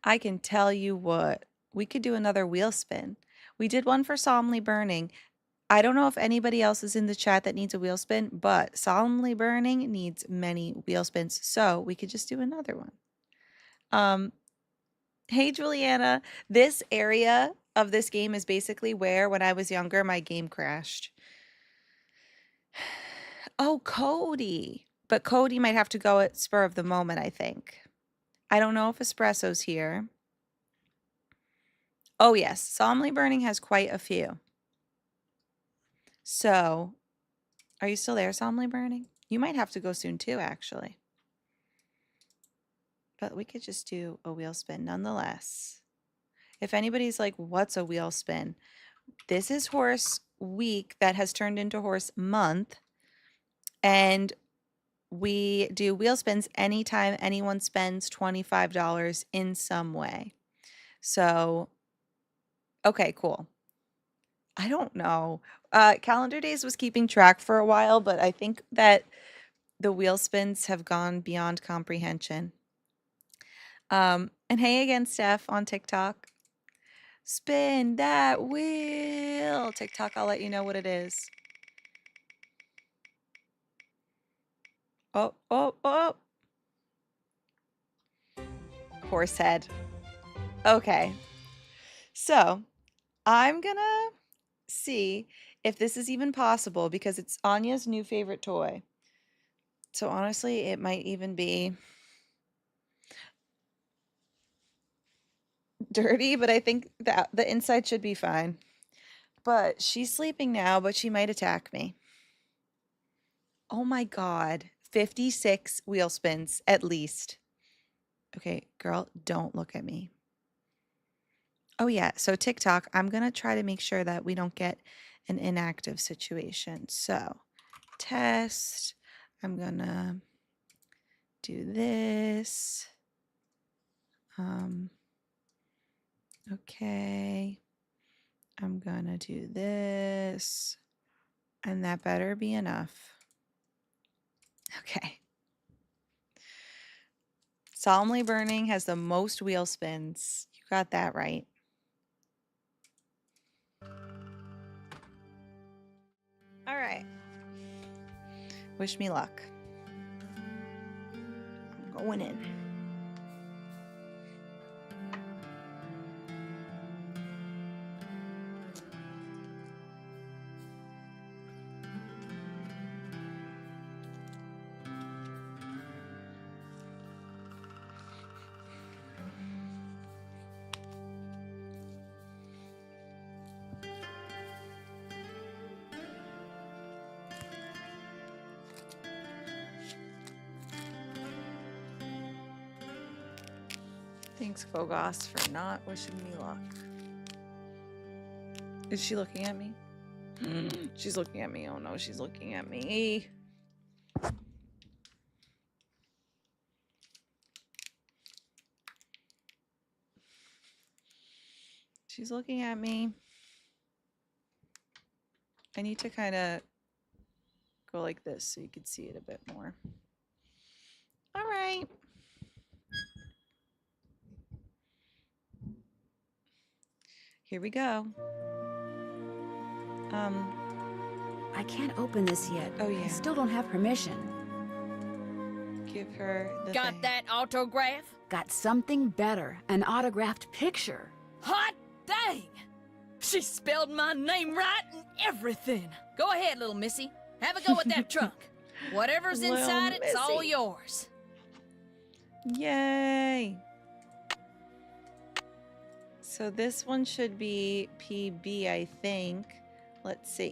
I can tell you what. We could do another wheel spin. We did one for Solemnly Burning. I don't know if anybody else is in the chat that needs a wheel spin, but Solemnly Burning needs many wheel spins, so we could just do another one. Hey, Juliana. This area of this game is basically where, when I was younger, my game crashed. Oh, Cody. But Cody might have to go at spur of the moment, I think. I don't know if Espresso's here. Oh, yes. Solemnly Burning has quite a few. So, are you still there, Solemnly Burning? You might have to go soon too, actually. But we could just do a wheel spin nonetheless. If anybody's like, what's a wheel spin? This is horse week that has turned into horse month. And we do wheel spins anytime anyone spends $25 in some way. So, okay, cool. I don't know. Calendar Days was keeping track for a while, but I think that The wheel spins have gone beyond comprehension. And hey again, Steph on TikTok. Spin that wheel. TikTok, I'll let you know what it is. Oh, oh, oh. Horse head. Okay. So I'm gonna see if this is even possible because it's Anya's new favorite toy. So honestly, it might even be dirty, but I think that the inside should be fine. But she's sleeping now, but she might attack me. Oh my God. 56 wheel spins at least. Okay, girl, don't look at me. Oh yeah, so TikTok, I'm going to try to make sure that we don't get an inactive situation. So, test. I'm going to do this. Okay. I'm going to do this. And that better be enough. Okay. Solemnly Burning has the most wheel spins. You got that right. All right. Wish me luck. I'm going in. Thanks, Kogos, for not wishing me luck. Is she looking at me? She's looking at me. Oh no, she's looking at me. She's looking at me. I need to kind of go like this so you can see it a bit more. All right. Here we go. I can't open this yet. Oh yeah. I still don't have permission. Give her the Got thing. that autograph? Got something better. An autographed picture. Hot dang! She spelled my name right and everything. Go ahead, little missy. Have a go with that trunk. Whatever's Little inside it's all missy. yours. Yay. So this one should be PB, I think. Let's see.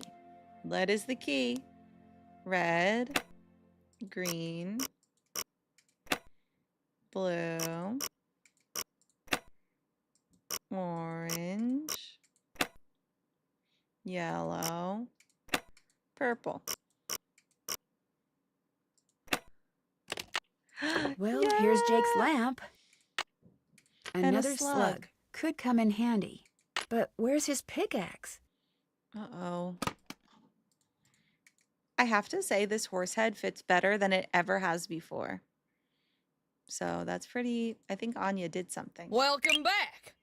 Lead is the key. Red, green, blue, orange, yellow, purple. Well, here's Jake's lamp. And Another a slug. slug. Could come in handy. But where's his pickaxe? Uh-oh. I have to say this horse head fits better than it ever has before. So that's pretty, I think Anya did something. Welcome back.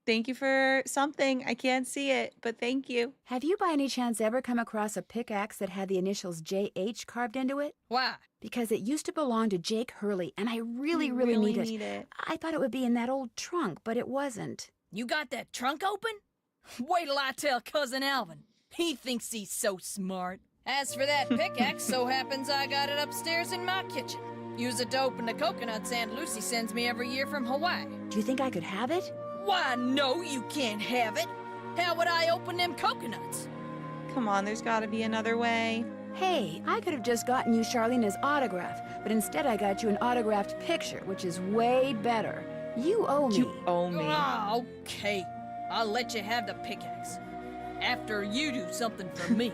Thank you for something. I can't see it, but thank you. Have you by any chance ever come across a pickaxe that had the initials JH carved into it? Why? Because it used to belong to Jake Hurley, and I really need it. I thought it would be in that old trunk, but it wasn't. You got that trunk open? Wait till I tell Cousin Alvin. He thinks he's so smart. As for that pickaxe, so happens I got it upstairs in my kitchen. Use it to open the coconuts Aunt Lucy sends me every year from Hawaii. Do you think I could have it? Why, no, you can't have it. How would I open them coconuts? Come on, there's got to be another way. Hey, I could have just gotten you Charlena's autograph, but instead I got you an autographed picture, which is way better. You owe me. You owe me. Ah, okay. I'll let you have the pickaxe. After you do something for me.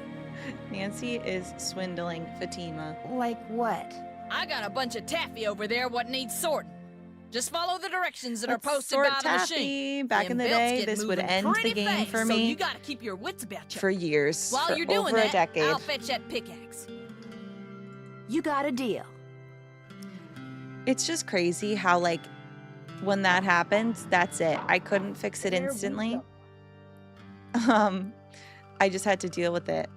Nancy is swindling Fatima. Like what? I got a bunch of taffy over there what needs sorting. Just follow the directions that Let's are posted sort by the taffy. machine. Back in Them the belts day, get this would moving end the pretty game fast, for so me. you gotta keep your wits about you. For years. While for you're doing over that, a decade. I'll fetch that pickaxe. You got a deal. It's just crazy how, like, when that happens, that's it. I couldn't fix it instantly. I just had to deal with it.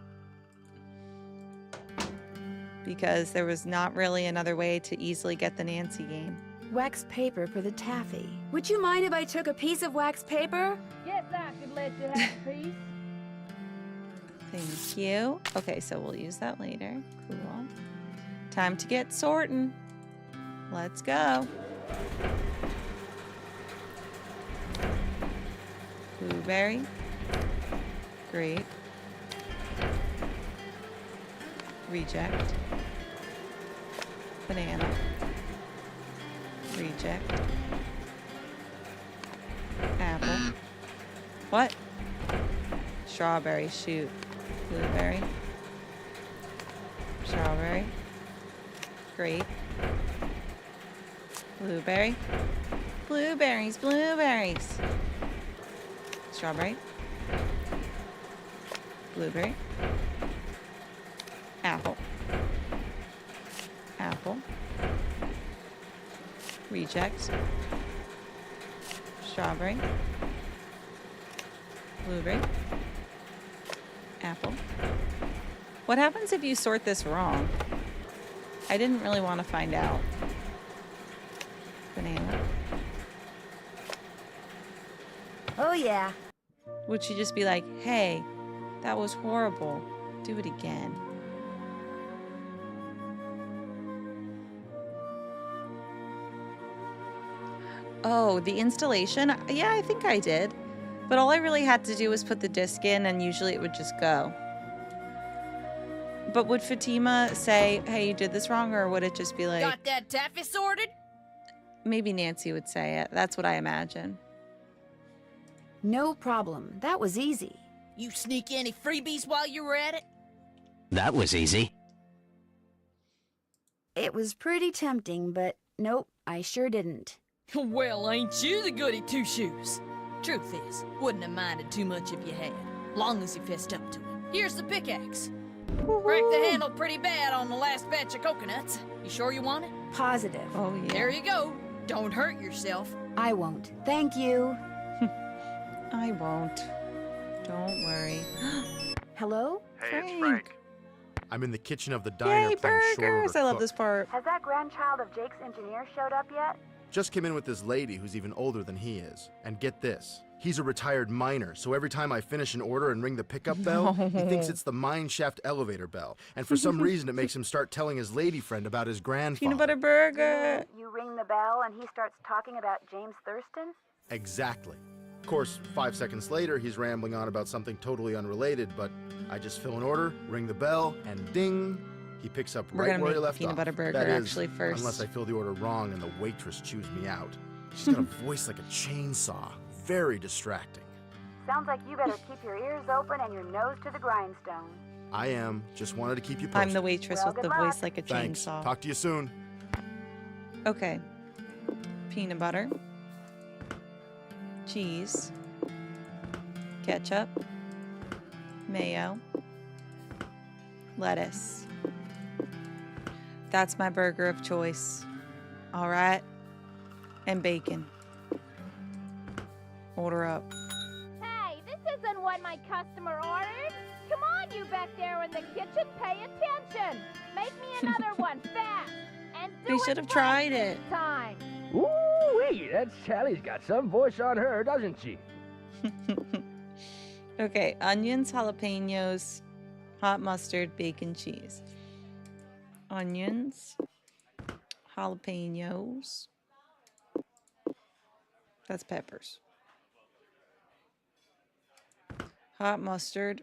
Because there was not really another way to easily get the Nancy game. Wax paper for the taffy. Would you mind if I took a piece of wax paper? Yes, I could let you have a piece. Thank you. Okay, so we'll use that later. Cool. Time to get sorting. Let's go. Blueberry. Grape. Reject. Banana. Reject. Apple. What? Strawberry, shoot. Blueberry. Strawberry. Grape. Blueberry. Blueberries, blueberries. Strawberry. Blueberry. Apple. Apple. Reject. Strawberry. Blueberry. Apple. What happens if you sort this wrong? I didn't really want to find out. Banana. Oh, yeah. Would she just be like, hey, that was horrible. Do it again. Oh, the installation? Yeah, I think I did. But all I really had to do was put the disc in and usually it would just go. But would Fatima say, hey, you did this wrong? Or would it just be like... Got that taffy sorted? Maybe Nancy would say it. That's what I imagine. No problem. That was easy. You sneak any freebies while you were at it? That was easy. It was pretty tempting, but nope, I sure didn't. Well, ain't you the goody two-shoes? Truth is, wouldn't have minded too much if you had, long as you fessed up to it. Here's the pickaxe. Cracked the handle pretty bad on the last batch of coconuts. You sure you want it? Positive. Oh, yeah. There you go. Don't hurt yourself. I won't. Thank you. I won't. Don't worry. Hello? Hey, it's Frank. I'm in the kitchen of the diner Yay, playing short order burgers! I love cook. this part. Has that grandchild of Jake's engineer showed up yet? Just came in with this lady who's even older than he is. And get this, he's a retired miner, so every time I finish an order and ring the pickup bell, he thinks it's the mine shaft elevator bell. And for some reason, it makes him start telling his lady friend about his grandfather. Peanut butter burger. You ring the bell and he starts talking about James Thurston? Exactly. Of course, 5 seconds later, he's rambling on about something totally unrelated, but I just fill an order, ring the bell, and ding, he picks up We're right gonna where he make left peanut off. butter burger That is, actually first. unless I fill the order wrong and the waitress chews me out. She's got a voice like a chainsaw. Very distracting. Sounds like you better keep your ears open and your nose to the grindstone. I am. Just wanted to keep you posted. I'm the waitress Well, with the good voice luck. like a Thanks. chainsaw. Talk to you soon. Okay. Peanut butter. Cheese. Ketchup. Mayo. Lettuce. That's my burger of choice. All right. And bacon. Order up. Hey, this isn't what my customer ordered. Come on, you back there in the kitchen, pay attention. Make me another one fast. And do They it should have right tried this it. time. Ooh-wee, that Sally's got some voice on her, doesn't she? Okay, onions, jalapenos, hot mustard, bacon, cheese. Onions, jalapenos. That's peppers. Hot mustard,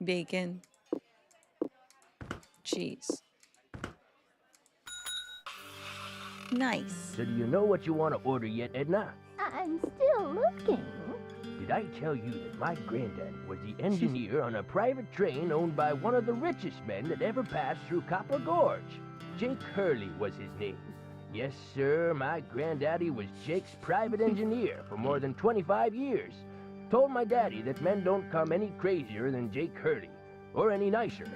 bacon, cheese. Nice. So do you know what you want to order yet, Edna? I'm still looking. Did I tell you that my granddad was the engineer on a private train owned by one of the richest men that ever passed through Copper Gorge? Jake Hurley was his name. Yes, sir, my granddaddy was Jake's private engineer for more than 25 years. Told my daddy that men don't come any crazier than Jake Hurley, or any nicer.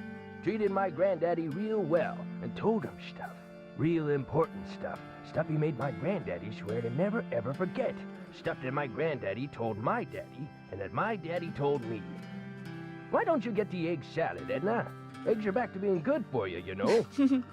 treated my granddaddy real well and told him stuff. Real important stuff. Stuff he made my granddaddy swear to never ever forget. Stuff that my granddaddy told my daddy and that my daddy told me. Why don't you get the egg salad, Edna? Eggs are back to being good for you, you know.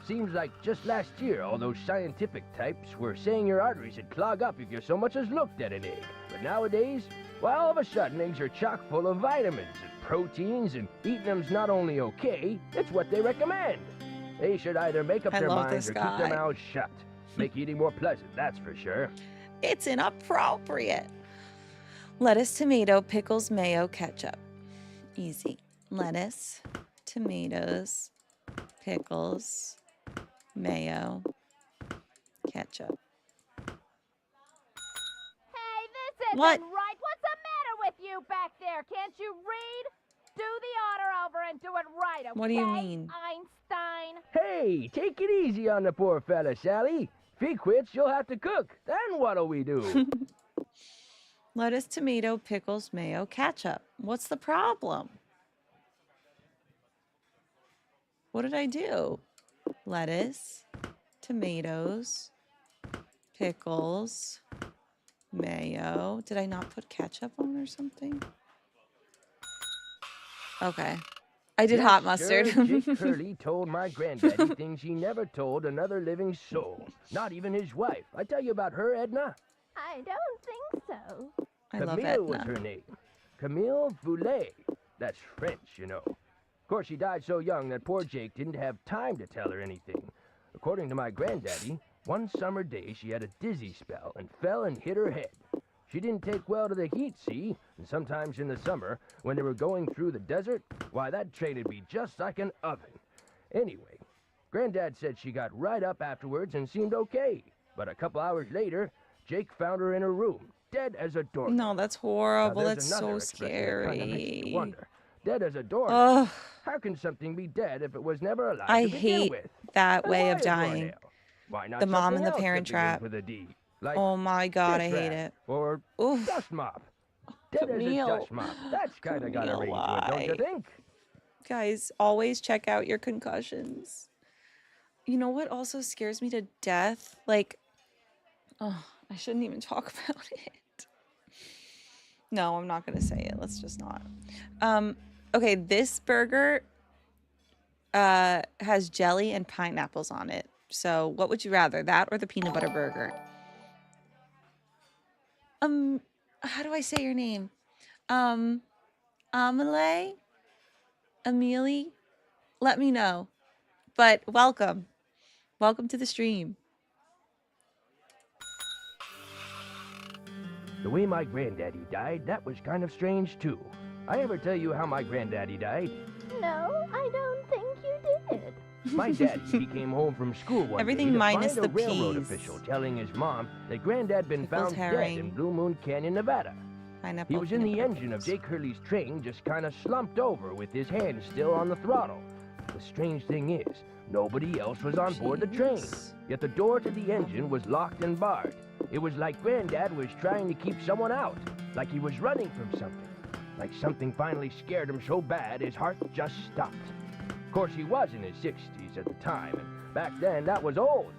Seems like just last year all those scientific types were saying your arteries would clog up if you so much as looked at an egg. But nowadays, well, all of a sudden eggs are chock full of vitamins and proteins, and eating them's not only okay, it's what they recommend. They should either make up their minds or keep their mouths shut. Make eating more pleasant, that's for sure. It's inappropriate. Lettuce, tomato, pickles, mayo, ketchup. Easy. Lettuce, tomatoes, pickles, mayo, ketchup. Hey, this isn't What? right. What's the matter with you back there? Can't you read? Do the order over and do it right, okay? What do you mean? Einstein? Hey, take it easy on the poor fella, Sally. If he quits, you'll have to cook. Then what'll we do? Lettuce, tomato, pickles, mayo, ketchup. What's the problem? What did I do? Lettuce, tomatoes, pickles, mayo. Did I not put ketchup on or something? Okay. I did hot mustard. Sir, Jake Curly told my granddaddy things he never told another living soul. Not even his wife. I tell you about her, Edna. I don't think so. I love Camille was Edna. her name. Camille Voulet. That's French, you know. Of course, she died so young that poor Jake didn't have time to tell her anything. According to my granddaddy, one summer day she had a dizzy spell and fell and hit her head. She didn't take well to the heat, see? And sometimes in the summer, when they were going through the desert, why, that train'd be just like an oven. Anyway, Granddad said she got right up afterwards and seemed okay. But a couple hours later, Jake found her in her room, dead as a doornail. No, that's horrible. Now, That's there's so another expression that kinda makes scary. you wonder. Dead as a doornail. Ugh. How can something be dead if it was never alive I to begin hate with? that And way why of a dying. doornail? Why not The mom something and the else that parent begins trap. with a D? Like Oh my god, I dish hate rag it. Or Oof. dust mop. Dead Camille. as a dust mop. That's kind of got a Camille, ring to it, don't you why? think? Guys, always check out your concussions. You know what also scares me to death? Like, oh, I shouldn't even talk about it. No, I'm not going to say it. Let's just not. Okay, this burger has jelly and pineapples on it. So what would you rather, that or the peanut butter burger? How do I say your name? Amelie? Amelie? Let me know. But welcome. Welcome to the stream. The way my granddaddy died, that was kind of strange too. I ever tell you how my granddaddy died? No, I don't think you did. My daddy, he came home from school one Everything day to minus find a the railroad peas. official telling his mom that Granddad been Pickled found dead herring. in Blue Moon Canyon, Nevada. Pineapple. He was in the peanut butter engine of pickles. Jake Hurley's train, just kind of slumped over with his hand still on the throttle. The strange thing is, nobody else was on board the train. Jeez. Yet the door to the engine was locked and barred. It was like Granddad was trying to keep someone out, like he was running from something. Like something finally scared him so bad his heart just stopped. Of course, he was in his 60s at the time, and back then that was old.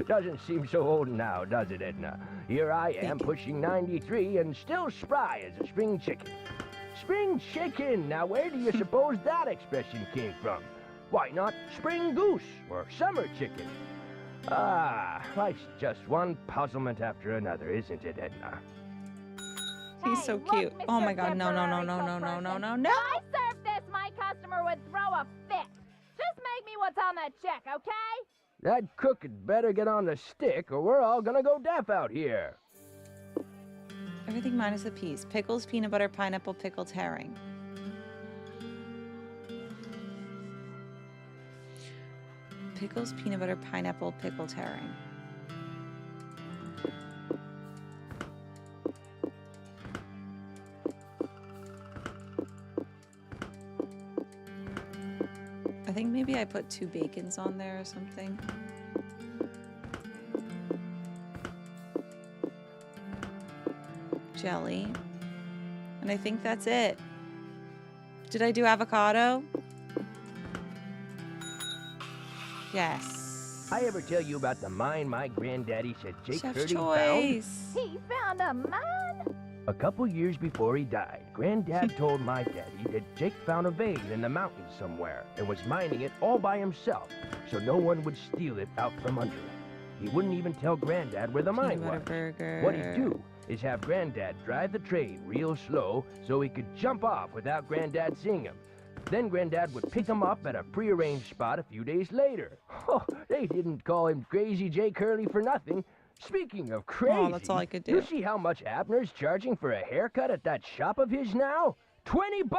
Doesn't seem so old now, does it, Edna? Here I am pushing 93 and still spry as a spring chicken. Spring chicken! Now where do you suppose that expression came from? Why not spring goose or summer chicken? Ah, life's just one puzzlement after another, isn't it, Edna? He's so Hey, cute. look, Oh my Mr. god, no, no, no, Temporary no, no, no, no, Person. no, no. If I served this, my customer would throw a fit. Just make me what's on that check, okay? That cook had better get on the stick or we're all gonna go deaf out here. Everything minus the peas. Pickles, peanut butter, pineapple, pickled herring. Pickles, peanut butter, pineapple, pickled herring. I think maybe I put 2 bacons on there or something. Jelly. And I think that's it. Did I do avocado? Yes. I ever tell you about the mine my granddaddy said Jake Chef's Hurley found? choice. He found a mine? A couple years before he died, Granddad told my daddy that Jake found a vein in the mountains somewhere and was mining it all by himself, so no one would steal it out from under him. He wouldn't even tell Granddad where the mine was. Burger. What he'd do is have Granddad drive the train real slow so he could jump off without Granddad seeing him. Then Granddad would pick him up at a prearranged spot a few days later. Oh, they didn't call him Crazy Jake Hurley for nothing. Speaking of crazy, Oh, that's all I could do. You see how much Abner's charging for a haircut at that shop of his now? $20!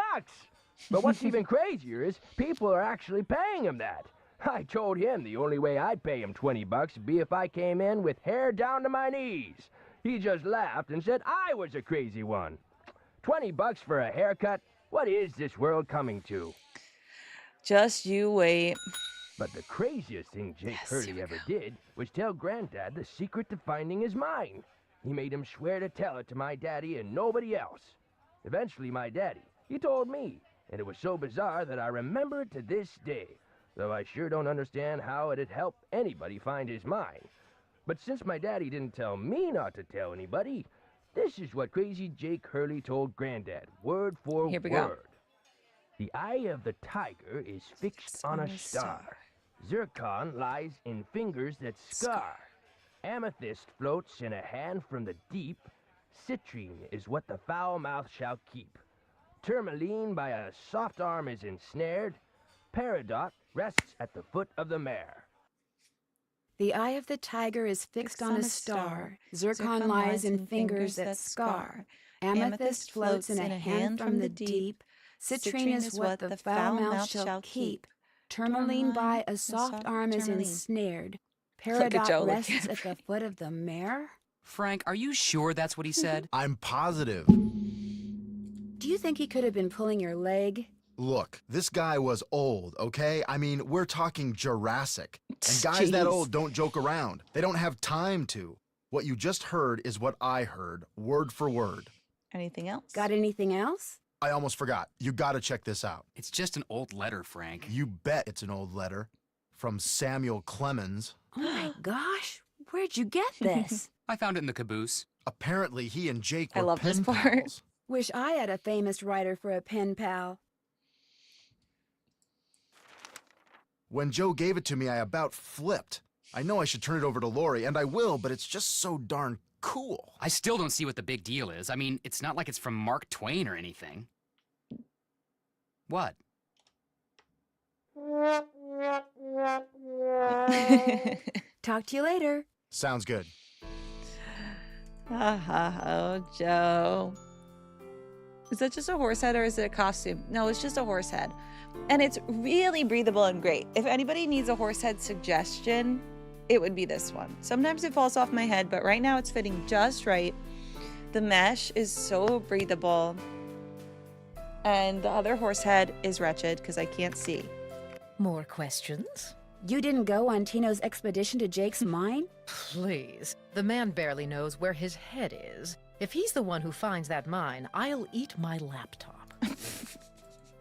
But what's even crazier is people are actually paying him that. I told him the only way I'd pay him $20 would be if I came in with hair down to my knees. He just laughed and said I was a crazy one. $20 for a haircut? What is this world coming to? Just you wait. But the craziest thing Jake Hurley ever did was tell Granddad the secret to finding his mine. He made him swear to tell it to my daddy and nobody else. Eventually, my daddy, he told me, and it was so bizarre that I remember it to this day, though I sure don't understand how it'd help anybody find his mine. But since my daddy didn't tell me not to tell anybody, this is what Crazy Jake Hurley told Granddad, word for Here we word. go. The eye of the tiger is fixed on a star. Zircon lies in fingers that scar. Amethyst floats in a hand from the deep. Citrine is what the foul mouth shall keep. Tourmaline by a soft arm is ensnared. Peridot rests at the foot of the mare. The eye of the tiger is fixed on a star. Zircon lies in fingers that scar. Amethyst floats in a hand from the deep. Citrine is what the foul mouth shall keep. Tourmaline by a soft arm is ensnared. Peridot rests at the foot of the mare. Frank, are you sure that's what he said? I'm positive. Do you think he could have been pulling your leg? Look, this guy was old, okay? I mean, we're talking Jurassic. And guys that old don't joke around. They don't have time to. What you just heard is what I heard, word for word. Anything else? Got anything else? I almost forgot. You gotta check this out. It's just an old letter, Frank. You bet it's an old letter. From Samuel Clemens. Oh my gosh, where'd you get this? I found it in the caboose. Apparently, he and Jake I were love this pen part. pals. Wish I had a famous writer for a pen pal. When Joe gave it to me, I about flipped. I know I should turn it over to Lori, and I will, but it's just so darn cool. I still don't see what the big deal is. I mean, it's not like it's from Mark Twain or anything. What? Talk to you later. Sounds good. Oh, Joe. Is that just a horse head or is it a costume? No, it's just a horse head. And it's really breathable and great. If anybody needs a horse head suggestion, it would be this one. Sometimes it falls off my head, but right now it's fitting just right. The mesh is so breathable. And the other horse head is wretched because I can't see. More questions? You didn't go on Tino's expedition to Jake's mine? Please. The man barely knows where his head is. If he's the one who finds that mine, I'll eat my laptop.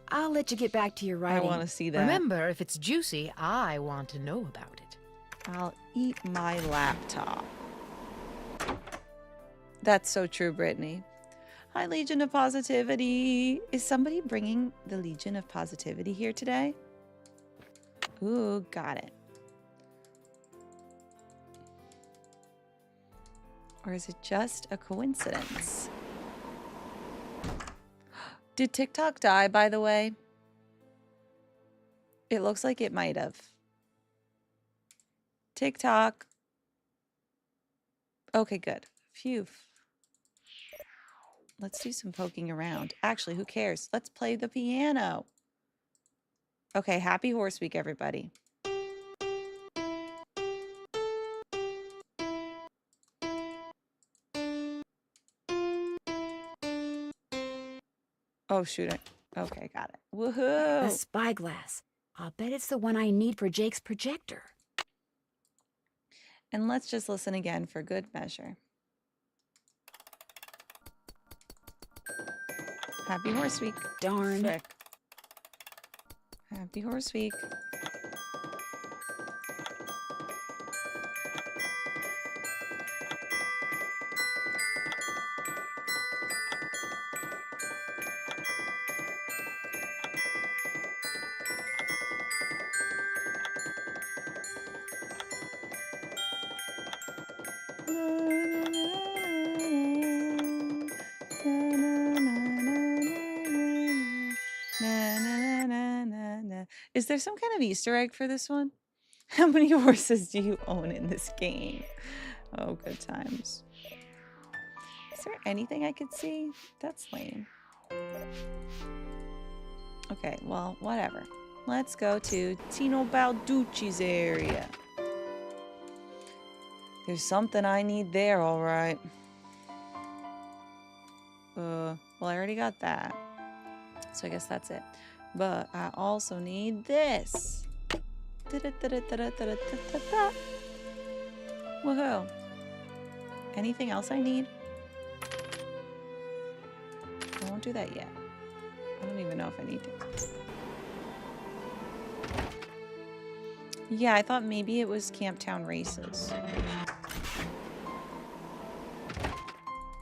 I'll let you get back to your I writing. want to see that. Remember, if it's juicy, I want to know about it. I'll eat my laptop. That's so true, Brittany. Hi, Legion of Positivity. Is somebody bringing the Legion of Positivity here today? Ooh, got it. Or is it just a coincidence? Did TikTok die, by the way? It looks like it might have. TikTok. Okay, good. Phew. Let's do some poking around. Actually, who cares? Let's play the piano. Okay, happy Horse Week, everybody. Oh, shoot. Okay, got it. A Woohoo! spyglass. I'll bet it's the one I need for Jake's projector. And let's just listen again for good measure. Happy Horse Week. Darn. Frick. Happy Horse Week. Is there some kind of Easter egg for this one? How many horses do you own in this game? Oh, good times. Is there anything I could see? That's lame. Okay, well, whatever. Let's go to Tino Balducci's area. There's something I need there, all right. Well, I already got that. So I guess that's it. But I also need this. Woohoo. Anything else I need? I won't do that yet. I don't even know if I need to. Yeah, I thought maybe it was Camptown Races.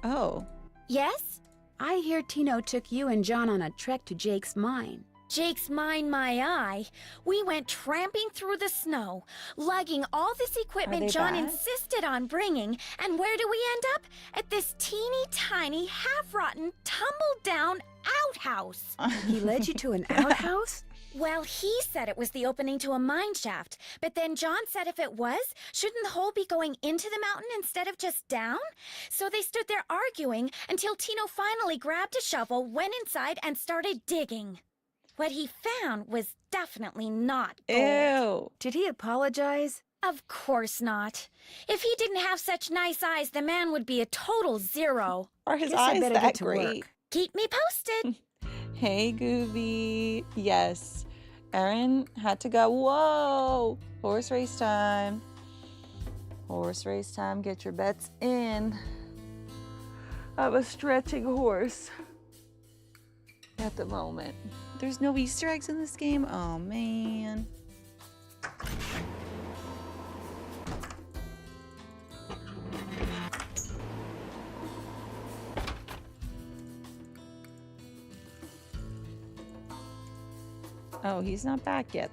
Oh. Yes? I hear Tino took you and John on a trek to Jake's mine. Jake's mine, my eye. We went tramping through the snow, lugging all this equipment John bad? insisted on bringing, and where do we end up? At this teeny tiny, half-rotten, tumble-down outhouse. He led you to an outhouse? Well, he said it was the opening to a mine shaft, but then John said if it was, shouldn't the hole be going into the mountain instead of just down? So they stood there arguing until Tino finally grabbed a shovel, went inside, and started digging. What he found was definitely not gold. Ew. Did he apologize? Of course not. If he didn't have such nice eyes, the man would be a total zero. Are his Guess I eyes better that get to great? work. Keep me posted. Hey, Gooby. Yes. Erin had to go. Whoa. Horse race time. Horse race time. Get your bets in. I'm a stretching horse at the moment. There's no Easter eggs in this game? Oh, man. Oh, he's not back yet,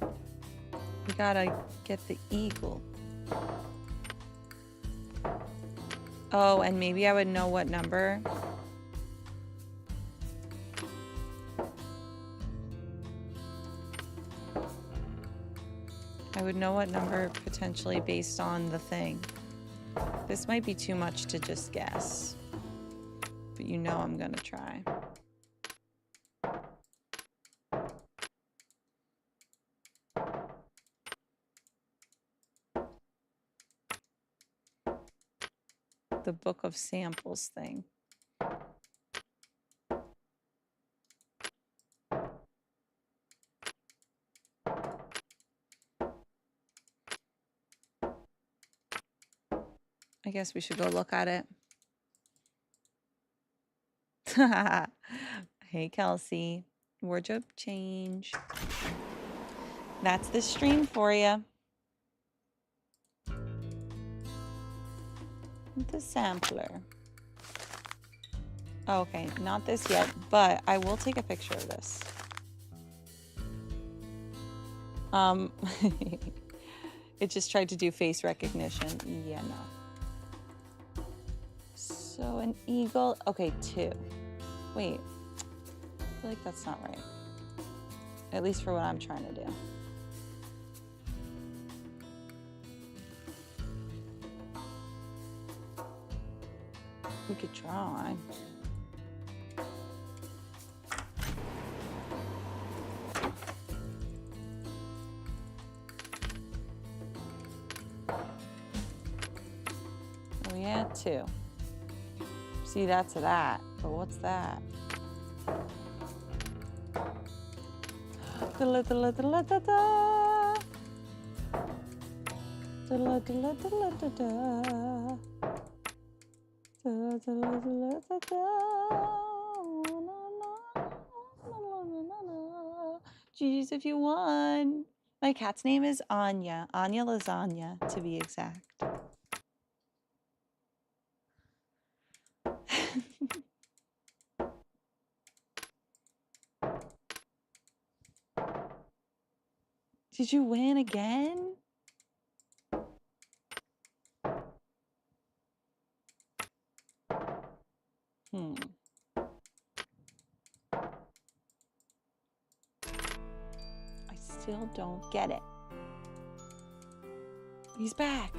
though. We gotta get the eagle. Oh, and maybe I would know what number. I would know what number potentially based on the thing. This might be too much to just guess. But you know I'm gonna try. The book of samples thing. I guess we should go look at it. Hey, Kelsey. Wardrobe change. That's the stream for you. The sampler. Oh, okay, not this yet, but I will take a picture of this. It just tried to do face recognition. Yeah, no. So an eagle. Okay, 2. Wait. I feel like that's not right. At least for what I'm trying to do. We could try. Oh yeah, 2. See, that's that. But what's that? GG's if you won. My cat's name is Anya. Anya Lasagna, to be exact. Did you win again? still don't get it. He's back.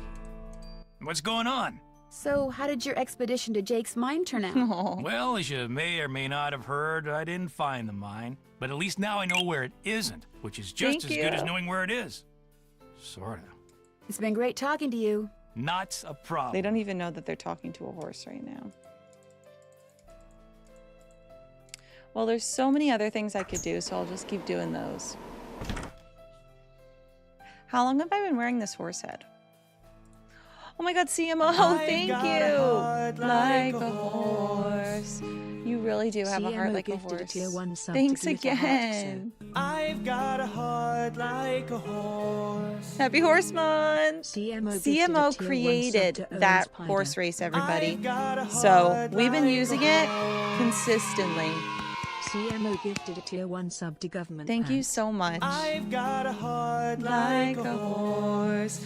What's going on? So, how did your expedition to Jake's mine turn out? Well, as you may or may not have heard, I didn't find the mine. But at least now I know where it isn't, which is just as good as knowing where it is. Sorta. It's been great talking to you. Not a problem. They don't even know that they're talking to a horse right now. Well, there's so many other things I could do, so I'll just keep doing those. How long have I been wearing this horse head? Oh my god, CMO, thank you! Like a horse. You really do have a heart like a horse. Thanks again. I've got a heart like a horse. Happy Horse Month! CMO created that horse race, everybody. So we've been using it consistently. CMO gifted a tier 1 sub to government. Thank you so much. I've got a heart like a horse.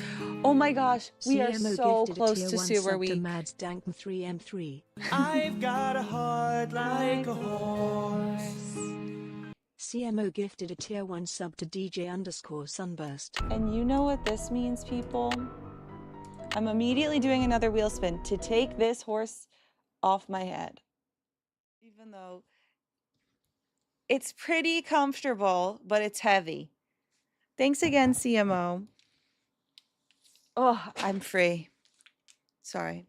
Oh my gosh, we are CMO so gifted close a tier to 1 Sue where sub we... to Mads Dankm 3M3. I've got a heart like a horse. CMO gifted a tier 1 sub to DJ_Sunburst. And you know what this means, people? I'm immediately doing another wheel spin to take this horse off my head. Even though it's pretty comfortable, but it's heavy. Thanks again, CMO. Oh, I'm free. Sorry.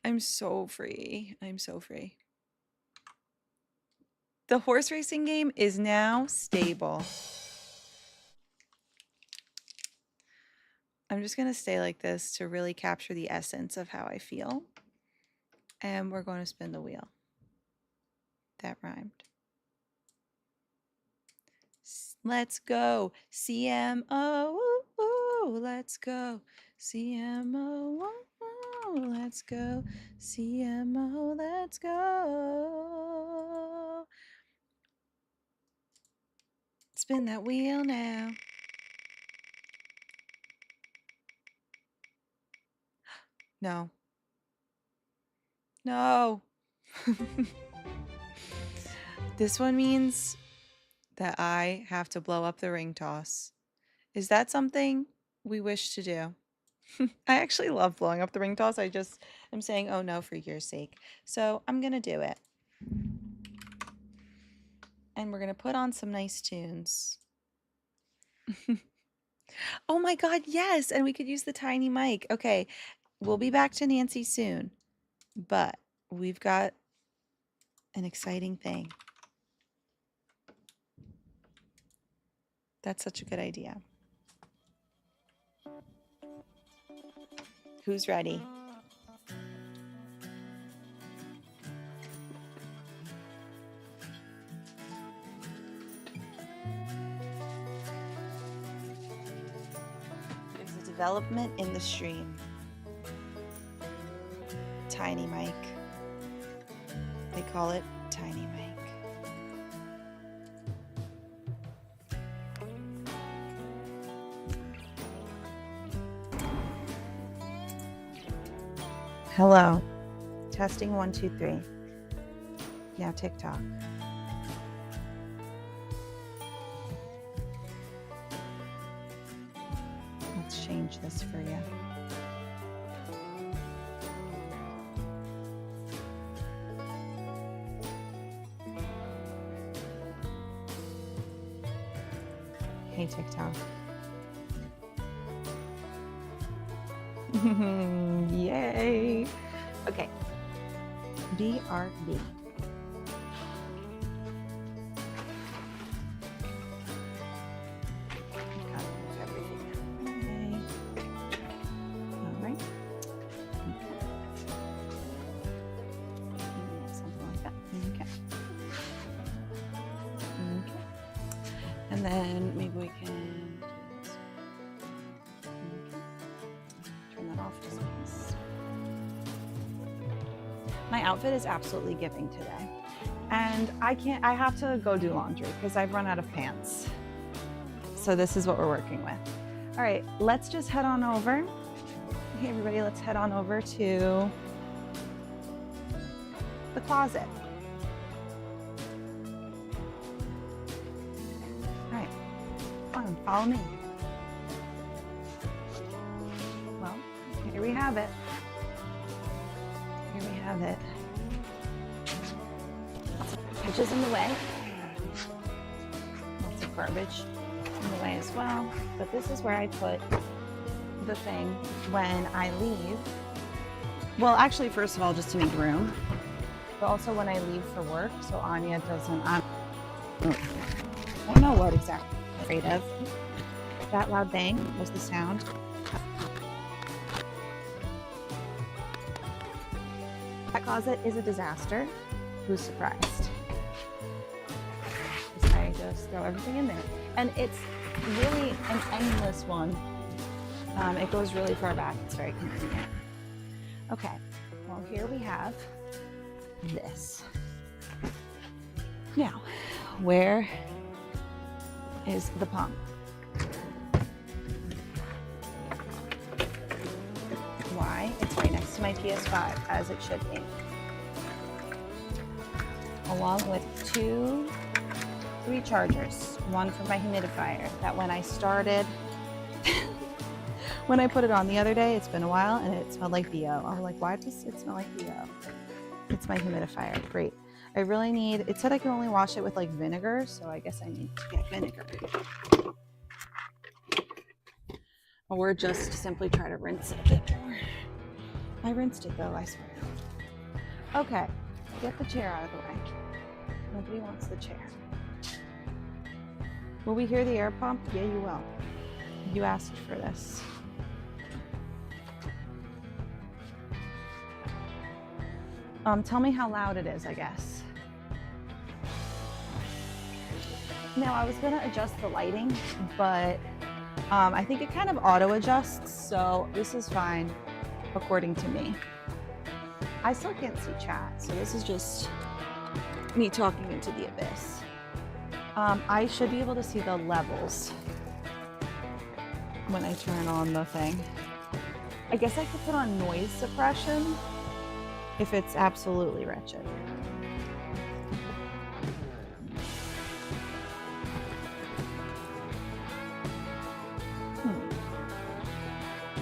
I'm so free. I'm so free. The horse racing game is now stable. I'm just going to stay like this to really capture the essence of how I feel. And we're going to spin the wheel. That rhymed. Let's go, CMO. Let's go, CMO. Let's go, CMO. Let's go. Spin that wheel now. No. No. This one means that I have to blow up the ring toss. Is that something we wish to do? I actually love blowing up the ring toss. I just am saying, oh no, for your sake. So I'm going to do it. And we're going to put on some nice tunes. Oh my god, yes! And we could use the tiny mic. Okay, we'll be back to Nancy soon. But we've got an exciting thing. That's such a good idea. Who's ready? There's a development in the stream. Tiny mic. They call it tiny mic. Hello. Testing 1, 2, 3. Now TikTok. Let's change this for you. Hey TikTok. Yay. Okay. BRB. All right. Something like that. Okay. Okay. And then maybe we can do this. Okay. Turn that off just in case. My outfit is absolutely giving today. And I have to go do laundry because I've run out of pants. So this is what we're working with. All right, let's just head on over. Hey everybody, let's head on over to the closet. Follow me. Well, here we have it. Here we have it. Lots of packages in the way. Lots of garbage in the way as well. But this is where I put the thing when I leave. Well, actually, first of all, just to make room. But also when I leave for work, so Anya doesn't. I don't know what exactly I'm afraid of. That loud bang was the sound. That closet is a disaster. Who's surprised? I just throw everything in there. And it's really an endless one. It goes really far back. It's very convenient. Okay, well, here we have this. Now, where is the pump? Why? It's right next to my PS5, as it should be. Along with 3 chargers. One for my humidifier, that when I started, when I put it on the other day, it's been a while, and it smelled like BO. I was like, why does it smell like BO? It's my humidifier. Great. I really need, it said I can only wash it with like vinegar, so I guess I need to get vinegar. Or just simply try to rinse it a bit more. I rinsed it though, I swear. Okay, get the chair out of the way. Nobody wants the chair. Will we hear the air pump? Yeah, you will. You asked for this. Tell me how loud it is, I guess. Now, I was gonna adjust the lighting, but I think it kind of auto adjusts, so this is fine, according to me. I still can't see chat, so this is just me talking into the abyss. I should be able to see the levels when I turn on the thing. I guess I could put on noise suppression if it's absolutely wretched.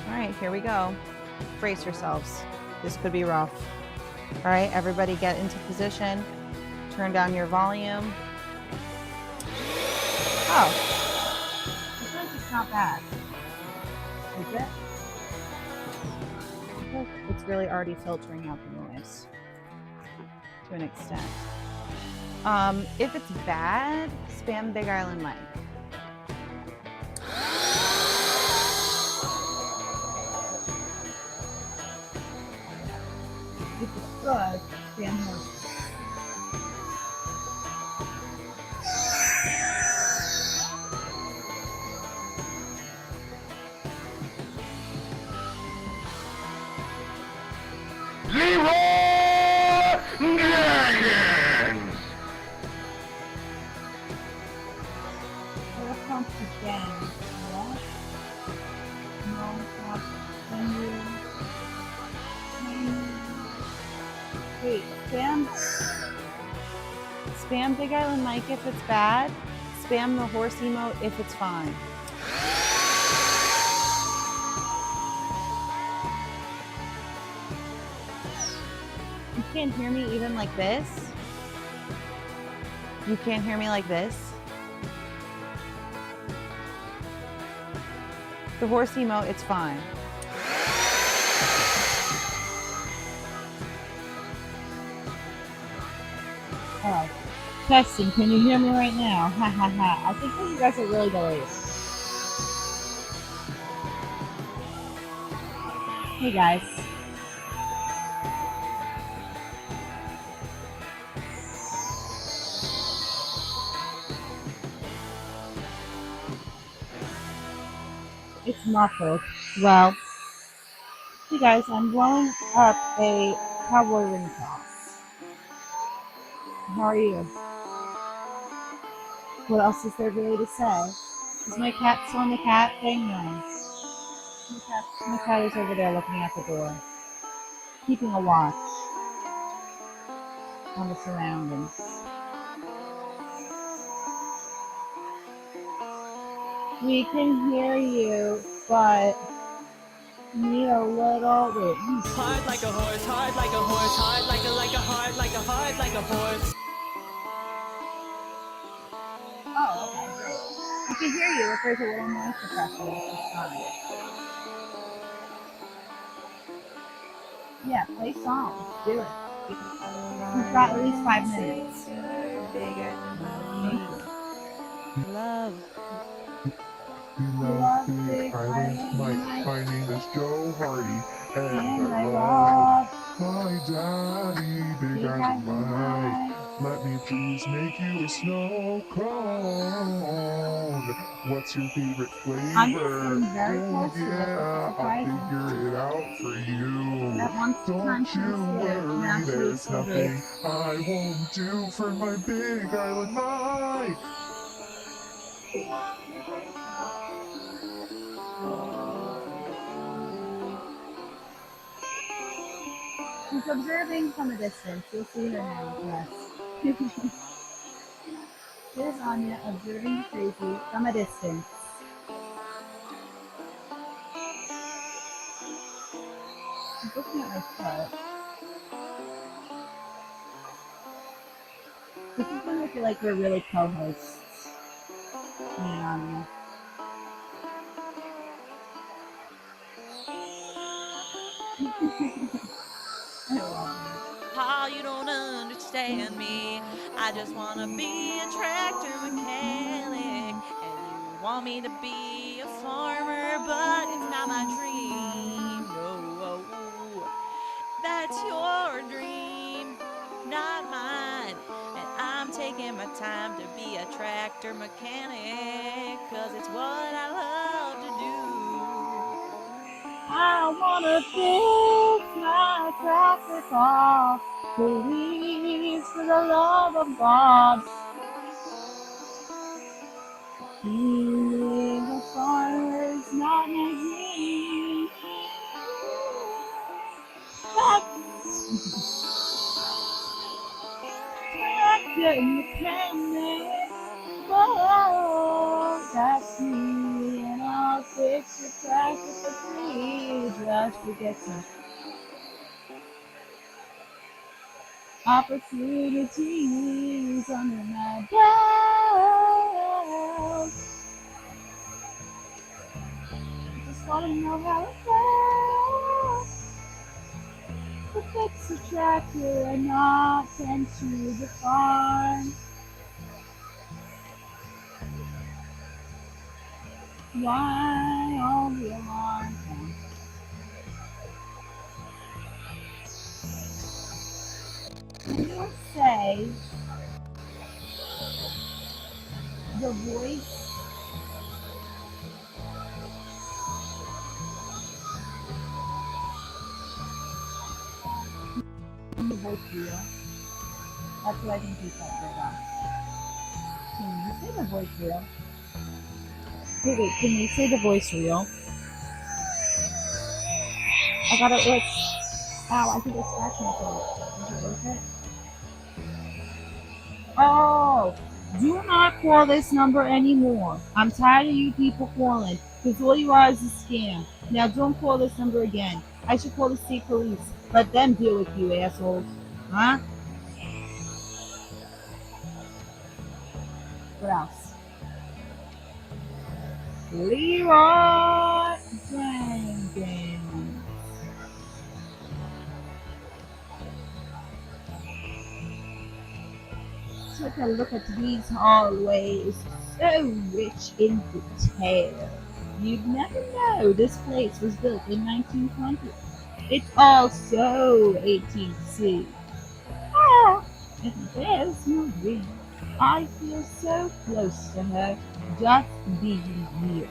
All right, here we go. Brace yourselves. This could be rough. All right, everybody get into position. Turn down your volume. Oh, I feel like it's not bad. Is it? I feel like it's really already filtering out the noise to an extent. If it's bad, spam Big Island Mike. If it's good, spam Horse. Dragons! Air pump again. What? No, stop. Wait, spam Big Island Mike if it's bad. Spam the horse emote if it's fine. You can't hear me even like this? You can't hear me like this? The horse emote, it's fine. Oh, testing. Can you hear me right now? Ha ha ha. I think that you guys are really delayed. Hey guys. It's muffled. Well, hey guys, I'm blowing up a cowboy ring toss. How are you? What else is there really to say? Is my cat still on the cat thing? No. My cat is over there looking at the door, keeping a watch on the surroundings. We can hear you, but need a little. Wait, Hard like a horse, hard like a horse, hard like a heart, like a heart, like a horse. Oh, okay, great. I can hear you if there's a little noise suppressor, which is fine. Yeah, play songs. Do it. We've got at least 5 minutes. Bigger than Thank you. love. Love big Island Mike. My name is Joe Hardy, and and I I love love my daddy, Big Island Mike. Let me please make you a snow cone. What's your favorite flavor? I'm just getting very Oh close to this. It's yeah, I'll surprising. figure it out for you. That once Don't time you she's scared, worry, now she there's is so big. nothing I won't do for my Big Island Mike. She's observing from a distance. You'll see her now. Yes. Here's Anya observing the crazy from a distance. She's looking at my foot. This is when I feel like we're really co-hosts. Me and Anya. I love it. Pa, you don't understand me. I just want to be a tractor mechanic. And you want me to be a farmer, but it's not my dream. No, that's your dream, not mine. And I'm taking my time to be a tractor mechanic, 'cause it's what I love to do. I wanna fix my tractor car, please, for the love of God. Being a farmer's not my dream. Tractor mechanic, oh, that's me, and I'll fix your tractor for free, just to get some opportunities under my belt. Just wanna know how it feels to fix a tractor and not tend to the farm. Why all the alarm? You say the voice in the voice reel. That's what I think you said right now. Can you say the voice reel? Wait, can you say the voice reel? I got it itch. Ow, I think it's scratching myself. Is it worth it? Oh, do not call this number anymore. I'm tired of you people calling, because all you are is a scam. Now don't call this number again. I should call the state police. Let them deal with you, assholes. Huh? What else? Leroy Jenkins. Take a look at these hallways, so rich in detail. You'd never know this place was built in 1920. It's all so 18C. Ah, and there's Marie. I feel so close to her just being here.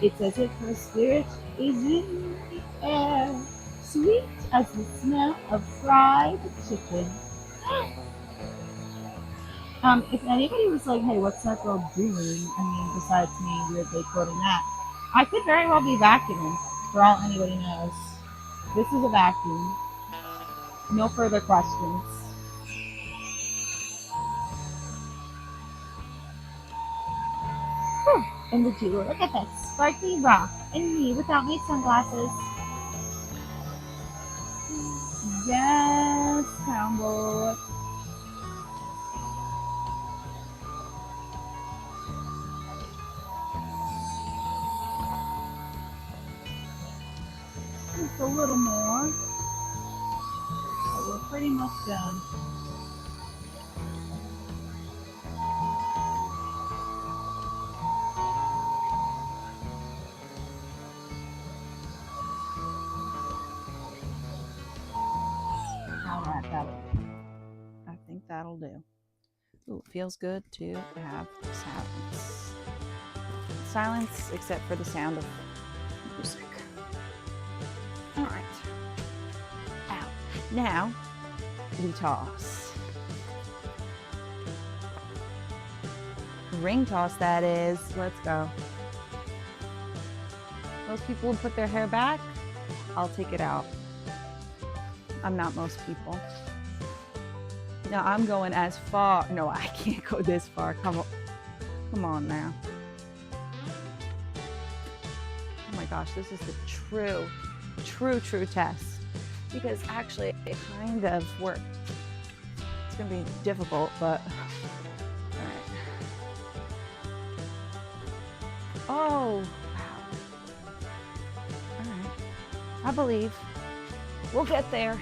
It's as if her spirit is in the air, sweet as the smell of fried chicken. If anybody was like, hey, what's that girl doing? I mean, besides me weirdly quoting that, I could very well be vacuuming, for all anybody knows. This is a vacuum. No further questions. Whew. And would you look at that sparkly rock and me without my sunglasses? Yes, Campbell. Just a little more. We're pretty much done. Alright, that'll do. I think that'll do. Ooh, feels good to have silence. Silence except for the sound of music. Alright. Out. Now, we toss. Ring toss, that is. Let's go. Most people will put their hair back. I'll take it out. I'm not most people. No, I'm going as far. No, I can't go this far. Come on now. Oh my gosh, this is the true test. Because actually, it kind of worked. It's gonna be difficult, but all right. Oh, wow. All right. I believe we'll get there.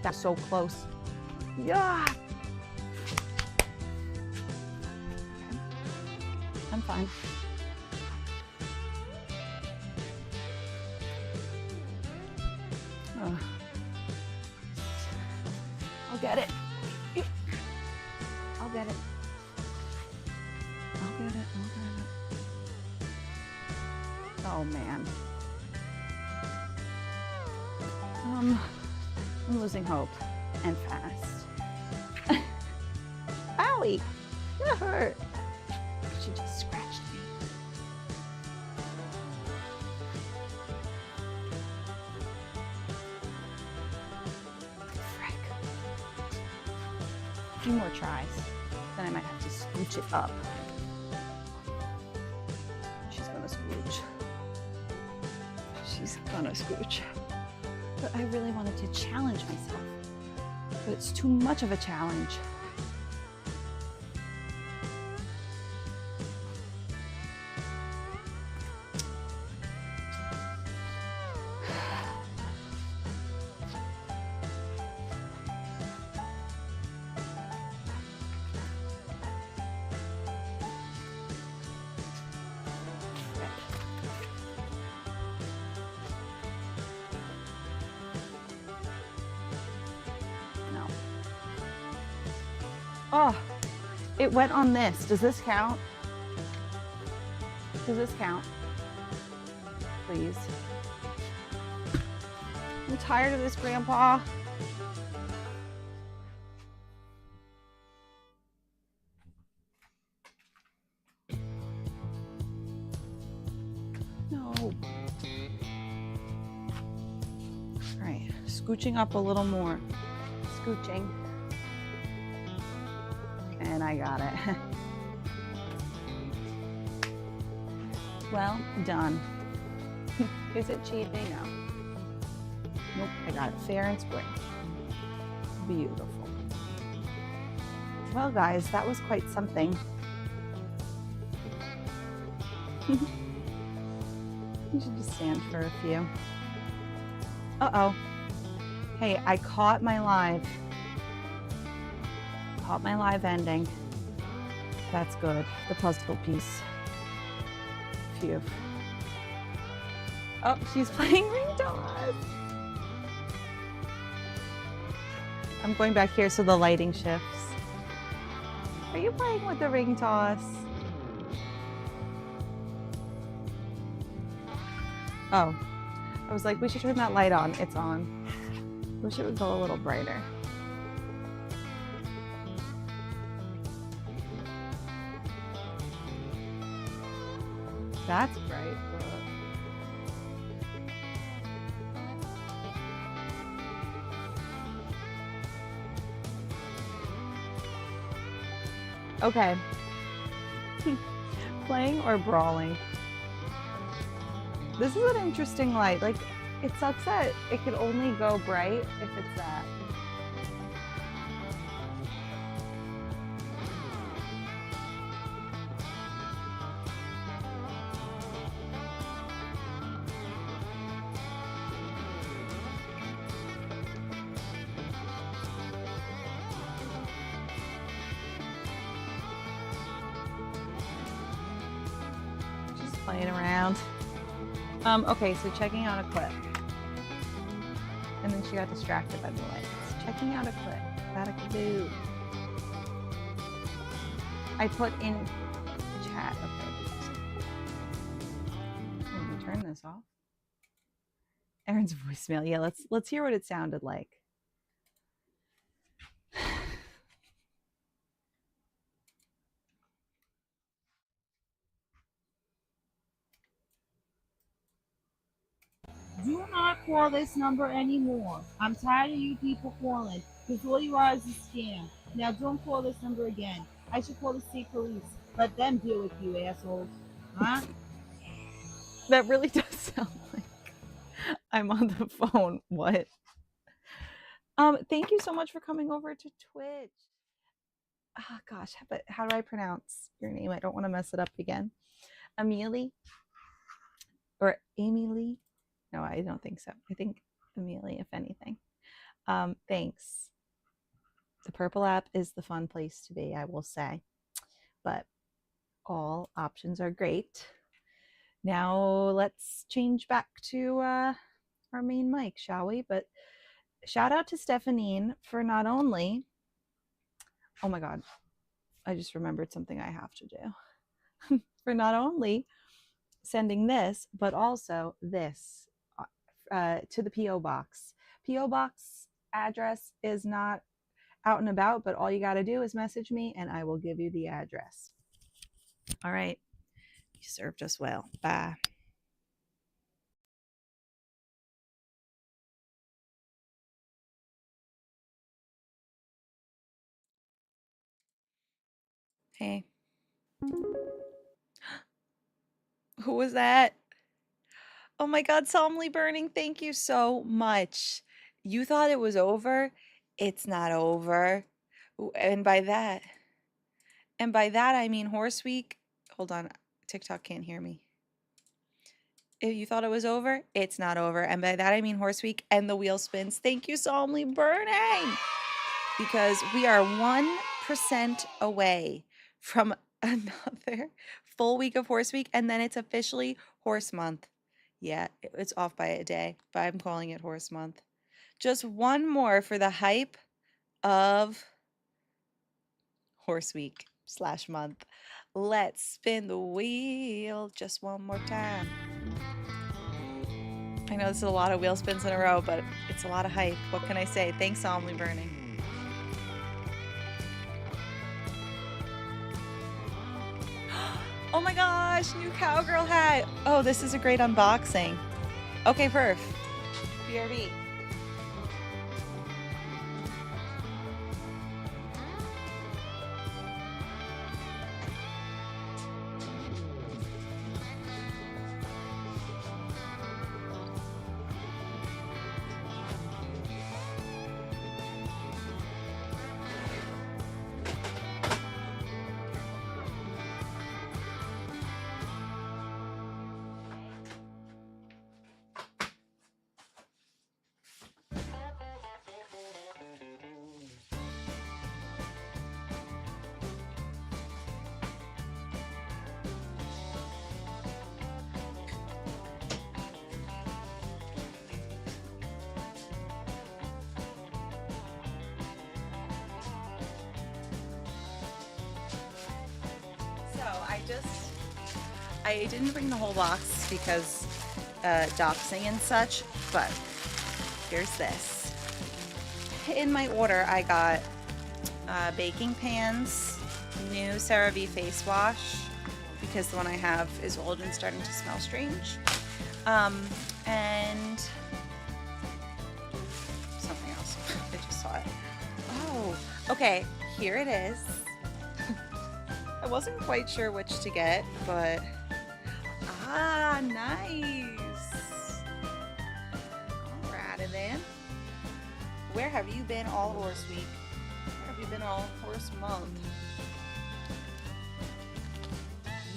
That's so close. Yeah. I'm fine. Oh. I'll get it. I'll get it. I'll get it. Oh man. I'm losing hope and fast. Owie! That hurt. She just scratched me. Frick. A few more tries. Then I might have to scooch it up. She's gonna scooch. She's gonna scooch. But I really wanted to challenge myself. But it's too much of a challenge. Oh, it went on this. Does this count? Does this count? Please. I'm tired of this, Grandpa. No. All right, scooching up a little more. Scooching. And I got it. Well done. Is it cheating? No. Nope, I got it fair and square. Beautiful. Well, guys, that was quite something. You should just stand for a few. Uh-oh. Hey, I caught my live. Caught my live ending. That's good. The puzzle piece. Phew. Oh, she's playing ring toss. I'm going back here so the lighting shifts. Are you playing with the ring toss? Oh, I was like, we should turn that light on. It's on. Wish it would go a little brighter. That's bright, but... Okay. Playing or brawling? This is an interesting light. Like, it sucks that it could only go bright if it's that. Just playing around. Okay, so checking out a clip. And then she got distracted by the lights. Checking out a clip. That I could do. I put in the chat. Okay. Let me turn this off. Erin's voicemail. Yeah, let's hear what it sounded like. Do not call this number anymore. I'm tired of you people calling, because all you are is a scam. Now don't call this number again. I should call the state police. Let them deal with you, assholes. Huh? That really does sound like I'm on the phone. What? Thank you so much for coming over to Twitch. Oh gosh, but how do I pronounce your name? I don't want to mess it up again. Amelie? Or Amy Lee? No, I don't think so. I think Amelie, if anything. Thanks. The Purple app is the fun place to be, I will say. But all options are great. Now let's change back to our main mic, shall we? But shout out to Stephanine for not only... Oh my God. I just remembered something I have to do. For not only sending this, but also this to the P.O. Box. P.O. Box address is not out and about, but all you got to do is message me and I will give you the address. All right. You served us well. Bye. Hey. Who was that? Oh my God, Solemnly Burning, thank you so much. You thought it was over? It's not over. And by that I mean Horse Week. Hold on, TikTok can't hear me. If you thought it was over, it's not over. And by that I mean Horse Week and the wheel spins. Thank you, Solemnly Burning. Because we are 1% away from another full week of Horse Week, and then it's officially Horse Month. Yeah, it's off by a day, but I'm calling it Horse Month. Just one more for the hype of Horse Week / month. Let's spin the wheel just one more time. I know this is a lot of wheel spins in a row, but it's a lot of hype. What can I say? Thanks, Solemnly Burning. Oh my gosh, new cowgirl hat. Oh, this is a great unboxing. Okay, perf. BRB. I didn't bring the whole box because doxing and such, but here's this. In my order, I got baking pans, new CeraVe face wash, because the one I have is old and starting to smell strange, and something else. I just saw it. Oh, okay, here it is. I wasn't quite sure which to get, but ah, nice. Alrighty then. Where have you been all horse week? Where have you been all horse month?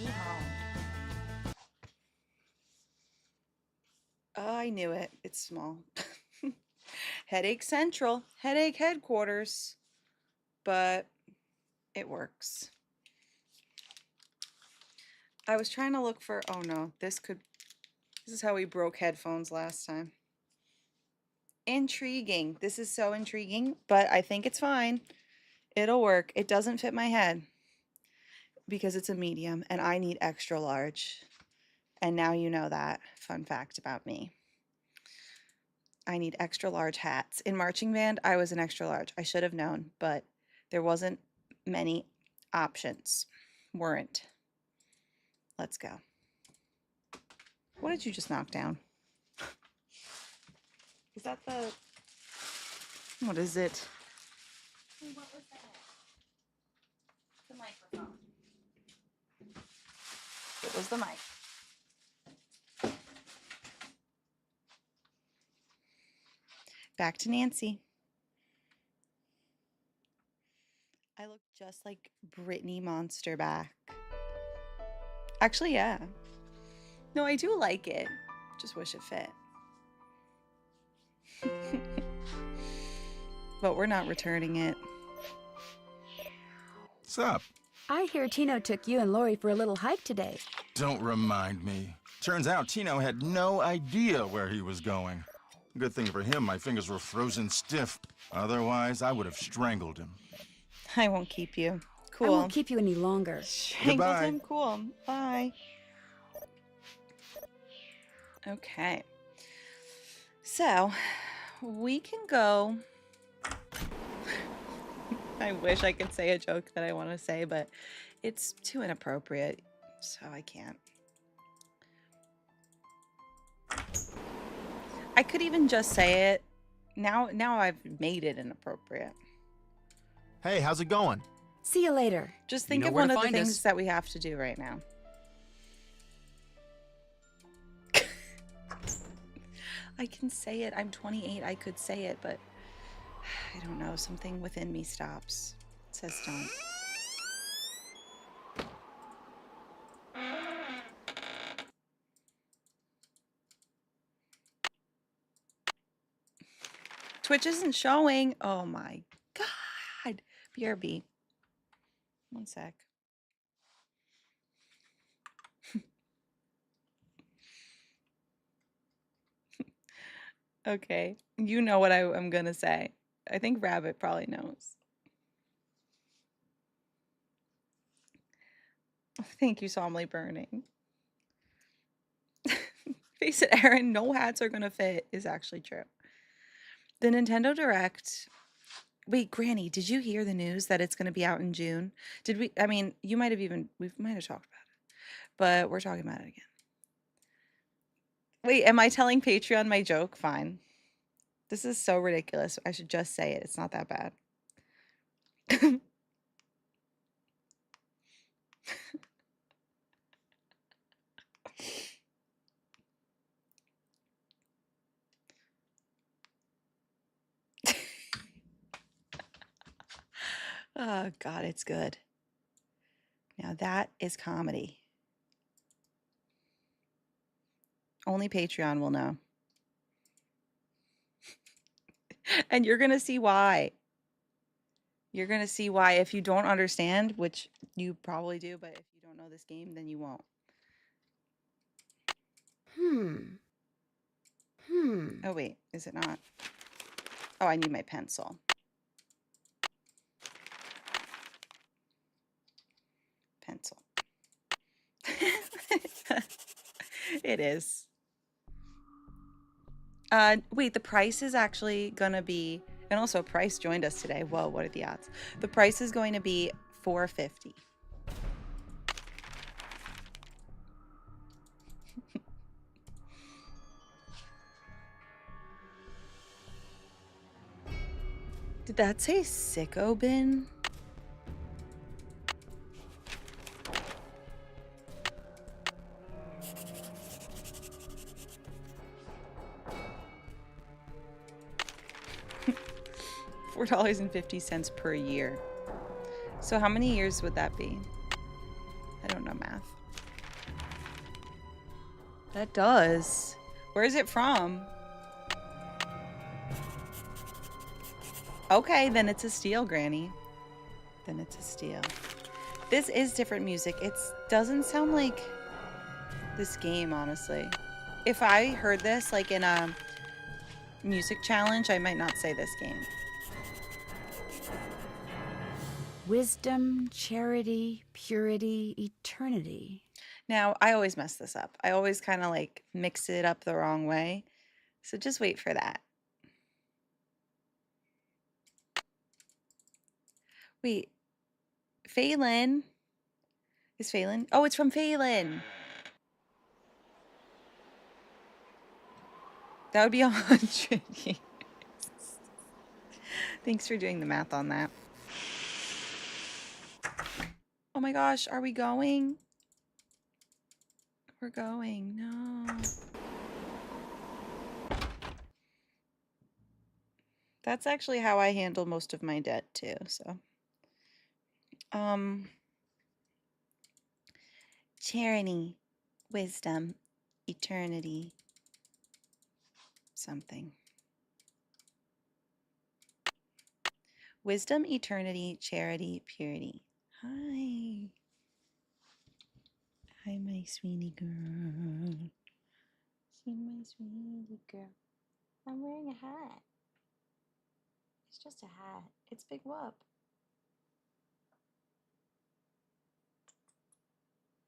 Yeehaw. Oh, I knew it. It's small. Headache Central, headache headquarters, but it works. I was trying to look for, oh no, this is how we broke headphones last time. Intriguing. This is so intriguing, but I think it's fine. It'll work. It doesn't fit my head because it's a medium and I need extra large. And now you know that. Fun fact about me. I need extra large hats. In marching band, I was an extra large. I should have known, but there wasn't many options. Weren't. Let's go. What did you just knock down? Is that the... What is it? What was that? The microphone. It was the mic. Back to Nancy. I look just like Brittany Monster back. Actually, yeah. No, I do like it. Just wish it fit. But we're not returning it. What's up? I hear Tino took you and Lori for a little hike today. Don't remind me. Turns out Tino had no idea where he was going. Good thing for him, my fingers were frozen stiff. Otherwise, I would have strangled him. I won't keep you. Cool. I won't keep you any longer. Strangled Goodbye. him. Cool. Bye. Okay. So, we can go... I wish I could say a joke that I want to say, but it's too inappropriate, so I can't. I could even just say it. Now I've made it inappropriate. Hey, how's it going? See you later. Just think know of where one to of the find things us. that we have to do right now. I can say it. I'm 28. I could say it, but I don't know. Something within me stops. It says don't. Twitch isn't showing. Oh my God. BRB. One sec. Okay. You know what I'm going to say. I think Rabbit probably knows. Thank you, Solemnly Burning. Face it, Aaron, no hats are going to fit is actually true. The Nintendo Direct. Wait, Granny, did you hear the news that it's going to be out in June? Did we? I mean, we might have talked about it, but we're talking about it again. Wait, am I telling Patreon my joke? Fine. This is so ridiculous. I should just say it. It's not that bad. Oh, God, it's good. Now that is comedy. Only Patreon will know. And you're going to see why. You're going to see why. If you don't understand, which you probably do, but if you don't know this game, then you won't. Oh, wait. Is it not? Oh, I need my pencil. Pencil. It is. Wait, the price is actually gonna be, and also Price joined us today. Whoa, what are the odds? The price is going to be $4.50. Did that say sicko bin? $4.50 per year. So how many years would that be? I don't know math. That does. Where is it from? Okay, then it's a steal, Granny. Then it's a steal. This is different music. It doesn't sound like this game, honestly. If I heard this like in a music challenge, I might not say this game. Wisdom, charity, purity, eternity. Now, I always mess this up. I always kind of like mix it up the wrong way. So just wait for that. Wait, Phelan? Is Phelan? Oh, it's from Phelan. That would be 100 years. Thanks for doing the math on that. Oh my gosh, are we going? We're going. No. That's actually how I handle most of my debt too, so. Charity, wisdom, eternity, something. Wisdom, eternity, charity, purity. Hi. Hi, my sweetie girl. See my sweetie girl. I'm wearing a hat. It's just a hat. It's Big Whoop.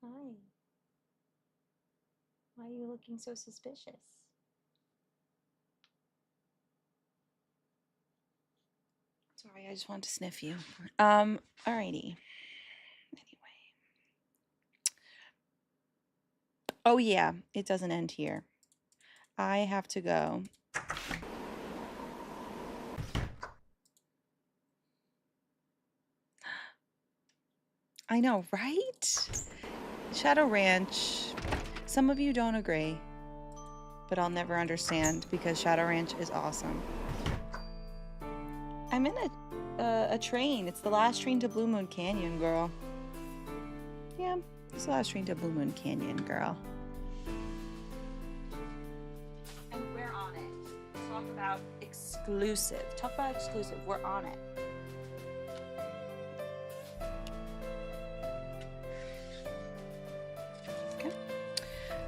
Hi. Why are you looking so suspicious? Sorry, I just wanted to sniff you. Alrighty. Anyway. Oh yeah, it doesn't end here. I have to go. I know, right? Shadow Ranch. Some of you don't agree, but I'll never understand because Shadow Ranch is awesome. I'm in a train. It's the last train to Blue Moon Canyon, girl. Yeah, it's the last train to Blue Moon Canyon, girl. And we're on it. Talk about exclusive. Talk about exclusive. We're on it. Okay.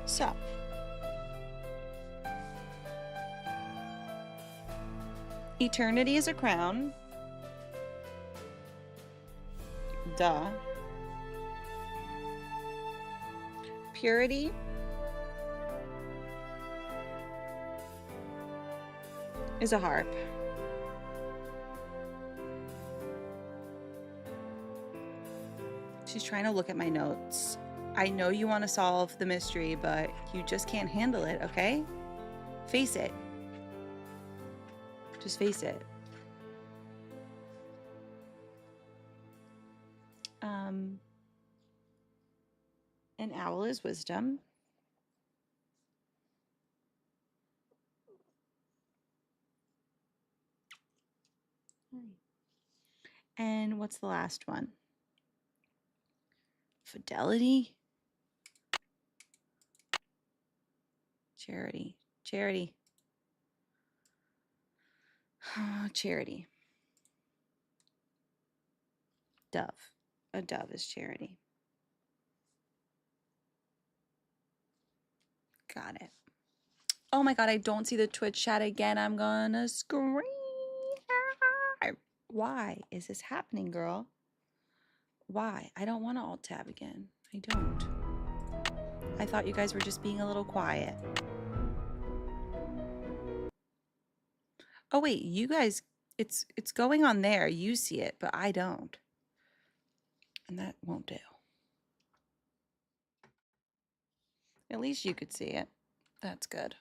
So. Eternity is a crown. Duh. Purity is a harp. She's trying to look at my notes. I know you want to solve the mystery, but you just can't handle it, okay? Face it. Just face it. An owl is wisdom. And what's the last one? Fidelity? Charity. Charity. Charity. Dove. A dove is charity. Got it. Oh my god, I don't see the Twitch chat again. I'm gonna scream. Why is this happening, girl? Why? I don't want to alt tab again. I don't. I thought you guys were just being a little quiet. Oh wait, you guys, it's going on there. You see it, but I don't. And that won't do. At least you could see it. That's good.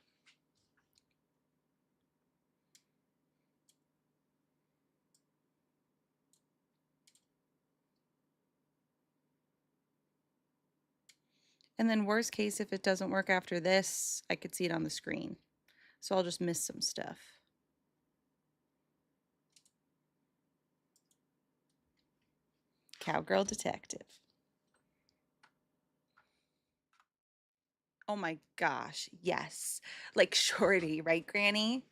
And then worst case, if it doesn't work after this, I could see it on the screen. So I'll just miss some stuff. Cowgirl Detective. Oh my gosh, yes. Like Shorty, right, Granny?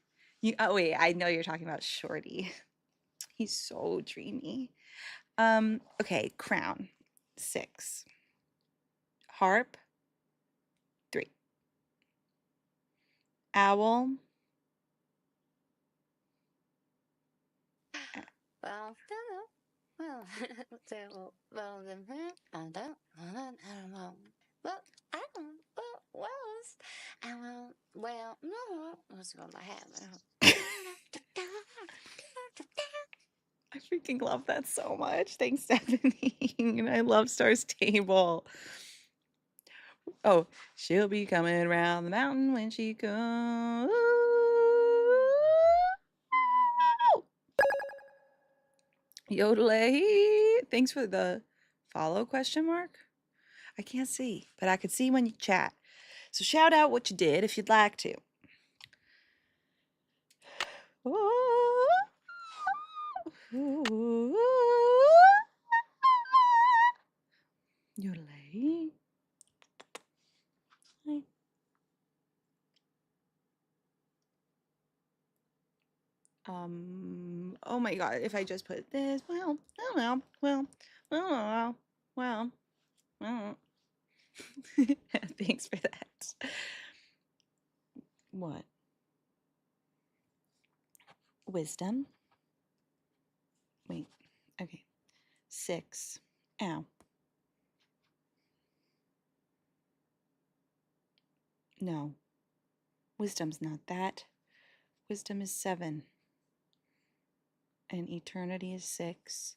Oh wait, I know you're talking about Shorty. He's so dreamy. Okay, crown, 6. Harp, 3. Owl, Well, well, so, well, I don't know. Well, I don't, well, no, what's going to happen? I freaking love that so much. Thanks, Stephanie. And I love Star's Table. Oh, she'll be coming around the mountain when she comes. Yodelay. Thanks for the follow question mark. I can't see, but I could see when you chat. So shout out what you did if you'd like to. Yodelay. Oh my god, if I just put this, well, oh well, well. Thanks for that. What? Wisdom. Wait, okay. 6. Ow. No. Wisdom's not that. Wisdom is 7. And eternity is 6.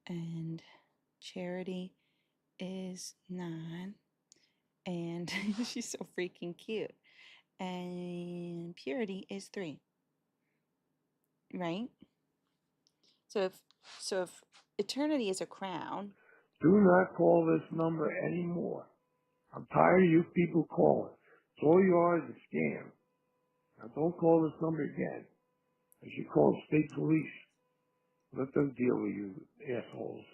And charity is 9. And she's so freaking cute. And purity is 3. Right? So if eternity is a crown. Do not call this number anymore. I'm tired of you people calling. It's all yours, a scam. Now don't call this number again. I should call state police. Let them deal with you assholes.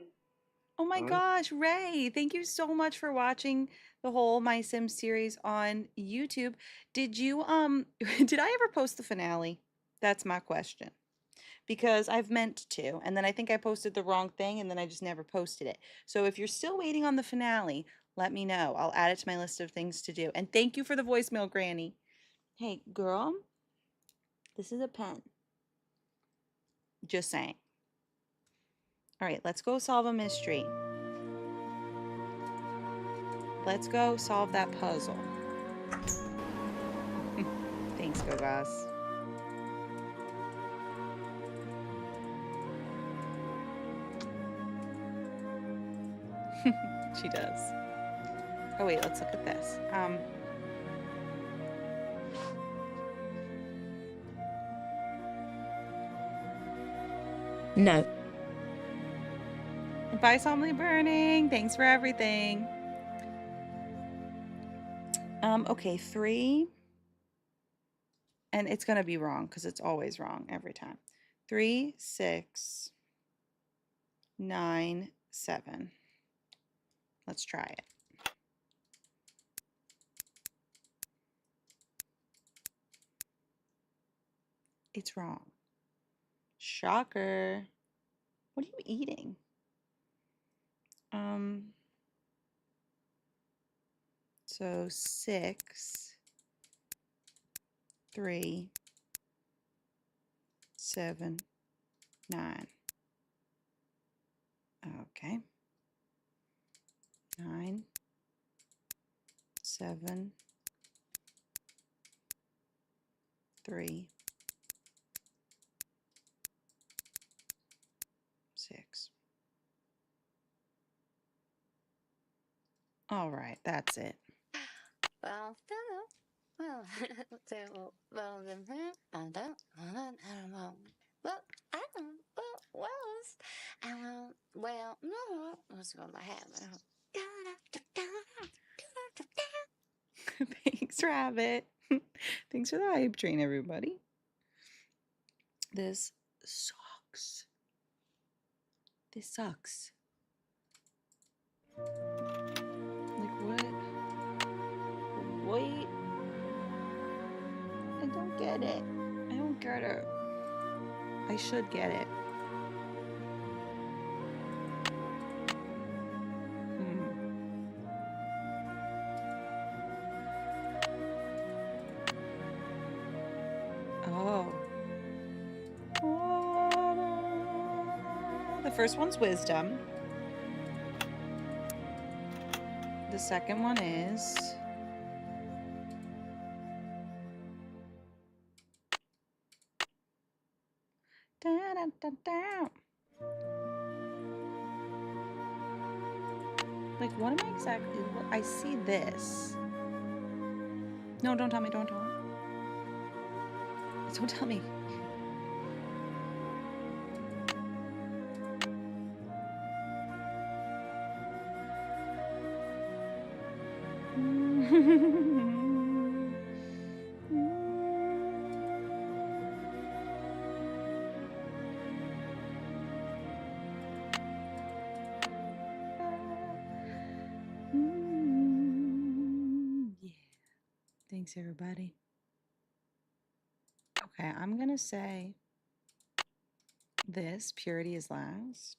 Oh my gosh, Ray, thank you so much for watching the whole My Sims series on YouTube. Did you did I ever post the finale? That's my question. Because I've meant to, and then I think I posted the wrong thing and then I just never posted it. So if you're still waiting on the finale, let me know. I'll add it to my list of things to do. And thank you for the voicemail, Granny. Hey, girl, this is a pen. Just saying. All right, let's go solve a mystery. Let's go solve that puzzle. Thanks, Gogas. She does. Oh wait, let's look at this. No. Bye, Somely Burning. Thanks for everything. Okay, 3. And it's gonna be wrong because it's always wrong every time. 3, 6, 9, 7. Let's try it. It's wrong. Shocker. What are you eating? So 6, 3, 7, 9. Okay. 9, 7, 3, 6. All right, that's it. Well, well, so, well, I don't know. Well, I don't, well, no, what's going to happen? Thanks, Rabbit. Thanks for the hype train, everybody. This sucks. This sucks. Like what? Wait. I don't get it. I don't get it. I should get it. Oh. The first one's wisdom. The second one is... Da, da, da, da. Like, what am I exactly... I see this. No, don't tell me, don't tell me. Don't tell me. Yeah. Thanks, everybody. Okay, I'm gonna say this. Purity is last.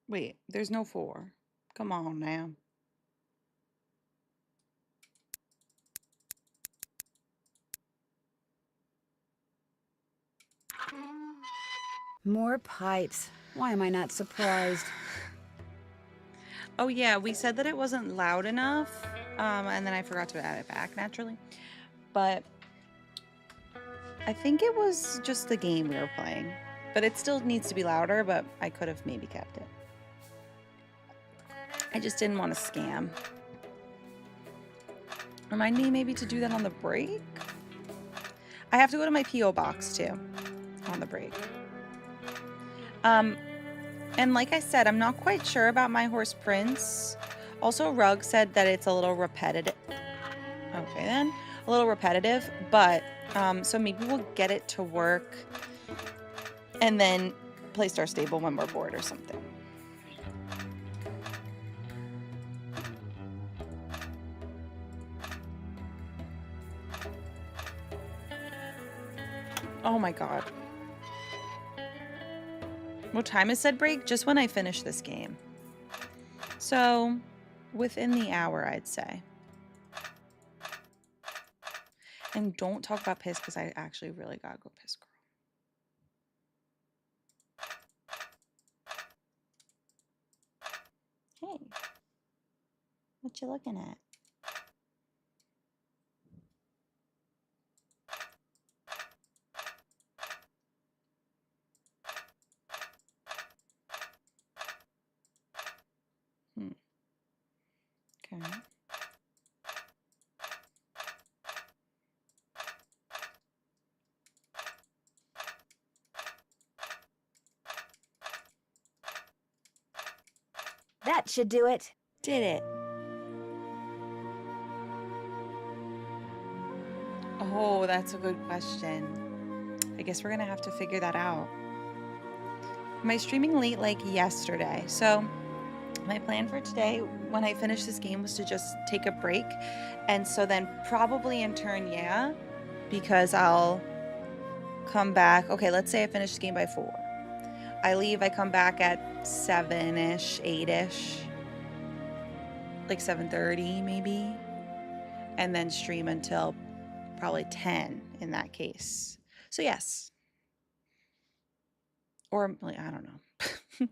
Wait, there's no 4. Come on now. More pipes. Why am I not surprised? Oh yeah, we said that it wasn't loud enough, and then I forgot to add it back naturally. But I think it was just the game we were playing. But it still needs to be louder, but I could have maybe kept it. I just didn't want to scam. Remind me maybe to do that on the break? I have to go to my P.O. box too on the break. And like I said, I'm not quite sure about My Horse Prince. Also, Rug said that it's a little repetitive. Okay then, a little repetitive, but so maybe we'll get it to work and then play Star Stable when we're bored or something. Oh my god. What time is said break? Just when I finish this game. So, within the hour, I'd say. And don't talk about piss because I actually really gotta go piss, girl. Hey. What you looking at? Okay. That should do it. Did it. Oh, that's a good question. I guess we're gonna have to figure that out. Am I streaming late like yesterday? So my plan for today when I finish this game was to just take a break. And so then probably in turn, yeah, because I'll come back. Okay, let's say I finish the game by 4. I leave, I come back at 7-ish, 8-ish. Like 7:30 maybe. And then stream until probably 10 in that case. So yes. Or like, I don't know.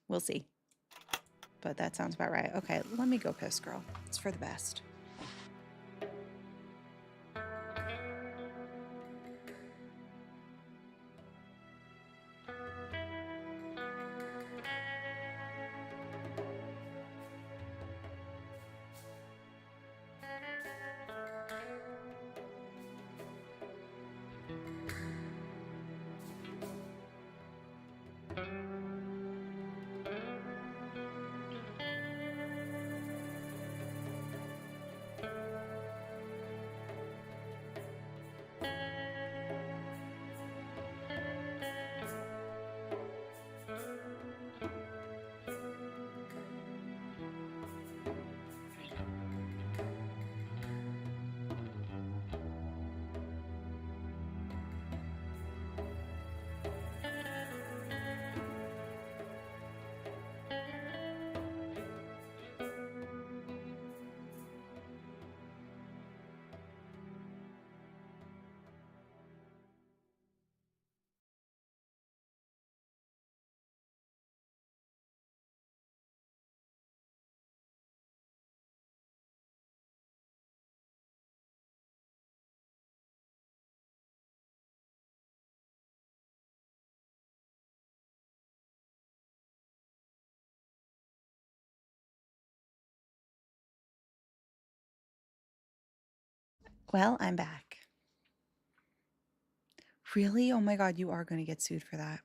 We'll see. But that sounds about right. Okay, let me go piss, girl. It's for the best. Well, I'm back. Really? Oh my God, you are going to get sued for that.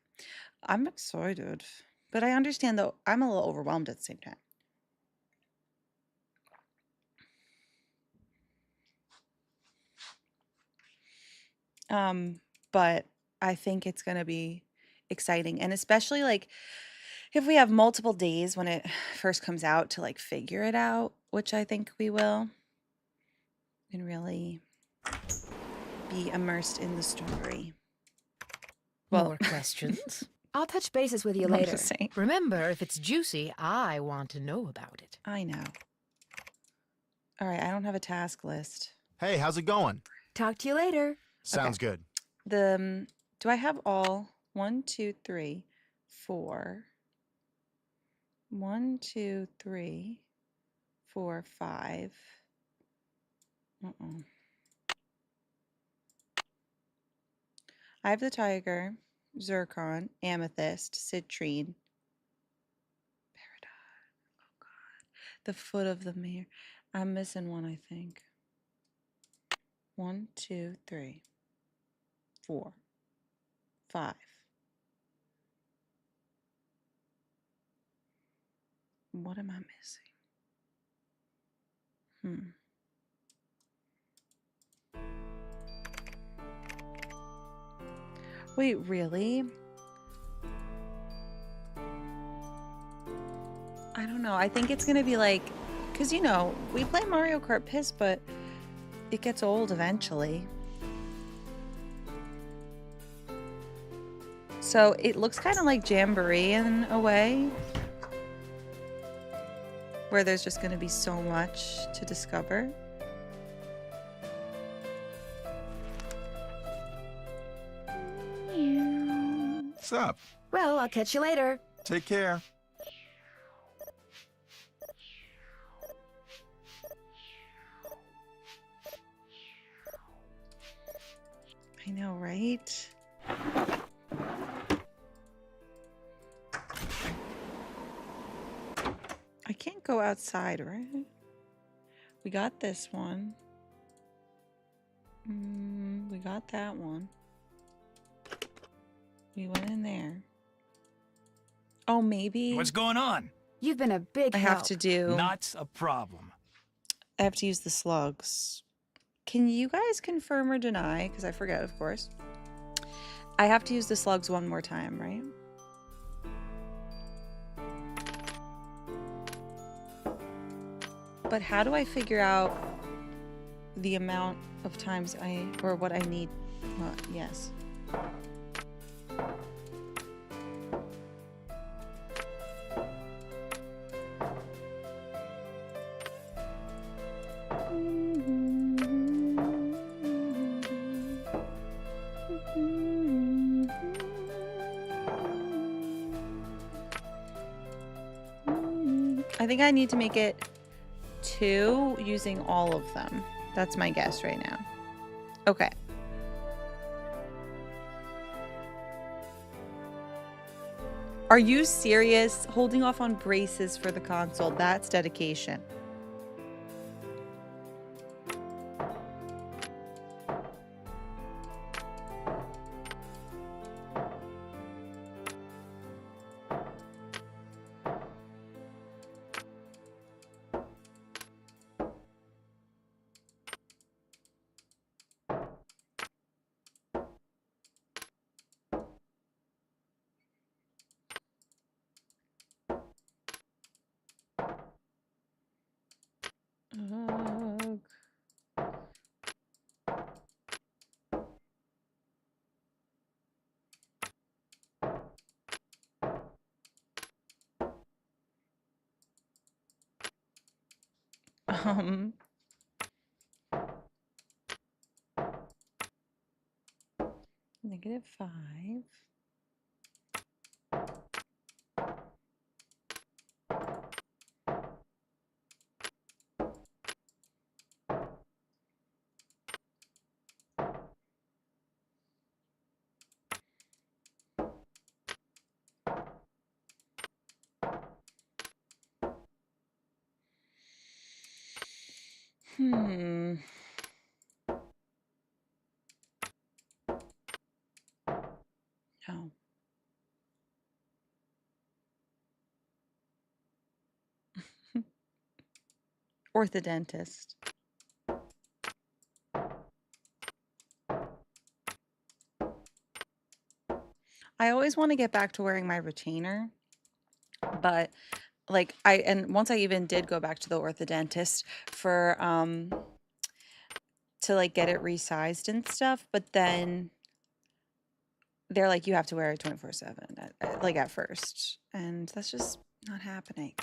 I'm excited. But I understand, though, I'm a little overwhelmed at the same time. But I think it's going to be exciting. And especially, like, if we have multiple days when it first comes out to, like, figure it out, which I think we will, and really be immersed in the story. Well, More questions? I'll touch bases with you I'm later. just saying. Remember, if it's juicy, I want to know about it. I know. All right, I don't have a task list. Hey, how's it going? Talk to you later. Sounds good. Do I have all 1, 2, 3, 4? 1, 2, 3, 4, 5. I have the tiger, zircon, amethyst, citrine, peridot. Oh God, the foot of the mirror. I'm missing one, I think. 1, 2, 3, 4, 5. What am I missing? Wait, really? I don't know. I think it's going to be like, because, you know, we play Mario Kart Piss, but it gets old eventually. So it looks kind of like Jamboree in a way, where there's just going to be so much to discover. What's up? Well, I'll catch you later. Take care. I know, right? I can't go outside, right? We got this one. We got that one. We went in there. Oh, maybe. What's going on? You've been a big I help. have to do. Not a problem. I have to use the slugs. Can you guys confirm or deny? Because I forget, of course. I have to use the slugs one more time, right? But how do I figure out the amount of times or what I need? Well, yes. I think I need to make it 2 using all of them. That's my guess right now. Okay. Are you serious? Holding off on braces for the console. That's dedication. Ugh. -5. Orthodontist. I always want to get back to wearing my retainer, but like and once I even did go back to the orthodontist for to like get it resized and stuff, but then they're like, you have to wear it 24/7, like at first, and that's just not happening.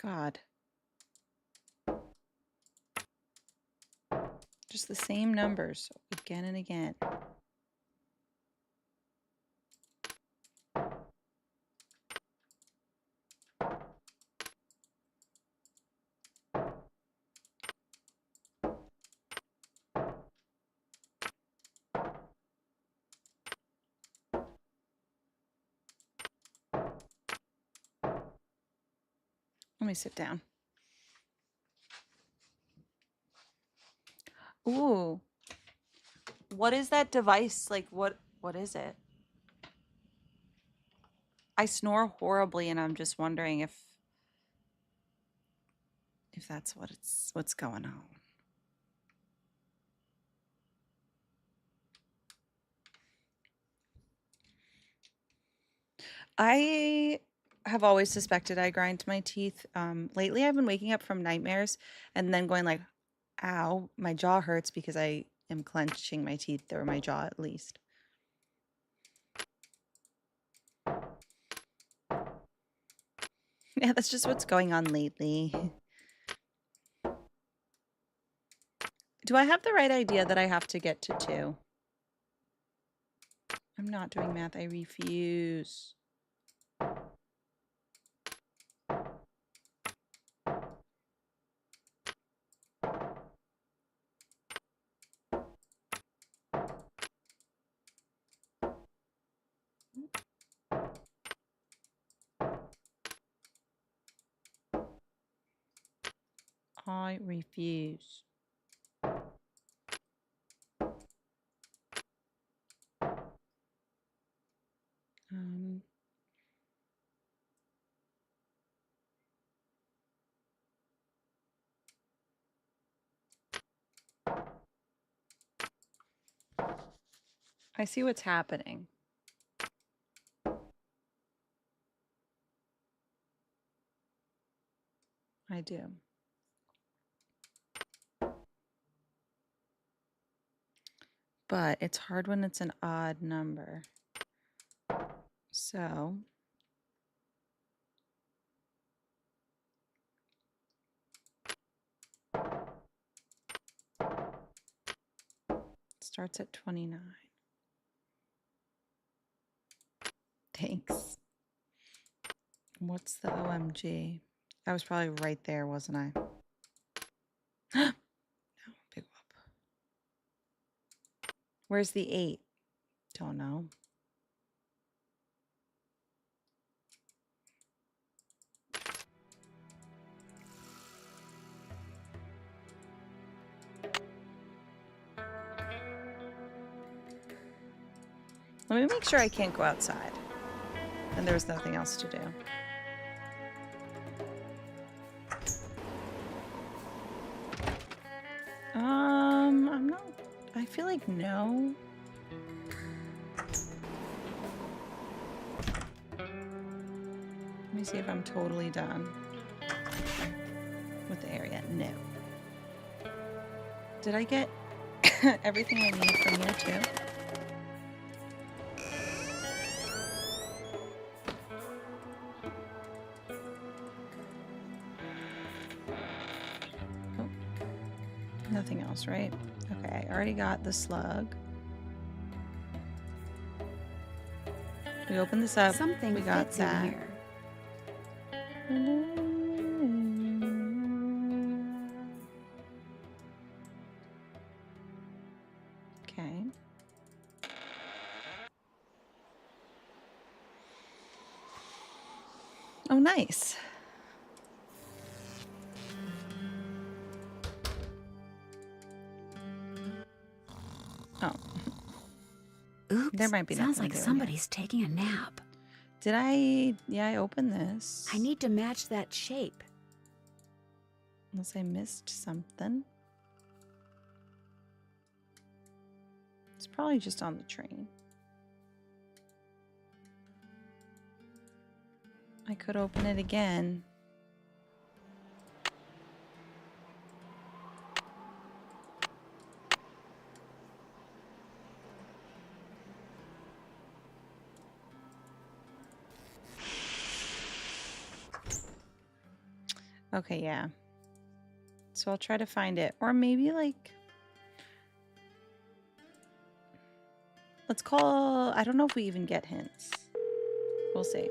God. Just the same numbers again and again. Let me sit down. Ooh. What is that device? Like, what is it? I snore horribly, and I'm just wondering if that's what's going on. I have always suspected I grind my teeth. Lately, I've been waking up from nightmares and then going like, ow, my jaw hurts because I am clenching my teeth, or my jaw at least. Yeah, that's just what's going on lately. Do I have the right idea that I have to get to 2? I'm not doing math. I refuse. I refuse. Um, I see what's happening. I do. But it's hard when it's an odd number. So it starts at 29. Thanks. What's the OMG? I was probably right there, wasn't I? No, big whoop. Where's the 8? Don't know. Let me make sure I can't go outside. And there was nothing else to do. I'm not. I feel like no. Let me see if I'm totally done with the area. No. Did I get everything I need from here too? Oh. Nothing else, right? Okay, I already got the slug. We opened this up. Something we got fits in that. here. Okay. Oh, nice. Oops. There might be Sounds nothing like doing here. somebody's taking a nap. Did I? Yeah, I opened this. I need to match that shape. Unless I missed something. It's probably just on the train. I could open it again. Okay, yeah. So I'll try to find it. Or maybe like... Let's call... I don't know if we even get hints. We'll see.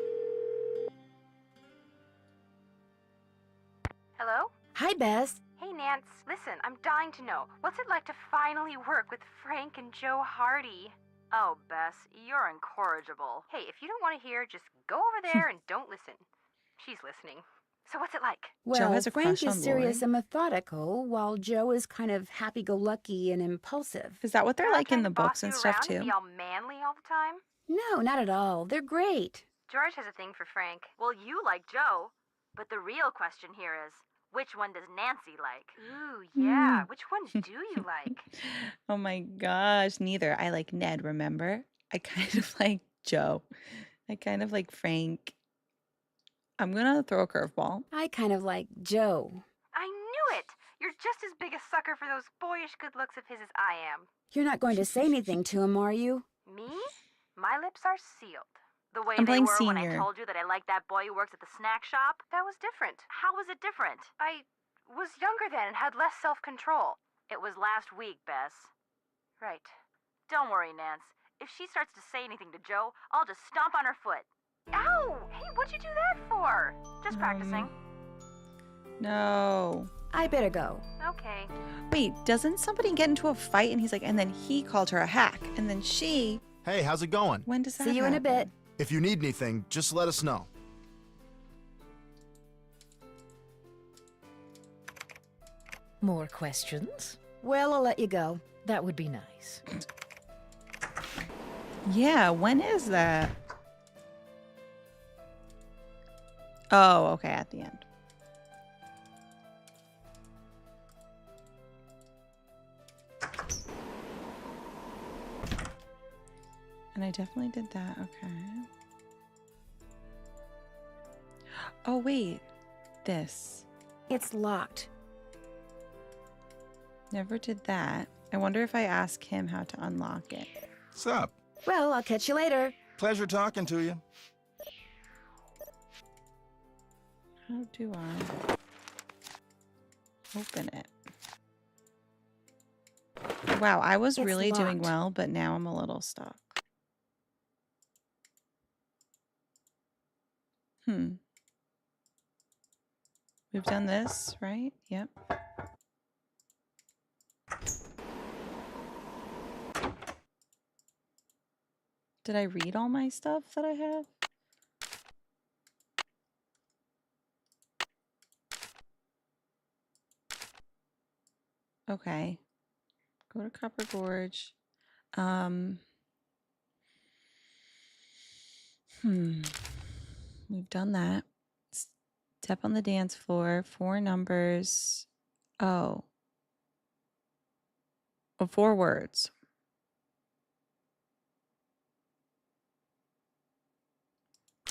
Hello? Hi, Bess. Hey, Nance. Listen, I'm dying to know. What's it like to finally work with Frank and Joe Hardy? Oh, Bess, you're incorrigible. Hey, if you don't want to hear, just go over there and don't listen. She's listening. So what's it like? Well, has a Frank crush on is serious Lori. and methodical, while Joe is kind of happy-go-lucky and impulsive. Is that what they're like in the Boss books and you stuff around and too? be all manly all the time? No, not at all. They're great. George has a thing for Frank. Well, you like Joe. But the real question here is, which one does Nancy like? Ooh, yeah. Which one do you like? Oh my gosh, neither. I like Ned, remember? I kind of like Joe. I kind of like Frank. I'm gonna throw a curveball. I kind of like Joe. I knew it! You're just as big a sucker for those boyish good looks of his as I am. You're not going to say anything to him, are you? Me? My lips are sealed. The way I'm they playing were when I senior. told you that I liked that boy who works at the snack shop, that was different. How was it different? I was younger then and had less self-control. It was last week, Bess. Right. Don't worry, Nance. If she starts to say anything to Joe, I'll just stomp on her foot. Ow! Hey, what'd you do that for? Just practicing. No. I better go. Okay. Wait, doesn't somebody get into a fight and he's like, and then he called her a hack, and then she... Hey, how's it going? When does that See you in a bit. happen? If you need anything, just let us know. More questions? Well, I'll let you go. That would be nice. Yeah, when is that? Oh, okay, at the end. And I definitely did that, okay. Oh, wait. This. It's locked. Never did that. I wonder if I ask him how to unlock it. What's up? Well, I'll catch you later. Pleasure talking to you. How do I open it? Wow, I was It's really doing locked. well, but now I'm a little stuck. We've done this, right? Yep. Did I read all my stuff that I have? Okay. Go to Copper Gorge. We've done that. Step on the dance floor. 4 numbers. Oh. 4 words.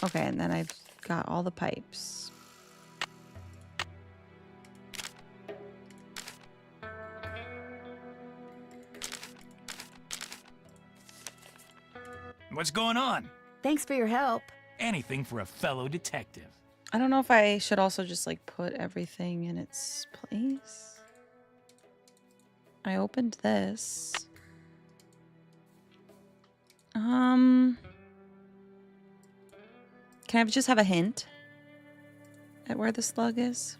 Okay, and then I've got all the pipes. What's going on? Thanks for your help. Anything for a fellow detective. I don't know if I should also just like put everything in its place. I opened this. Can I just have a hint at where the slug is?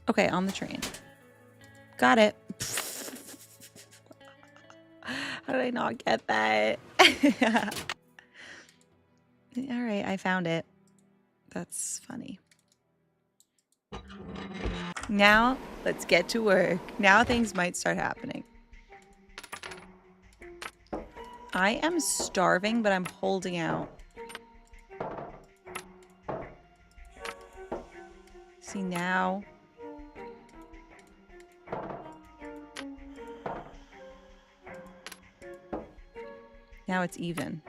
Okay, on the train. Got it. How did I not get that? All right, I found it. That's funny. Now, let's get to work. Now things might start happening. I am starving, but I'm holding out. See, now. Now it's even.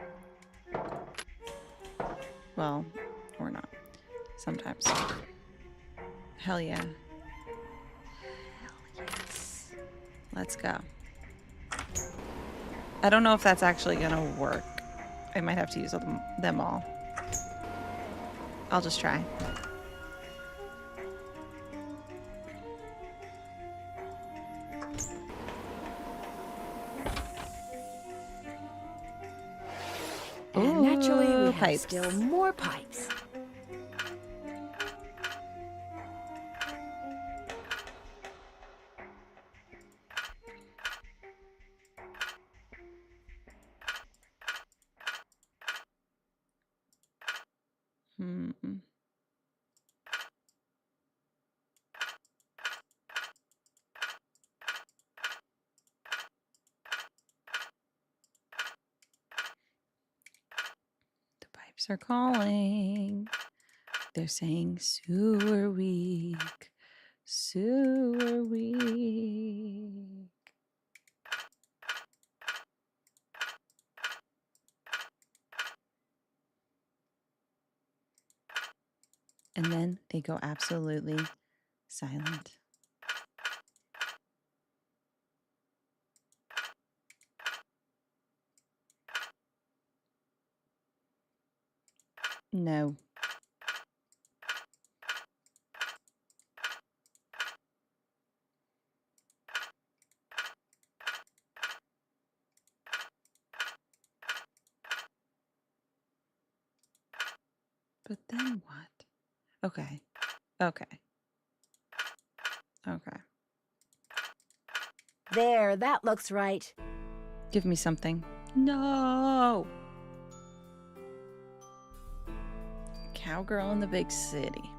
Well, or not. Sometimes. Hell yeah. Hell yes. Let's go. I don't know if that's actually gonna work. I might have to use them all. I'll just try. And naturally, we have pipes. still more pipes. The pipes are calling. They're saying sewer week. Sewer week. And then they go absolutely silent. No. But then what? Okay. Okay. Okay. There, that looks right. Give me something. No. Cowgirl in the big city.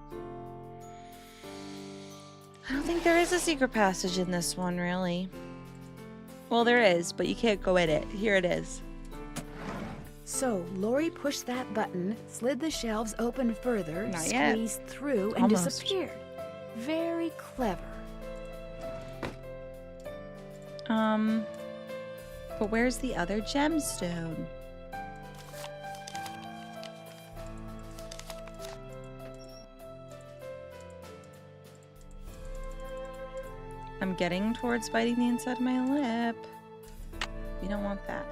I don't think there is a secret passage in this one, really. Well, there is, but you can't go in it. Here it is. So, Lori pushed that button, slid the shelves open further, Not yet. squeezed through, and Almost. disappeared. Very clever. But where's the other gemstone? I'm getting towards biting the inside of my lip. You don't want that.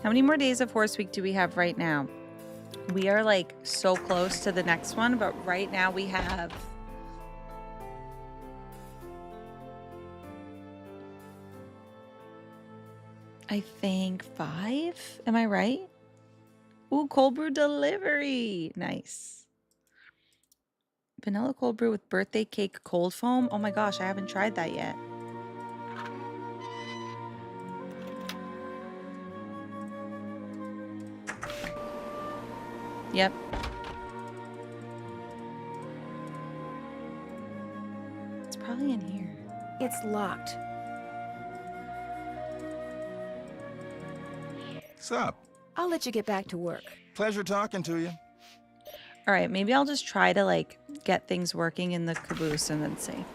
How many more days of Horse Week do we have right now? We are like so close to the next one, but right now we have I think 5. Am I right? Ooh, cold brew delivery. Nice. Vanilla cold brew with birthday cake cold foam. Oh my gosh, I haven't tried that yet. Yep. It's probably in here. It's locked. What's up? I'll let you get back to work. Pleasure talking to you. All right, maybe I'll just try to like get things working in the caboose and then see.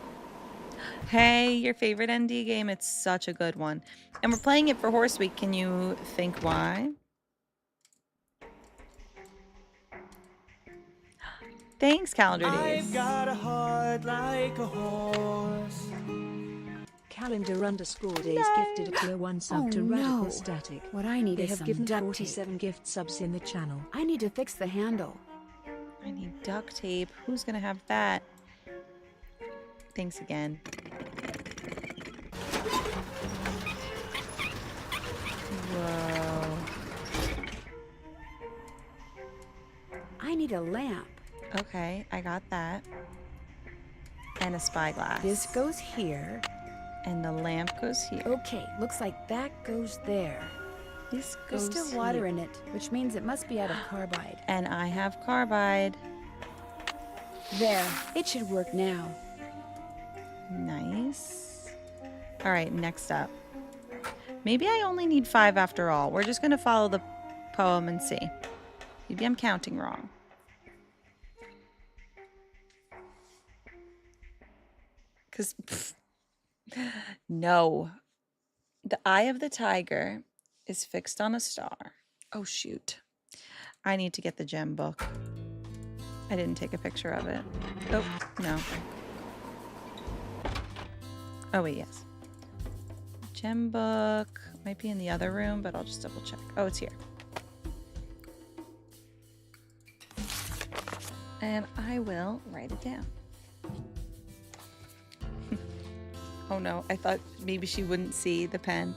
Hey, your favorite ND game. It's such a good one. And we're playing it for Horse Week. Can you think why? Thanks, Calendar Days. I've got a heart like a horse. Calendar_days gifted a tier 1 sub to Radical Static. What I need They is have some given duct 47 tape. gift subs in the channel. I need to fix the handle. I need duct tape. Who's gonna have that? Thanks again. Whoa. need a lamp. Okay, I got that. And a spyglass. This goes here. And the lamp goes here. Okay, looks like that goes there. This There's goes still water here. in it, which means it must be out of carbide. And I have carbide. There, it should work now. Nice. All right, next up. Maybe I only need 5 after all. We're just going to follow the poem and see. Maybe I'm counting wrong. Because, no. The eye of the tiger is fixed on a star. Oh, shoot. I need to get the gem book. I didn't take a picture of it. Oh, no. Oh, wait, yes. Gem book. Might be in the other room, but I'll just double check. Oh, it's here. And I will write it down. Oh no, I thought maybe she wouldn't see the pen,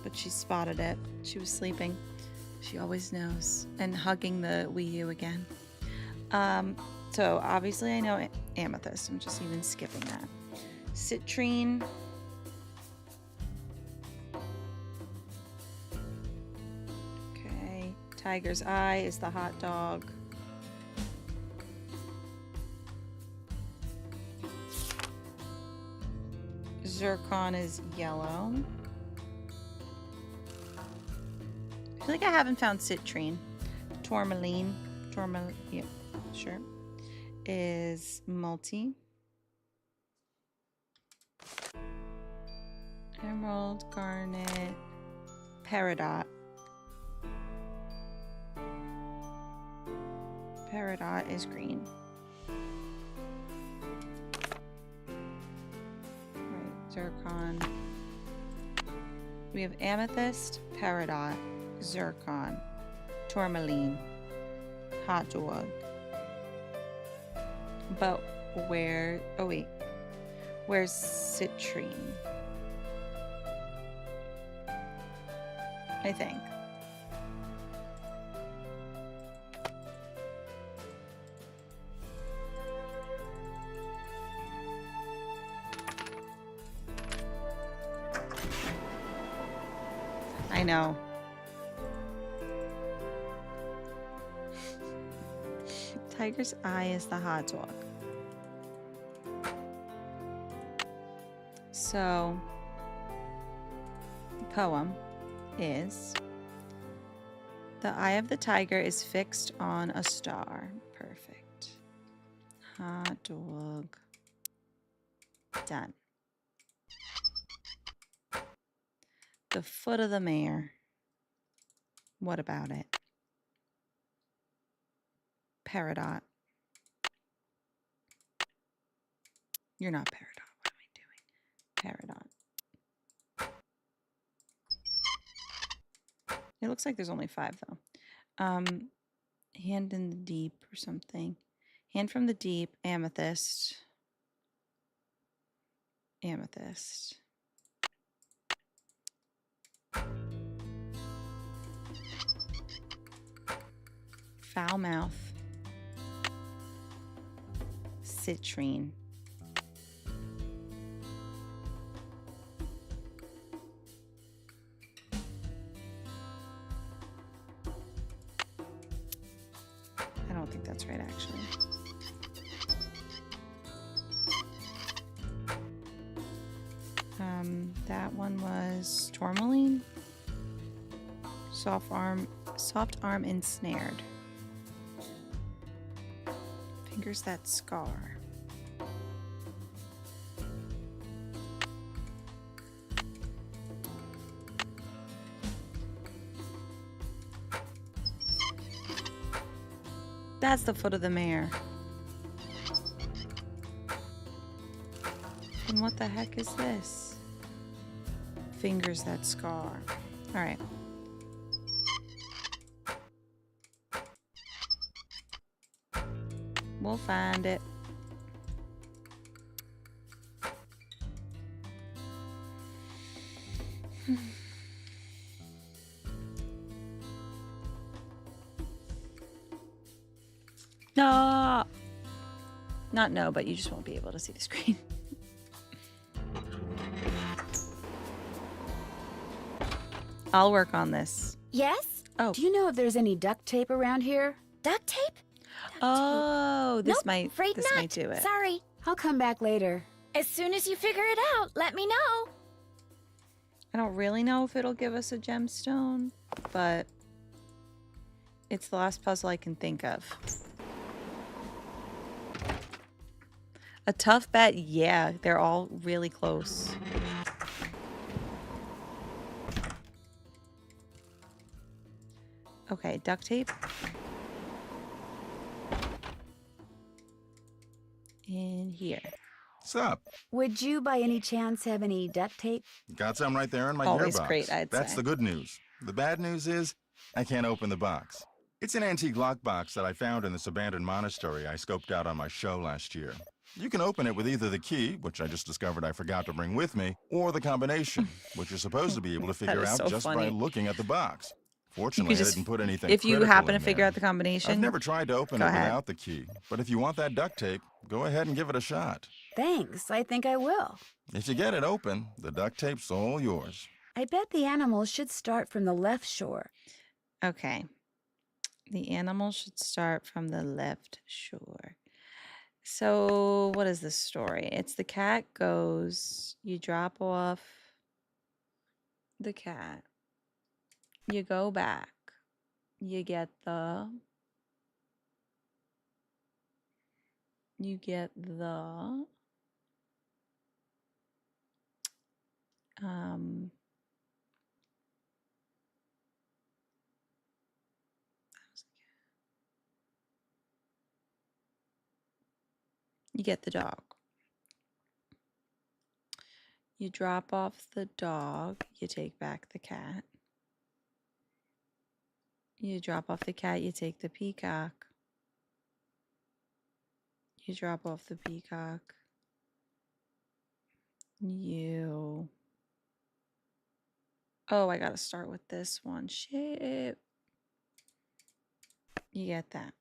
but she spotted it. She was sleeping. She always knows. And hugging the Wii U again. So obviously I know amethyst. I'm just even skipping that. Citrine. Okay. Tiger's eye is the hot dog. Zircon is yellow. I feel like I haven't found citrine. Tourmaline. Yeah, sure. Is multi. Emerald, garnet, peridot. Peridot is green. Zircon. We have amethyst, peridot, zircon, tourmaline, hot dog. But where? Oh wait, where's citrine? I think. I know. Tiger's eye is the hot dog. So, the poem is the eye of the tiger is fixed on a star. Perfect. Hot dog. Done. The foot of the mare. What about it? Peridot. You're not peridot. What am I doing? Peridot. It looks like there's only 5 though. Hand in the deep or something. Hand from the deep. Amethyst. Amethyst. Foul mouth. Citrine. I don't think that's right, actually. That one was tourmaline. Soft arm ensnared. Fingers that scar. That's the foot of the mare. And what the heck is this? Fingers that scar. All right. We'll find it. No. Not no, but you just won't be able to see the screen. I'll work on this. Yes? Oh. Do you know if there's any duct tape around here? Duct tape? Oh, this Nope, might afraid this not. might do it. Sorry. I'll come back later. As soon as you figure it out, let me know. I don't really know if it'll give us a gemstone, but it's the last puzzle I can think of. A tough bet? Yeah, they're all really close. Okay, duct tape. In here. What's up? Would you by any chance have any duct tape? Got some right there in my Always gearbox. great, I'd That's say. the good news. The bad news is I can't open the box. It's an antique lockbox that I found in this abandoned monastery I scoped out on my show last year. You can open it with either the key, which I just discovered I forgot to bring with me, or the combination, which you're supposed to be able to figure is out so just funny. by looking at the box. Fortunately, I just- didn't put anything if you critical happen in to figure there. out the combination, I've never tried to open go it ahead. without the key, but if you want that duct tape, go ahead and give it a shot. Thanks, I think I will. If you get it open, the duct tape's all yours. I bet the animals should start from the left shore. Okay. The animal should start from the left shore. So, what is this story? It's the cat goes, you drop off the cat, you go back, you get the um you get the dog. You drop off the dog, you take back the cat. You drop off the cat, you take the peacock. You drop off the peacock. Oh, I gotta start with this one. Shit. You get that.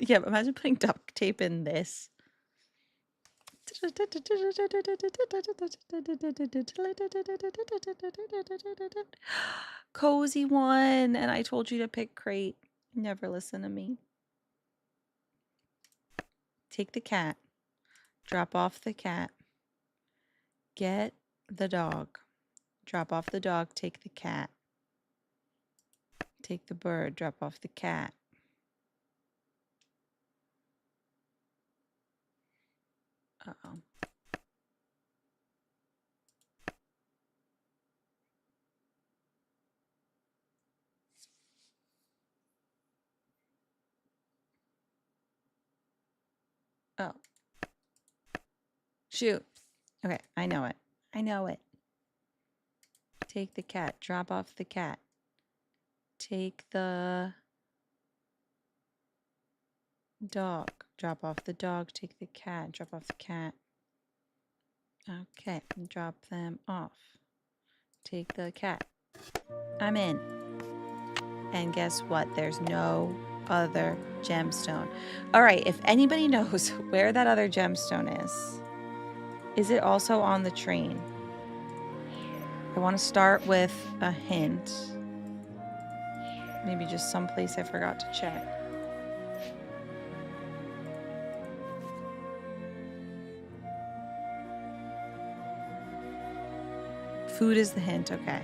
Yeah, but imagine putting duct tape in this. Cozy one. And I told you to pick crate. Never listen to me. Take the cat. Drop off the cat. Get the dog. Drop off the dog. Take the cat. Take the bird. Drop off the cat. Uh-oh. Oh. Shoot. Okay, I know it. I know it. Take the cat. Drop off the cat. Take the dog. Drop off the dog. Take the cat. Drop off the cat. Okay, drop them off. Take the cat. I'm in. And guess what? There's no other gemstone. All right, if anybody knows where that other gemstone is it also on the train? I want to start with a hint. Maybe just someplace I forgot to check. Food is the hint, okay.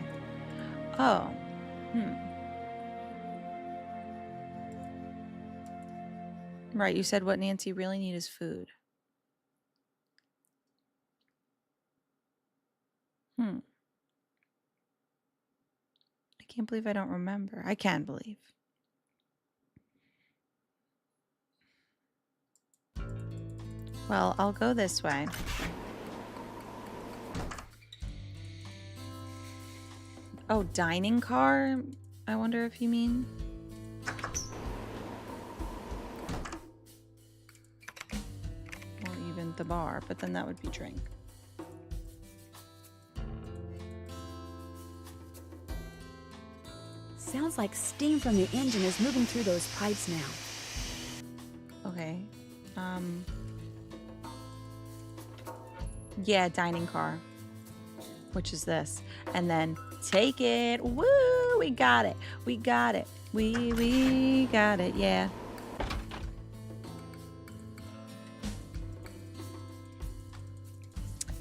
Oh, Right, you said what Nancy really needs is food. I can't believe I don't remember. I can believe. Well, I'll go this way. Oh, dining car? I wonder if you mean. Or even the bar, but then that would be drink. Feels like steam from the engine is moving through those pipes now. Okay. Yeah, dining car. Which is this. And then take it. Woo! We got it. We got it. We got it. Yeah.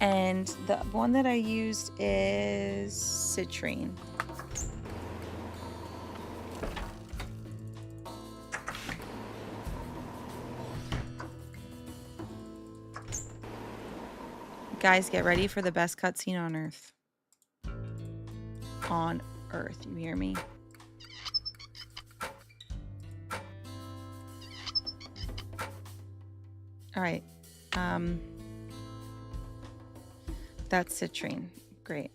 And the one that I used is citrine. Guys, get ready for the best cutscene on Earth. On Earth, you hear me? All right. That's citrine. Great.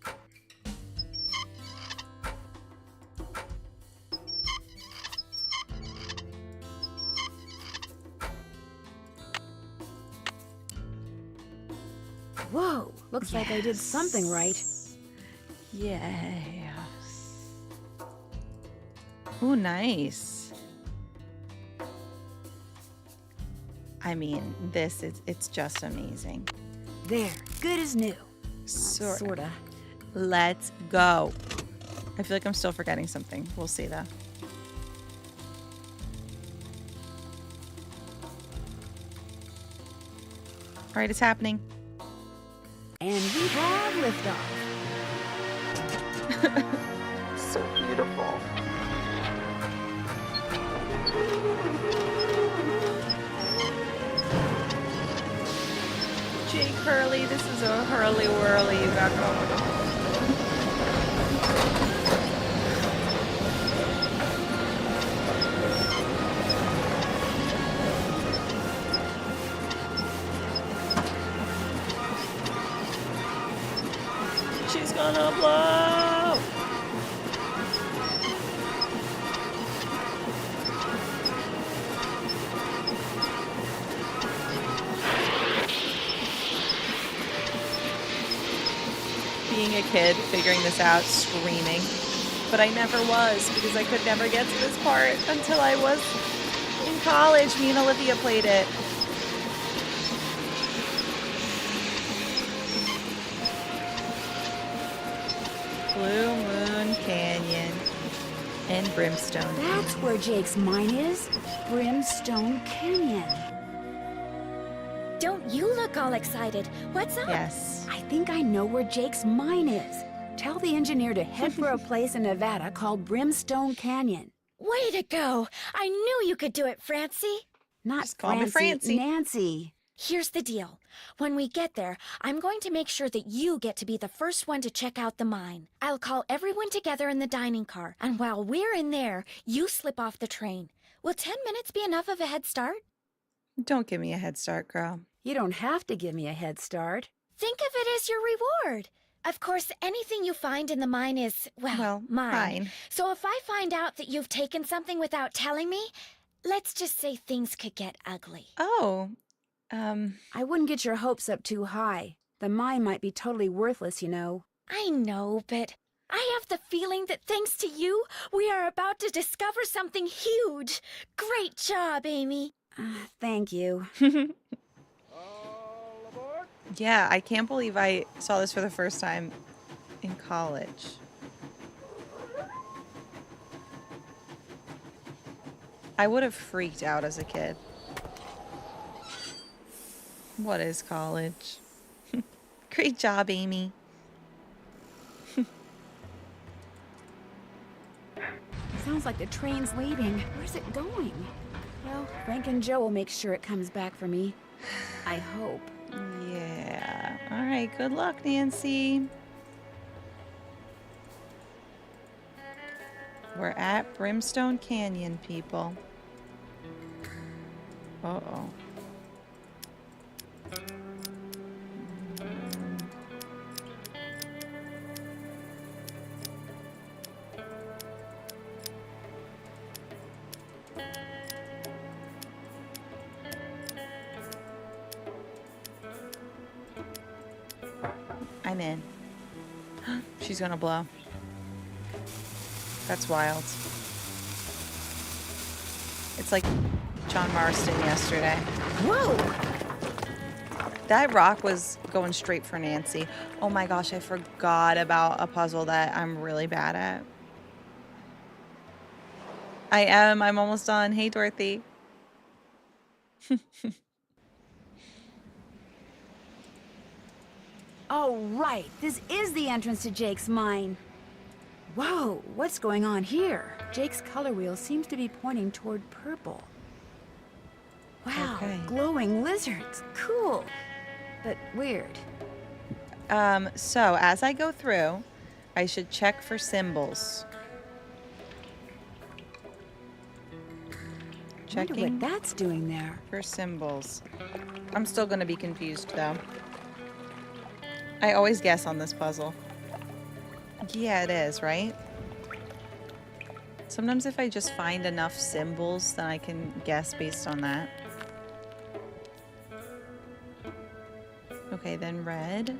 Whoa, looks like I did something right. Yes. Ooh, nice. I mean, it's just amazing. There, good as new. Sorta. Let's go. I feel like I'm still forgetting something. We'll see though. All right, it's happening. And we have liftoff. So beautiful. Jake Hurley, this is a hurly whirly you got going on. She's gonna blow! Being a kid, figuring this out, screaming. But I never was, because I could never get to this part until I was in college. Me and Olivia played it. Blue Moon Canyon and Brimstone. That's where Jake's mine is. Brimstone Canyon. Don't you look all excited. What's up? Yes. I think I know where Jake's mine is. Tell the engineer to head for a place in Nevada called Brimstone Canyon. Way to go. I knew you could do it, Francie. Not Just call me Francie. Nancy. Here's the deal. When we get there, I'm going to make sure that you get to be the first one to check out the mine. I'll call everyone together in the dining car, and while we're in there, you slip off the train. Will 10 minutes be enough of a head start? Don't give me a head start, girl. You don't have to give me a head start. Think of it as your reward. Of course, anything you find in the mine is, well, mine. So if I find out that you've taken something without telling me, let's just say things could get ugly. Oh, I wouldn't get your hopes up too high. The mine might be totally worthless, you know. I know, but I have the feeling that thanks to you, we are about to discover something huge. Great job, Amy. Thank you. Yeah, I can't believe I saw this for the first time in college. I would have freaked out as a kid. What is college? Great job, Amy. Sounds like the train's leaving. Where's it going? Well, Frank and Joe will make sure it comes back for me. I hope. Yeah. All right, good luck, Nancy. We're at Brimstone Canyon, people. Uh-oh. I'm in. She's gonna blow. That's wild. It's like John Marston yesterday. Whoa! That rock was going straight for Nancy. Oh my gosh, I forgot about a puzzle that I'm really bad at. I'm almost done. Hey, Dorothy. Oh, right. This is the entrance to Jake's mine. Whoa, what's going on here? Jake's color wheel seems to be pointing toward purple. Wow, Okay. glowing lizards. Cool, but weird. So as I go through, I should check for symbols. Wonder Checking what that's doing there. for symbols. I'm still going to be confused, though. I always guess on this puzzle. Yeah, it is, right? Sometimes if I just find enough symbols, then I can guess based on that. Okay, then red.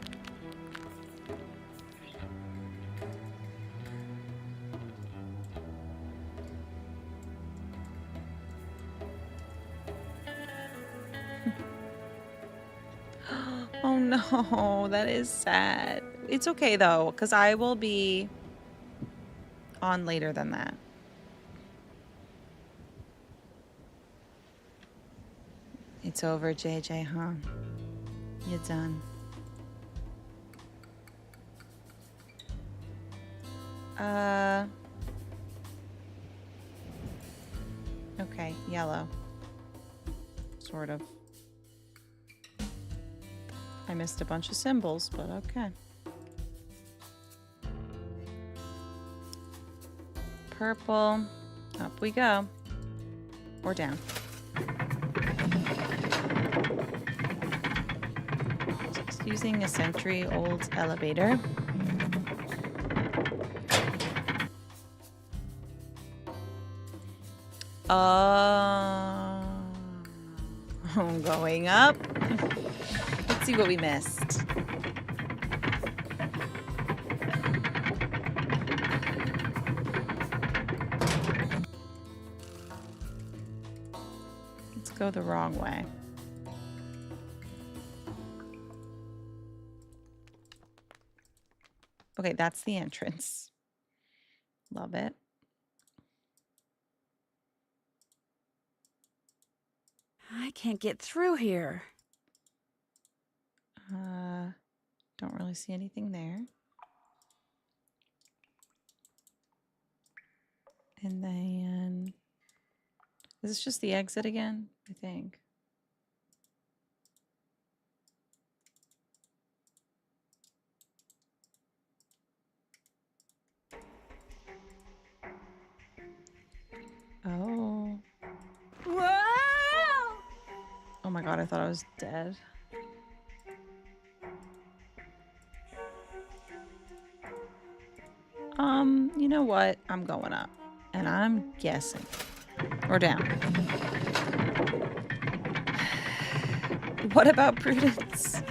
Oh no, that is sad. It's okay though, because I will be on later than that. It's over, JJ, huh? You're done. Okay, yellow. Sort of. I missed a bunch of symbols, but okay. Purple. Up we go. Or down. Just using a century-old elevator. Going up. Let's see what we missed. Let's go the wrong way. Okay, that's the entrance. Love it. I can't get through here. Don't really see anything there. And then, is this just the exit again? I think. Oh. Whoa! Oh my god, I thought I was dead. You know what? I'm going up. And I'm guessing. Or down. What about Prudence?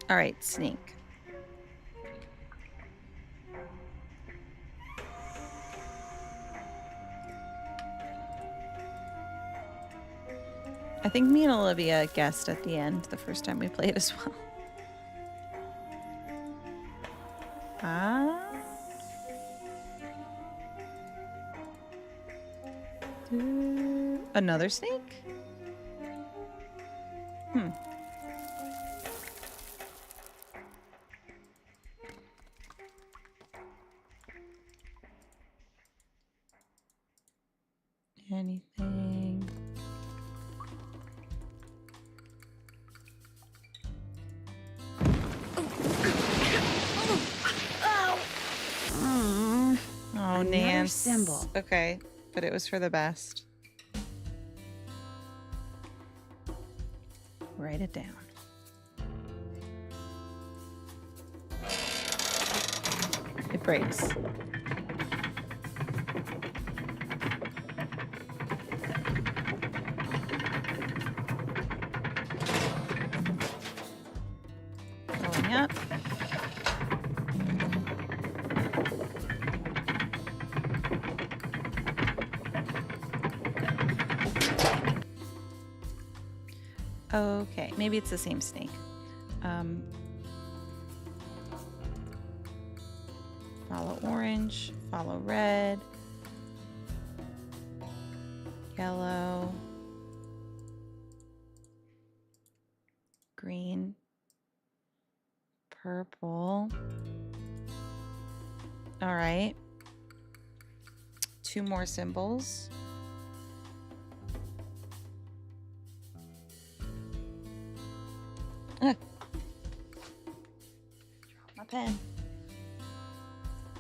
Alright, sneak. I think me and Olivia guessed at the end the first time we played as well. Another snake? Anything? Oh, Nance. Symbol. Okay, but it was for the best. Write it down. It breaks. Going up. Okay, maybe it's the same snake. Follow orange, follow red, yellow, green, purple. All right. 2 more symbols. Drop my pen.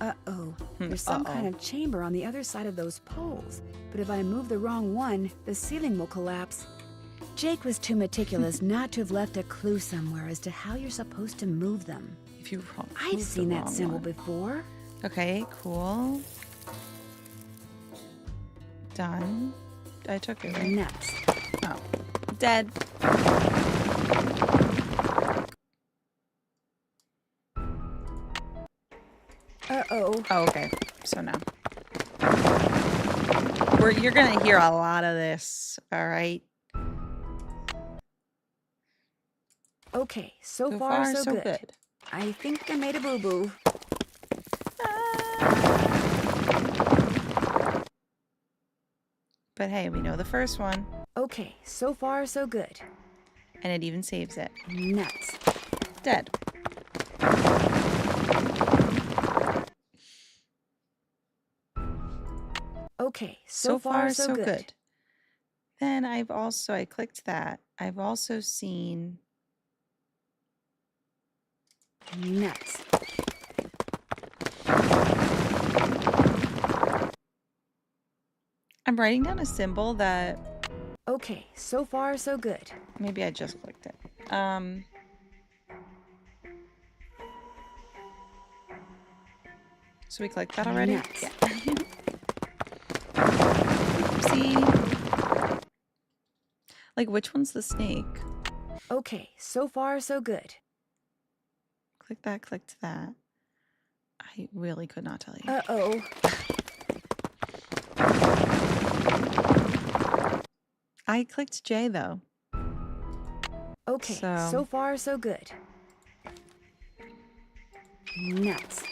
Uh-oh. There's some kind of chamber on the other side of those poles. But if I move the wrong one, the ceiling will collapse. Jake was too meticulous not to have left a clue somewhere as to how you're supposed to move them. If you I've seen that symbol before. Okay, cool. Done. I took it, right? Nuts. Oh. Dead. Uh-oh. Oh, okay. So now. You're gonna hear a lot of this, all right? Okay, so far so good. I think I made a boo-boo. But hey, we know the first one. Okay, so far so good. And it even saves it. Nuts. Dead. Okay, so far so good. Then I clicked that. I've also seen nuts. I'm writing down a symbol that... Okay, so far so good. Maybe I just clicked it. So we clicked that already? Nuts. Yeah. Oopsie. Like, which one's the snake? Okay, so far so good. Click that, clicked that. I really could not tell you. Uh-oh. I clicked J, though. Okay, so far so good. Nuts.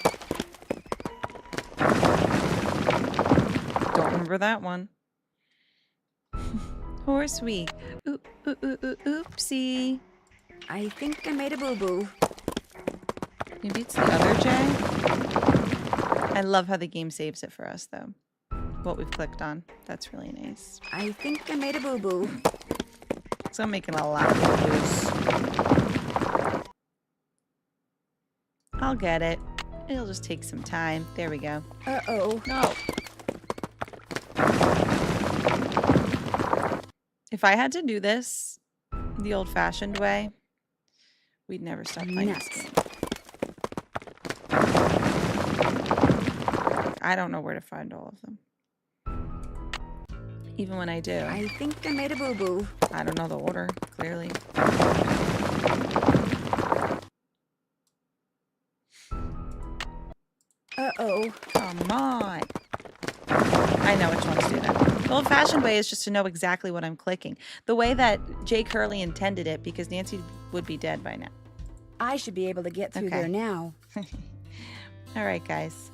Don't remember that one. Horse week. Oopsie. I think I made a boo-boo. Maybe it's the other J? I love how the game saves it for us, though. What we've clicked on. That's really nice. I think I made a boo-boo. So I'm making a lot of boo-boos. I'll get it. It'll just take some time. There we go. Uh-oh. No. If I had to do this the old-fashioned way, we'd never stop playing this game. I don't know where to find all of them. Even when I do. I think I made a boo-boo. I don't know the order, clearly. Uh-oh. Come on. I know which ones to do that. The old-fashioned way is just to know exactly what I'm clicking. The way that Jake Hurley intended it, because Nancy would be dead by now. I should be able to get through there now. All right, guys.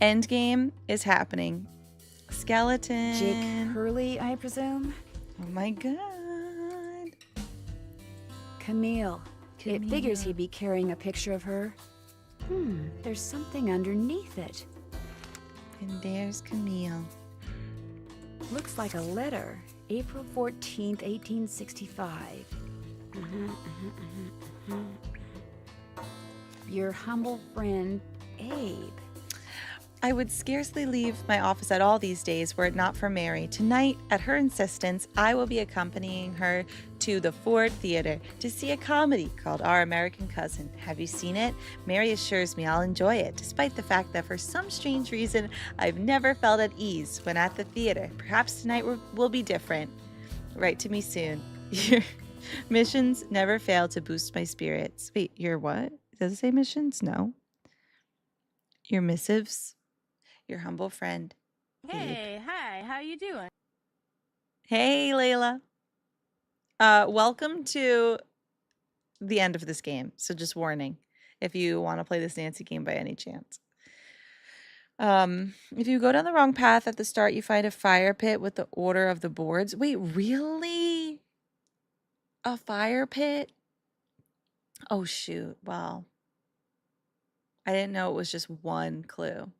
Endgame is happening. Skeleton. Jake Hurley, I presume? Oh my god. Camille. It figures he'd be carrying a picture of her. There's something underneath it. And there's Camille. Looks like a letter. April 14th, 1865. Your humble friend, Abe. I would scarcely leave my office at all these days were it not for Mary. Tonight, at her insistence, I will be accompanying her to the Ford Theater to see a comedy called Our American Cousin. Have you seen it? Mary assures me I'll enjoy it, despite the fact that for some strange reason, I've never felt at ease when at the theater. Perhaps tonight will be different. Write to me soon. Your missions never fail to boost my spirits. Wait, your what? Does it say missions? No. Your missives? Your humble friend. Hey, hi, how you doing? Hey, Layla. Welcome to the end of this game. So just warning, if you want to play this Nancy game by any chance. If you go down the wrong path at the start, you find a fire pit with the order of the boards. Wait, really? A fire pit? Oh, shoot. Well, I didn't know it was just one clue.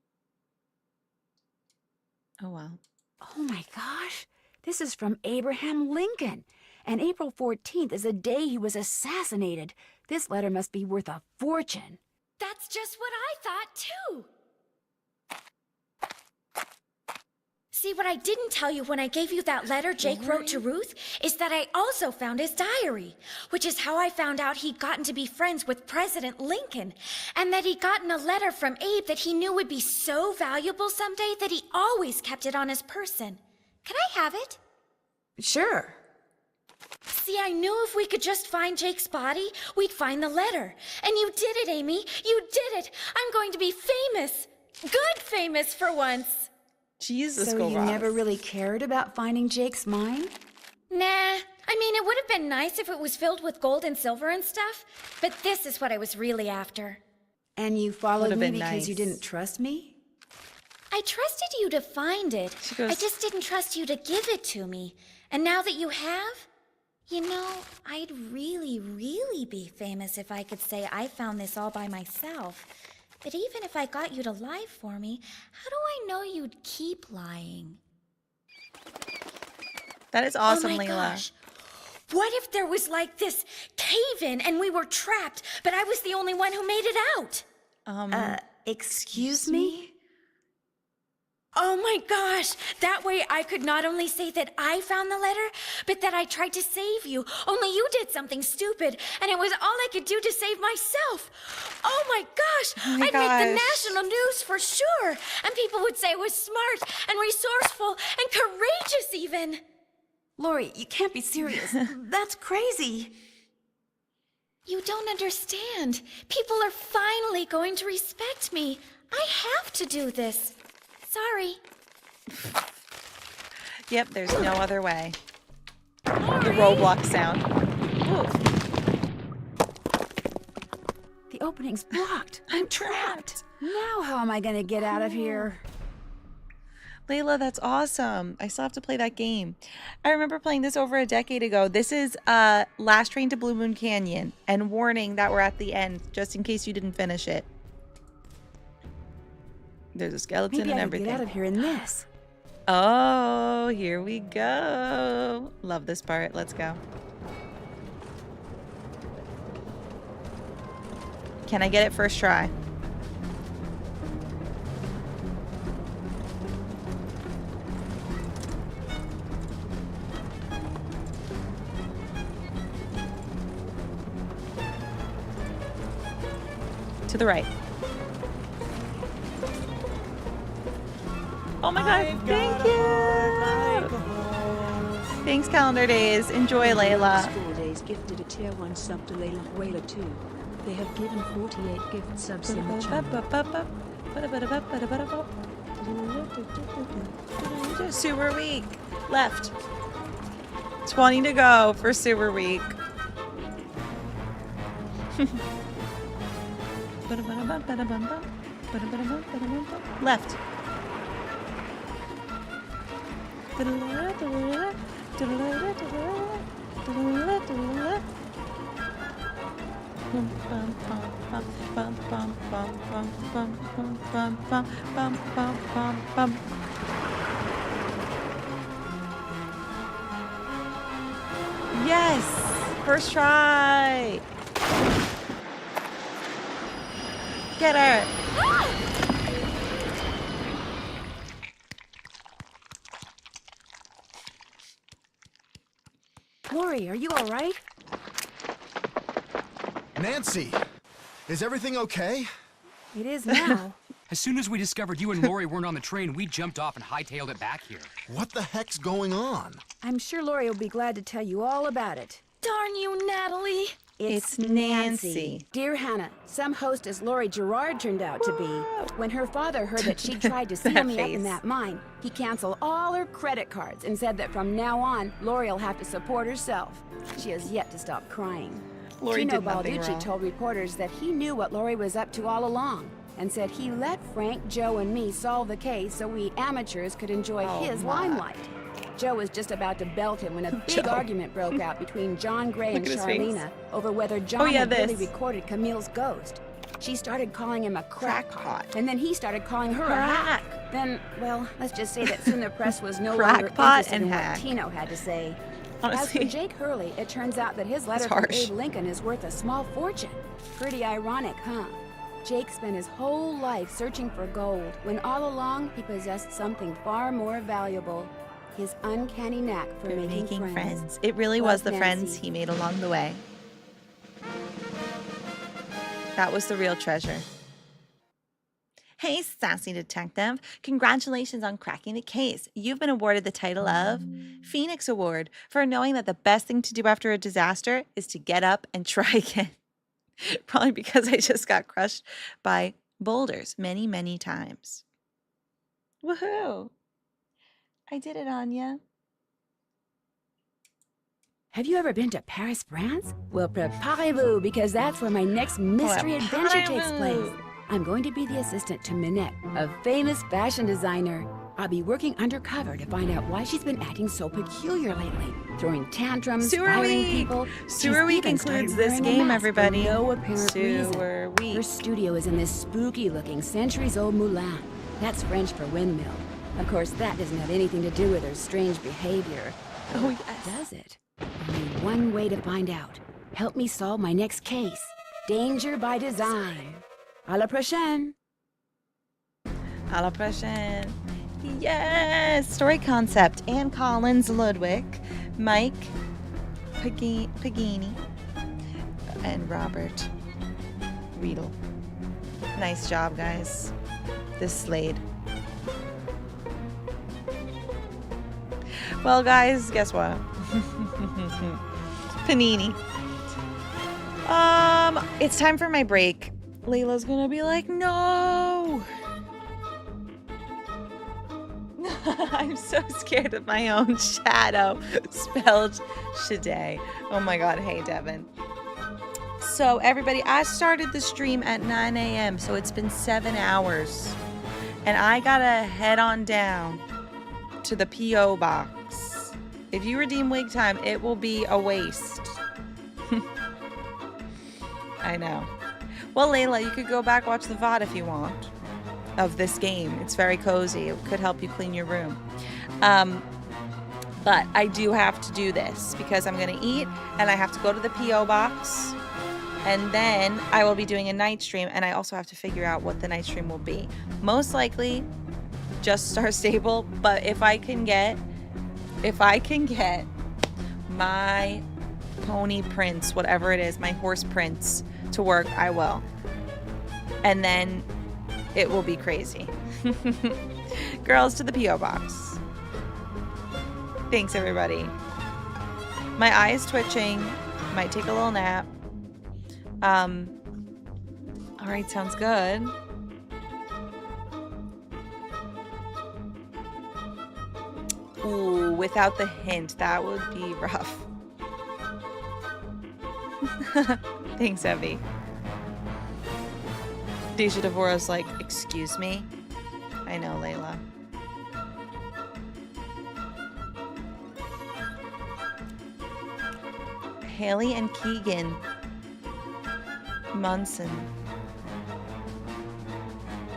Oh, well. Oh my gosh. This is from Abraham Lincoln. And April 14th is the day he was assassinated. This letter must be worth a fortune. That's just what I thought, too. See, what I didn't tell you when I gave you that letter Jake wrote to Ruth is that I also found his diary, which is how I found out he'd gotten to be friends with President Lincoln, and that he'd gotten a letter from Abe that he knew would be so valuable someday that he always kept it on his person. Can I have it? Sure. See, I knew if we could just find Jake's body, we'd find the letter. And you did it, Amy. You did it. I'm going to be famous. Good famous for once. Jesus, so you never really cared about finding Jake's mine? Nah. I mean, it would have been nice if it was filled with gold and silver and stuff, but this is what I was really after. And you followed me because you didn't trust me? I trusted you to find it. I just didn't trust you to give it to me. And now that you have, you know, I'd really, really be famous if I could say I found this all by myself. But even if I got you to lie for me, how do I know you'd keep lying? That is awesome, oh my Layla. Gosh. What if there was like this cave-in and we were trapped, but I was the only one who made it out? Excuse me? Oh my gosh! That way I could not only say that I found the letter, but that I tried to save you. Only you did something stupid, and it was all I could do to save myself. Oh my gosh! I'd make the national news for sure, and people would say I was smart and resourceful and courageous even. Lori, you can't be serious. That's crazy. You don't understand. People are finally going to respect me. I have to do this. Sorry. Yep, there's no other way. Your Roblox sound. The opening's blocked. I'm trapped. Now how am I going to get out of here? Layla, that's awesome. I still have to play that game. I remember playing this over a decade ago. This is Last Train to Blue Moon Canyon. And warning that we're at the end, just in case you didn't finish it. There's a skeleton and everything. Maybe I can get out of here in this. Oh, here we go. Love this part. Let's go. Can I get it first try? To the right. Oh my god, thank you! Thanks, Calendar Days. Enjoy, Layla. 4 days gifted a tier 1 sub to Layla Whaler 2. They have given 48 gift subs in the channel. Sewer Week. Left. 20 to go for Sewer Week. Left. Yes! First try! Get her! Lori, are you all right? Nancy, is everything okay? It is now. As soon as we discovered you and Lori weren't on the train, we jumped off and hightailed it back here. What the heck's going on? I'm sure Lori will be glad to tell you all about it. Darn you, Natalie. It's Nancy. Dear Hannah, some hostess Lori Gerard turned out to be. When her father heard that she tried to seal That me up in face. that mine, he canceled all her credit cards and said that from now on, Lori will have to support herself. She has yet to stop crying. Lori Tino did nothing Balducci wrong. told reporters that he knew what Lori was up to all along and said he let Frank, Joe, and me solve the case so we amateurs could enjoy his limelight. Joe was just about to belt him when a big Joe. argument broke out between John Gray and Look at his face. Charlena over whether John yeah, had really this. recorded Camille's ghost. She started calling him a crackpot, Crackpot. and then he started calling her a hack. Then, well, let's just say that soon the press was no longer Crackpot interested and in hack. what Tino had to say. Honestly. As for Jake Hurley, it turns out that his letter It's from harsh. Abe Lincoln is worth a small fortune. Pretty ironic, huh? Jake spent his whole life searching for gold, when all along he possessed something far more valuable. His uncanny knack for making friends. It really was Love, the friends Nancy. he made along the way. That was the real treasure. Hey, sassy detective. Congratulations on cracking the case. You've been awarded the title of Phoenix Award for knowing that the best thing to do after a disaster is to get up and try again. Probably because I just got crushed by boulders many, many times. Woohoo! I did it, Anya. Have you ever been to Paris, France? Well, preparez-vous, because that's where my next mystery adventure takes place. I'm going to be the assistant to Minette, a famous fashion designer. I'll be working undercover to find out why she's been acting so peculiar lately, throwing tantrums, Sewer firing Week! people. Sewer She's Week even started includes this wearing a game, mask everybody. For no apparent reason. Sewer Week. Her studio is in this spooky-looking, centuries-old moulin. That's French for windmill. Of course, that doesn't have anything to do with her strange behavior. Oh, yes. Does it? Only one way to find out. Help me solve my next case. Danger by design. À la prochaine. À la prochaine. Yes! Story concept. Ann Collins Ludwig, Mike Pagini, and Robert Riedel. Nice job, guys. This slayed. Well, guys, guess what? Panini. It's time for my break. Layla's gonna be like, no! I'm so scared of my own shadow. Spelled Shade. Oh my god, hey Devin. So everybody, I started the stream at 9 a.m. so it's been 7 hours. And I gotta head on down to the P.O. box. If you redeem wig time, it will be a waste. I know. Well, Layla, you could go back watch the VOD if you want of this game. It's very cozy. It could help you clean your room. But I do have to do this because I'm going to eat and I have to go to the P.O. box. And then I will be doing a night stream, and I also have to figure out what the night stream will be. Most likely just Star Stable, but if I can get my pony prince, whatever it is, my horse prince to work, I will. And then it will be crazy. Girls to the P.O. box. Thanks, everybody. My eye is twitching. Might take a little nap. All right, sounds good. Ooh, without the hint, that would be rough. Thanks, Evie. Deja Devora's like, excuse me? I know, Layla. Haley and Keegan Munson.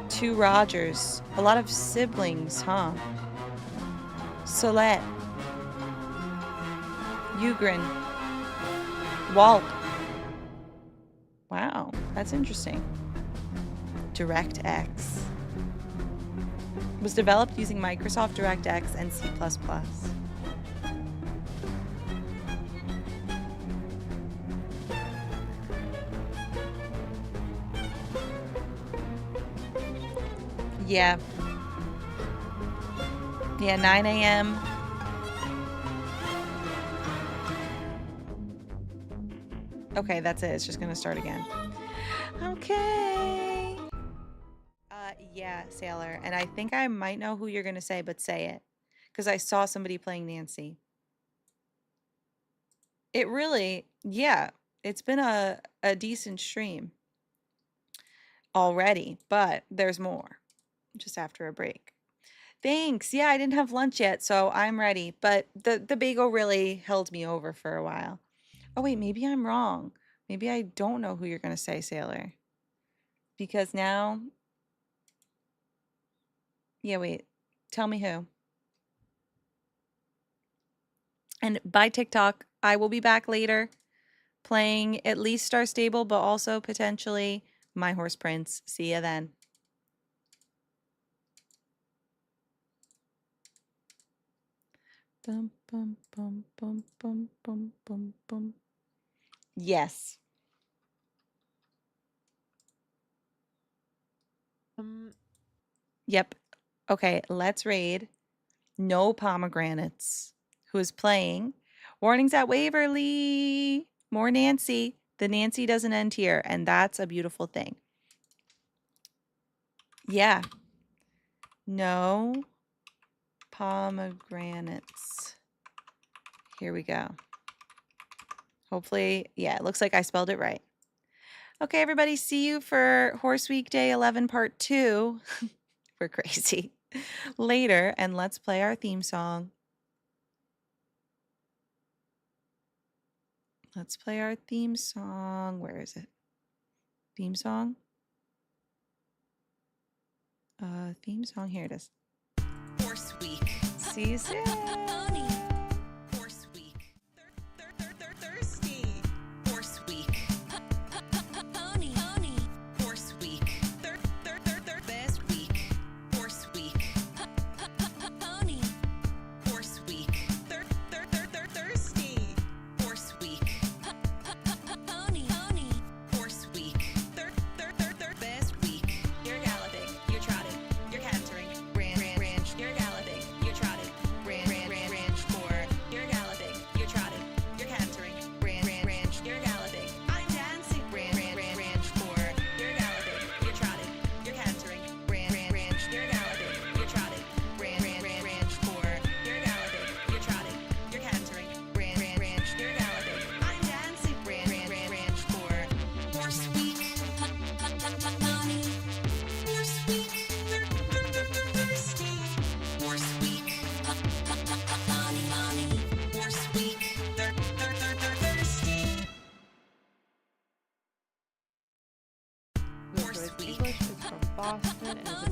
2 Rogers. A lot of siblings, huh? Solette. Ugrin. Walt. Wow, that's interesting. DirectX. Was developed using Microsoft DirectX and C++. Yeah. Yeah, 9 a.m. Okay, that's it. It's just gonna start again. Okay. Yeah, Sailor. And I think I might know who you're gonna say, but say it. Because I saw somebody playing Nancy. It really, yeah, it's been a decent stream already, but there's more just after a break. Thanks. Yeah, I didn't have lunch yet, so I'm ready. But the bagel really held me over for a while. Oh, wait, maybe I'm wrong. Maybe I don't know who you're going to say, Sailor. Because now... Yeah, wait. Tell me who. And by TikTok, I will be back later playing at least Star Stable, but also potentially My Horse Prince. See ya then. Bum, bum, bum, bum, bum, bum, bum, bum. Yes. Yep. Okay, let's raid. No pomegranates. Who is playing? Warnings at Waverly. More Nancy. The Nancy doesn't end here, and that's a beautiful thing. Yeah. No pomegranates. Here we go. Hopefully, yeah, it looks like I spelled it right. Okay, everybody, see you for Horse Week Day 11 Part 2. We're crazy. Later, and let's play our theme song. Let's play our theme song. Where is it? Theme song? Theme song. Here it is. Horse Week. See you soon. Horse Week. Thirsty. Horse Week. Pony. Horse Week. Best Week. Horse Week. Pony. Horse Week. Thirsty. Horse Week. Pony. Horse Week. Best Week. You're galloping. You're trotting. You're cantering. Ranch. You're galloping. You're trotting. Ranch. For. You're galloping. You're trotting. You're cantering. Ranch. You're galloping. I'm dancing. Ranch. For. You're galloping. You're trotting. You're cantering. Ranch. You're galloping. You're trotting. Ranch. For. You're galloping. You're trotting. You're cantering. Ranch. You're galloping. I'm dancing. Ranch. For. Horse Week. Horse Week. Thirsty. Horse Week. Horse Week. Thirsty. Horse Week. English is from Boston and is a